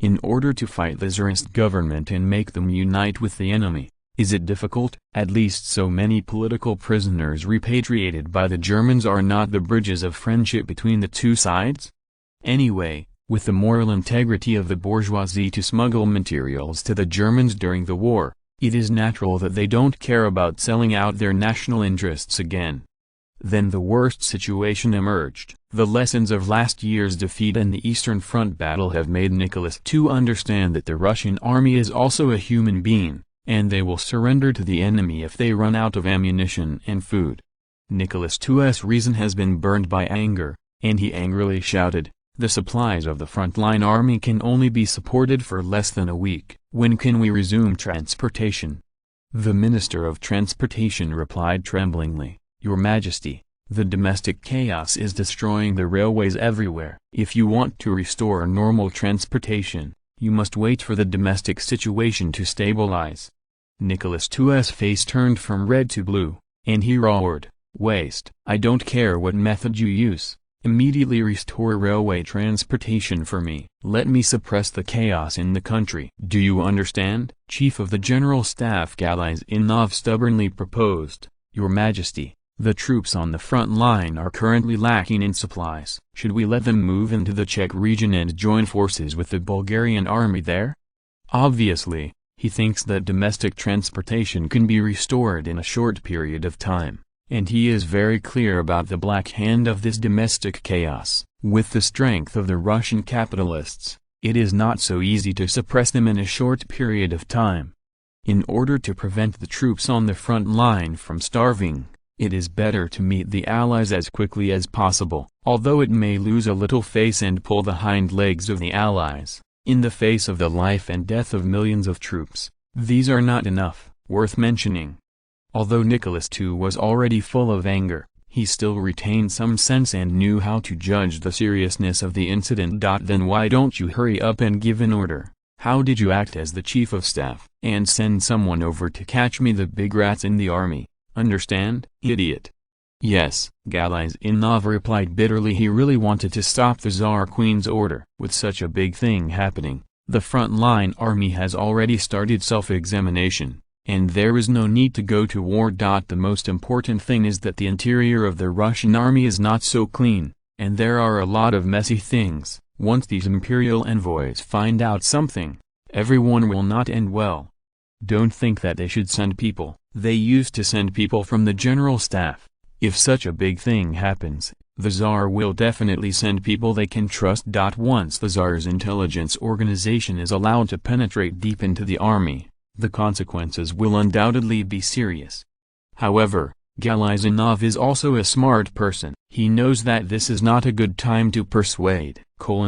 In order to fight the Tsarist government and make them unite with the enemy, is it difficult? At least so many political prisoners repatriated by the Germans are not the bridges of friendship between the two sides? Anyway, with the moral integrity of the bourgeoisie to smuggle materials to the Germans during the war, it is natural that they don't care about selling out their national interests again. Then the worst situation emerged. The lessons of last year's defeat and the Eastern Front battle have made Nicholas II understand that the Russian army is also a human being, and they will surrender to the enemy if they run out of ammunition and food. Nicholas II's reason has been burned by anger, and he angrily shouted, "The supplies of the frontline army can only be supported for less than a week. When can we resume transportation?" The Minister of Transportation replied tremblingly, "Your Majesty, the domestic chaos is destroying the railways everywhere. If you want to restore normal transportation, you must wait for the domestic situation to stabilize." Nicholas II's face turned from red to blue, and he roared, "Waste! I don't care what method you use. Immediately restore railway transportation for me. Let me suppress the chaos in the country. Do you understand?" Chief of the General Staff Galazynov stubbornly proposed, "Your Majesty, the troops on the front line are currently lacking in supplies. Should we let them move into the Czech region and join forces with the Bulgarian army there?" Obviously, he thinks that domestic transportation can be restored in a short period of time, and he is very clear about the black hand of this domestic chaos. With the strength of the Russian capitalists, it is not so easy to suppress them in a short period of time. In order to prevent the troops on the front line from starving, it is better to meet the Allies as quickly as possible. Although it may lose a little face and pull the hind legs of the Allies, in the face of the life and death of millions of troops, these are not enough, worth mentioning. Although Nicholas II was already full of anger, he still retained some sense and knew how to judge the seriousness of the incident. Then why don't you hurry up and give an order? How did you act as the Chief of Staff, and send someone over to catch me the big rats in the army? Understand, idiot? Yes, Galazynov replied bitterly. He really wanted to stop the Tsar Queen's order. With such a big thing happening, the front-line army has already started self-examination, and there is no need to go to war. The most important thing is that the interior of the Russian army is not so clean, and there are a lot of messy things. Once these imperial envoys find out something, everyone will not end well. Don't think that they should send people. They used to send people from the general staff. If such a big thing happens, the Tsar will definitely send people they can trust. Once the Tsar's intelligence organization is allowed to penetrate deep into the army, the consequences will undoubtedly be serious. However, Galazynov is also a smart person. He knows that this is not a good time to persuade.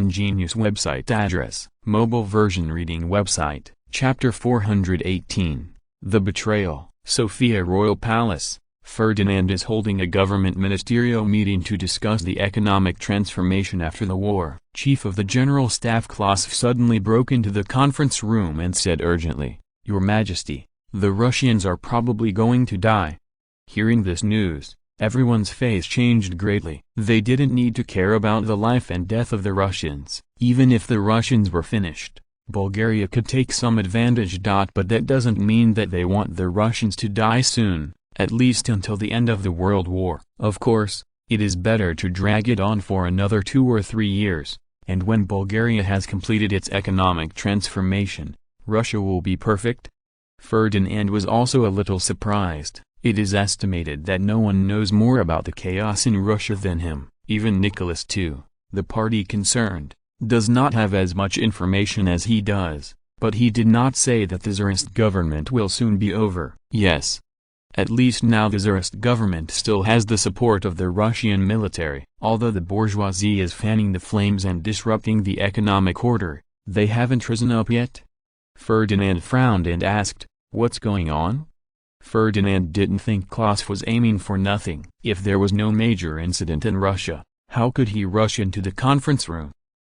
Genius website address, mobile version reading website, Chapter 418. The Betrayal. Sofia Royal Palace. Ferdinand is holding a government ministerial meeting to discuss the economic transformation after the war. Chief of the General Staff Klaus suddenly broke into the conference room and said urgently, "Your Majesty, the Russians are probably going to die." Hearing this news, everyone's face changed greatly. They didn't need to care about the life and death of the Russians. Even if the Russians were finished, Bulgaria could take some advantage. But that doesn't mean that they want the Russians to die soon, at least until the end of the World War. Of course, it is better to drag it on for another 2 or 3 years, and when Bulgaria has completed its economic transformation, Russia will be perfect. Ferdinand was also a little surprised. It is estimated that no one knows more about the chaos in Russia than him. Even Nicholas II, the party concerned, does not have as much information as he does, but he did not say that the Tsarist government will soon be over. Yes. At least now the Tsarist government still has the support of the Russian military. Although the bourgeoisie is fanning the flames and disrupting the economic order, they haven't risen up yet. Ferdinand frowned and asked, "What's going on?" Ferdinand didn't think Klaus was aiming for nothing. If there was no major incident in Russia, how could he rush into the conference room?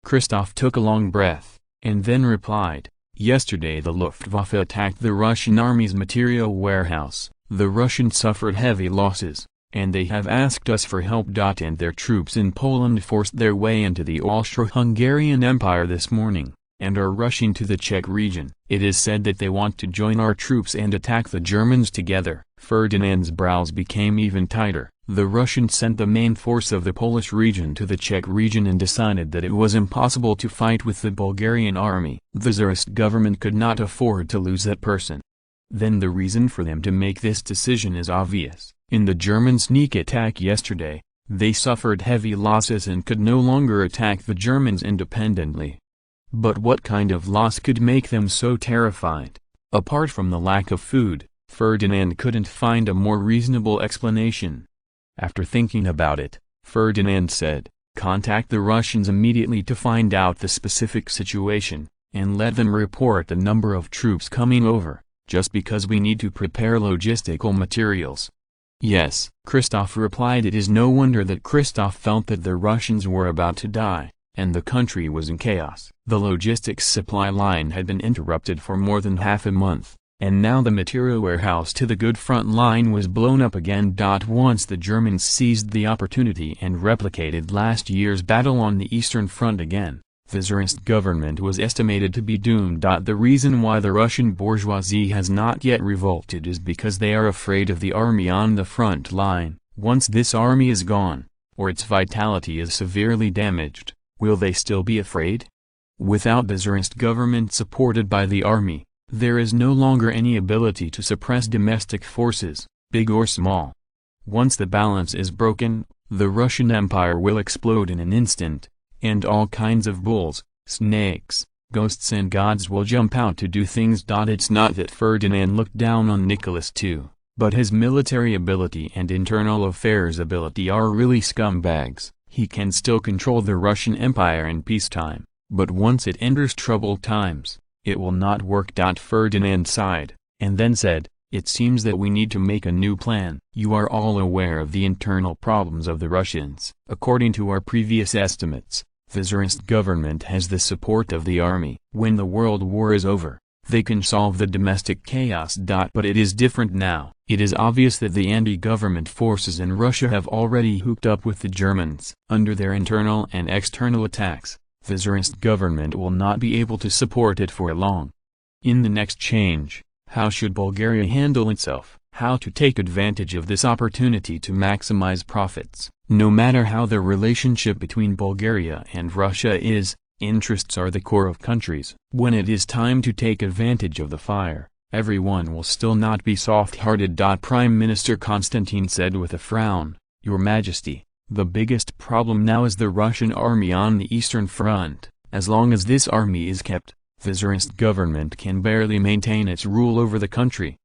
Christoph took a long breath, and then replied, "Yesterday the Luftwaffe attacked the Russian army's material warehouse. The Russians suffered heavy losses, and they have asked us for help. And their troops in Poland forced their way into the Austro-Hungarian Empire this morning, and are rushing to the Czech region. It is said that they want to join our troops and attack the Germans together." Ferdinand's brows became even tighter. The Russians sent the main force of the Polish region to the Czech region and decided that it was impossible to fight with the Bulgarian army. The Tsarist government could not afford to lose that person. Then the reason for them to make this decision is obvious. In the German sneak attack yesterday, they suffered heavy losses and could no longer attack the Germans independently. But what kind of loss could make them so terrified? Apart from the lack of food, Ferdinand couldn't find a more reasonable explanation. After thinking about it, Ferdinand said, "Contact the Russians immediately to find out the specific situation, and let them report the number of troops coming over, just because we need to prepare logistical materials." "Yes," Christoph replied. It is no wonder that Christoph felt that the Russians were about to die, and the country was in chaos. The logistics supply line had been interrupted for more than half a month, and now the material warehouse to the good front line was blown up again. Once the Germans seized the opportunity and replicated last year's battle on the Eastern Front again, the Tsarist government was estimated to be doomed. The reason why the Russian bourgeoisie has not yet revolted is because they are afraid of the army on the front line. Once this army is gone, or its vitality is severely damaged, will they still be afraid? Without the Tsarist government supported by the army, there is no longer any ability to suppress domestic forces, big or small. Once the balance is broken, the Russian Empire will explode in an instant, and all kinds of bulls, snakes, ghosts and gods will jump out to do things. It's not that Ferdinand looked down on Nicholas II, but his military ability and internal affairs ability are really scumbags. He can still control the Russian Empire in peacetime, but once it enters troubled times, it will not work. Ferdinand sighed, and then said, "It seems that we need to make a new plan." You are all aware of the internal problems of the Russians. According to our previous estimates, the Tsarist government has the support of the army. When the World War is over, they can solve the domestic chaos. But it is different now. It is obvious that the anti-government forces in Russia have already hooked up with the Germans. Under their internal and external attacks, the Tsarist government will not be able to support it for long. In the next change, how should Bulgaria handle itself? How to take advantage of this opportunity to maximize profits? No matter how the relationship between Bulgaria and Russia is, interests are the core of countries. When it is time to take advantage of the fire, everyone will still not be soft-hearted. Prime Minister Konstantin said with a frown, "Your Majesty, the biggest problem now is the Russian army on the Eastern Front. As long as this army is kept, the Tsarist government can barely maintain its rule over the country.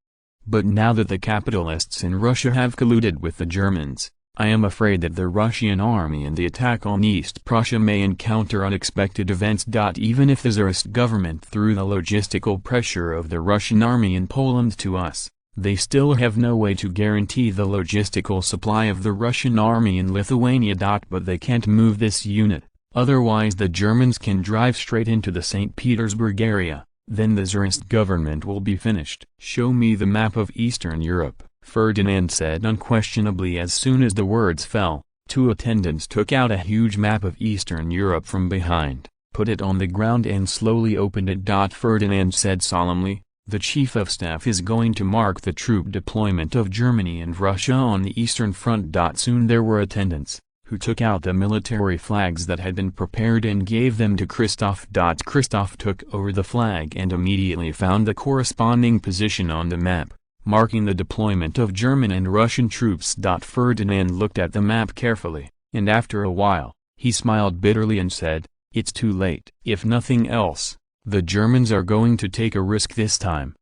But now that the capitalists in Russia have colluded with the Germans, I am afraid that the Russian army and the attack on East Prussia may encounter unexpected events. Even if the Tsarist government threw the logistical pressure of the Russian army in Poland to us, they still have no way to guarantee the logistical supply of the Russian army in Lithuania. But they can't move this unit, otherwise the Germans can drive straight into the St. Petersburg area, then the Tsarist government will be finished. Show me the map of Eastern Europe, Ferdinand said unquestionably. As soon as the words fell, two attendants took out a huge map of Eastern Europe from behind, put it on the ground and slowly opened it. Ferdinand said solemnly, "The Chief of Staff is going to mark the troop deployment of Germany and Russia on the Eastern Front." Soon there were attendants, who took out the military flags that had been prepared and gave them to Christoph. Christoph took over the flag and immediately found the corresponding position on the map, marking the deployment of German and Russian troops. Ferdinand looked at the map carefully, and after a while, he smiled bitterly and said, "It's too late. If nothing else, the Germans are going to take a risk this time.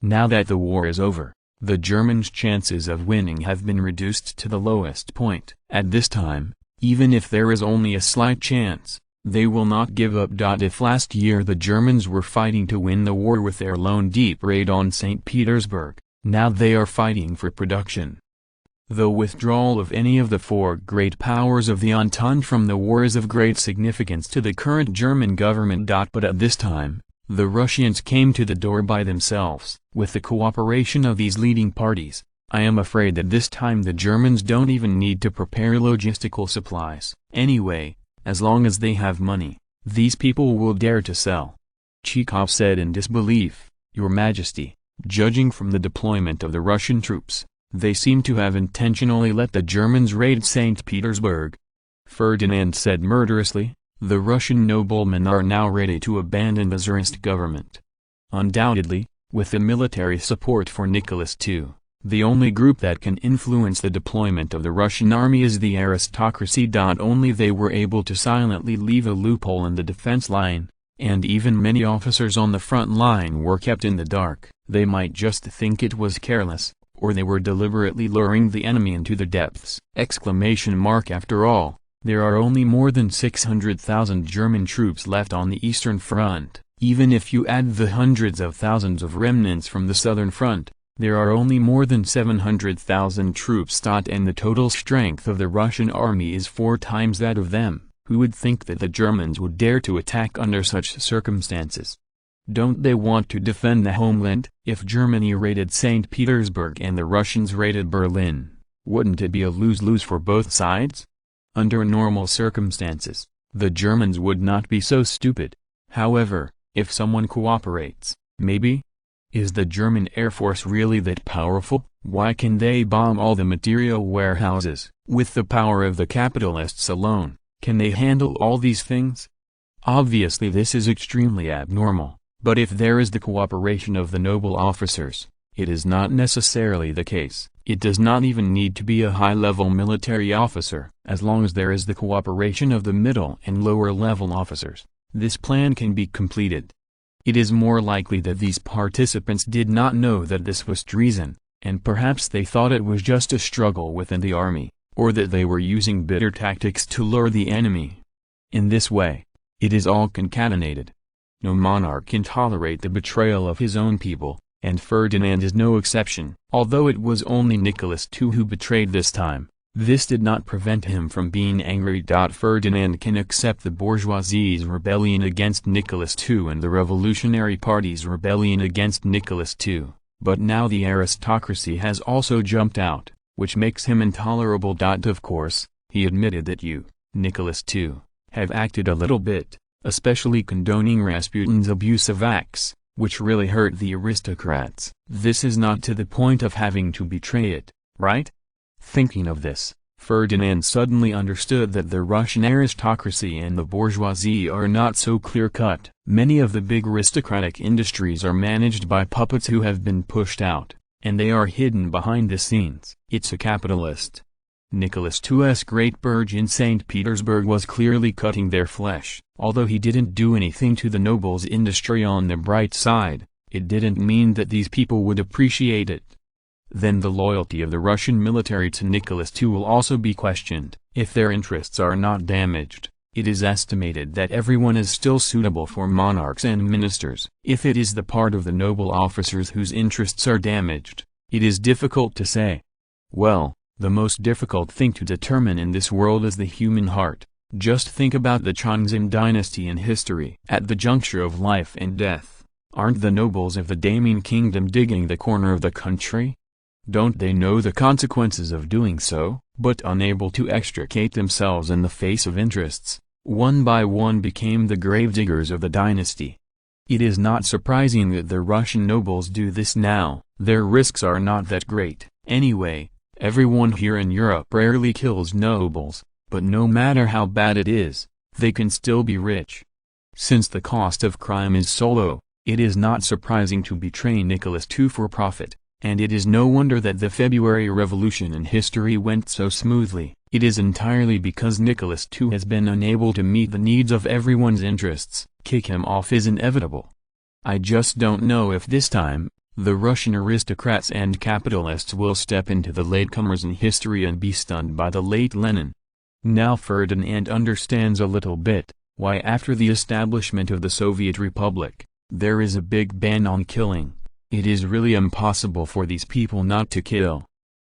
Now that the war is over, the Germans' chances of winning have been reduced to the lowest point. At this time, even if there is only a slight chance, they will not give up. If last year the Germans were fighting to win the war with their lone deep raid on St. Petersburg, now they are fighting for production. The withdrawal of any of the four great powers of the Entente from the war is of great significance to the current German government. But at this time, the Russians came to the door by themselves. With the cooperation of these leading parties, I am afraid that this time the Germans don't even need to prepare logistical supplies. Anyway, as long as they have money, these people will dare to sell." Chekhov said in disbelief, "Your Majesty, judging from the deployment of the Russian troops, they seem to have intentionally let the Germans raid St. Petersburg." Ferdinand said murderously, "The Russian noblemen are now ready to abandon the Tsarist government. Undoubtedly, with the military support for Nicholas II, the only group that can influence the deployment of the Russian army is the aristocracy. Only they were able to silently leave a loophole in the defense line, and even many officers on the front line were kept in the dark. They might just think it was careless, or they were deliberately luring the enemy into the depths." After all, there are only more than 600,000 German troops left on the Eastern Front. Even if you add the hundreds of thousands of remnants from the Southern Front, there are only more than 700,000 troops. And the total strength of the Russian army is 4 times that of them. Who would think that the Germans would dare to attack under such circumstances? Don't they want to defend the homeland? If Germany raided St. Petersburg and the Russians raided Berlin, wouldn't it be a lose-lose for both sides? Under normal circumstances, the Germans would not be so stupid. However, if someone cooperates, maybe? Is the German Air Force really that powerful? Why can they bomb all the material warehouses? With the power of the capitalists alone, can they handle all these things? Obviously this is extremely abnormal, but if there is the cooperation of the noble officers, it is not necessarily the case. It does not even need to be a high-level military officer. As long as there is the cooperation of the middle and lower-level officers, this plan can be completed. It is more likely that these participants did not know that this was treason, and perhaps they thought it was just a struggle within the army, or that they were using bitter tactics to lure the enemy. In this way, it is all concatenated. No monarch can tolerate the betrayal of his own people, and Ferdinand is no exception. Although it was only Nicholas II who betrayed this time, this did not prevent him from being angry. Ferdinand can accept the bourgeoisie's rebellion against Nicholas II and the revolutionary party's rebellion against Nicholas II, but now the aristocracy has also jumped out, which makes him intolerable. Of course, he admitted that you, Nicholas II, have acted a little bit, especially condoning Rasputin's abusive acts, which really hurt the aristocrats. This is not to the point of having to betray it, right? Thinking of this, Ferdinand suddenly understood that the Russian aristocracy and the bourgeoisie are not so clear-cut. Many of the big aristocratic industries are managed by puppets who have been pushed out, and they are hidden behind the scenes. It's a capitalist. Nicholas II's great purge in St. Petersburg was clearly cutting their flesh. Although he didn't do anything to the nobles' industry on the bright side, it didn't mean that these people would appreciate it. then the loyalty of the Russian military to Nicholas II will also be questioned. If their interests are not damaged, it is estimated that everyone is still suitable for monarchs and ministers. If it is the part of the noble officers whose interests are damaged, it is difficult to say. Well, the most difficult thing to determine in this world is the human heart. Just think about the Chongzhen dynasty in history. At the juncture of life and death, aren't the nobles of the Daming kingdom digging the corner of the country? Don't they know the consequences of doing so, but unable to extricate themselves in the face of interests, one by one became the gravediggers of the dynasty? It is not surprising that the Russian nobles do this now. Their risks are not that great. Anyway, everyone here in Europe rarely kills nobles, but no matter how bad it is, they can still be rich. Since the cost of crime is so low, it is not surprising to betray Nicholas II for profit. And it is no wonder that the February Revolution in history went so smoothly. It is entirely because Nicholas II has been unable to meet the needs of everyone's interests. Kick him off is inevitable. I just don't know if this time, the Russian aristocrats and capitalists will step into the latecomers in history and be stunned by the late Lenin. Now Ferdinand understands a little bit why after the establishment of the Soviet Republic, there is a big ban on killing. It is really impossible for these people not to kill.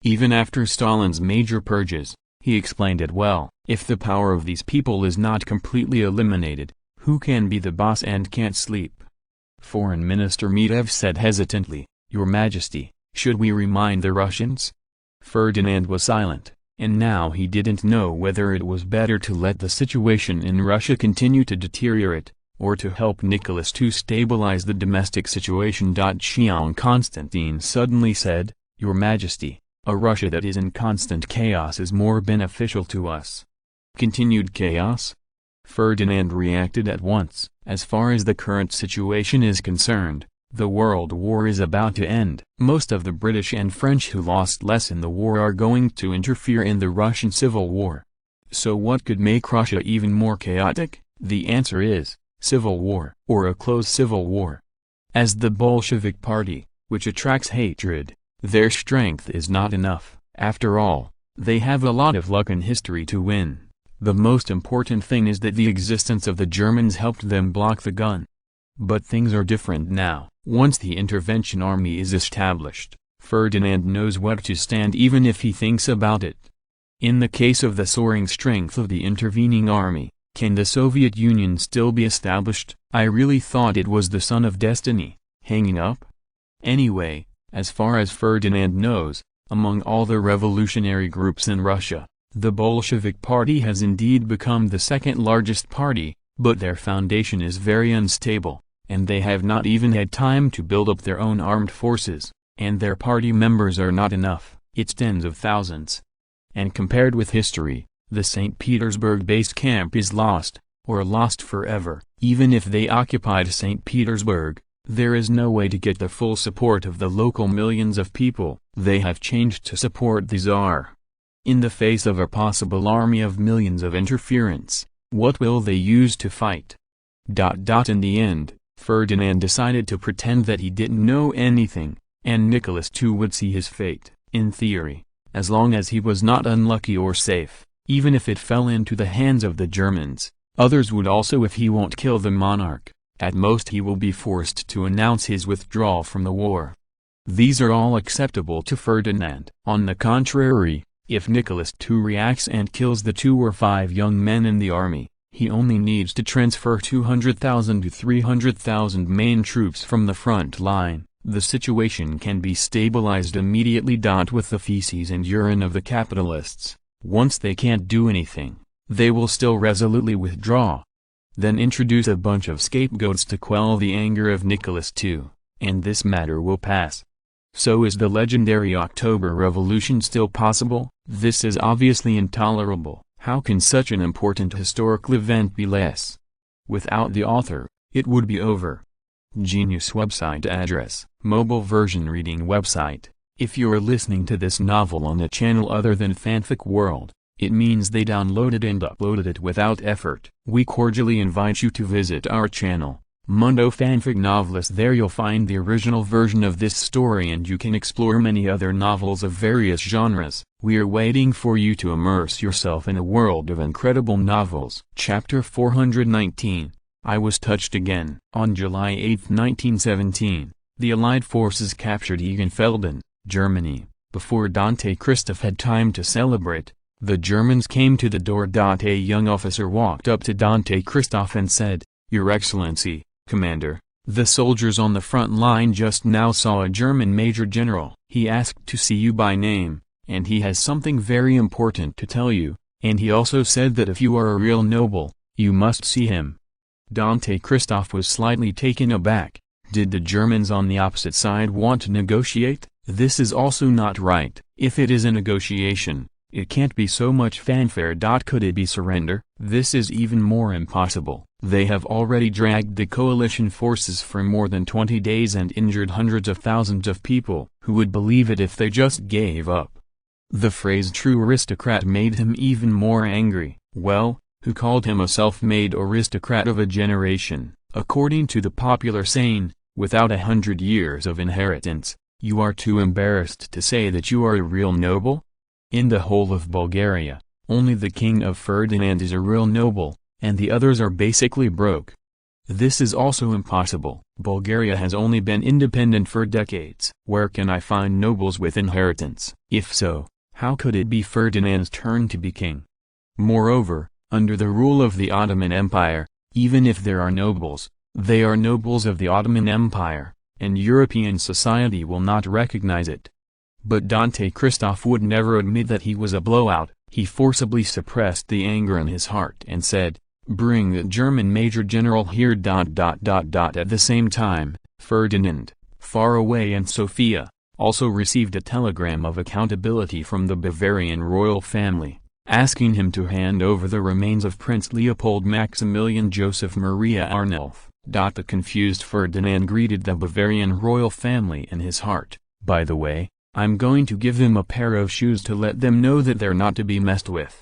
Even after Stalin's major purges, he explained it well. If the power of these people is not completely eliminated, who can be the boss and can't sleep? Foreign Minister Medvedev said hesitantly, "Your Majesty, should we remind the Russians?" Ferdinand was silent, and now he didn't know whether it was better to let the situation in Russia continue to deteriorate, or to help Nicholas II stabilize the domestic situation. Xiang Constantine suddenly said, "Your Majesty, a Russia that is in constant chaos is more beneficial to us." Continued chaos? Ferdinand reacted at once. As far as the current situation is concerned, the World War is about to end. Most of the British and French who lost less in the war are going to interfere in the Russian Civil War. So what could make Russia even more chaotic? The answer is civil war, or a close civil war. As the Bolshevik Party, which attracts hatred, their strength is not enough. After all, they have a lot of luck in history to win. The most important thing is that the existence of the Germans helped them block the gun. But things are different now. Once the intervention army is established, Ferdinand knows what to stand even if he thinks about it. In the case of the soaring strength of the intervening army, can the Soviet Union still be established? I really thought it was the son of destiny, hanging up. Anyway, as far as Ferdinand knows, among all the revolutionary groups in Russia, the Bolshevik Party has indeed become the second largest party, but their foundation is very unstable, and they have not even had time to build up their own armed forces, and their party members are not enough. It's tens of thousands. And compared with history, the St. Petersburg base camp is lost, or lost forever. Even if they occupied St. Petersburg, there is no way to get the full support of the local millions of people. They have changed to support the Tsar. In the face of a possible army of millions of interference, what will they use to fight? In the end, Ferdinand decided to pretend that he didn't know anything, and Nicholas II would see his fate. In theory, as long as he was not unlucky or safe, even if it fell into the hands of the Germans, others would also. If he won't kill the monarch, at most he will be forced to announce his withdrawal from the war. These are all acceptable to Ferdinand. On the contrary, if Nicholas II reacts and kills the 2 or 5 young men in the army, he only needs to transfer 200,000 to 300,000 main troops from the front line. The situation can be stabilized immediately. With the feces and urine of the capitalists, once they can't do anything, they will still resolutely withdraw. Then introduce a bunch of scapegoats to quell the anger of Nicholas II, and this matter will pass. So is the legendary October Revolution still possible? This is obviously intolerable. How can such an important historical event be less? Without the author, it would be over. Genius website address, mobile version reading website. If you're listening to this novel on a channel other than Fanfic World, it means they downloaded and uploaded it without effort. We cordially invite you to visit our channel, Mundo Fanfic Novelist. There you'll find the original version of this story, and you can explore many other novels of various genres. We are waiting for you to immerse yourself in a world of incredible novels. Chapter 419. I was touched again. On July 8, 1917, the Allied forces captured Eggenfelden, Germany. Before Dante Christoph had time to celebrate, the Germans came to the door. A young officer walked up to Dante Christoph and said, "Your Excellency, Commander, the soldiers on the front line just now saw a German major general. He asked to see you by name, and he has something very important to tell you, and he also said that if you are a real noble, you must see him." Dante Christoph was slightly taken aback. Did the Germans on the opposite side want to negotiate? This is also not right. If it is a negotiation, it can't be so much fanfare. Could it be surrender? This is even more impossible. They have already dragged the coalition forces for more than 20 days and injured hundreds of thousands of people. Who would believe it if they just gave up? The phrase true aristocrat made him even more angry. Well, who called him a self-made aristocrat of a generation? According to the popular saying, without 100 years of inheritance, you are too embarrassed to say that you are a real noble? In the whole of Bulgaria, only the king of Ferdinand is a real noble, and the others are basically broke. This is also impossible. Bulgaria has only been independent for decades. Where can I find nobles with inheritance? If so, how could it be Ferdinand's turn to be king? Moreover, under the rule of the Ottoman Empire, even if there are nobles, they are nobles of the Ottoman Empire, and European society will not recognize it. But Dante Christoph would never admit that he was a blowout. He forcibly suppressed the anger in his heart and said, "Bring the German major general here." At the same time, Ferdinand, far away in Sofia, also received a telegram of accountability from the Bavarian royal family, asking him to hand over the remains of Prince Leopold Maximilian Joseph Maria Arnulf. The confused Ferdinand greeted the Bavarian royal family in his heart. "By the way, I'm going to give them a pair of shoes to let them know that they're not to be messed with."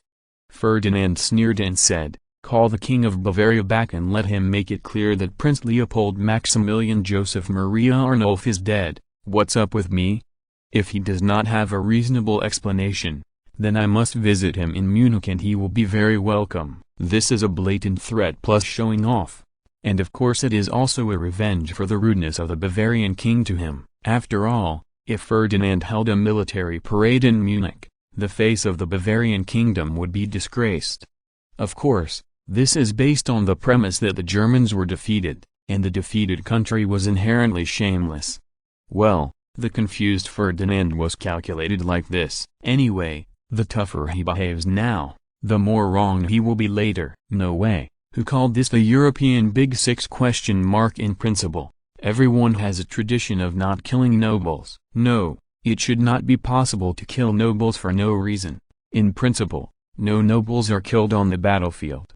Ferdinand sneered and said, "Call the King of Bavaria back and let him make it clear that Prince Leopold Maximilian Joseph Maria Arnulf is dead. What's up with me? If he does not have a reasonable explanation, then I must visit him in Munich and he will be very welcome." This is a blatant threat plus showing off. And of course it is also a revenge for the rudeness of the Bavarian king to him. After all, if Ferdinand held a military parade in Munich, the face of the Bavarian kingdom would be disgraced. Of course, this is based on the premise that the Germans were defeated, and the defeated country was inherently shameless. Well, the confused Ferdinand was calculated like this. Anyway, the tougher he behaves now, the more wrong he will be later. No way. Who called this the European Big Six? In principle, everyone has a tradition of not killing nobles. No, it should not be possible to kill nobles for no reason. In principle, no nobles are killed on the battlefield.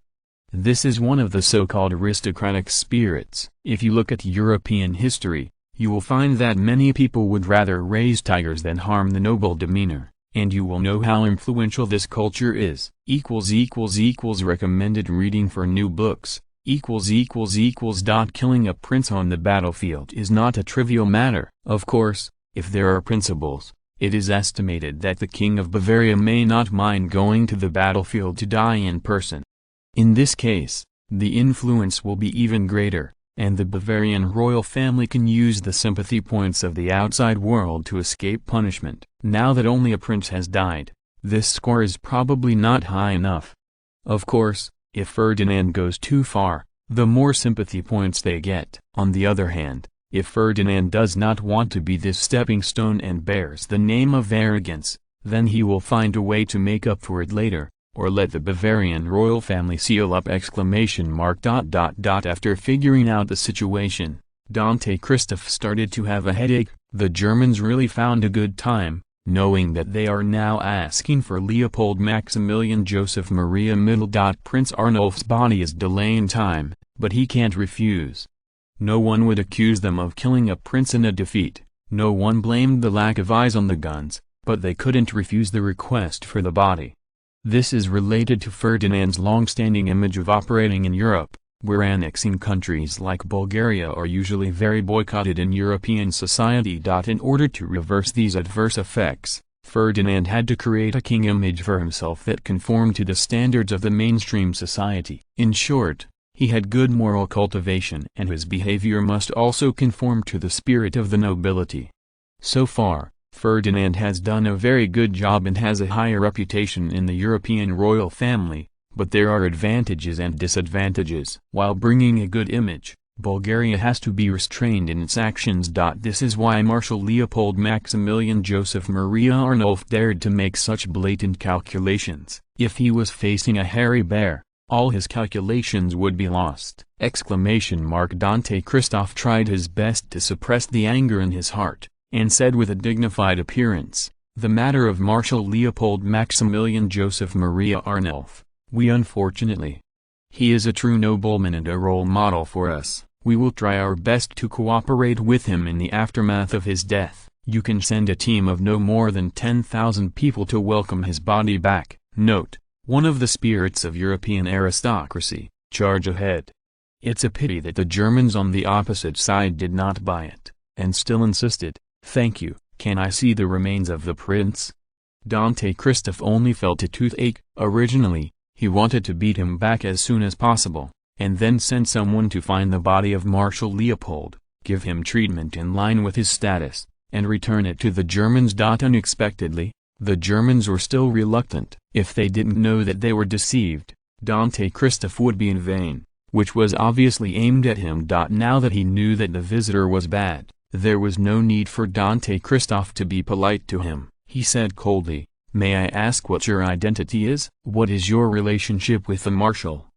This is one of the so-called aristocratic spirits. If you look at European history, you will find that many people would rather raise tigers than harm the noble demeanor, and you will know how influential this culture is. Recommended reading for new books. Killing a prince on the battlefield is not a trivial matter. Of course, if there are principles, it is estimated that the King of Bavaria may not mind going to the battlefield to die in person. In this case, the influence will be even greater, and the Bavarian royal family can use the sympathy points of the outside world to escape punishment. Now that only a prince has died, this score is probably not high enough. Of course, if Ferdinand goes too far, the more sympathy points they get. On the other hand, if Ferdinand does not want to be this stepping stone and bears the name of arrogance, then he will find a way to make up for it later, or let the Bavarian royal family seal up! After figuring out the situation, Dante Christoph started to have a headache. The Germans really found a good time, knowing that they are now asking for Leopold Maximilian Joseph Maria Prince Arnulf's body is delaying time, but he can't refuse. No one would accuse them of killing a prince in a defeat. No one blamed the lack of eyes on the guns, but they couldn't refuse the request for the body. This is related to Ferdinand's long-standing image of operating in Europe, where annexing countries like Bulgaria are usually very boycotted in European society. In order to reverse these adverse effects, Ferdinand had to create a king image for himself that conformed to the standards of the mainstream society. In short, he had good moral cultivation, and his behavior must also conform to the spirit of the nobility. So far, Ferdinand has done a very good job and has a high reputation in the European royal family, but there are advantages and disadvantages. While bringing a good image, Bulgaria has to be restrained in its actions. This is why Marshal Leopold Maximilian Joseph Maria Arnulf dared to make such blatant calculations. If he was facing a hairy bear, all his calculations would be lost! Dante Christoph tried his best to suppress the anger in his heart, and said with a dignified appearance, "The matter of Marshal Leopold Maximilian Joseph Maria Arnulf, we unfortunately. He is a true nobleman and a role model for us. We will try our best to cooperate with him in the aftermath of his death. You can send a team of no more than 10,000 people to welcome his body back." Note: one of the spirits of European aristocracy, charge ahead. It's a pity that the Germans on the opposite side did not buy it, and still insisted, "Thank you, can I see the remains of the prince?" Dante Christoph only felt a toothache. Originally, he wanted to beat him back as soon as possible, and then send someone to find the body of Marshal Leopold, give him treatment in line with his status, and return it to the Germans. Unexpectedly, the Germans were still reluctant. If they didn't know that they were deceived, Dante Christoph would be in vain, which was obviously aimed at him. Now that he knew that the visitor was bad, there was no need for Dante Christoph to be polite to him. He said coldly, "May I ask what your identity is? What is your relationship with the Marshal?"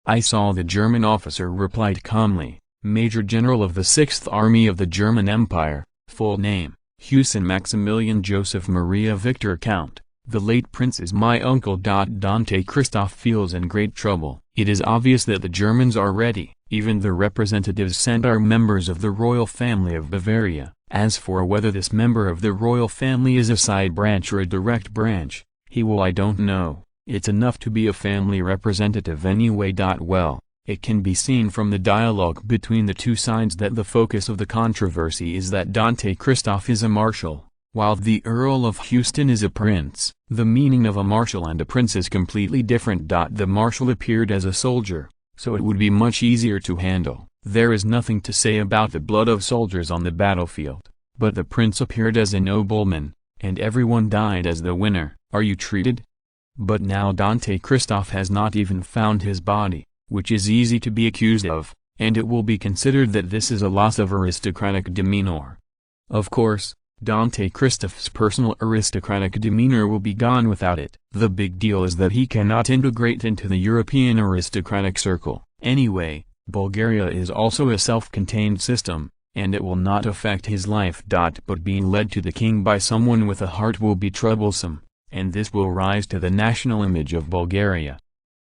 "I saw," the German officer replied calmly, "Major General of the 6th Army of the German Empire, full name, Houston Maximilian Joseph Maria Victor Count. The late prince is my uncle." Dante Christoph feels in great trouble. It is obvious that the Germans are ready. Even the representatives sent are members of the royal family of Bavaria. As for whether this member of the royal family is a side branch or a direct branch, I don't know. It's enough to be a family representative anyway. Well, it can be seen from the dialogue between the two sides that the focus of the controversy is that Dante Christoph is a marshal, while the Earl of Houston is a prince. The meaning of a marshal and a prince is completely different. The marshal appeared as a soldier, so it would be much easier to handle. There is nothing to say about the blood of soldiers on the battlefield, but the prince appeared as a nobleman, and everyone died as the winner. Are you treated? But now Dante Christoph has not even found his body, which is easy to be accused of, and it will be considered that this is a loss of aristocratic demeanor. Of course, Dante Christoph's personal aristocratic demeanor will be gone without it. The big deal is that he cannot integrate into the European aristocratic circle. Anyway, Bulgaria is also a self-contained system, and it will not affect his life. But being led to the king by someone with a heart will be troublesome, and this will rise to the national image of Bulgaria.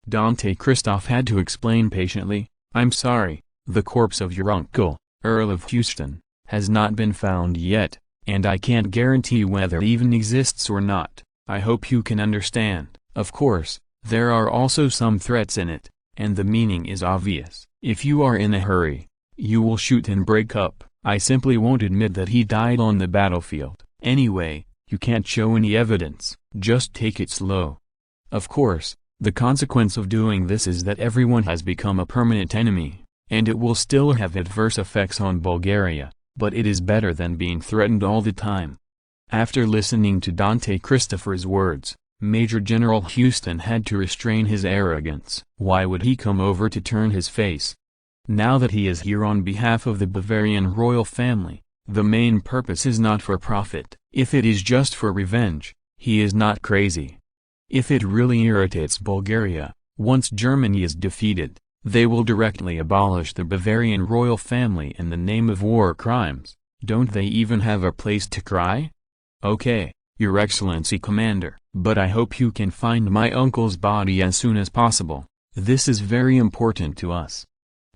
Dante Christoph had to explain patiently, "I'm sorry, the corpse of your uncle, Earl of Houston, has not been found yet, and I can't guarantee whether it even exists or not. I hope you can understand." Of course, there are also some threats in it, and the meaning is obvious. If you are in a hurry, you will shoot and break up. I simply won't admit that he died on the battlefield. Anyway, you can't show any evidence, just take it slow. Of course, the consequence of doing this is that everyone has become a permanent enemy, and it will still have adverse effects on Bulgaria, but it is better than being threatened all the time. After listening to Dante Christopher's words, Major General Houston had to restrain his arrogance. Why would he come over to turn his face? Now that he is here on behalf of the Bavarian royal family, the main purpose is not for profit. If it is just for revenge, he is not crazy. If it really irritates Bulgaria, once Germany is defeated, they will directly abolish the Bavarian royal family in the name of war crimes. Don't they even have a place to cry? Okay, Your Excellency Commander, but I hope you can find my uncle's body as soon as possible. This is very important to us.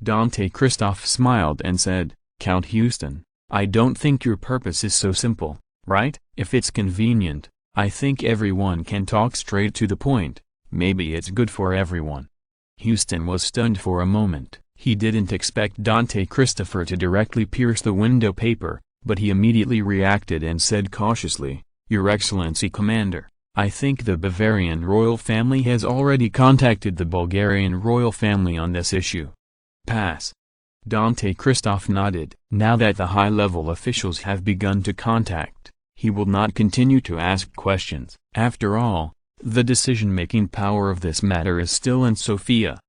Dante Christoph smiled and said, Count Houston, I don't think your purpose is so simple, right? If it's convenient, I think everyone can talk straight to the point. Maybe it's good for everyone. Houston was stunned for a moment. He didn't expect Dante Christopher to directly pierce the window paper, but he immediately reacted and said cautiously, "Your Excellency Commander, I think the Bavarian royal family has already contacted the Bulgarian royal family on this issue." Pass. Dante Christoph nodded. Now that the high-level officials have begun to contact, he will not continue to ask questions. After all, the decision-making power of this matter is still in Sofia.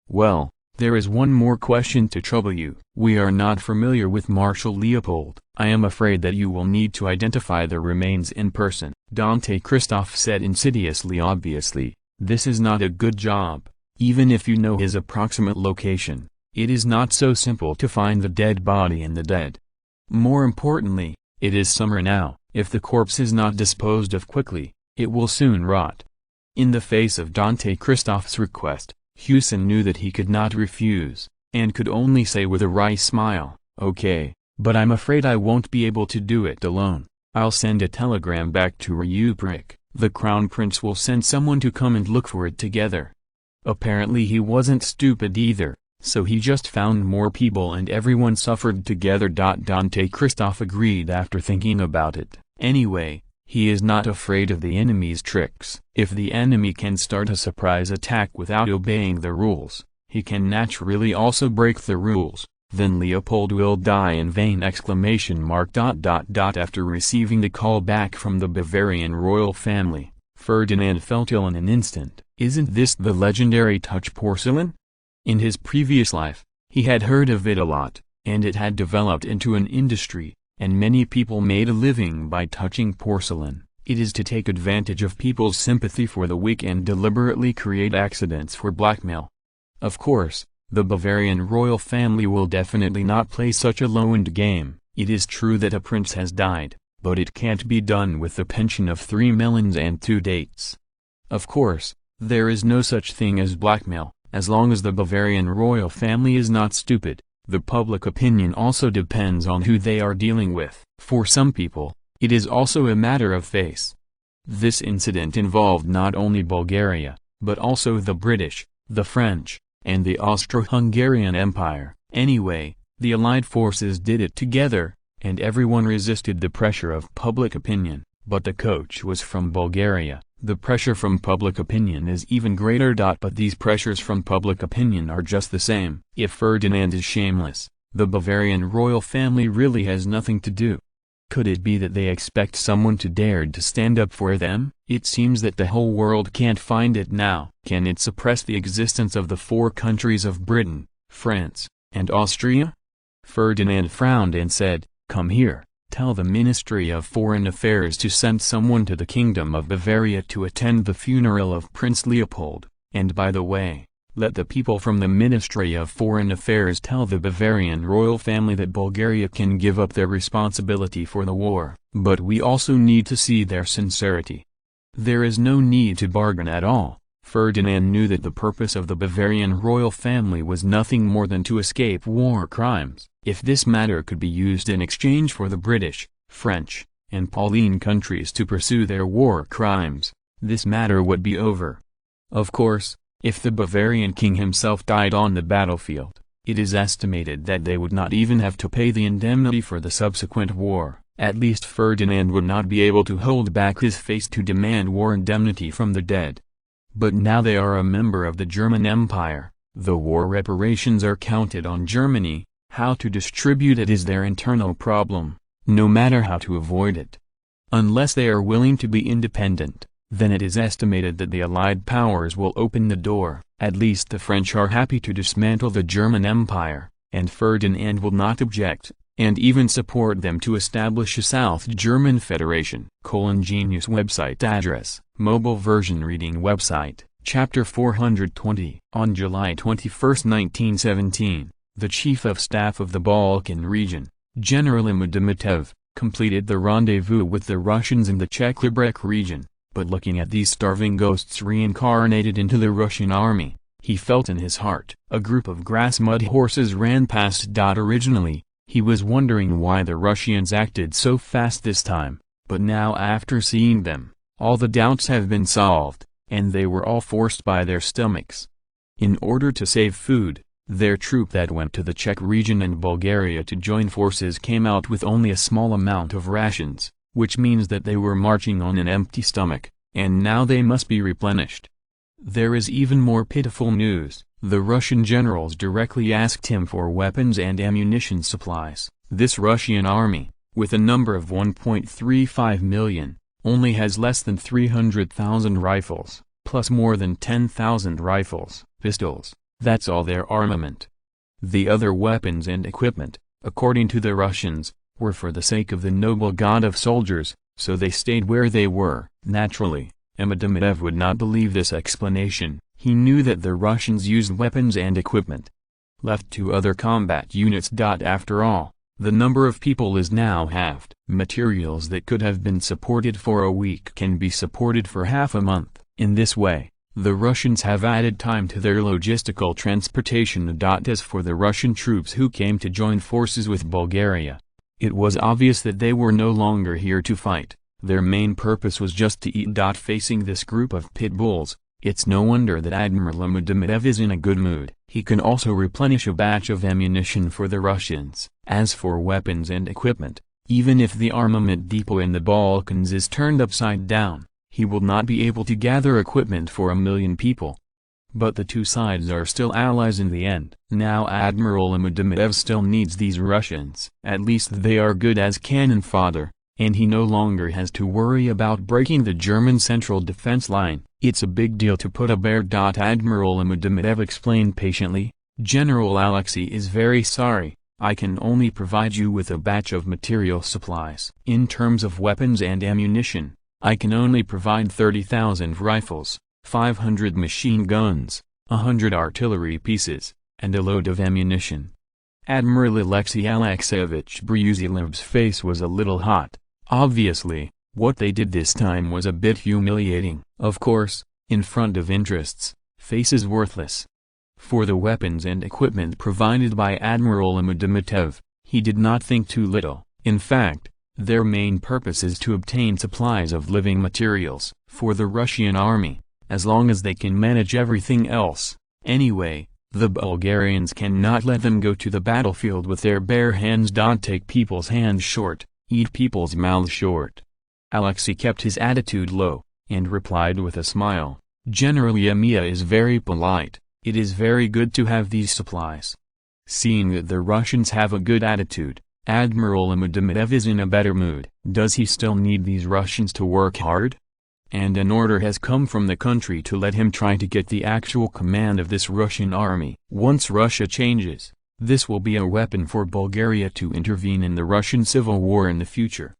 Well, there is one more question to trouble you. We are not familiar with Marshal Leopold. I am afraid that you will need to identify the remains in person. Dante Christoph said insidiously. Obviously, this is not a good job. Even if you know his approximate location, it is not so simple to find the dead body and the dead. More importantly, it is summer now. If the corpse is not disposed of quickly, it will soon rot. In the face of Dante Christoph's request, Hewson knew that he could not refuse, and could only say with a wry smile, "Okay, but I'm afraid I won't be able to do it alone. I'll send a telegram back to Ryuprik. The Crown Prince will send someone to come and look for it together." Apparently he wasn't stupid either, so he just found more people and everyone suffered together. Dante Christoph agreed after thinking about it. Anyway, he is not afraid of the enemy's tricks. If the enemy can start a surprise attack without obeying the rules, he can naturally also break the rules. Then Leopold will die in vain! After receiving the call back from the Bavarian royal family, Ferdinand felt ill in an instant. Isn't this the legendary touch porcelain? In his previous life, he had heard of it a lot, and it had developed into an industry, and many people made a living by touching porcelain. It is to take advantage of people's sympathy for the weak and deliberately create accidents for blackmail. Of course, the Bavarian royal family will definitely not play such a low-end game. It is true that a prince has died, but it can't be done with the pension of 3 melons and 2 dates. Of course, there is no such thing as blackmail, as long as the Bavarian royal family is not stupid. The public opinion also depends on who they are dealing with. For some people, it is also a matter of face. This incident involved not only Bulgaria, but also the British, the French, and the Austro-Hungarian Empire. Anyway, the Allied forces did it together, and everyone resisted the pressure of public opinion. But the coach was from Bulgaria. The pressure from public opinion is even greater. But these pressures from public opinion are just the same. If Ferdinand is shameless, the Bavarian royal family really has nothing to do. Could it be that they expect someone to dare to stand up for them? It seems that the whole world can't find it now. Can it suppress the existence of the 4 countries of Britain, France, and Austria? Ferdinand frowned and said, "Come here. Tell the Ministry of Foreign Affairs to send someone to the Kingdom of Bavaria to attend the funeral of Prince Leopold, and by the way, let the people from the Ministry of Foreign Affairs tell the Bavarian royal family that Bulgaria can give up their responsibility for the war, but we also need to see their sincerity. There is no need to bargain at all." Ferdinand knew that the purpose of the Bavarian royal family was nothing more than to escape war crimes. If this matter could be used in exchange for the British, French, and Pauline countries to pursue their war crimes, this matter would be over. Of course, if the Bavarian king himself died on the battlefield, it is estimated that they would not even have to pay the indemnity for the subsequent war. At least Ferdinand would not be able to hold back his face to demand war indemnity from the dead. But now they are a member of the German Empire, the war reparations are counted on Germany. How to distribute it is their internal problem, no matter how to avoid it. Unless they are willing to be independent, then it is estimated that the Allied powers will open the door. At least the French are happy to dismantle the German Empire, and Ferdinand will not object, and even support them to establish a South German Federation. Genius website address, mobile version reading website, chapter 420. On July 21, 1917. The Chief of Staff of the Balkan region, General Dimitrov, completed the rendezvous with the Russians in the Czech region, but looking at these starving ghosts reincarnated into the Russian army, he felt in his heart. A group of grass mud horses ran past. Originally, he was wondering why the Russians acted so fast this time, but now after seeing them, all the doubts have been solved, and they were all forced by their stomachs. In order to save food, Their troop that went to the Czech region and Bulgaria to join forces came out with only a small amount of rations, which means that they were marching on an empty stomach, and now they must be replenished. There is even more pitiful news. The Russian generals directly asked him for weapons and ammunition supplies. This Russian army, with a number of 1.35 million, only has less than 300,000 rifles, plus more than 10,000 rifles, pistols. That's all their armament. The other weapons and equipment, according to the Russians, were for the sake of the noble god of soldiers, so they stayed where they were. Naturally, Dmitriev would not believe this explanation. He knew that the Russians used weapons and equipment left to other combat units. After all, the number of people is now halved. Materials that could have been supported for a week can be supported for half a month. In this way, the Russians have added time to their logistical transportation. As for the Russian troops who came to join forces with Bulgaria, it was obvious that they were no longer here to fight. Their main purpose was just to eat. Facing this group of pit bulls, it's no wonder that Admiral Dmitriev is in a good mood. He can also replenish a batch of ammunition for the Russians. As for weapons and equipment, even if the armament depot in the Balkans is turned upside down, he will not be able to gather equipment for 1 million people. But the two sides are still allies in the end. Now Admiral Dmitriev still needs these Russians. At least they are good as cannon fodder, and he no longer has to worry about breaking the German central defense line. It's a big deal to put a bear. Admiral Dmitriev explained patiently. General Alexei is very sorry. I can only provide you with a batch of material supplies. In terms of weapons and ammunition, I can only provide 30,000 rifles, 500 machine guns, 100 artillery pieces, and a load of ammunition. Admiral Alexei Alexeyevich Brusilev's face was a little hot. Obviously, what they did this time was a bit humiliating. Of course, in front of interests, face is worthless. For the weapons and equipment provided by Admiral Dmitriev, he did not think too little. In fact, their main purpose is to obtain supplies of living materials for the Russian army, as long as they can manage everything else. Anyway, the Bulgarians cannot let them go to the battlefield with their bare hands. Take people's hands short, eat people's mouths short. Alexei kept his attitude low, and replied with a smile, General Yemia is very polite. It is very good to have these supplies. Seeing that the Russians have a good attitude, Admiral Dmitriev is in a better mood. Does he still need these Russians to work hard? And an order has come from the country to let him try to get the actual command of this Russian army. Once Russia changes, this will be a weapon for Bulgaria to intervene in the Russian civil war in the future.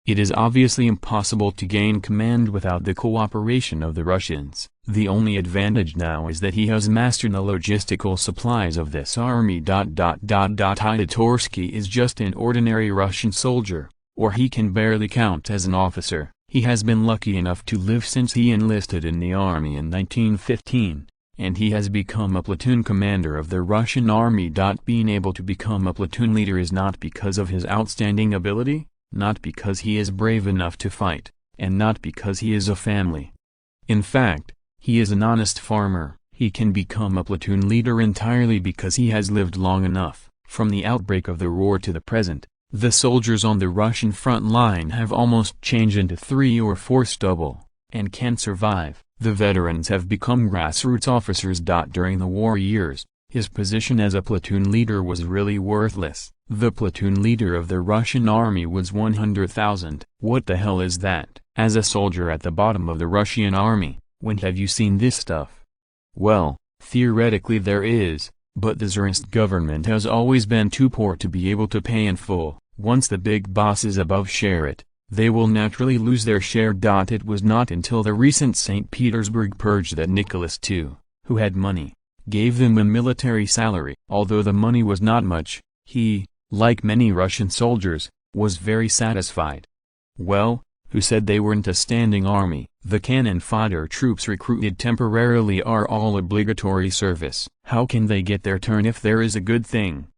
It is obviously impossible to gain command without the cooperation of the Russians. The only advantage now is that he has mastered the logistical supplies of this army. Idatorsky is just an ordinary Russian soldier, or he can barely count as an officer. He has been lucky enough to live since he enlisted in the army in 1915, and he has become a platoon commander of the Russian army. Being able to become a platoon leader is not because of his outstanding ability, not because he is brave enough to fight, and not because he is a family. In fact, he is an honest farmer. He can become a platoon leader entirely because he has lived long enough. From the outbreak of the war to the present, the soldiers on the Russian front line have almost changed into 3 or 4 stubble, and can survive. The veterans have become grassroots officers. During the war years, his position as a platoon leader was really worthless. The platoon leader of the Russian army was 100,000. What the hell is that? As a soldier at the bottom of the Russian army, when have you seen this stuff? Well, theoretically there is, but the Tsarist government has always been too poor to be able to pay in full. Once the big bosses above share it, they will naturally lose their share. It was not until the recent St. Petersburg purge that Nicholas II, who had money, gave them a military salary. Although the money was not much, he, like many Russian soldiers, was very satisfied. Well, who said they weren't a standing army? The cannon fodder troops recruited temporarily are all obligatory service. How can they get their turn if there is a good thing?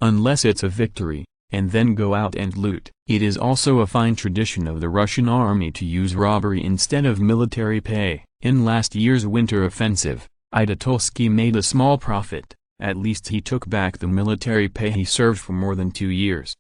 Unless it's a victory, and then go out and loot. It is also a fine tradition of the Russian army to use robbery instead of military pay. In last year's winter offensive, Idatorsky made a small profit, At least he took back the military pay he served for more than 2 years.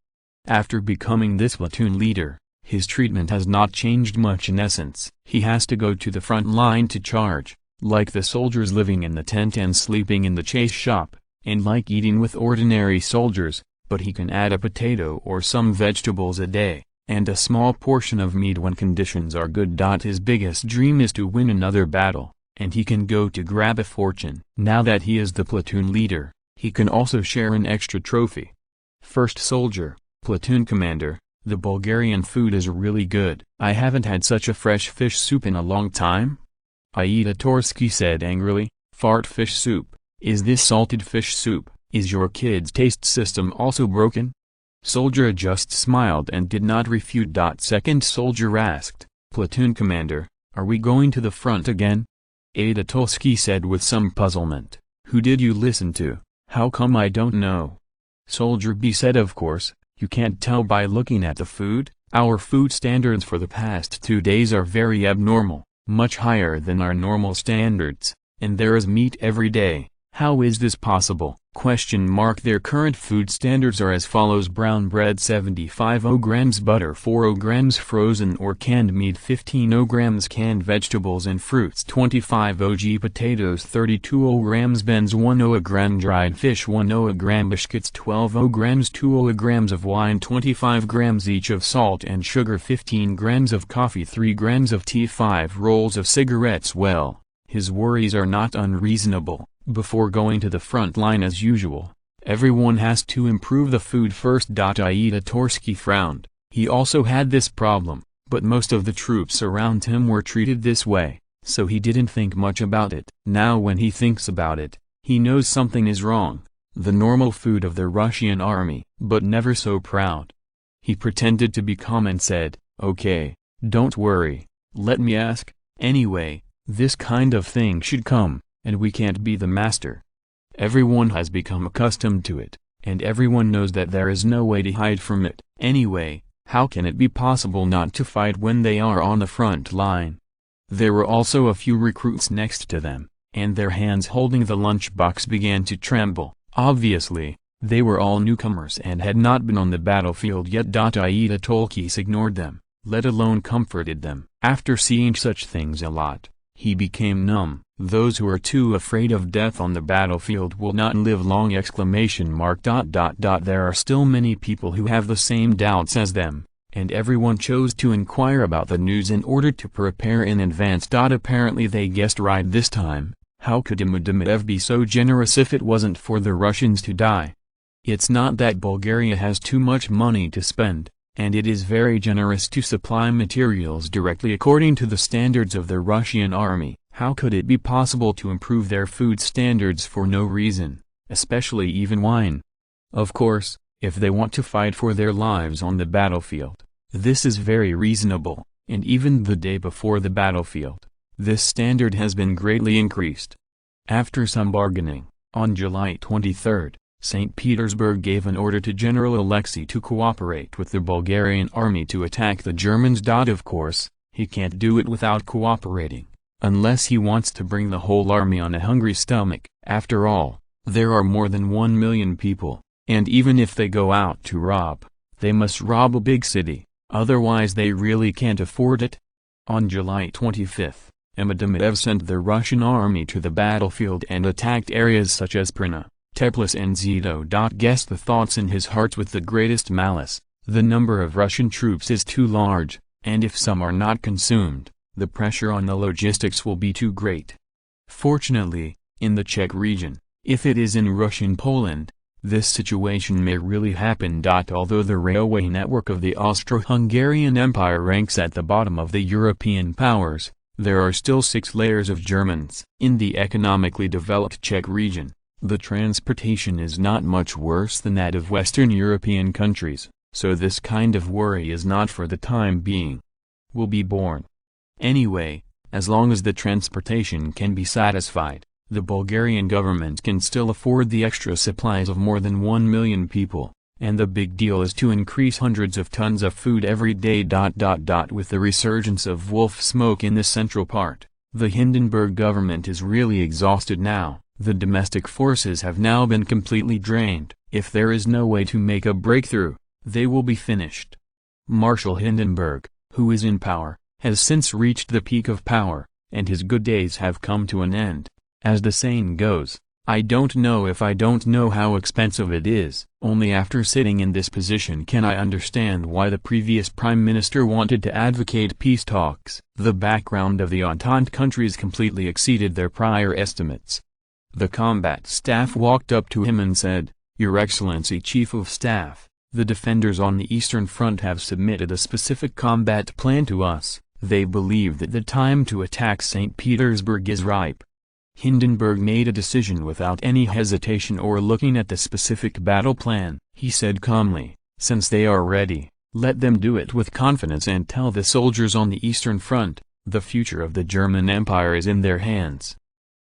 After becoming this platoon leader, his treatment has not changed much in essence. He has to go to the front line to charge, like the soldiers living in the tent and sleeping in the chase shop, and like eating with ordinary soldiers, but he can add a potato or some vegetables a day, and a small portion of meat when conditions are good. His biggest dream is to win another battle, and he can go to grab a fortune. Now that he is the platoon leader, he can also share an extra trophy. First soldier, platoon commander, the Bulgarian food is really good. I haven't had such a fresh fish soup in a long time. Aida Torsky said angrily, fart fish soup, is this salted fish soup? Is your kid's taste system also broken? Soldier just smiled and did not refute. Second soldier asked, platoon commander, are we going to the front again? Aida Torsky said with some puzzlement, who did you listen to? How come I don't know? Soldier B said, of course, you can't tell by looking at the food. Our food standards for the past 2 days are very abnormal, much higher than our normal standards, and there is meat every day. How is this possible? Their current food standards are as follows: brown bread 75 grams, butter 4 grams, frozen or canned meat 15 grams, canned vegetables and fruits 25 g, potatoes 32 grams, beans 1 gram, dried fish 1 gram, biscuits 12 grams, 2 grams of wine 25 grams each of salt and sugar, 15 grams of coffee, 3 grams of tea, 5 rolls of cigarettes. Well, his worries are not unreasonable. Before going to the front line as usual, everyone has to improve the food first. Aida Torsky frowned. He also had this problem, but most of the troops around him were treated this way, so he didn't think much about it. Now when he thinks about it, he knows something is wrong. The normal food of the Russian army, but never so proud. He pretended to be calm and said, okay, don't worry, let me ask. Anyway, this kind of thing should come. And we can't be the master. Everyone has become accustomed to it, and everyone knows that there is no way to hide from it. Anyway, how can it be possible not to fight when they are on the front line? There were also a few recruits next to them, and their hands holding the lunchbox began to tremble. Obviously, they were all newcomers and had not been on the battlefield yet. Aida Torsky ignored them, let alone comforted them. After seeing such things a lot, he became numb. Those who are too afraid of death on the battlefield will not live long! There are still many people who have the same doubts as them, and everyone chose to inquire about the news in order to prepare in advance. Apparently they guessed right this time. How could Medvedev be so generous if it wasn't for the Russians to die? It's not that Bulgaria has too much money to spend, and it is very generous to supply materials directly according to the standards of the Russian army. How could it be possible to improve their food standards for no reason, especially even wine? Of course, if they want to fight for their lives on the battlefield, this is very reasonable, and even the day before the battlefield, this standard has been greatly increased. After some bargaining, on July 23, St. Petersburg gave an order to General Alexei to cooperate with the Bulgarian army to attack the Germans. Of course, he can't do it without cooperating, unless he wants to bring the whole army on a hungry stomach. After all, there are more than 1 million people, and even if they go out to rob, they must rob a big city, otherwise they really can't afford it. On July 25, Medvedev sent the Russian army to the battlefield and attacked areas such as Prina, Teplis and Zito. Guess the thoughts in his heart with the greatest malice. The number of Russian troops is too large, and if some are not consumed, the pressure on the logistics will be too great. Fortunately, in the Czech region, if it is in Russian Poland, this situation may really happen. Although the railway network of the Austro-Hungarian Empire ranks at the bottom of the European powers, there are still 6 layers of Germans. In the economically developed Czech region, the transportation is not much worse than that of Western European countries, so this kind of worry is not for the time being. Will be born. Anyway, as long as the transportation can be satisfied, the Bulgarian government can still afford the extra supplies of more than 1 million people, and the big deal is to increase hundreds of tons of food every day. With the resurgence of wolf smoke in the central part, the Hindenburg government is really exhausted now. The domestic forces have now been completely drained. If there is no way to make a breakthrough, they will be finished. Marshal Hindenburg, who is in power, has since reached the peak of power, and his good days have come to an end. As the saying goes, I don't know if I don't know how expensive it is. Only after sitting in this position can I understand why the previous prime minister wanted to advocate peace talks. The background of the Entente countries completely exceeded their prior estimates. The combat staff walked up to him and said, "Your Excellency Chief of Staff, the defenders on the Eastern Front have submitted a specific combat plan to us. They believe that the time to attack St. Petersburg is ripe." Hindenburg made a decision without any hesitation or looking at the specific battle plan. He said calmly, "Since they are ready, let them do it with confidence and tell the soldiers on the Eastern Front, the future of the German Empire is in their hands."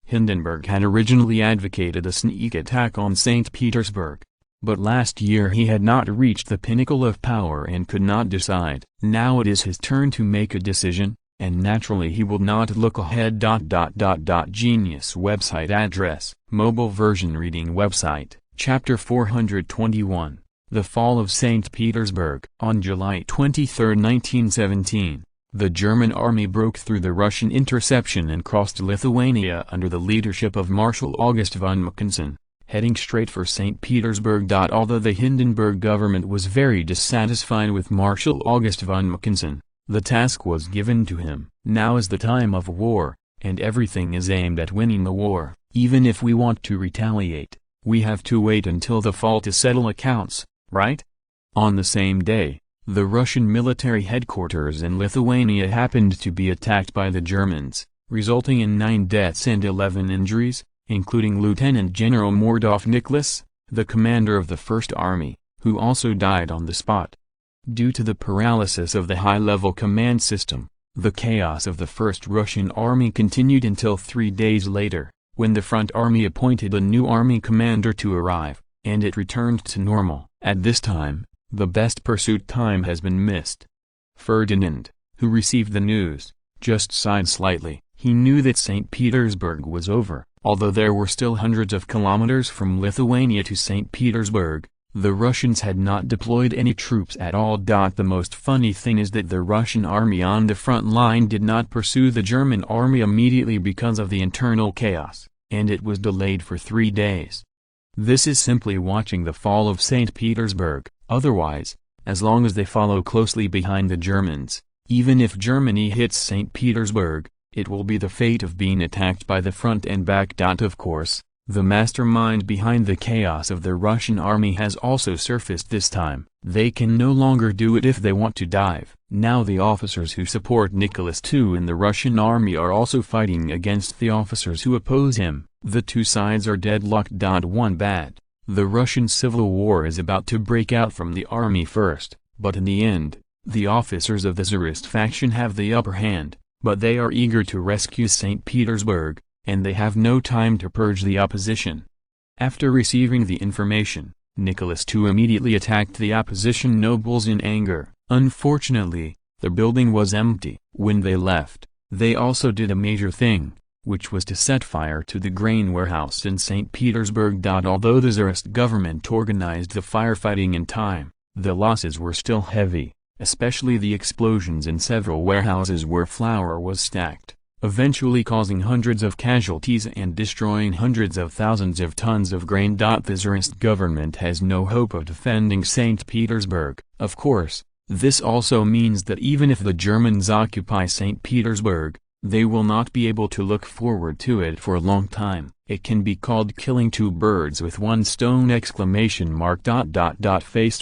Hindenburg had originally advocated a sneak attack on St. Petersburg. But last year he had not reached the pinnacle of power and could not decide. Now it is his turn to make a decision, and naturally he will not look ahead. Genius website address, mobile version reading website, Chapter 421, The Fall of St. Petersburg. On July 23, 1917, the German army broke through the Russian interception and crossed Lithuania under the leadership of Marshal August von Mackensen, heading straight for St. Petersburg. Although the Hindenburg government was very dissatisfied with Marshal August von Mackensen, the task was given to him. Now is the time of war, and everything is aimed at winning the war. Even if we want to retaliate, we have to wait until the fall to settle accounts, right? On the same day, the Russian military headquarters in Lithuania happened to be attacked by the Germans, resulting in 9 deaths and 11 injuries, including Lieutenant General Mordov Nicholas, the commander of the First Army, who also died on the spot. Due to the paralysis of the high-level command system, the chaos of the First Russian Army continued until 3 days later, when the Front Army appointed a new army commander to arrive, and it returned to normal. At this time, the best pursuit time has been missed. Ferdinand, who received the news, just sighed slightly. He knew that St. Petersburg was over. Although there were still hundreds of kilometers from Lithuania to St. Petersburg, the Russians had not deployed any troops at all. The most funny thing is that the Russian army on the front line did not pursue the German army immediately because of the internal chaos, and it was delayed for 3 days. This is simply watching the fall of St. Petersburg. Otherwise, as long as they follow closely behind the Germans, even if Germany hits St. Petersburg, it will be the fate of being attacked by the front and back. Of course, the mastermind behind the chaos of the Russian army has also surfaced this time. They can no longer do it if they want to dive. Now the officers who support Nicholas II in the Russian army are also fighting against the officers who oppose him. The two sides are deadlocked. One bad. The Russian civil war is about to break out from the army first, but in the end, the officers of the Tsarist faction have the upper hand. But they are eager to rescue St. Petersburg, and they have no time to purge the opposition. After receiving the information, Nicholas II immediately attacked the opposition nobles in anger. Unfortunately, the building was empty. When they left, they also did a major thing, which was to set fire to the grain warehouse in St. Petersburg. Although the Tsarist government organized the firefighting in time, the losses were still heavy, especially the explosions in several warehouses where flour was stacked, eventually causing hundreds of casualties and destroying hundreds of thousands of tons of grain. The Tsarist government has no hope of defending St. Petersburg. Of course, this also means that even if the Germans occupy St. Petersburg, they will not be able to look forward to it for a long time. It can be called killing two birds with one stone! Faced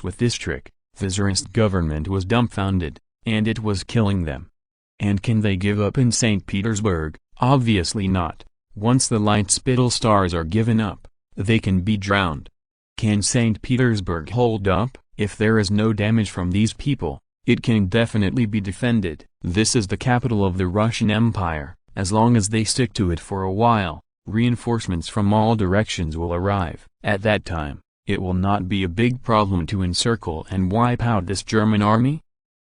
with this trick, the Tsarist government was dumbfounded, and it was killing them. And can they give up in St. Petersburg? Obviously not. Once the light spittle stars are given up, they can be drowned. Can St. Petersburg hold up? If there is no damage from these people, it can definitely be defended. This is the capital of the Russian Empire. As long as they stick to it for a while, reinforcements from all directions will arrive. At that time, it will not be a big problem to encircle and wipe out this German army.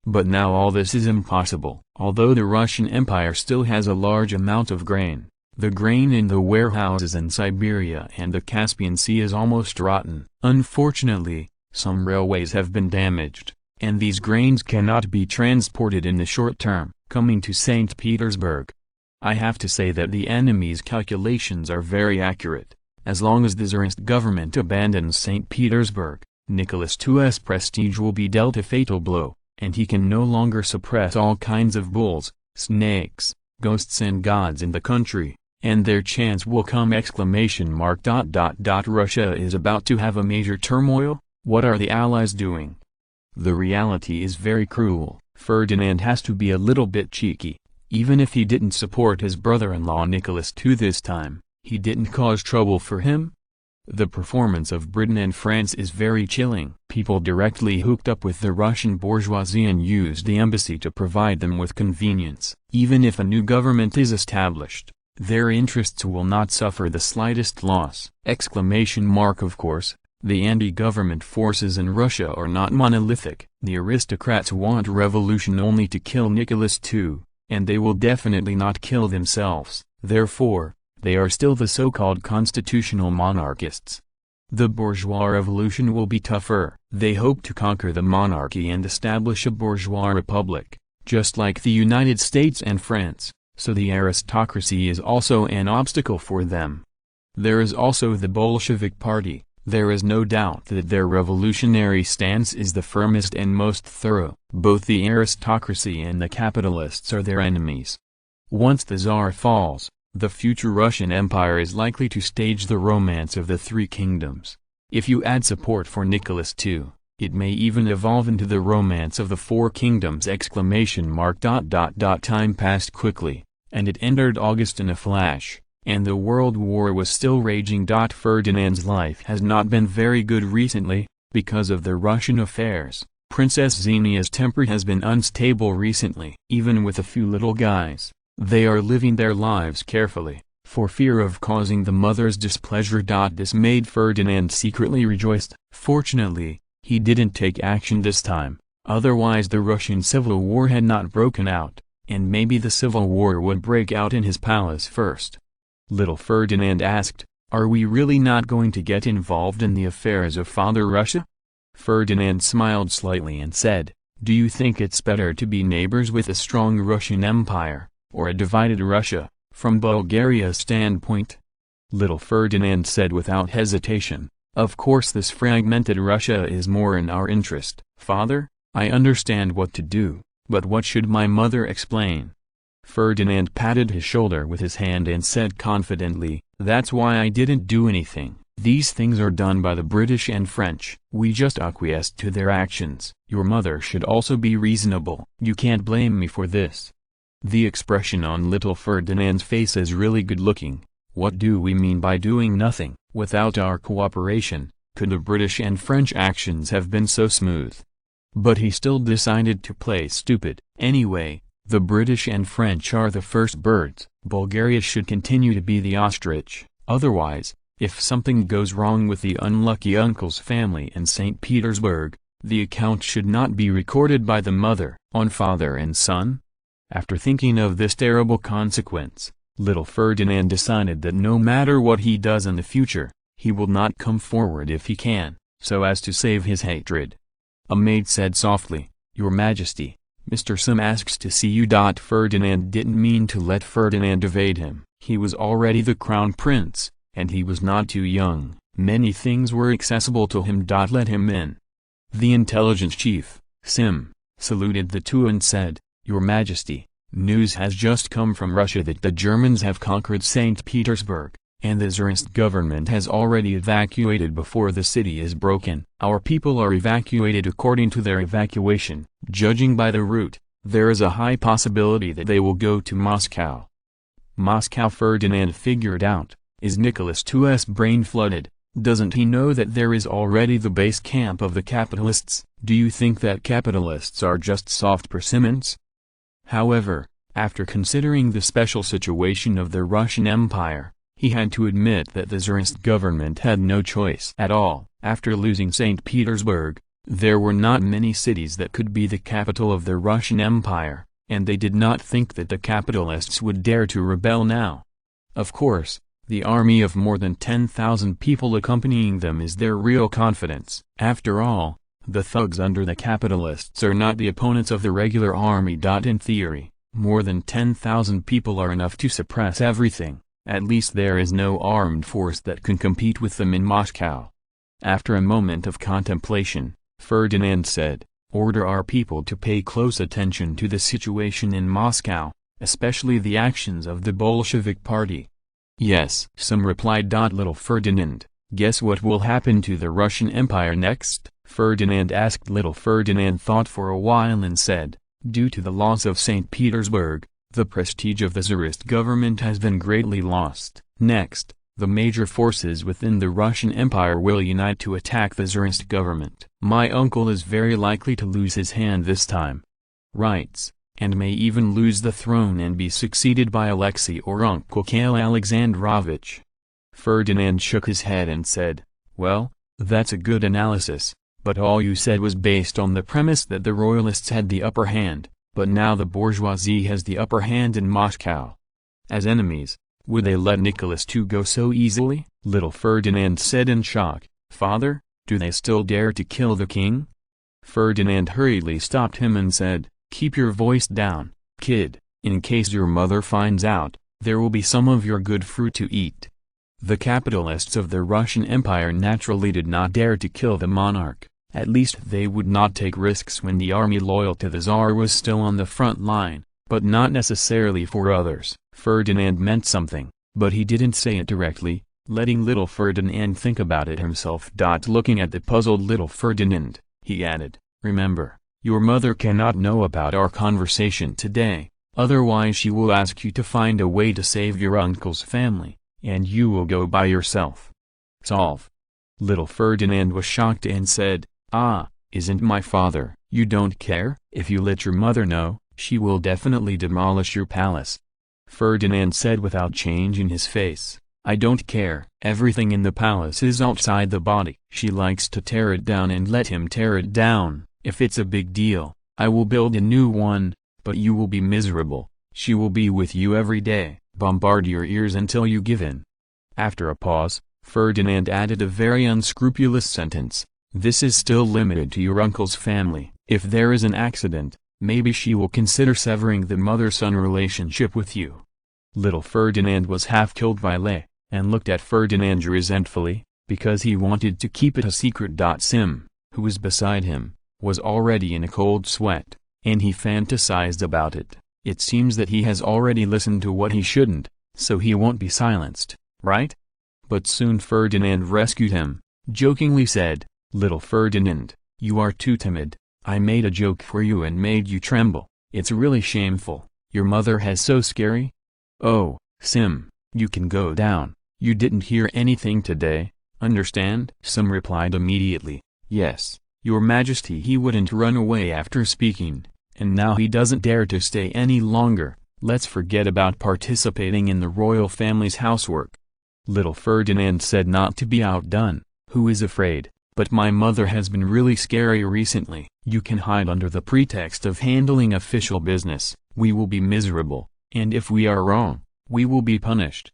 But now all this is impossible. Although the Russian Empire still has a large amount of grain, The grain in the warehouses in Siberia and the Caspian Sea is almost rotten. Unfortunately, some railways have been damaged, and these grains cannot be transported in the short term, coming to St. Petersburg. I have to say that the enemy's calculations are very accurate. As long as the Tsarist government abandons St. Petersburg, Nicholas II's prestige will be dealt a fatal blow, and he can no longer suppress all kinds of bulls, snakes, ghosts and gods in the country, and their chance will come! Russia is about to have a major turmoil. What are the Allies doing? The reality is very cruel. Ferdinand has to be a little bit cheeky. Even if he didn't support his brother-in-law Nicholas II this time, he didn't cause trouble for him. The performance of Britain and France is very chilling. People directly hooked up with the Russian bourgeoisie and used the embassy to provide them with convenience. Even if a new government is established, their interests will not suffer the slightest loss! Of course, the anti-government forces in Russia are not monolithic. The aristocrats want revolution only to kill Nicholas II, and they will definitely not kill themselves. Therefore, they are still the so-called constitutional monarchists. The bourgeois revolution will be tougher. They hope to conquer the monarchy and establish a bourgeois republic, just like the United States and France, so the aristocracy is also an obstacle for them. There is also the Bolshevik Party. There is no doubt that their revolutionary stance is the firmest and most thorough. Both the aristocracy and the capitalists are their enemies. Once the Tsar falls, the future Russian Empire is likely to stage the romance of the Three Kingdoms. If you add support for Nicholas II, it may even evolve into the romance of the Four Kingdoms! Time passed quickly, and it entered August in a flash, and the World War was still raging. Ferdinand's life has not been very good recently, because of the Russian affairs. Princess Xenia's temper has been unstable recently. Even with a few little guys, they are living their lives carefully, for fear of causing the mother's displeasure. This made Ferdinand secretly rejoiced. Fortunately, he didn't take action this time, otherwise the Russian Civil War had not broken out, and maybe the Civil War would break out in his palace first. Little Ferdinand asked, "Are we really not going to get involved in the affairs of Father Russia?" Ferdinand smiled slightly and said, "Do you think it's better to be neighbors with a strong Russian Empire, or a divided Russia, from Bulgaria's standpoint?" Little Ferdinand said without hesitation, "Of course this fragmented Russia is more in our interest. Father, I understand what to do, but what should my mother explain?" Ferdinand patted his shoulder with his hand and said confidently, "That's why I didn't do anything. These things are done by the British and French. We just acquiesced to their actions. Your mother should also be reasonable. You can't blame me for this." The expression on little Ferdinand's face is really good-looking. What do we mean by doing nothing? Without our cooperation, could the British and French actions have been so smooth? But he still decided to play stupid. Anyway, the British and French are the first birds. Bulgaria should continue to be the ostrich. Otherwise, if something goes wrong with the unlucky uncle's family in St. Petersburg, the account should not be recorded by the mother on father and son. After thinking of this terrible consequence, little Ferdinand decided that no matter what he does in the future, he will not come forward if he can, so as to save his hatred. A maid said softly, "Your Majesty, Mr. Sim asks to see you." Ferdinand didn't mean to let Ferdinand evade him. He was already the crown prince, and he was not too young. Many things were accessible to him. Let him in. The intelligence chief, Sim, saluted the two and said, "Your Majesty, news has just come from Russia that the Germans have conquered St. Petersburg, and the Tsarist government has already evacuated before the city is broken. Our people are evacuated according to their evacuation. Judging by the route, there is a high possibility that they will go to Moscow." Moscow, Ferdinand figured out. Is Nicholas II's brain flooded? Doesn't he know that there is already the base camp of the capitalists? Do you think that capitalists are just soft persimmons? However, after considering the special situation of the Russian Empire, he had to admit that the Tsarist government had no choice at all. After losing St. Petersburg, there were not many cities that could be the capital of the Russian Empire, and they did not think that the capitalists would dare to rebel now. Of course, the army of more than 10,000 people accompanying them is their real confidence. After all, the thugs under the capitalists are not the opponents of the regular army. In theory, more than 10,000 people are enough to suppress everything. At least there is no armed force that can compete with them in Moscow. After a moment of contemplation, Ferdinand said, "Order our people to pay close attention to the situation in Moscow, especially the actions of the Bolshevik party." "Yes," some replied. Little Ferdinand, guess what will happen to the Russian Empire next? Ferdinand asked. Little Ferdinand thought for a while and said, "Due to the loss of St. Petersburg, the prestige of the Tsarist government has been greatly lost. Next, the major forces within the Russian Empire will unite to attack the Tsarist government. My uncle is very likely to lose his hand this time. Writes, and may even lose the throne and be succeeded by Alexei or Uncle Kale Alexandrovich." Ferdinand shook his head and said, "Well, that's a good analysis, but all you said was based on the premise that the royalists had the upper hand, but now the bourgeoisie has the upper hand in Moscow. As enemies, would they let Nicholas II go so easily?" Little Ferdinand said in shock, "Father, do they still dare to kill the king?" Ferdinand hurriedly stopped him and said, "Keep your voice down, kid, in case your mother finds out, there will be some of your good fruit to eat." The capitalists of the Russian Empire naturally did not dare to kill the monarch. At least they would not take risks when the army loyal to the Tsar was still on the front line, but not necessarily for others. Ferdinand meant something, but he didn't say it directly, letting little Ferdinand think about it himself. Looking at the puzzled little Ferdinand, he added, "Remember, your mother cannot know about our conversation today, otherwise she will ask you to find a way to save your uncle's family, and you will go by yourself." Solve. Little Ferdinand was shocked and said, "Ah, isn't my father?" "You don't care? If you let your mother know, she will definitely demolish your palace." Ferdinand said without change in his face, "I don't care. Everything in the palace is outside the body. She likes to tear it down and let him tear it down. If it's a big deal, I will build a new one, but you will be miserable. She will be with you every day, bombard your ears until you give in." After a pause, Ferdinand added a very unscrupulous sentence, "This is still limited to your uncle's family. If there is an accident, maybe she will consider severing the mother-son relationship with you." Little Ferdinand was half killed by Lay, and looked at Ferdinand resentfully, because he wanted to keep it a secret. Sim, who was beside him, was already in a cold sweat, and he fantasized about it. It seems that he has already listened to what he shouldn't, so he won't be silenced, right? But soon Ferdinand rescued him, jokingly said, "Little Ferdinand, you are too timid. I made a joke for you and made you tremble. It's really shameful. Your mother has so scary." "Oh, Sim, you can go down. You didn't hear anything today, understand?" Sim replied immediately, "Yes, Your Majesty." He wouldn't run away after speaking, and now he doesn't dare to stay any longer. Let's forget about participating in the royal family's housework. Little Ferdinand said, not to be outdone, "Who is afraid? But my mother has been really scary recently." "You can hide under the pretext of handling official business. We will be miserable, and if we are wrong, we will be punished."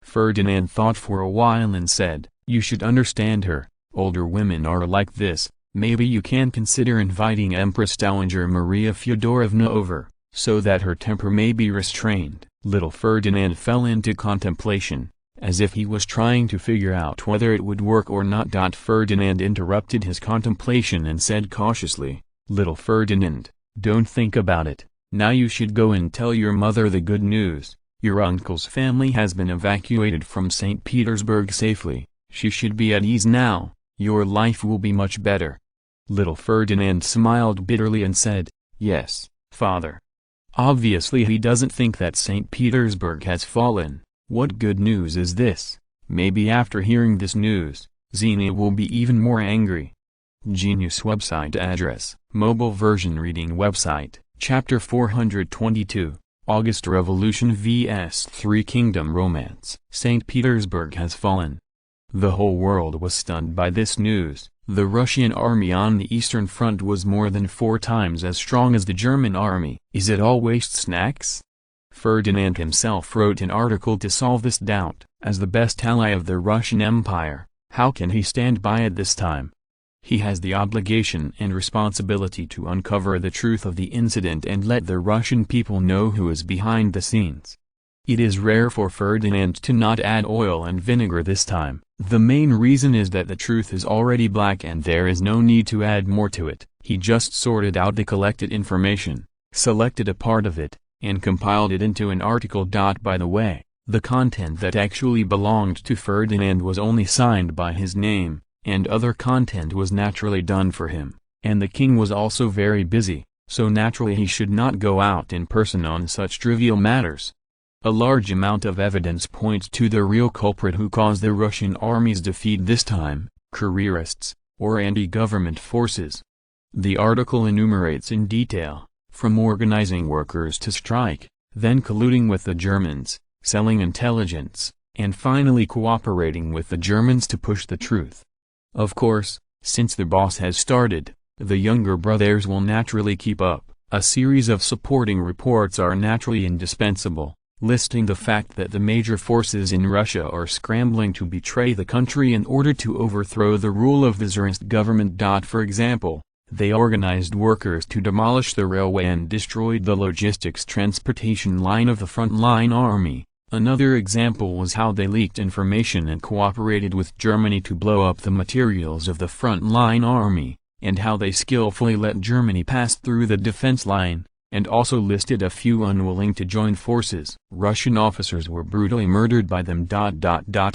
Ferdinand thought for a while and said, "You should understand her. Older women are like this. Maybe you can consider inviting Empress Dowager Maria Fyodorovna over, so that her temper may be restrained." Little Ferdinand fell into contemplation, as if he was trying to figure out whether it would work or not. Ferdinand interrupted his contemplation and said cautiously, "Little Ferdinand, don't think about it. Now you should go and tell your mother the good news. Your uncle's family has been evacuated from St. Petersburg safely. She should be at ease now. Your life will be much better." Little Ferdinand smiled bitterly and said, "Yes, father." Obviously he doesn't think that St. Petersburg has fallen. What good news is this? Maybe after hearing this news, Xenia will be even more angry. Genius website address, mobile version reading website, Chapter 422, August Revolution vs. Three Kingdom Romance. St. Petersburg has fallen. The whole world was stunned by this news. The Russian army on the Eastern Front was more than 4 times as strong as the German army. Is it all waste snacks? Ferdinand himself wrote an article to solve this doubt. As the best ally of the Russian Empire, how can he stand by at this time? He has the obligation and responsibility to uncover the truth of the incident and let the Russian people know who is behind the scenes. It is rare for Ferdinand to not add oil and vinegar this time. The main reason is that the truth is already black and there is no need to add more to it. He just sorted out the collected information, selected a part of it, and compiled it into an article. By the way, the content that actually belonged to Ferdinand was only signed by his name, and other content was naturally done for him, and the king was also very busy, so naturally he should not go out in person on such trivial matters. A large amount of evidence points to the real culprit who caused the Russian army's defeat this time: careerists, or anti-government forces. The article enumerates in detail, from organizing workers to strike, then colluding with the Germans, selling intelligence, and finally cooperating with the Germans to push the truth. Of course, since the boss has started, the younger brothers will naturally keep up. A series of supporting reports are naturally indispensable, listing the fact that the major forces in Russia are scrambling to betray the country in order to overthrow the rule of the Tsarist government. For example, they organized workers to demolish the railway and destroyed the logistics transportation line of the front-line army. Another example was how they leaked information and cooperated with Germany to blow up the materials of the front-line army, and how they skillfully let Germany pass through the defense line, and also listed a few unwilling to join forces. Russian officers were brutally murdered by them.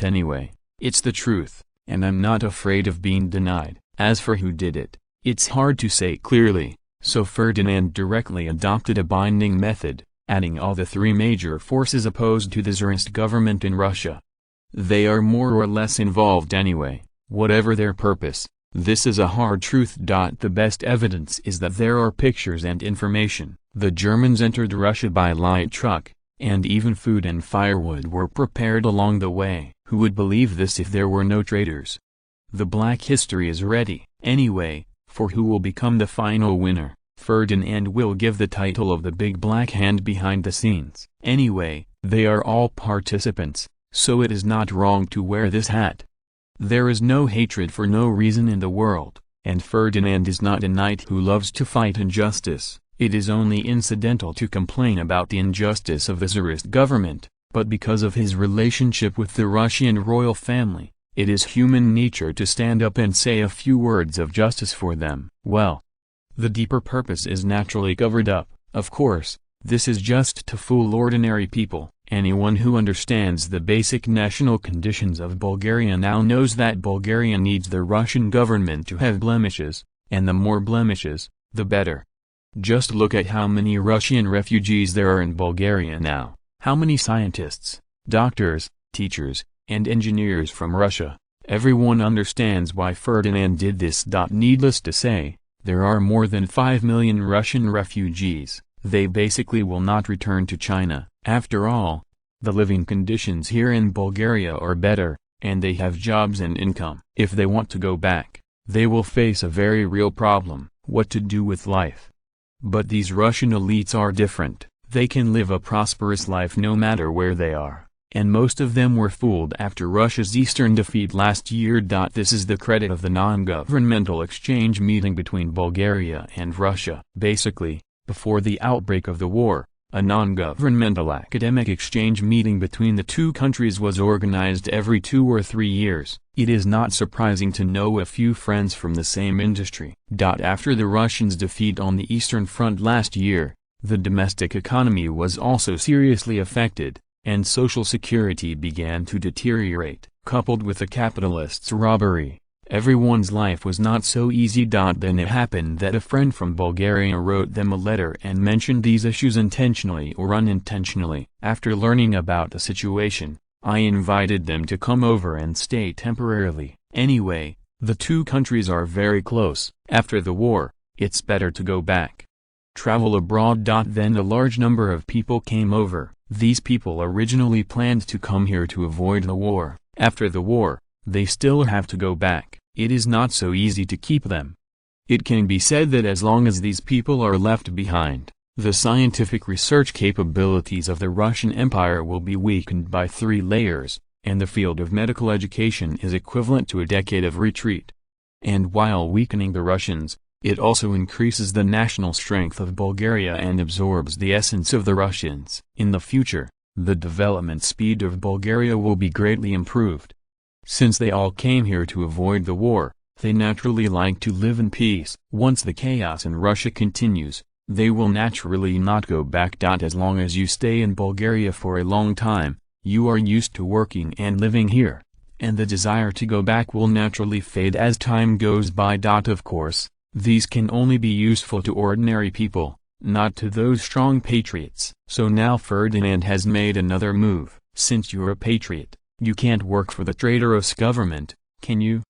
Anyway, it's the truth, and I'm not afraid of being denied. As for who did it, it's hard to say clearly, so Ferdinand directly adopted a binding method, adding all the three major forces opposed to the Tsarist government in Russia. They are more or less involved anyway, whatever their purpose. This is a hard truth. The best evidence is that there are pictures and information. The Germans entered Russia by light truck, and even food and firewood were prepared along the way. Who would believe this if there were no traitors? The black history is ready. Anyway, for who will become the final winner? Ferdinand will give the title of the big black hand behind the scenes. Anyway, they are all participants, so it is not wrong to wear this hat. There is no hatred for no reason in the world, and Ferdinand is not a knight who loves to fight injustice. It is only incidental to complain about the injustice of the Tsarist government, but because of his relationship with the Russian royal family, it is human nature to stand up and say a few words of justice for them. Well, the deeper purpose is naturally covered up. Of course, this is just to fool ordinary people. Anyone who understands the basic national conditions of Bulgaria now knows that Bulgaria needs the Russian government to have blemishes, and the more blemishes, the better. Just look at how many Russian refugees there are in Bulgaria now, how many scientists, doctors, teachers, and engineers from Russia. Everyone understands why Ferdinand did this. Needless to say, there are more than 5 million Russian refugees. They basically will not return to China. After all, the living conditions here in Bulgaria are better, and they have jobs and income. If they want to go back, they will face a very real problem: what to do with life. But these Russian elites are different. They can live a prosperous life no matter where they are, and most of them were fooled after Russia's eastern defeat last year. This is the credit of the non-governmental exchange meeting between Bulgaria and Russia. Basically, before the outbreak of the war, a non-governmental academic exchange meeting between the two countries was organized every 2 or 3 years. It is not surprising to know a few friends from the same industry. After the Russians' defeat on the Eastern Front last year, the domestic economy was also seriously affected, and social security began to deteriorate. Coupled with the capitalists' robbery, everyone's life was not so easy. Then it happened that a friend from Bulgaria wrote them a letter and mentioned these issues intentionally or unintentionally. After learning about the situation, I invited them to come over and stay temporarily. Anyway, the two countries are very close. After the war, it's better to go back. Travel abroad. Then a large number of people came over. These people originally planned to come here to avoid the war. After the war, they still have to go back. It is not so easy to keep them. It can be said that as long as these people are left behind, The scientific research capabilities of the Russian Empire will be weakened by 3 layers, and the field of medical education is equivalent to a decade of retreat. And while weakening the Russians, it also increases the national strength of Bulgaria and absorbs the essence of the Russians. In the future, the development speed of Bulgaria will be greatly improved. Since they all came here to avoid the war, they naturally like to live in peace. Once the chaos in Russia continues, they will naturally not go back. As long as you stay in Bulgaria for a long time, you are used to working and living here, and the desire to go back will naturally fade as time goes by. Of course, these can only be useful to ordinary people, not to those strong patriots. So now Ferdinand has made another move. Since you're a patriot, you can't work for the traitorous government, can you?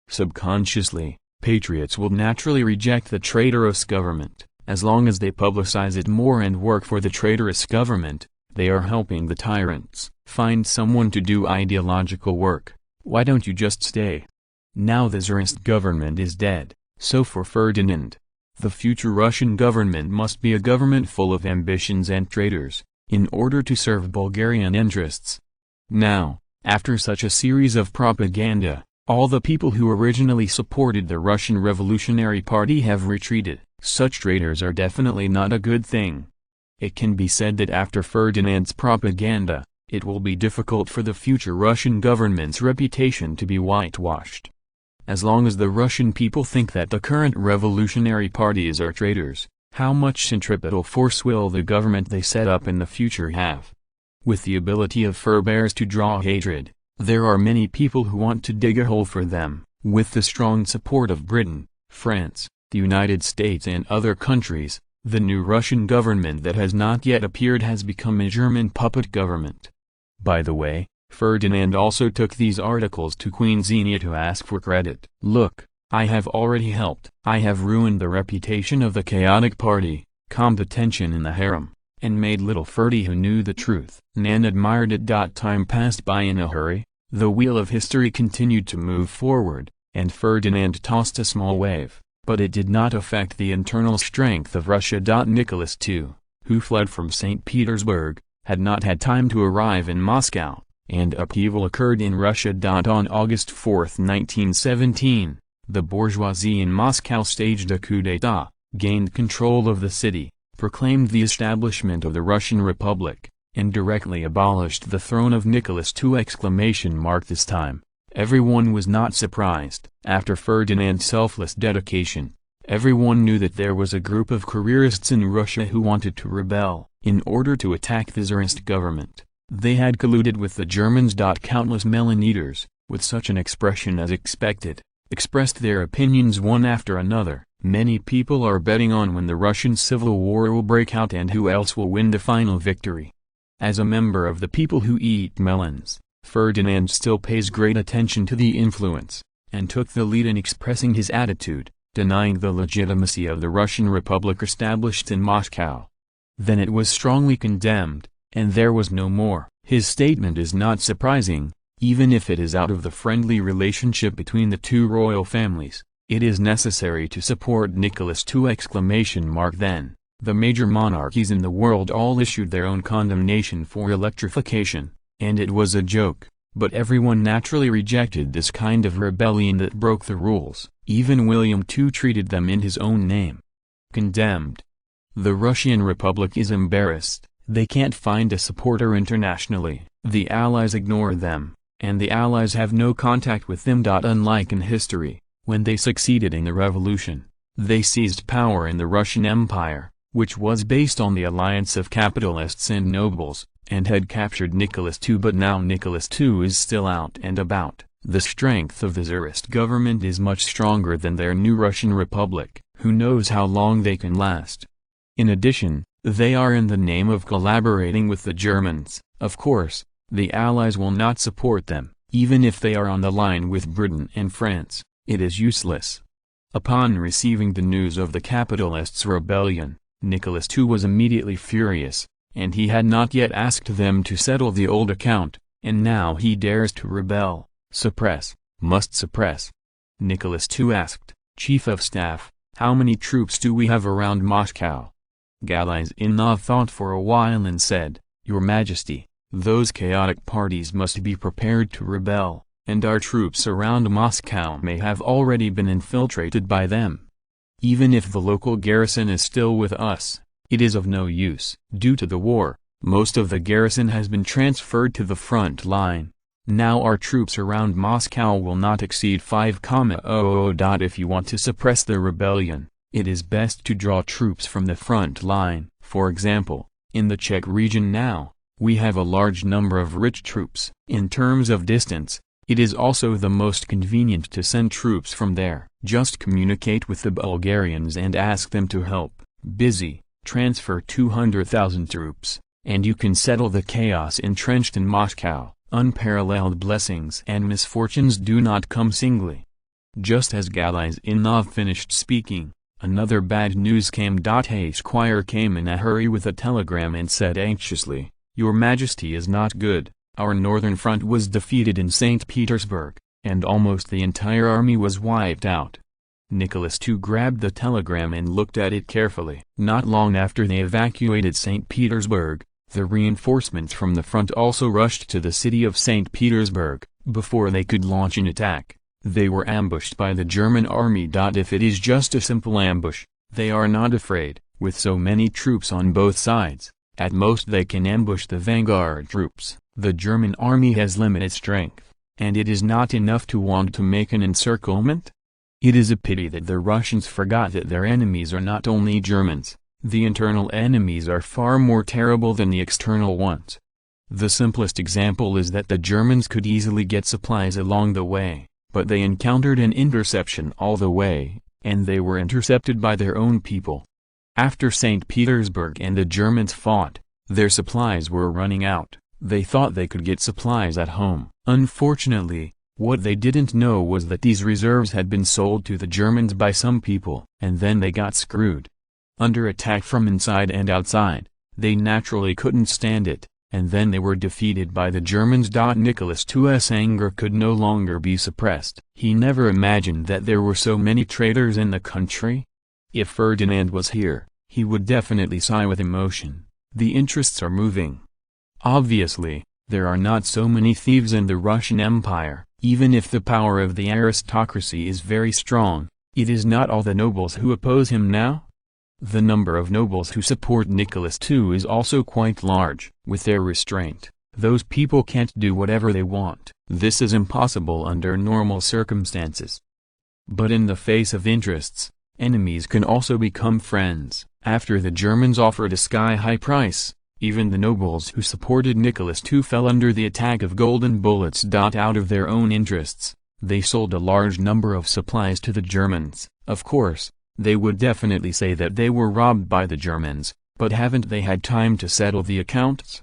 Subconsciously, patriots will naturally reject the traitorous government. As long as they publicize it more and work for the traitorous government, they are helping the tyrants. Find someone to do ideological work. Why don't you just stay? Now the Tsarist government is dead, so for Ferdinand, the future Russian government must be a government full of ambitions and traitors, in order to serve Bulgarian interests. Now, after such a series of propaganda, all the people who originally supported the Russian Revolutionary Party have retreated. Such traitors are definitely not a good thing. It can be said that after Ferdinand's propaganda, it will be difficult for the future Russian government's reputation to be whitewashed. As long as the Russian people think that the current revolutionary parties are traitors, how much centripetal force will the government they set up in the future have? With the ability of forebears to draw hatred, there are many people who want to dig a hole for them. With the strong support of Britain, France, the United States and other countries, the new Russian government that has not yet appeared has become a German puppet government. By the way, Ferdinand also took these articles to Queen Xenia to ask for credit. Look, I have already helped. I have ruined the reputation of the chaotic party, calmed the tension in the harem, and made little Ferdy who knew the truth. Nan admired it. Time passed by in a hurry, the wheel of history continued to move forward, and Ferdinand tossed a small wave, but it did not affect the internal strength of Russia. Nicholas II, who fled from St. Petersburg, had not had time to arrive in Moscow, and upheaval occurred in Russia. On August 4, 1917, the bourgeoisie in Moscow staged a coup d'état, gained control of the city, proclaimed the establishment of the Russian Republic, and directly abolished the throne of Nicholas II! This time, everyone was not surprised. After Ferdinand's selfless dedication, everyone knew that there was a group of careerists in Russia who wanted to rebel, in order to attack the Tsarist government. They had colluded with the Germans. Countless melon eaters, with such an expression as expected, expressed their opinions one after another. Many people are betting on when the Russian Civil War will break out and who else will win the final victory. As a member of the people who eat melons, Ferdinand still pays great attention to the influence, and took the lead in expressing his attitude, denying the legitimacy of the Russian Republic established in Moscow. Then it was strongly condemned, and there was no more. His statement is not surprising, even if it is out of the friendly relationship between the two royal families. It is necessary to support Nicholas II! Then, the major monarchies in the world all issued their own condemnation for electrification, and it was a joke, but everyone naturally rejected this kind of rebellion that broke the rules. Even William II treated them in his own name. Condemned. The Russian Republic is embarrassed. They can't find a supporter internationally. The Allies ignore them, and the Allies have no contact with them. Unlike in history, when they succeeded in the revolution, they seized power in the Russian Empire, which was based on the alliance of capitalists and nobles, and had captured Nicholas II. But now Nicholas II is still out and about. The strength of the Tsarist government is much stronger than their new Russian Republic. Who knows how long they can last? In addition, they are in the name of collaborating with the Germans. Of course, the Allies will not support them. Even if they are on the line with Britain and France, it is useless. Upon receiving the news of the capitalists' rebellion, Nicholas II was immediately furious, and he had not yet asked them to settle the old account, and now he dares to rebel. Suppress, must suppress. Nicholas II asked, Chief of Staff, how many troops do we have around Moscow? Galazin thought for a while and said, "Your Majesty, those chaotic parties must be prepared to rebel, and our troops around Moscow may have already been infiltrated by them. Even if the local garrison is still with us, it is of no use. Due to the war, most of the garrison has been transferred to the front line. Now our troops around Moscow will not exceed 5,000. If you want to suppress the rebellion, it is best to draw troops from the front line. For example, in the Czech region now, we have a large number of rich troops. In terms of distance, it is also the most convenient to send troops from there. Just communicate with the Bulgarians and ask them to help. Busy, transfer 200,000 troops, and you can settle the chaos entrenched in Moscow. Unparalleled blessings and misfortunes do not come singly." Just as Galazin finished speaking, another bad news came. A squire came in a hurry with a telegram and said anxiously, "Your Majesty is not good. Our northern front was defeated in St. Petersburg, and almost the entire army was wiped out." Nicholas II grabbed the telegram and looked at it carefully. Not long after they evacuated St. Petersburg, the reinforcements from the front also rushed to the city of St. Petersburg. Before they could launch an attack, they were ambushed by the German army. If it is just a simple ambush, they are not afraid. With so many troops on both sides, at most they can ambush the vanguard troops. The German army has limited strength, and it is not enough to want to make an encirclement. It is a pity that the Russians forgot that their enemies are not only Germans. The internal enemies are far more terrible than the external ones. The simplest example is that the Germans could easily get supplies along the way, but they encountered an interception all the way, and they were intercepted by their own people. After St. Petersburg and the Germans fought, their supplies were running out. They thought they could get supplies at home. Unfortunately, what they didn't know was that these reserves had been sold to the Germans by some people, and then they got screwed. Under attack from inside and outside, they naturally couldn't stand it, and then they were defeated by the Germans. Nicholas II's anger could no longer be suppressed. He never imagined that there were so many traitors in the country. If Ferdinand was here, he would definitely sigh with emotion. The interests are moving. Obviously, there are not so many thieves in the Russian Empire. Even if the power of the aristocracy is very strong, it is not all the nobles who oppose him now. The number of nobles who support Nicholas II is also quite large. With their restraint, those people can't do whatever they want. This is impossible under normal circumstances. But in the face of interests, enemies can also become friends. After the Germans offered a sky-high price, even the nobles who supported Nicholas II fell under the attack of golden bullets. Out of their own interests, they sold a large number of supplies to the Germans. Of course, they would definitely say that they were robbed by the Germans, but haven't they had time to settle the accounts?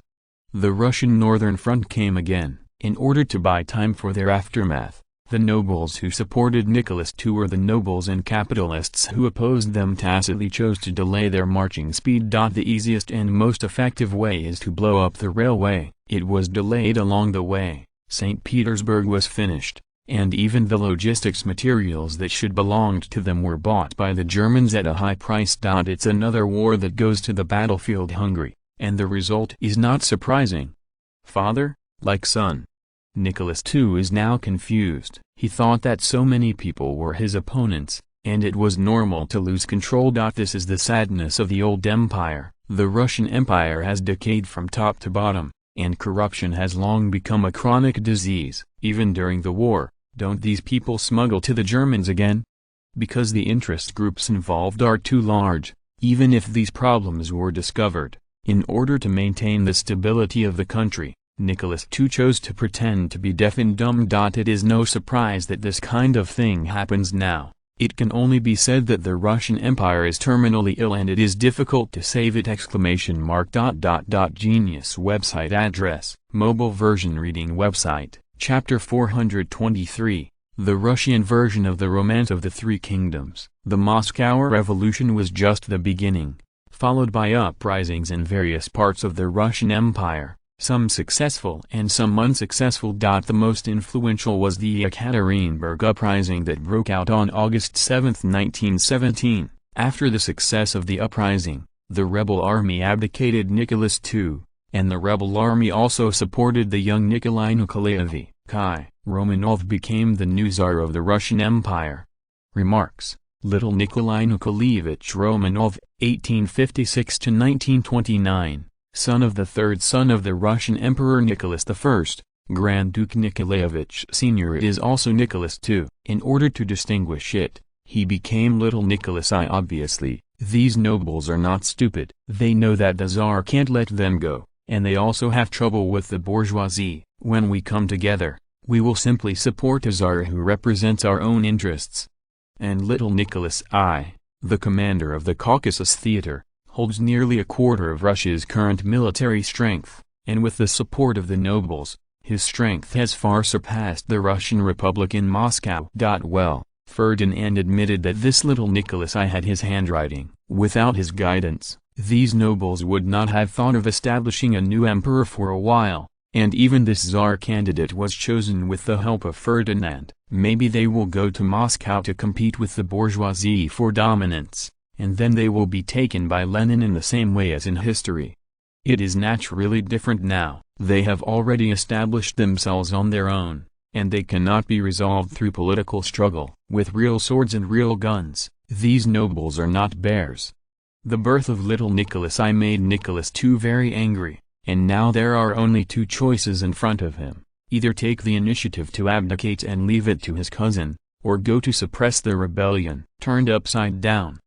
The Russian Northern Front came again. In order to buy time for their aftermath, the nobles who supported Nicholas II or the nobles and capitalists who opposed them tacitly chose to delay their marching speed. The easiest and most effective way is to blow up the railway. It was delayed along the way. St. Petersburg was finished, and even the logistics materials that should belonged to them were bought by the Germans at a high price. It's another war that goes to the battlefield hungry, and the result is not surprising. Father, like son. Nicholas II is now confused. He thought that so many people were his opponents, and it was normal to lose control. This is the sadness of the old empire. The Russian Empire has decayed from top to bottom, and corruption has long become a chronic disease. Even during the war, don't these people smuggle to the Germans again? Because the interest groups involved are too large, even if these problems were discovered. In order to maintain the stability of the country, Nicholas II chose to pretend to be deaf and dumb. It is no surprise that this kind of thing happens now. It can only be said that the Russian Empire is terminally ill and it is difficult to save it! Genius website address, mobile version reading website, chapter 423, the Russian version of the Romance of the Three Kingdoms. The Moscow Revolution was just the beginning, followed by uprisings in various parts of the Russian Empire, some successful and some unsuccessful. The most influential was the Ekaterinburg uprising that broke out on August 7, 1917. After the success of the uprising, The rebel army abdicated Nicholas II, and the rebel army also supported the young Nikolai Nikolaevich Romanov became the new Tsar of the Russian Empire. Remarks: Little Nikolai Nikolaevich Romanov, 1856–1929, son of the third son of the Russian Emperor Nicholas I, Grand Duke Nikolaevich Sr. is also Nicholas II. In order to distinguish it, he became Little Nicholas I. Obviously, these nobles are not stupid. They know that the Tsar can't let them go, and they also have trouble with the bourgeoisie. When we come together, we will simply support a Tsar who represents our own interests. And Little Nicholas I, the commander of the Caucasus Theater, holds nearly a quarter of Russia's current military strength, and with the support of the nobles, his strength has far surpassed the Russian Republic in Moscow. Well, Ferdinand admitted that this Little Nicholas I had his handwriting. Without his guidance, these nobles would not have thought of establishing a new emperor for a while, and even this Tsar candidate was chosen with the help of Ferdinand. Maybe they will go to Moscow to compete with the bourgeoisie for dominance, and then they will be taken by Lenin in the same way as in history. It is naturally different now. They have already established themselves on their own, and they cannot be resolved through political struggle. With real swords and real guns, these nobles are not bears. The birth of Little Nicholas I made Nicholas II very angry, and now there are only two choices in front of him: either take the initiative to abdicate and leave it to his cousin, or go to suppress the rebellion. Turned upside down.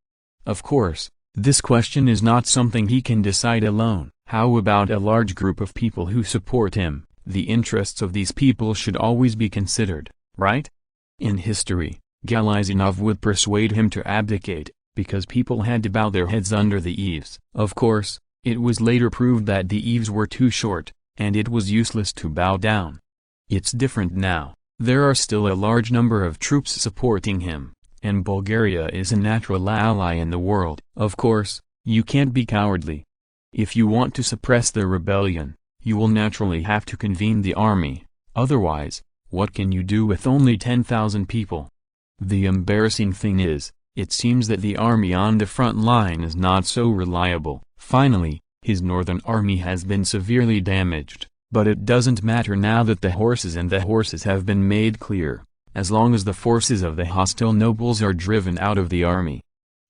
Of course, this question is not something he can decide alone. How about a large group of people who support him? The interests of these people should always be considered, right? In history, Galazanov would persuade him to abdicate, because people had to bow their heads under the eaves. Of course, it was later proved that the eaves were too short, and it was useless to bow down. It's different now. There are still a large number of troops supporting him, and Bulgaria is a natural ally in the world. Of course, you can't be cowardly. If you want to suppress the rebellion, you will naturally have to convene the army. Otherwise, what can you do with only 10,000 people? The embarrassing thing is, it seems that the army on the front line is not so reliable. Finally, his northern army has been severely damaged, but it doesn't matter now that the horses have been made clear, as long as the forces of the hostile nobles are driven out of the army.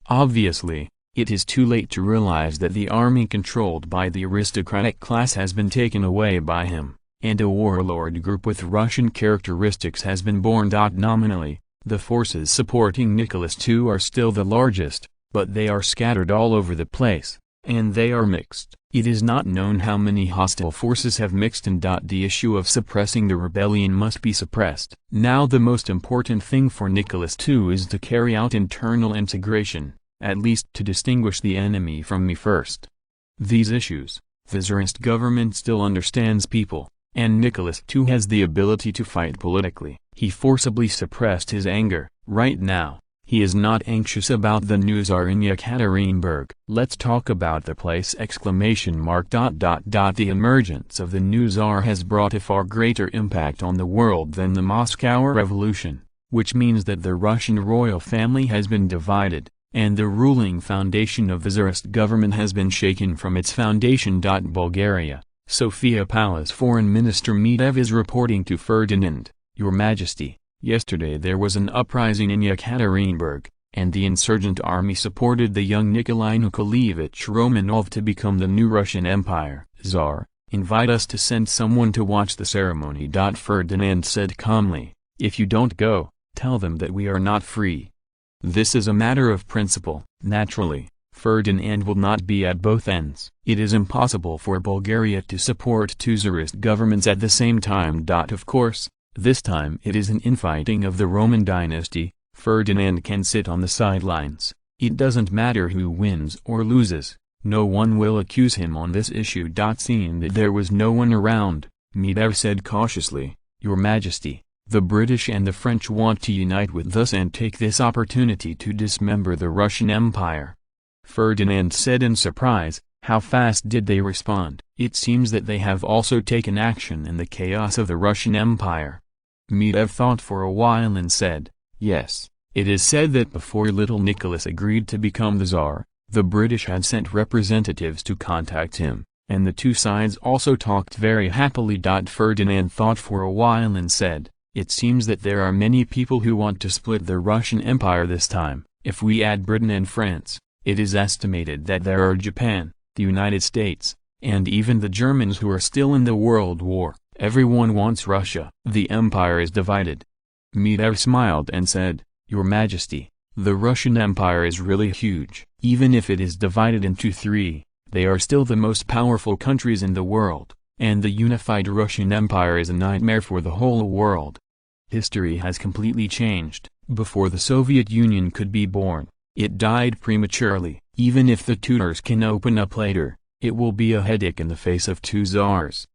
Obviously, it is too late to realize that the army controlled by the aristocratic class has been taken away by him, and a warlord group with Russian characteristics has been born. Nominally, the forces supporting Nicholas II are still the largest, but they are scattered all over the place, and they are mixed. It is not known how many hostile forces have mixed in. The issue of suppressing the rebellion must be suppressed. Now the most important thing for Nicholas II is to carry out internal integration, at least to distinguish the enemy from me first. These issues, the Tsarist government still understands people, and Nicholas II has the ability to fight politically. He forcibly suppressed his anger. Right now, he is not anxious about the new Tsar in Yekaterinburg. Let's talk about the place! The emergence of the new Tsar has brought a far greater impact on the world than the Moscow Revolution, which means that the Russian royal family has been divided, and the ruling foundation of the Tsarist government has been shaken from its foundation. Bulgaria, Sofia Palace Foreign Minister Medvedev is reporting to Ferdinand, "Your Majesty, yesterday there was an uprising in Yekaterinburg, and the insurgent army supported the young Nikolai Nikolaevich Romanov to become the new Russian Empire. Tsar, invite us to send someone to watch the ceremony." Ferdinand said calmly, "If you don't go, tell them that we are not free." This is a matter of principle. Naturally, Ferdinand will not be at both ends. It is impossible for Bulgaria to support two Tsarist governments at the same time. Of course, this time it is an infighting of the Roman dynasty. Ferdinand can sit on the sidelines. It doesn't matter who wins or loses. No one will accuse him on this issue. Seeing that there was no one around, Medvedev said cautiously, "Your Majesty, the British and the French want to unite with us and take this opportunity to dismember the Russian Empire." Ferdinand said in surprise, "How fast did they respond?" "It seems that they have also taken action in the chaos of the Russian Empire." Medvedev thought for a while and said, "Yes, it is said that before little Nicholas agreed to become the Tsar, The British had sent representatives to contact him, and the two sides also talked very happily. Ferdinand thought for a while and said, "It seems that there are many people who want to split the Russian Empire this time. If we add Britain and France, it is estimated that there are Japan, the United States, and even the Germans who are still in the World War. Everyone wants Russia. The empire is divided." Mitter smiled and said, "Your Majesty, the Russian Empire is really huge. Even if it is divided into three, they are still the most powerful countries in the world, and the unified Russian Empire is a nightmare for the whole world. History has completely changed. Before the Soviet Union could be born, it died prematurely. Even if the Tudors can open up later, it will be a headache in the face of two czars.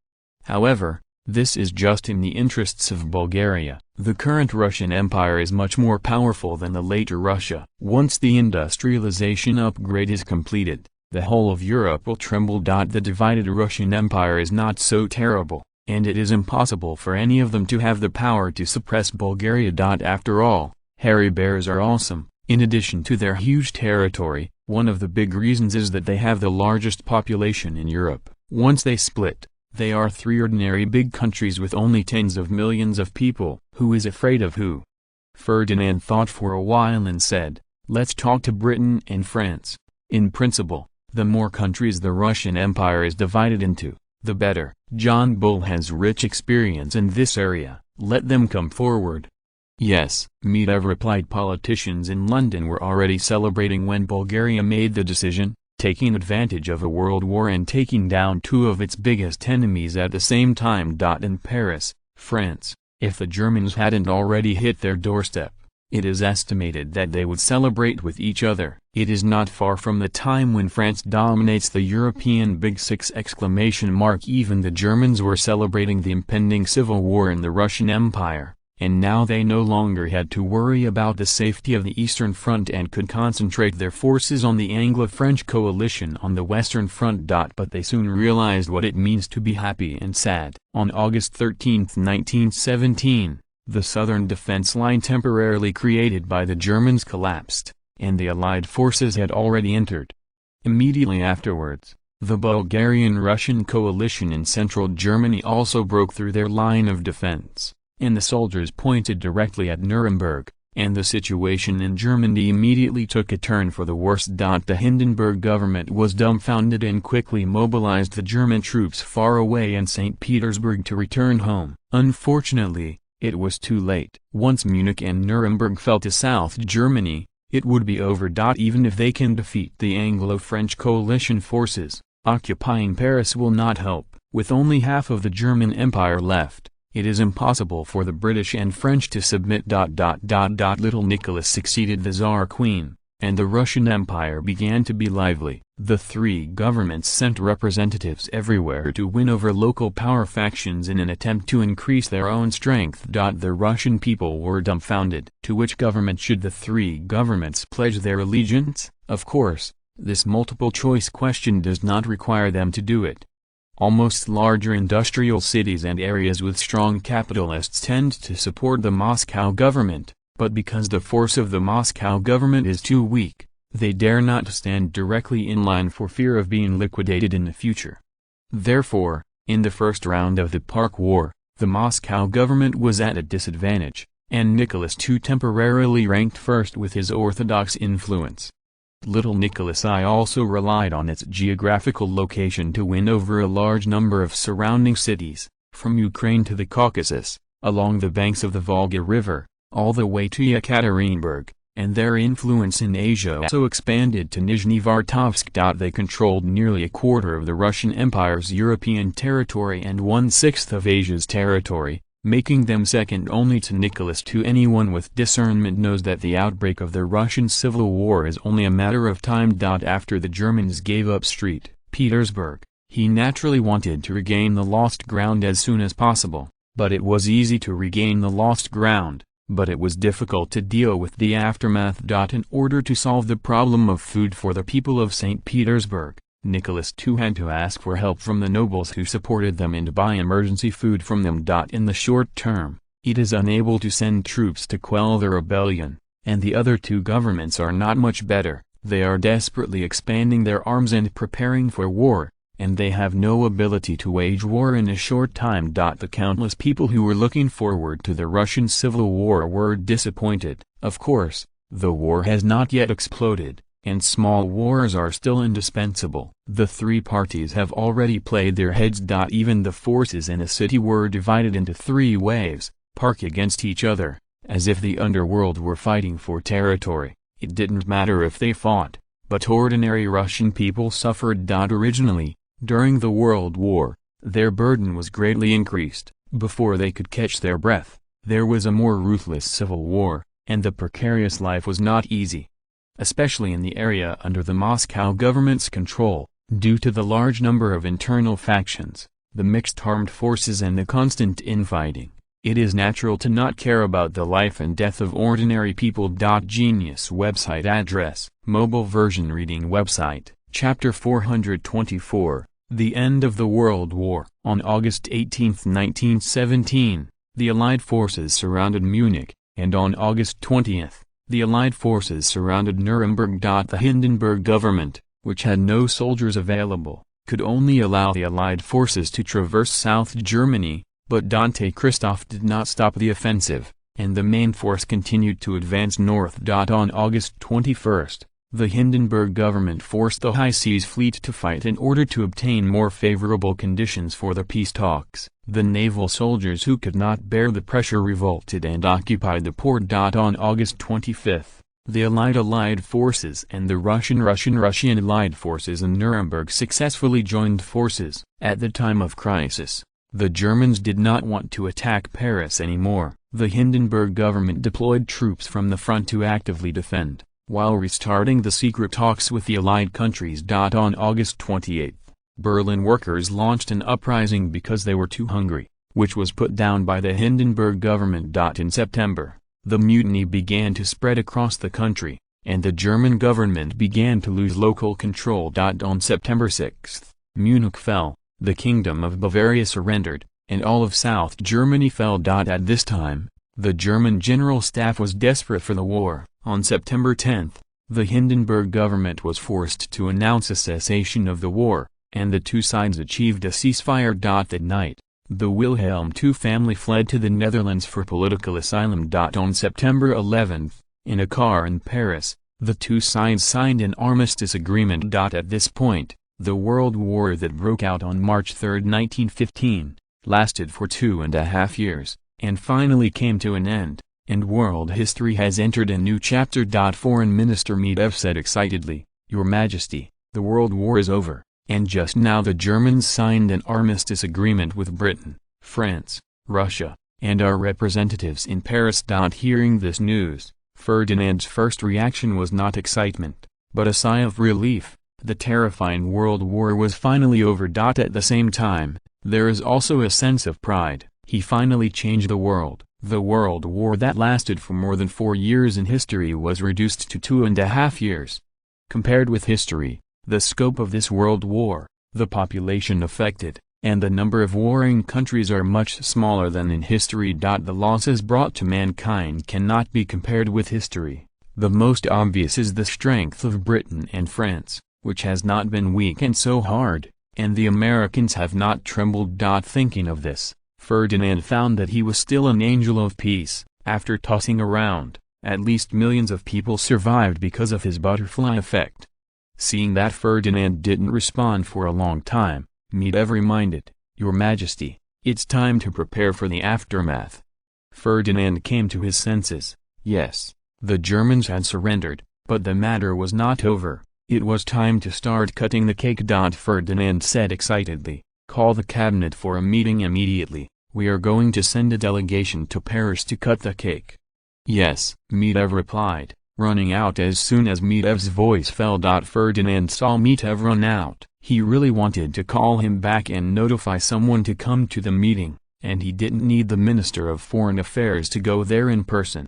However, this is just in the interests of Bulgaria. The current Russian Empire is much more powerful than the later Russia. Once the industrialization upgrade is completed, the whole of Europe will tremble. The divided Russian Empire is not so terrible, and it is impossible for any of them to have the power to suppress Bulgaria. After all, hairy bears are awesome. In addition to their huge territory, one of the big reasons is that they have the largest population in Europe. Once they split, they are three ordinary big countries with only tens of millions of people. Who is afraid of who? Ferdinand thought for a while and said, "Let's talk to Britain and France. In principle, the more countries the Russian Empire is divided into, the better. John Bull has rich experience in this area. Let them come forward." "Yes," Mitter replied. Politicians in London were already celebrating when Bulgaria made the decision, taking advantage of a world war and taking down two of its biggest enemies at the same time. In Paris, France, if the Germans hadn't already hit their doorstep, it is estimated that they would celebrate with each other. It is not far from the time when France dominates the European Big Six! Even the Germans were celebrating the impending civil war in the Russian Empire, and now they no longer had to worry about the safety of the Eastern Front and could concentrate their forces on the Anglo-French coalition on the Western Front. But they soon realized what it means to be happy and sad. On August 13, 1917, the southern defense line temporarily created by the Germans collapsed, and the Allied forces had already entered. Immediately afterwards, the Bulgarian-Russian coalition in central Germany also broke through their line of defense, and the soldiers pointed directly at Nuremberg, and the situation in Germany immediately took a turn for the worse. The Hindenburg government was dumbfounded and quickly mobilized the German troops far away in St. Petersburg to return home. Unfortunately, it was too late. Once Munich and Nuremberg fell to South Germany, it would be over. Even if they can defeat the Anglo-French coalition forces, occupying Paris will not help. With only half of the German Empire left, it is impossible for the British and French to submit. Little Nicholas succeeded the Tsar Queen, and the Russian Empire began to be lively. The three governments sent representatives everywhere to win over local power factions in an attempt to increase their own strength. The Russian people were dumbfounded. To which government should the three governments pledge their allegiance? Of course, this multiple-choice question does not require them to do it. Almost larger industrial cities and areas with strong capitalists tend to support the Moscow government, but because the force of the Moscow government is too weak, they dare not stand directly in line for fear of being liquidated in the future. Therefore, in the first round of the Park War, the Moscow government was at a disadvantage, and Nicholas II temporarily ranked first with his orthodox influence. Little Nicholas I also relied on its geographical location to win over a large number of surrounding cities, from Ukraine to the Caucasus, along the banks of the Volga River, all the way to Yekaterinburg, and their influence in Asia also expanded to Nizhnevartovsk. They controlled nearly a quarter of the Russian Empire's European territory and 1/6 of Asia's territory, making them second only to Nicholas II. Anyone with discernment knows that the outbreak of the Russian Civil War is only a matter of time. After the Germans gave up St. Petersburg, he naturally wanted to regain the lost ground as soon as possible, but it was easy to regain the lost ground, but it was difficult to deal with the aftermath. In order to solve the problem of food for the people of St. Petersburg, Nicholas II had to ask for help from the nobles who supported them and buy emergency food from them. In the short term, it is unable to send troops to quell the rebellion, and the other two governments are not much better. They are desperately expanding their arms and preparing for war, and they have no ability to wage war in a short time. The countless people who were looking forward to the Russian Civil War were disappointed. Of course, the war has not yet exploded, and small wars are still indispensable. The three parties have already played their heads. Even the forces in a city were divided into three waves, parked against each other, as if the underworld were fighting for territory. It didn't matter if they fought, but ordinary Russian people suffered. Originally, during the World War, their burden was greatly increased. Before they could catch their breath, there was a more ruthless civil war, and the precarious life was not easy. Especially in the area under the Moscow government's control, due to the large number of internal factions, the mixed armed forces and the constant infighting, it is natural to not care about the life and death of ordinary people. Genius website address, mobile version reading website, Chapter 424, The End of the World War. On August 18, 1917, the Allied forces surrounded Munich, and on August 20, the Allied forces surrounded Nuremberg. The Hindenburg government, which had no soldiers available, could only allow the Allied forces to traverse South Germany, but Dante Christoph did not stop the offensive, and the main force continued to advance north. On August 21, the Hindenburg government forced the High Seas Fleet to fight in order to obtain more favorable conditions for the peace talks. The naval soldiers who could not bear the pressure revolted and occupied the port. On August 25, the Allied forces and the Russian Allied forces in Nuremberg successfully joined forces. At the time of crisis, the Germans did not want to attack Paris anymore. The Hindenburg government deployed troops from the front to actively defend, while restarting the secret talks with the Allied countries. On August 28, Berlin workers launched an uprising because they were too hungry, which was put down by the Hindenburg government. In September, the mutiny began to spread across the country, and the German government began to lose local control. On September 6, Munich fell, the Kingdom of Bavaria surrendered, and all of South Germany fell. At this time, the German General Staff was desperate for the war. On September 10, the Hindenburg government was forced to announce a cessation of the war, and the two sides achieved a ceasefire. That night, the Wilhelm II family fled to the Netherlands for political asylum. On September 11, in a car in Paris, the two sides signed an armistice agreement. At this point, the World War that broke out on March 3, 1915, lasted for 2.5 years, and finally came to an end, and world history has entered a new chapter. Foreign Minister Medvedev said excitedly, "Your Majesty, the World War is over, and just now the Germans signed an armistice agreement with Britain, France, Russia, and our representatives in Paris." Hearing this news, Ferdinand's first reaction was not excitement, but a sigh of relief. The terrifying World War was finally over. At the same time, there is also a sense of pride. He finally changed the world. The World War that lasted for more than 4 years in history was reduced to 2.5 years. Compared with history, the scope of this World War, the population affected, and the number of warring countries are much smaller than in history. The losses brought to mankind cannot be compared with history. The most obvious is the strength of Britain and France, which has not been weak and so hard, and the Americans have not trembled. Thinking of this, Ferdinand found that he was still an angel of peace. After tossing around, at least millions of people survived because of his butterfly effect. Seeing that Ferdinand didn't respond for a long time, Medvedev reminded, "Your Majesty, it's time to prepare for the aftermath." Ferdinand came to his senses. Yes, the Germans had surrendered, but the matter was not over. It was time to start cutting the cake. Ferdinand said excitedly, "Call the cabinet for a meeting immediately. We are going to send a delegation to Paris to cut the cake." "Yes," Medvedev replied, running out as soon as Medvedev's voice fell. Ferdinand saw Medvedev run out. He really wanted to call him back and notify someone to come to the meeting, and he didn't need the Minister of Foreign Affairs to go there in person.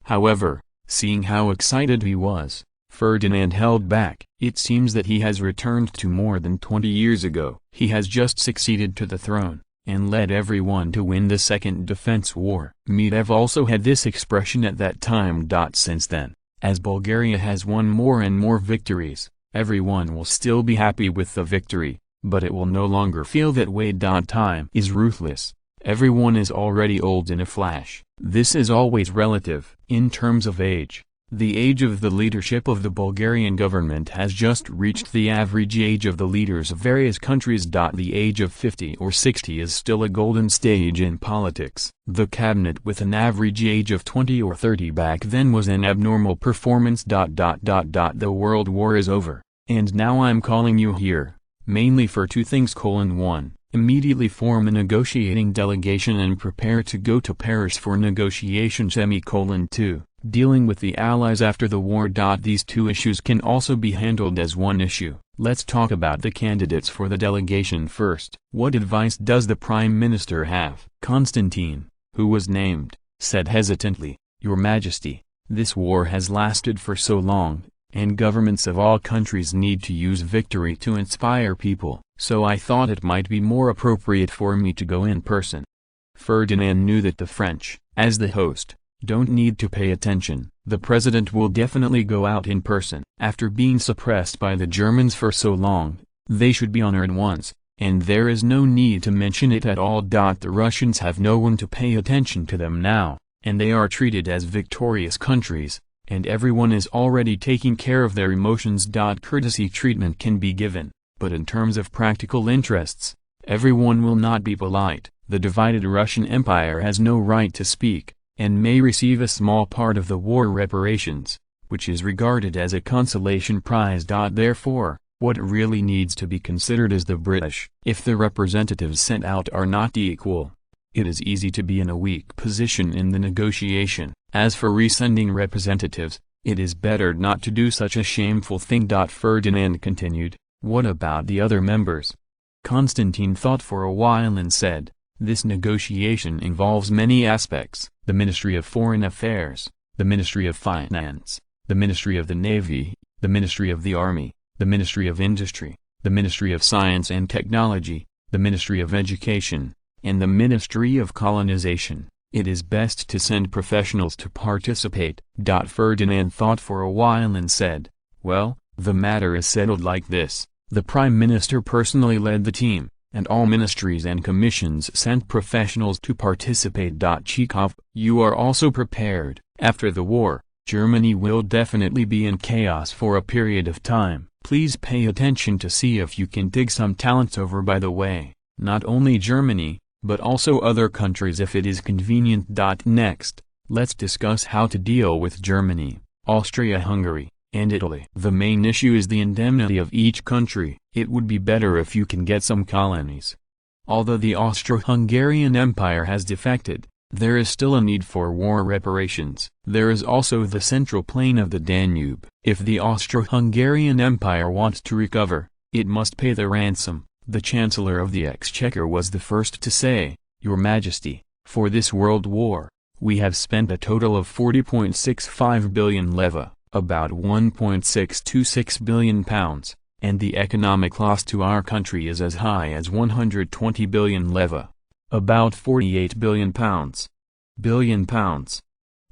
However, seeing how excited he was, Ferdinand held back. It seems that he has returned to more than 20 years ago. He has just succeeded to the throne, and led everyone to win the Second Defense War. Medvedev also had this expression at that time. Since then, As Bulgaria has won more and more victories, everyone will still be happy with the victory, but it will no longer feel that way. Time is ruthless. Everyone is already old in a flash. This is always relative. In terms of age, the age of the leadership of the Bulgarian government has just reached the average age of the leaders of various countries. The age of 50 or 60 is still a golden stage in politics. The cabinet with an average age of 20 or 30 back then was an abnormal performance. The world war is over, and now I'm calling you here, mainly for two things: 1. Immediately form a negotiating delegation and prepare to go to Paris for negotiations. 2. Dealing with the Allies after the war. These two issues can also be handled as one issue. Let's talk about the candidates for the delegation first. What advice does the Prime Minister have? Constantine, who was named, said hesitantly, "Your Majesty, this war has lasted for so long, and governments of all countries need to use victory to inspire people, so I thought it might be more appropriate for me to go in person." Ferdinand knew that the French, as the host, don't need to pay attention. The president will definitely go out in person. After being suppressed by the Germans for so long, they should be honored once, and there is no need to mention it at all. The Russians have no one to pay attention to them now, and they are treated as victorious countries, and everyone is already taking care of their emotions. Courtesy treatment can be given, but in terms of practical interests, everyone will not be polite. The divided Russian Empire has no right to speak, and may receive a small part of the war reparations, which is regarded as a consolation prize. Therefore, what really needs to be considered is the British. If the representatives sent out are not equal, it is easy to be in a weak position in the negotiation. As for resending representatives, it is better not to do such a shameful thing. Ferdinand continued, "What about the other members?" Constantine thought for a while and said, "This negotiation involves many aspects: the Ministry of Foreign Affairs, the Ministry of Finance, the Ministry of the Navy, the Ministry of the Army, the Ministry of Industry, the Ministry of Science and Technology, the Ministry of Education, and the Ministry of Colonization. It is best to send professionals to participate." Ferdinand thought for a while and said, "Well, the matter is settled like this. The Prime Minister personally led the team, and all ministries and commissions sent professionals to participate." Chekhov, you are also prepared. After the war, Germany will definitely be in chaos for a period of time. Please pay attention to see if you can dig some talents over by the way, not only Germany, but also other countries if it is convenient. Next, let's discuss how to deal with Germany, Austria-Hungary, and Italy. The main issue is the indemnity of each country. It would be better if you can get some colonies. Although the Austro-Hungarian Empire has defected, there is still a need for war reparations. There is also the central plain of the Danube. If the Austro-Hungarian Empire wants to recover, it must pay the ransom. The Chancellor of the Exchequer was the first to say, "Your Majesty, for this world war, we have spent a total of 40.65 billion leva, about 1.626 billion pounds, and the economic loss to our country is as high as 120 billion leva, about 48 billion pounds.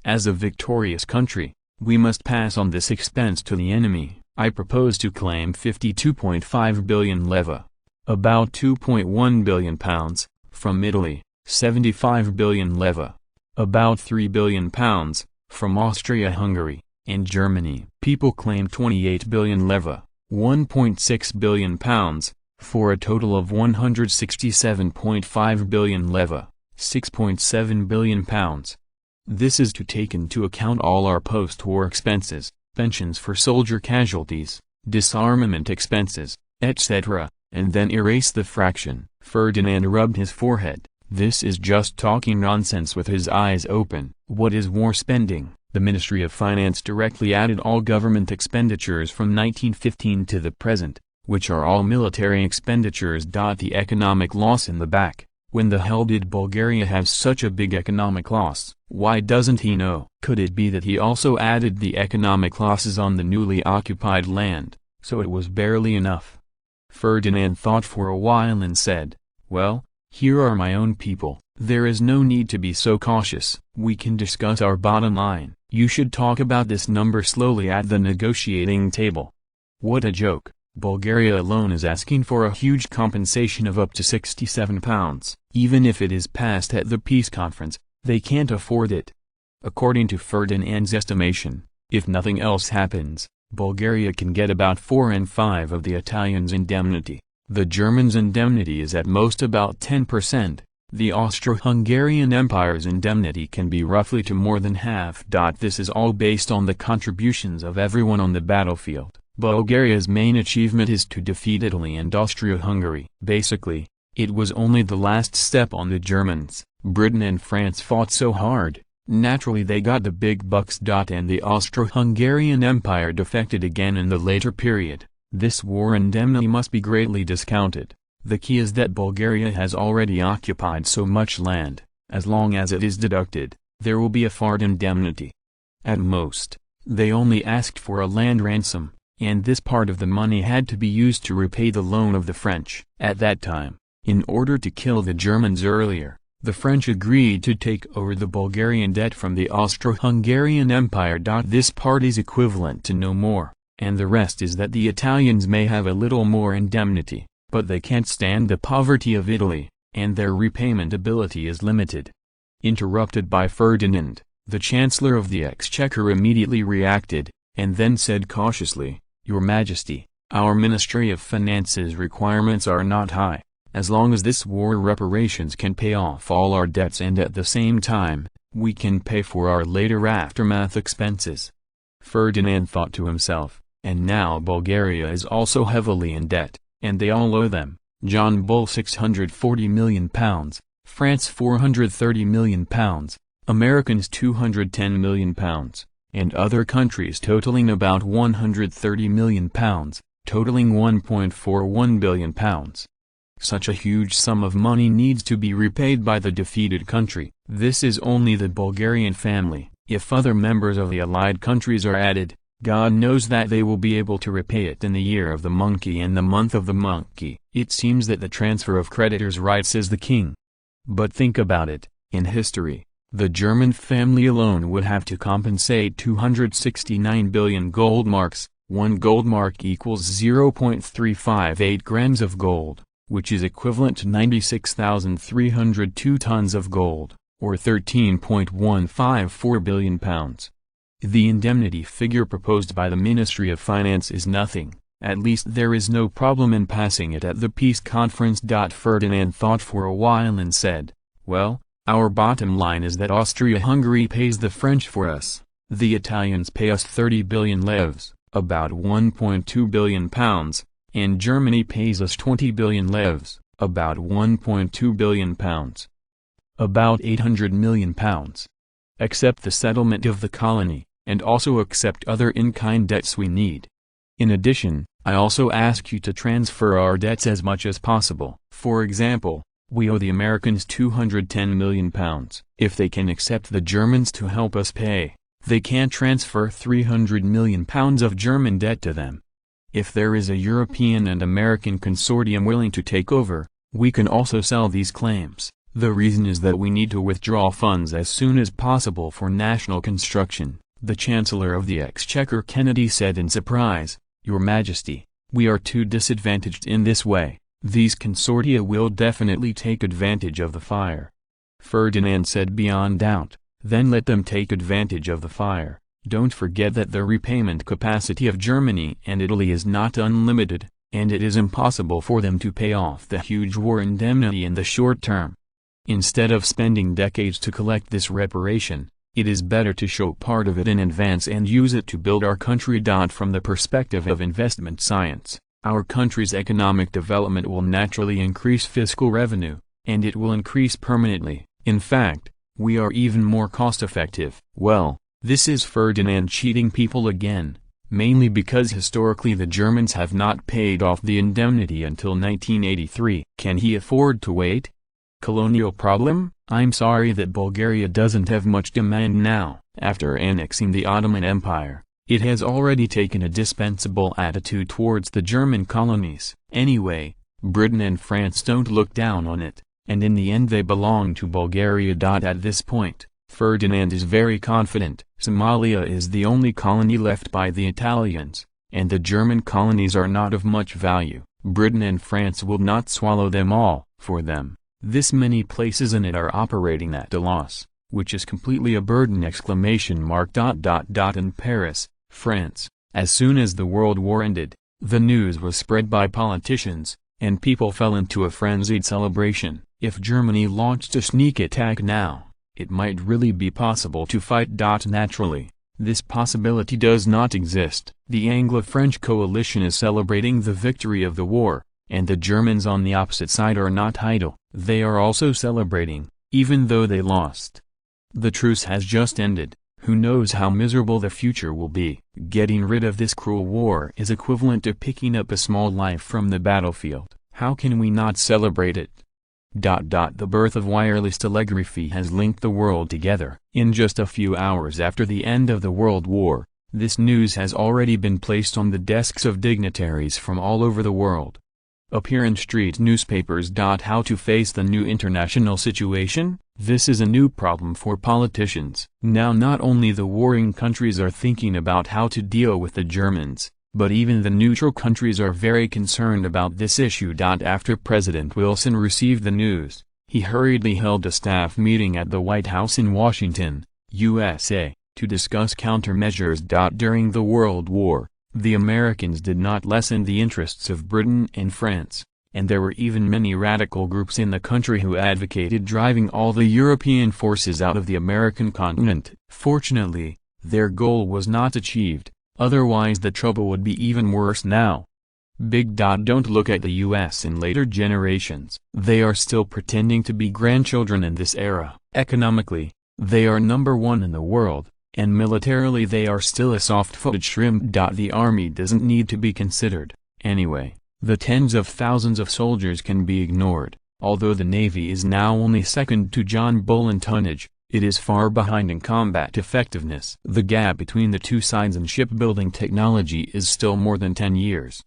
As a victorious country, we must pass on this expense to the enemy. I propose to claim 52.5 billion leva, about 2.1 billion pounds, from Italy, 75 billion leva, about 3 billion pounds, from Austria-Hungary, and Germany. People claim 28 billion leva, 1.6 billion pounds, for a total of 167.5 billion leva, 6.7 billion pounds. This is to take into account all our post-war expenses, pensions for soldier casualties, disarmament expenses, etc., and then erase the fraction." Ferdinand rubbed his forehead. This is just talking nonsense with his eyes open. What is war spending? The Ministry of Finance directly added all government expenditures from 1915 to the present, which are all military expenditures. The economic loss in the back. When the hell did Bulgaria have such a big economic loss? Why doesn't he know? Could it be that he also added the economic losses on the newly occupied land, so it was barely enough? Ferdinand thought for a while and said, "Well, here are my own people. There is no need to be so cautious. We can discuss our bottom line. You should talk about this number slowly at the negotiating table. What a joke. Bulgaria alone is asking for a huge compensation of up to £67. Even if it is passed at the peace conference, they can't afford it. According to Ferdinand's estimation, if nothing else happens, Bulgaria can get about 4 and 5 of the Italians' indemnity. The Germans' indemnity is at most about 10%. The Austro-Hungarian Empire's indemnity can be roughly to more than half. This is all based on the contributions of everyone on the battlefield. Bulgaria's main achievement is to defeat Italy and Austria-Hungary. Basically, it was only the last step on the Germans. Britain and France fought so hard, naturally they got the big bucks. And the Austro-Hungarian Empire defected again in the later period. This war indemnity must be greatly discounted. The key is that Bulgaria has already occupied so much land. As long as it is deducted, there will be a fard indemnity. At most, they only asked for a land ransom, and this part of the money had to be used to repay the loan of the French. At that time, in order to kill the Germans earlier, the French agreed to take over the Bulgarian debt from the Austro-Hungarian Empire. This part is equivalent to no more, and the rest is that the Italians may have a little more indemnity, but they can't stand the poverty of Italy, and their repayment ability is limited. Interrupted by Ferdinand, the Chancellor of the Exchequer immediately reacted, and then said cautiously, "Your Majesty, our Ministry of Finance's requirements are not high. As long as this war reparations can pay off all our debts and at the same time, we can pay for our later aftermath expenses." Ferdinand thought to himself, and now Bulgaria is also heavily in debt, and they all owe them. John Bull £640 million, France £430 million, Americans £210 million, and other countries totaling about £130 million, totaling £1.41 billion. Such a huge sum of money needs to be repaid by the defeated country. This is only the Bulgarian family. If other members of the allied countries are added, God knows that they will be able to repay it in the year of the monkey and the month of the monkey. It seems that the transfer of creditors' rights is the king. But think about it, in history, the German family alone would have to compensate 269 billion gold marks. 1 gold mark equals 0.358 grams of gold, which is equivalent to 96,302 tons of gold, or 13.154 billion pounds. The indemnity figure proposed by the Ministry of Finance is nothing. At least there is no problem in passing it at the peace conference. Ferdinand thought for a while and said, "Well, our bottom line is that Austria-Hungary pays the French for us. The Italians pay us 30 billion levs, about 1.2 billion pounds, and Germany pays us 20 billion levs, about 1.2 billion pounds. About 800 million pounds. Accept the settlement of the colony, and also accept other in-kind debts we need. In addition, I also ask you to transfer our debts as much as possible. For example, we owe the Americans 210 million pounds. If they can accept the Germans to help us pay, they can't transfer 300 million pounds of German debt to them. If there is a European and American consortium willing to take over, we can also sell these claims. The reason is that we need to withdraw funds as soon as possible for national construction," the Chancellor of the Exchequer Kennedy said in surprise. "Your Majesty, we are too disadvantaged in this way. These consortia will definitely take advantage of the fire." Ferdinand said beyond doubt, "Then let them take advantage of the fire. Don't forget that the repayment capacity of Germany and Italy is not unlimited, and it is impossible for them to pay off the huge war indemnity in the short term. Instead of spending decades to collect this reparation, it is better to show part of it in advance and use it to build our country. From the perspective of investment science, our country's economic development will naturally increase fiscal revenue, and it will increase permanently. In fact, we are even more cost-effective." Well, this is Ferdinand cheating people again, mainly because historically the Germans have not paid off the indemnity until 1983. Can he afford to wait? Colonial problem? I'm sorry that Bulgaria doesn't have much demand now. After annexing the Ottoman Empire, it has already taken a dispensable attitude towards the German colonies. Anyway, Britain and France don't look down on it, and in the end they belong to Bulgaria. At this point, Ferdinand is very confident. Somalia is the only colony left by the Italians, and the German colonies are not of much value. Britain and France will not swallow them all. For them, this many places in it are operating at a loss, which is completely a burden! In Paris, France, as soon as the World War ended, the news was spread by politicians, and people fell into a frenzied celebration. If Germany launched a sneak attack now, it might really be possible to fight. Naturally, this possibility does not exist. The Anglo-French coalition is celebrating the victory of the war, and the Germans on the opposite side are not idle. They are also celebrating, even though they lost. The truce has just ended. Who knows how miserable the future will be? Getting rid of this cruel war is equivalent to picking up a small life from the battlefield. How can we not celebrate it? The birth of wireless telegraphy has linked the world together. In just a few hours after the end of the World War, this news has already been placed on the desks of dignitaries from all over the world. Appear in street newspapers. How to face the new international situation? This is a new problem for politicians. Now not only the warring countries are thinking about how to deal with the Germans, but even the neutral countries are very concerned about this issue. After President Wilson received the news, he hurriedly held a staff meeting at the White House in Washington, USA, to discuss countermeasures. During the World War, the Americans did not lessen the interests of Britain and France, and there were even many radical groups in the country who advocated driving all the European forces out of the American continent. Fortunately, their goal was not achieved. Otherwise the trouble would be even worse now. Don't look at the US in later generations. They are still pretending to be grandchildren in this era. Economically, they are number one in the world, and militarily they are still a soft-footed shrimp. The army doesn't need to be considered. Anyway, the tens of thousands of soldiers can be ignored. Although the Navy is now only second to John Bull in tonnage, it is far behind in combat effectiveness. The gap between the two sides in shipbuilding technology is still more than 10 years.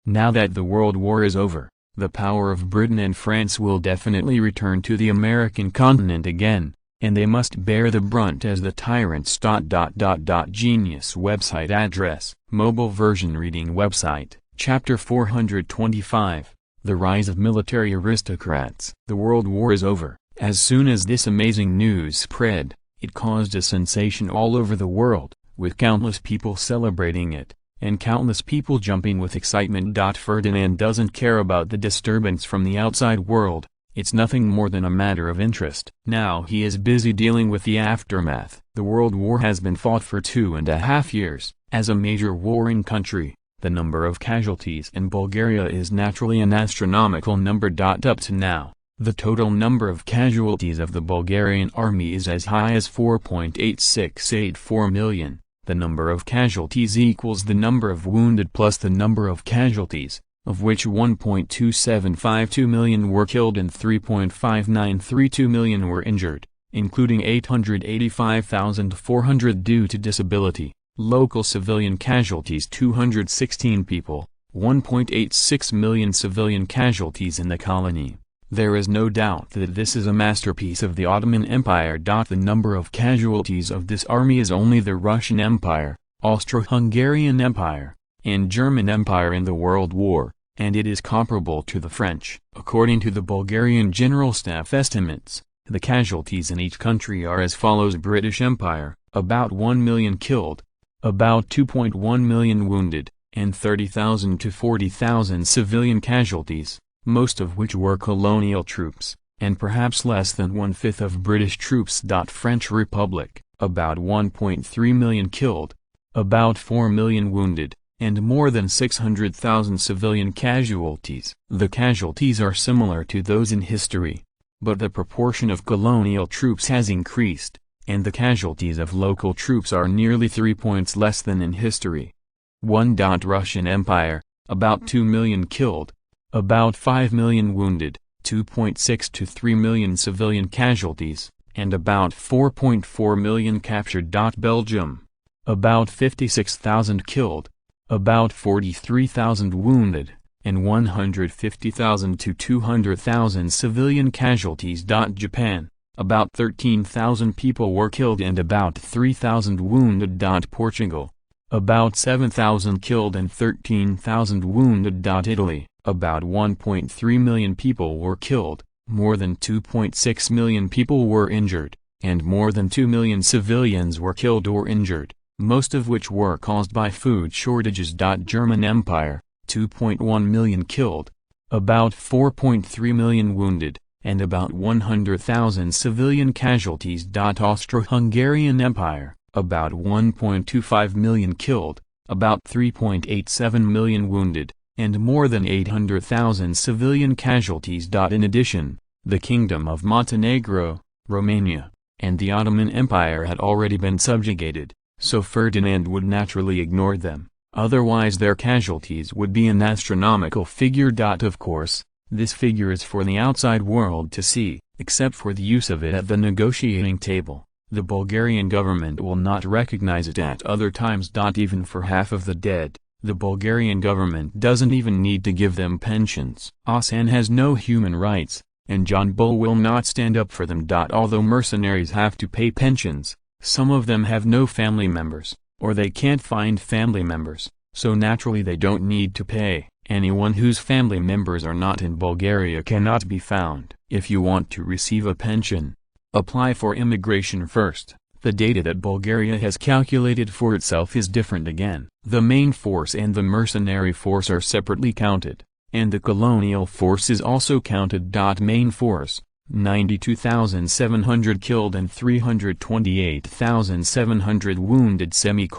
Now that the World War is over, the power of Britain and France will definitely return to the American continent again, and they must bear the brunt as the tyrants. Genius website address, mobile version reading website, Chapter 425, The Rise of Military Aristocrats. The World War is over. As soon as this amazing news spread, it caused a sensation all over the world, with countless people celebrating it, and countless people jumping with excitement. Ferdinand doesn't care about the disturbance from the outside world, it's nothing more than a matter of interest. Now he is busy dealing with the aftermath. The World War has been fought for 2.5 years. As a major warring country, the number of casualties in Bulgaria is naturally an astronomical number. Up to now, the total number of casualties of the Bulgarian army is as high as 4.8684 million. The number of casualties equals the number of wounded plus the number of casualties, of which 1.2752 million were killed and 3.5932 million were injured, including 885,400 due to disability. Local civilian casualties 216 people, 1.86 million civilian casualties in the colony. There is no doubt that this is a masterpiece of the Ottoman Empire. The number of casualties of this army is only the Russian Empire, Austro-Hungarian Empire, and German Empire in the World War, and it is comparable to the French. According to the Bulgarian General Staff estimates, the casualties in each country are as follows: British Empire, about 1 million killed, about 2.1 million wounded, and 30,000 to 40,000 civilian casualties, most of which were colonial troops, and perhaps less than 1/5 of British troops. French Republic, about 1.3 million killed, about 4 million wounded, and more than 600,000 civilian casualties. The casualties are similar to those in history, but the proportion of colonial troops has increased, and the casualties of local troops are nearly 3 points less than in history. 1. Russian Empire, about 2 million killed, about 5 million wounded, 2.6 to 3 million civilian casualties, and about 4.4 million captured. Belgium, about 56,000 killed, about 43,000 wounded, and 150,000 to 200,000 civilian casualties. Japan, About 13,000 people were killed and about 3,000 wounded. Portugal. About 7,000 killed and 13,000 wounded. Italy. About 1.3 million people were killed, more than 2.6 million people were injured, and more than 2 million civilians were killed or injured, most of which were caused by food shortages. German Empire, 2.1 million killed, about 4.3 million wounded, and about 100,000 civilian casualties. Austro-Hungarian Empire, about 1.25 million killed, about 3.87 million wounded, and more than 800,000 civilian casualties. In addition, the Kingdom of Montenegro, Romania, and the Ottoman Empire had already been subjugated, so Ferdinand would naturally ignore them, otherwise their casualties would be an astronomical figure. Of course, this figure is for the outside world to see, except for the use of it at the negotiating table. The Bulgarian government will not recognize it at other times. Even for half of the dead, the Bulgarian government doesn't even need to give them pensions. Asen has no human rights, and John Bull will not stand up for them. Although mercenaries have to pay pensions, some of them have no family members, or they can't find family members, so naturally they don't need to pay. Anyone whose family members are not in Bulgaria cannot be found. If you want to receive a pension, apply for immigration first. The data that Bulgaria has calculated for itself is different again. The main force and the mercenary force are separately counted, and the colonial force is also counted. Main force, 92,700 killed and 328,700 wounded.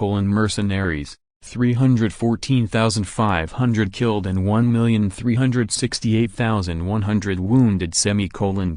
Mercenaries, 314,500 killed and 1,368,100 wounded.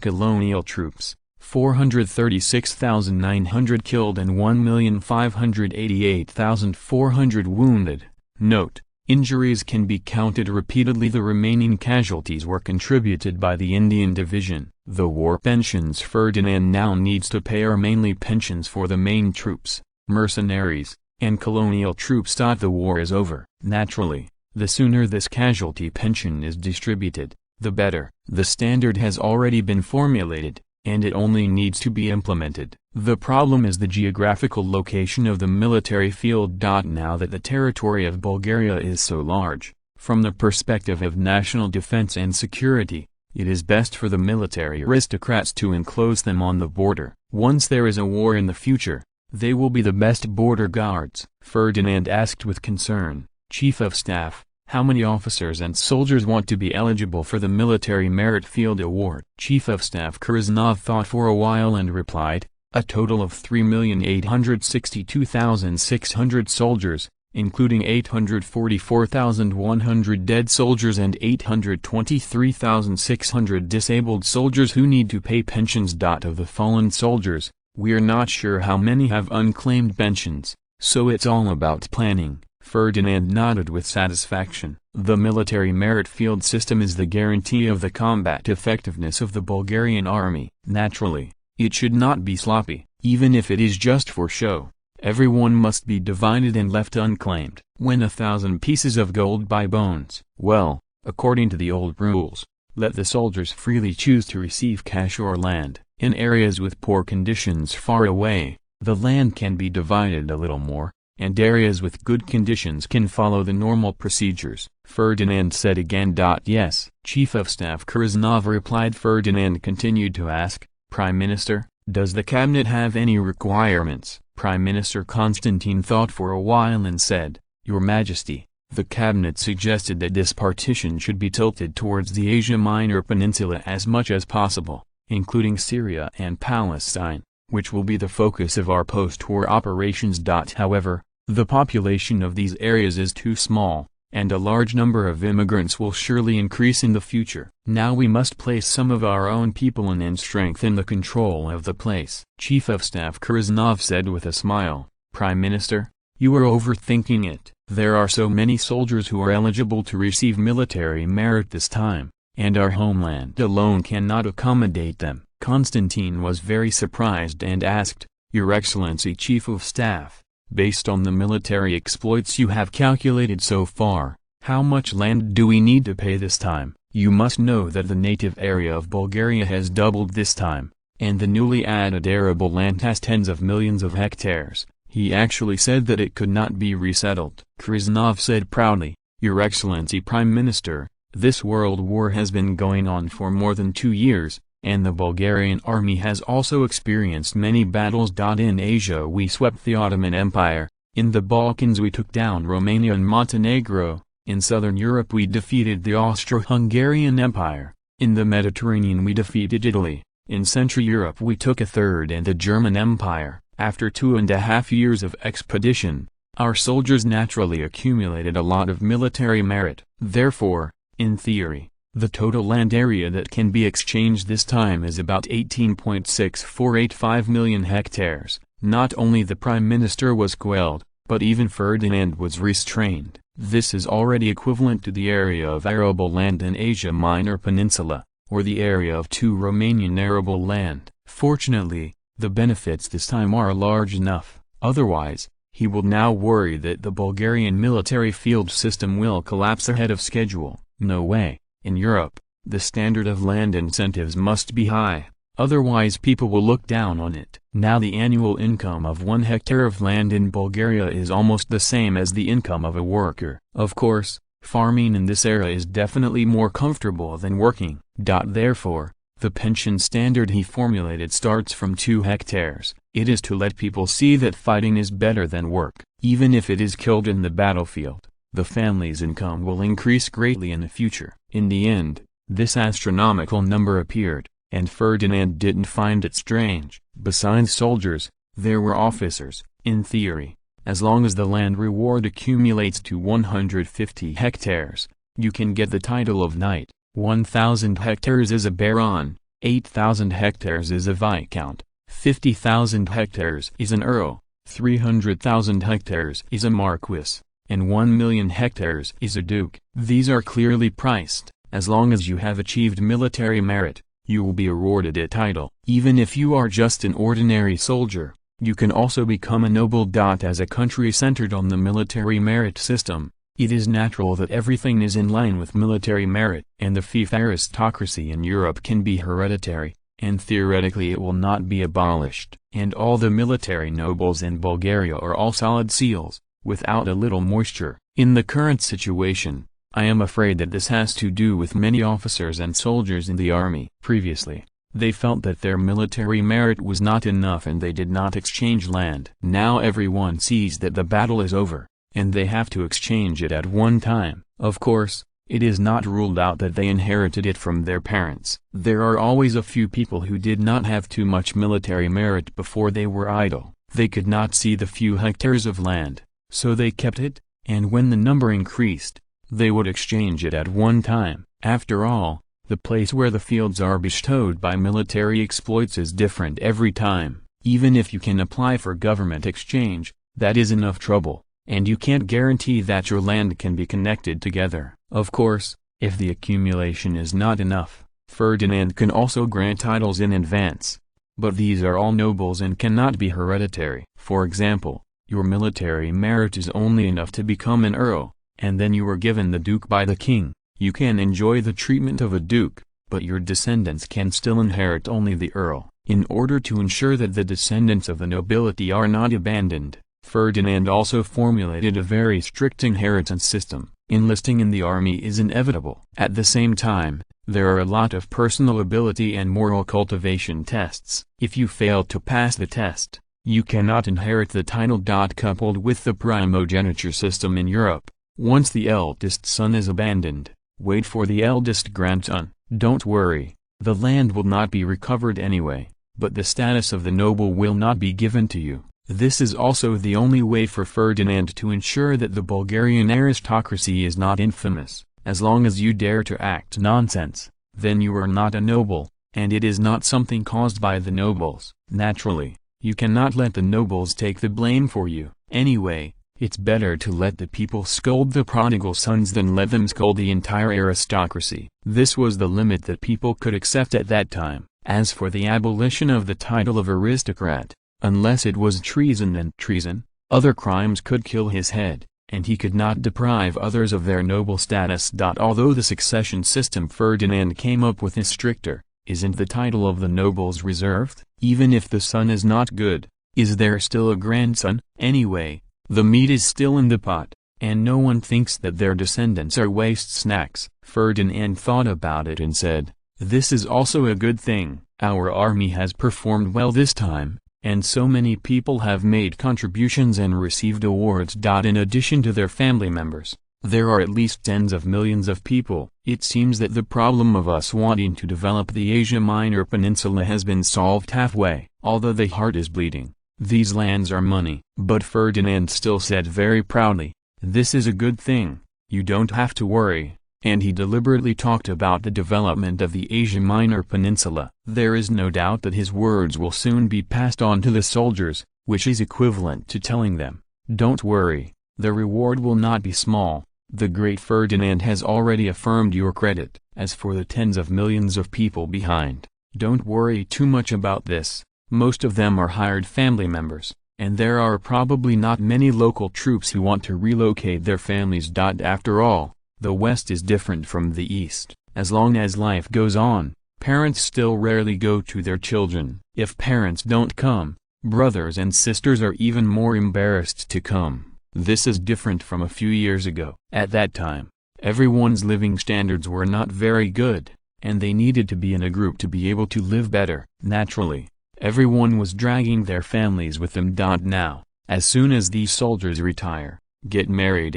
Colonial troops, 436,900 killed and 1,588,400 wounded. Note: injuries can be counted repeatedly. The remaining casualties were contributed by the Indian Division. The war pensions Ferdinand now needs to pay are mainly pensions for the main troops, mercenaries, and colonial troops. The war is over. Naturally, the sooner this casualty pension is distributed, the better. The standard has already been formulated, and it only needs to be implemented. The problem is the geographical location of the military field. Now that the territory of Bulgaria is so large, from the perspective of national defense and security, it is best for the military aristocrats to enclose them on the border. Once there is a war in the future, they will be the best border guards. Ferdinand asked with concern, Chief of Staff, how many officers and soldiers want to be eligible for the Military Merit Field Award? Chief of Staff Kriznov thought for a while and replied, a total of 3,862,600 soldiers, including 844,100 dead soldiers and 823,600 disabled soldiers who need to pay pensions. Of the fallen soldiers, we're not sure how many have unclaimed pensions, so it's all about planning. Ferdinand nodded with satisfaction. The military merit field system is the guarantee of the combat effectiveness of the Bulgarian army. Naturally, it should not be sloppy, even if it is just for show. Everyone must be divided and left unclaimed. When 1,000 pieces of gold buy bones, well, according to the old rules, let the soldiers freely choose to receive cash or land. In areas with poor conditions far away, the land can be divided a little more, and areas with good conditions can follow the normal procedures. Ferdinand said again. Yes, Chief of Staff Kriznov replied. Ferdinand continued to ask, Prime Minister, does the cabinet have any requirements? Prime Minister Constantine thought for a while and said, Your Majesty, the cabinet suggested that this partition should be tilted towards the Asia Minor Peninsula as much as possible, including Syria and Palestine, which will be the focus of our post-war operations. However, the population of these areas is too small, and a large number of immigrants will surely increase in the future. Now we must place some of our own people in and strengthen the control of the place. Chief of Staff Kriznov said with a smile, Prime Minister, you are overthinking it. There are so many soldiers who are eligible to receive military merit this time, and our homeland alone cannot accommodate them. Constantine was very surprised and asked, Your Excellency Chief of Staff, based on the military exploits you have calculated so far, how much land do we need to pay this time? You must know that the native area of Bulgaria has doubled this time, and the newly added arable land has tens of millions of hectares. He actually said that it could not be resettled. Kriznov said proudly, "Your Excellency Prime Minister, this world war has been going on for more than 2 years, and the Bulgarian army has also experienced many battles. In Asia we swept the Ottoman Empire, in the Balkans we took down Romania and Montenegro, in southern Europe we defeated the Austro-Hungarian Empire, in the Mediterranean we defeated Italy, in Central Europe we took a third and the German Empire." After 2.5 years of expedition, our soldiers naturally accumulated a lot of military merit. Therefore, in theory, the total land area that can be exchanged this time is about 18.6485 million hectares. Not only the Prime Minister was quelled, but even Ferdinand was restrained. This is already equivalent to the area of arable land in Asia Minor Peninsula, or the area of 2 Romanian arable land. Fortunately, the benefits this time are large enough. Otherwise, he will now worry that the Bulgarian military field system will collapse ahead of schedule. No way. In Europe, the standard of land incentives must be high, otherwise people will look down on it. Now the annual income of 1 hectare of land in Bulgaria is almost the same as the income of a worker. Of course, farming in this era is definitely more comfortable than working. Therefore, the pension standard he formulated starts from 2 hectares. It is to let people see that fighting is better than work. Even if it is killed in the battlefield, the family's income will increase greatly in the future. In the end, this astronomical number appeared, and Ferdinand didn't find it strange. Besides soldiers, there were officers. In theory, as long as the land reward accumulates to 150 hectares, you can get the title of knight. 1,000 hectares is a baron, 8,000 hectares is a viscount, 50,000 hectares is an earl, 300,000 hectares is a marquis, and 1,000,000 hectares is a duke. These are clearly priced. As long as you have achieved military merit, you will be awarded a title. Even if you are just an ordinary soldier, you can also become a noble. As a country centered on the military merit system, it is natural that everything is in line with military merit, and the fief aristocracy in Europe can be hereditary, and theoretically it will not be abolished. And all the military nobles in Bulgaria are all solid seals, without a little moisture. In the current situation, I am afraid that this has to do with many officers and soldiers in the army. Previously, they felt that their military merit was not enough and they did not exchange land. Now everyone sees that the battle is over, and they have to exchange it at one time. Of course, it is not ruled out that they inherited it from their parents. There are always a few people who did not have too much military merit before they were idle. They could not see the few hectares of land, so they kept it, and when the number increased, they would exchange it at one time. After all, the place where the fields are bestowed by military exploits is different every time. Even if you can apply for government exchange, that is enough trouble, and you can't guarantee that your land can be connected together. Of course, if the accumulation is not enough, Ferdinand can also grant titles in advance. But these are all nobles and cannot be hereditary. For example, your military merit is only enough to become an earl, and then you are given the duke by the king. You can enjoy the treatment of a duke, but your descendants can still inherit only the earl. In order to ensure that the descendants of the nobility are not abandoned, Ferdinand also formulated a very strict inheritance system. Enlisting in the army is inevitable. At the same time, there are a lot of personal ability and moral cultivation tests. If you fail to pass the test, you cannot inherit the title. Coupled with the primogeniture system in Europe, once the eldest son is abandoned, wait for the eldest grandson. Don't worry, the land will not be recovered anyway, but the status of the noble will not be given to you. This is also the only way for Ferdinand to ensure that the Bulgarian aristocracy is not infamous. As long as you dare to act nonsense, then you are not a noble, and it is not something caused by the nobles. Naturally, you cannot let the nobles take the blame for you. Anyway, it's better to let the people scold the prodigal sons than let them scold the entire aristocracy. This was the limit that people could accept at that time. As for the abolition of the title of aristocrat, unless it was treason and treason, other crimes could kill his head, and he could not deprive others of their noble status. Although the succession system Ferdinand came up with is stricter, Isn't the title of the nobles reserved? Even if the son is not good, is there still a grandson? Anyway, the meat is still in the pot, and no one thinks that their descendants are waste snacks. Ferdinand thought about it and said, "This is also a good thing. Our army has performed well this time, and so many people have made contributions and received awards. In addition to their family members, there are at least tens of millions of people. It seems that the problem of us wanting to develop the Asia Minor Peninsula has been solved halfway, although the heart is bleeding. These lands are money." But Ferdinand still said very proudly, "This is a good thing, you don't have to worry," and he deliberately talked about the development of the Asia Minor Peninsula. There is no doubt that his words will soon be passed on to the soldiers, which is equivalent to telling them, "Don't worry, the reward will not be small. The great Ferdinand has already affirmed your credit. As for the tens of millions of people behind, don't worry too much about this. Most of them are hired family members, and there are probably not many local troops who want to relocate their families. After all, the West is different from the East. As long as life goes on, parents still rarely go to their children. If parents don't come, brothers and sisters are even more embarrassed to come. This is different from a few years ago. At that time, everyone's living standards were not very good, and they needed to be in a group to be able to live better. Naturally, everyone was dragging their families with them. Now, as soon as these soldiers retire, get married,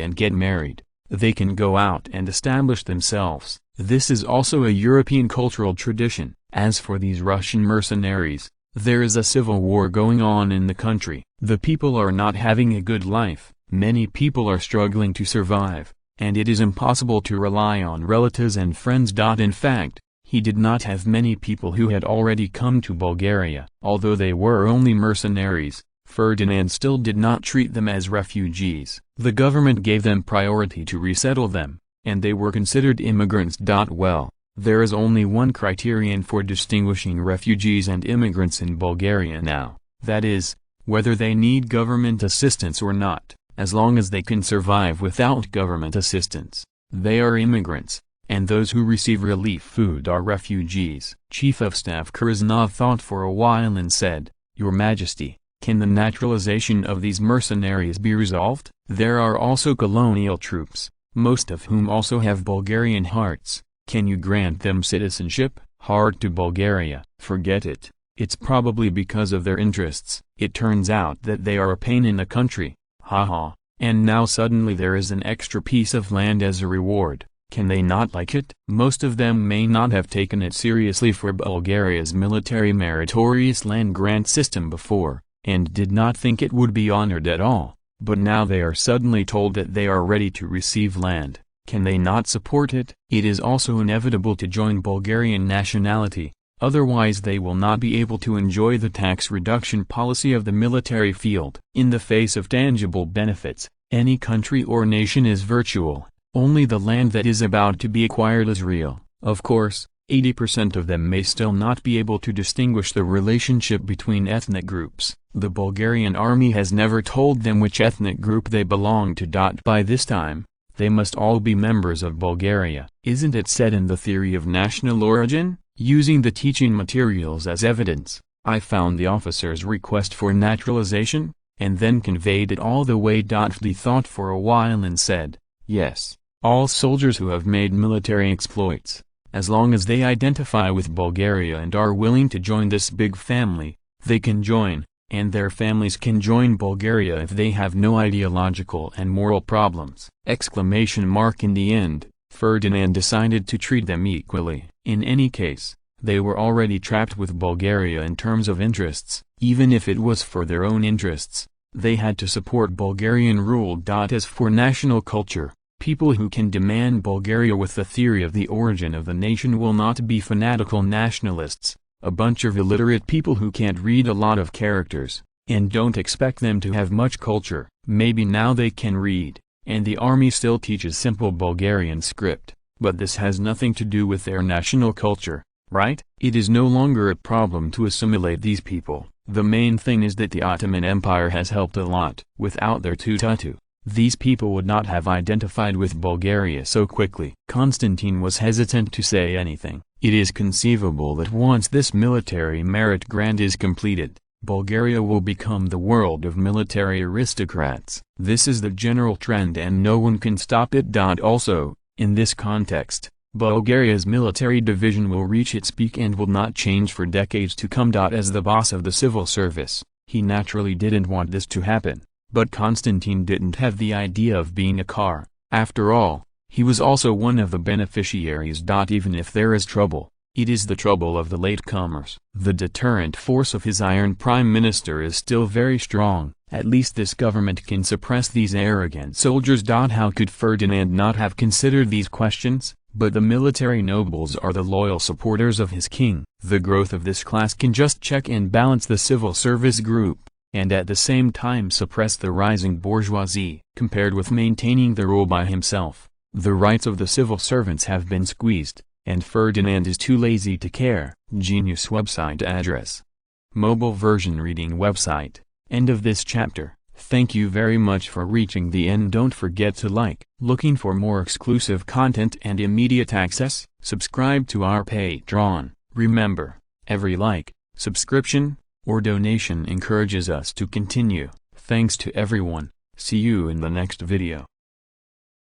they can go out and establish themselves. This is also a European cultural tradition. As for these Russian mercenaries, there is a civil war going on in the country. The people are not having a good life. Many people are struggling to survive, and it is impossible to rely on relatives and friends. In fact, he did not have many people who had already come to Bulgaria. Although they were only mercenaries, Ferdinand still did not treat them as refugees. The government gave them priority to resettle them, and they were considered immigrants. Well, there is only one criterion for distinguishing refugees and immigrants in Bulgaria now, that is, whether they need government assistance or not. As long as they can survive without government assistance, they are immigrants, and those who receive relief food are refugees. Chief of Staff Kriznov thought for a while and said, "Your Majesty, can the naturalization of these mercenaries be resolved? There are also colonial troops, most of whom also have Bulgarian hearts. Can you grant them citizenship?" Hard to Bulgaria. Forget it. It's probably because of their interests. It turns out that they are a pain in the country. Haha, and now suddenly there is an extra piece of land as a reward. Can they not like it? Most of them may not have taken it seriously for Bulgaria's military meritorious land grant system before, and did not think it would be honored at all, but now they are suddenly told that they are ready to receive land. Can they not support it? It is also inevitable to join Bulgarian nationality. Otherwise they will not be able to enjoy the tax reduction policy of the military field. In the face of tangible benefits, any country or nation is virtual. Only the land that is about to be acquired is real. Of course, 80% of them may still not be able to distinguish the relationship between ethnic groups. The Bulgarian army has never told them which ethnic group they belong to. By this time, they must all be members of Bulgaria. Isn't it said in the theory of national origin? Using the teaching materials as evidence, I found the officer's request for naturalization, and then conveyed it all the way. He thought for a while and said, "Yes, all soldiers who have made military exploits, as long as they identify with Bulgaria and are willing to join this big family, they can join, and their families can join Bulgaria if they have no ideological and moral problems." In the end, Ferdinand decided to treat them equally. In any case, they were already trapped with Bulgaria in terms of interests. Even if it was for their own interests, they had to support Bulgarian rule. As for national culture, people who can demand Bulgaria with the theory of the origin of the nation will not be fanatical nationalists, a bunch of illiterate people who can't read a lot of characters, and don't expect them to have much culture. Maybe now they can read, and the army still teaches simple Bulgarian script, but this has nothing to do with their national culture, right? It is no longer a problem to assimilate these people. The main thing is that the Ottoman Empire has helped a lot. Without their tutu, these people would not have identified with Bulgaria so quickly. Constantine was hesitant to say anything. It is conceivable that once this military merit grant is completed, Bulgaria will become the world of military aristocrats. This is the general trend and no one can stop it. Also, in this context, Bulgaria's military division will reach its peak and will not change for decades to come. As the boss of the civil service, he naturally didn't want this to happen. But Constantine didn't have the idea of being a car. After all, he was also one of the beneficiaries. Even if there is trouble, it is the trouble of the latecomers. The deterrent force of his Iron Prime Minister is still very strong. At least this government can suppress these arrogant soldiers. How could Ferdinand not have considered these questions? But the military nobles are the loyal supporters of his king. The growth of this class can just check and balance the civil service group, and at the same time suppress the rising bourgeoisie. Compared with maintaining the rule by himself, the rights of the civil servants have been squeezed, and Ferdinand is too lazy to care. Genius website address. Mobile version reading website. End of this chapter. Thank you very much for reaching the end. Don't forget to like. Looking for more exclusive content and immediate access? Subscribe to our Patreon. Remember, every like, subscription, or donation encourages us to continue. Thanks to everyone. See you in the next video.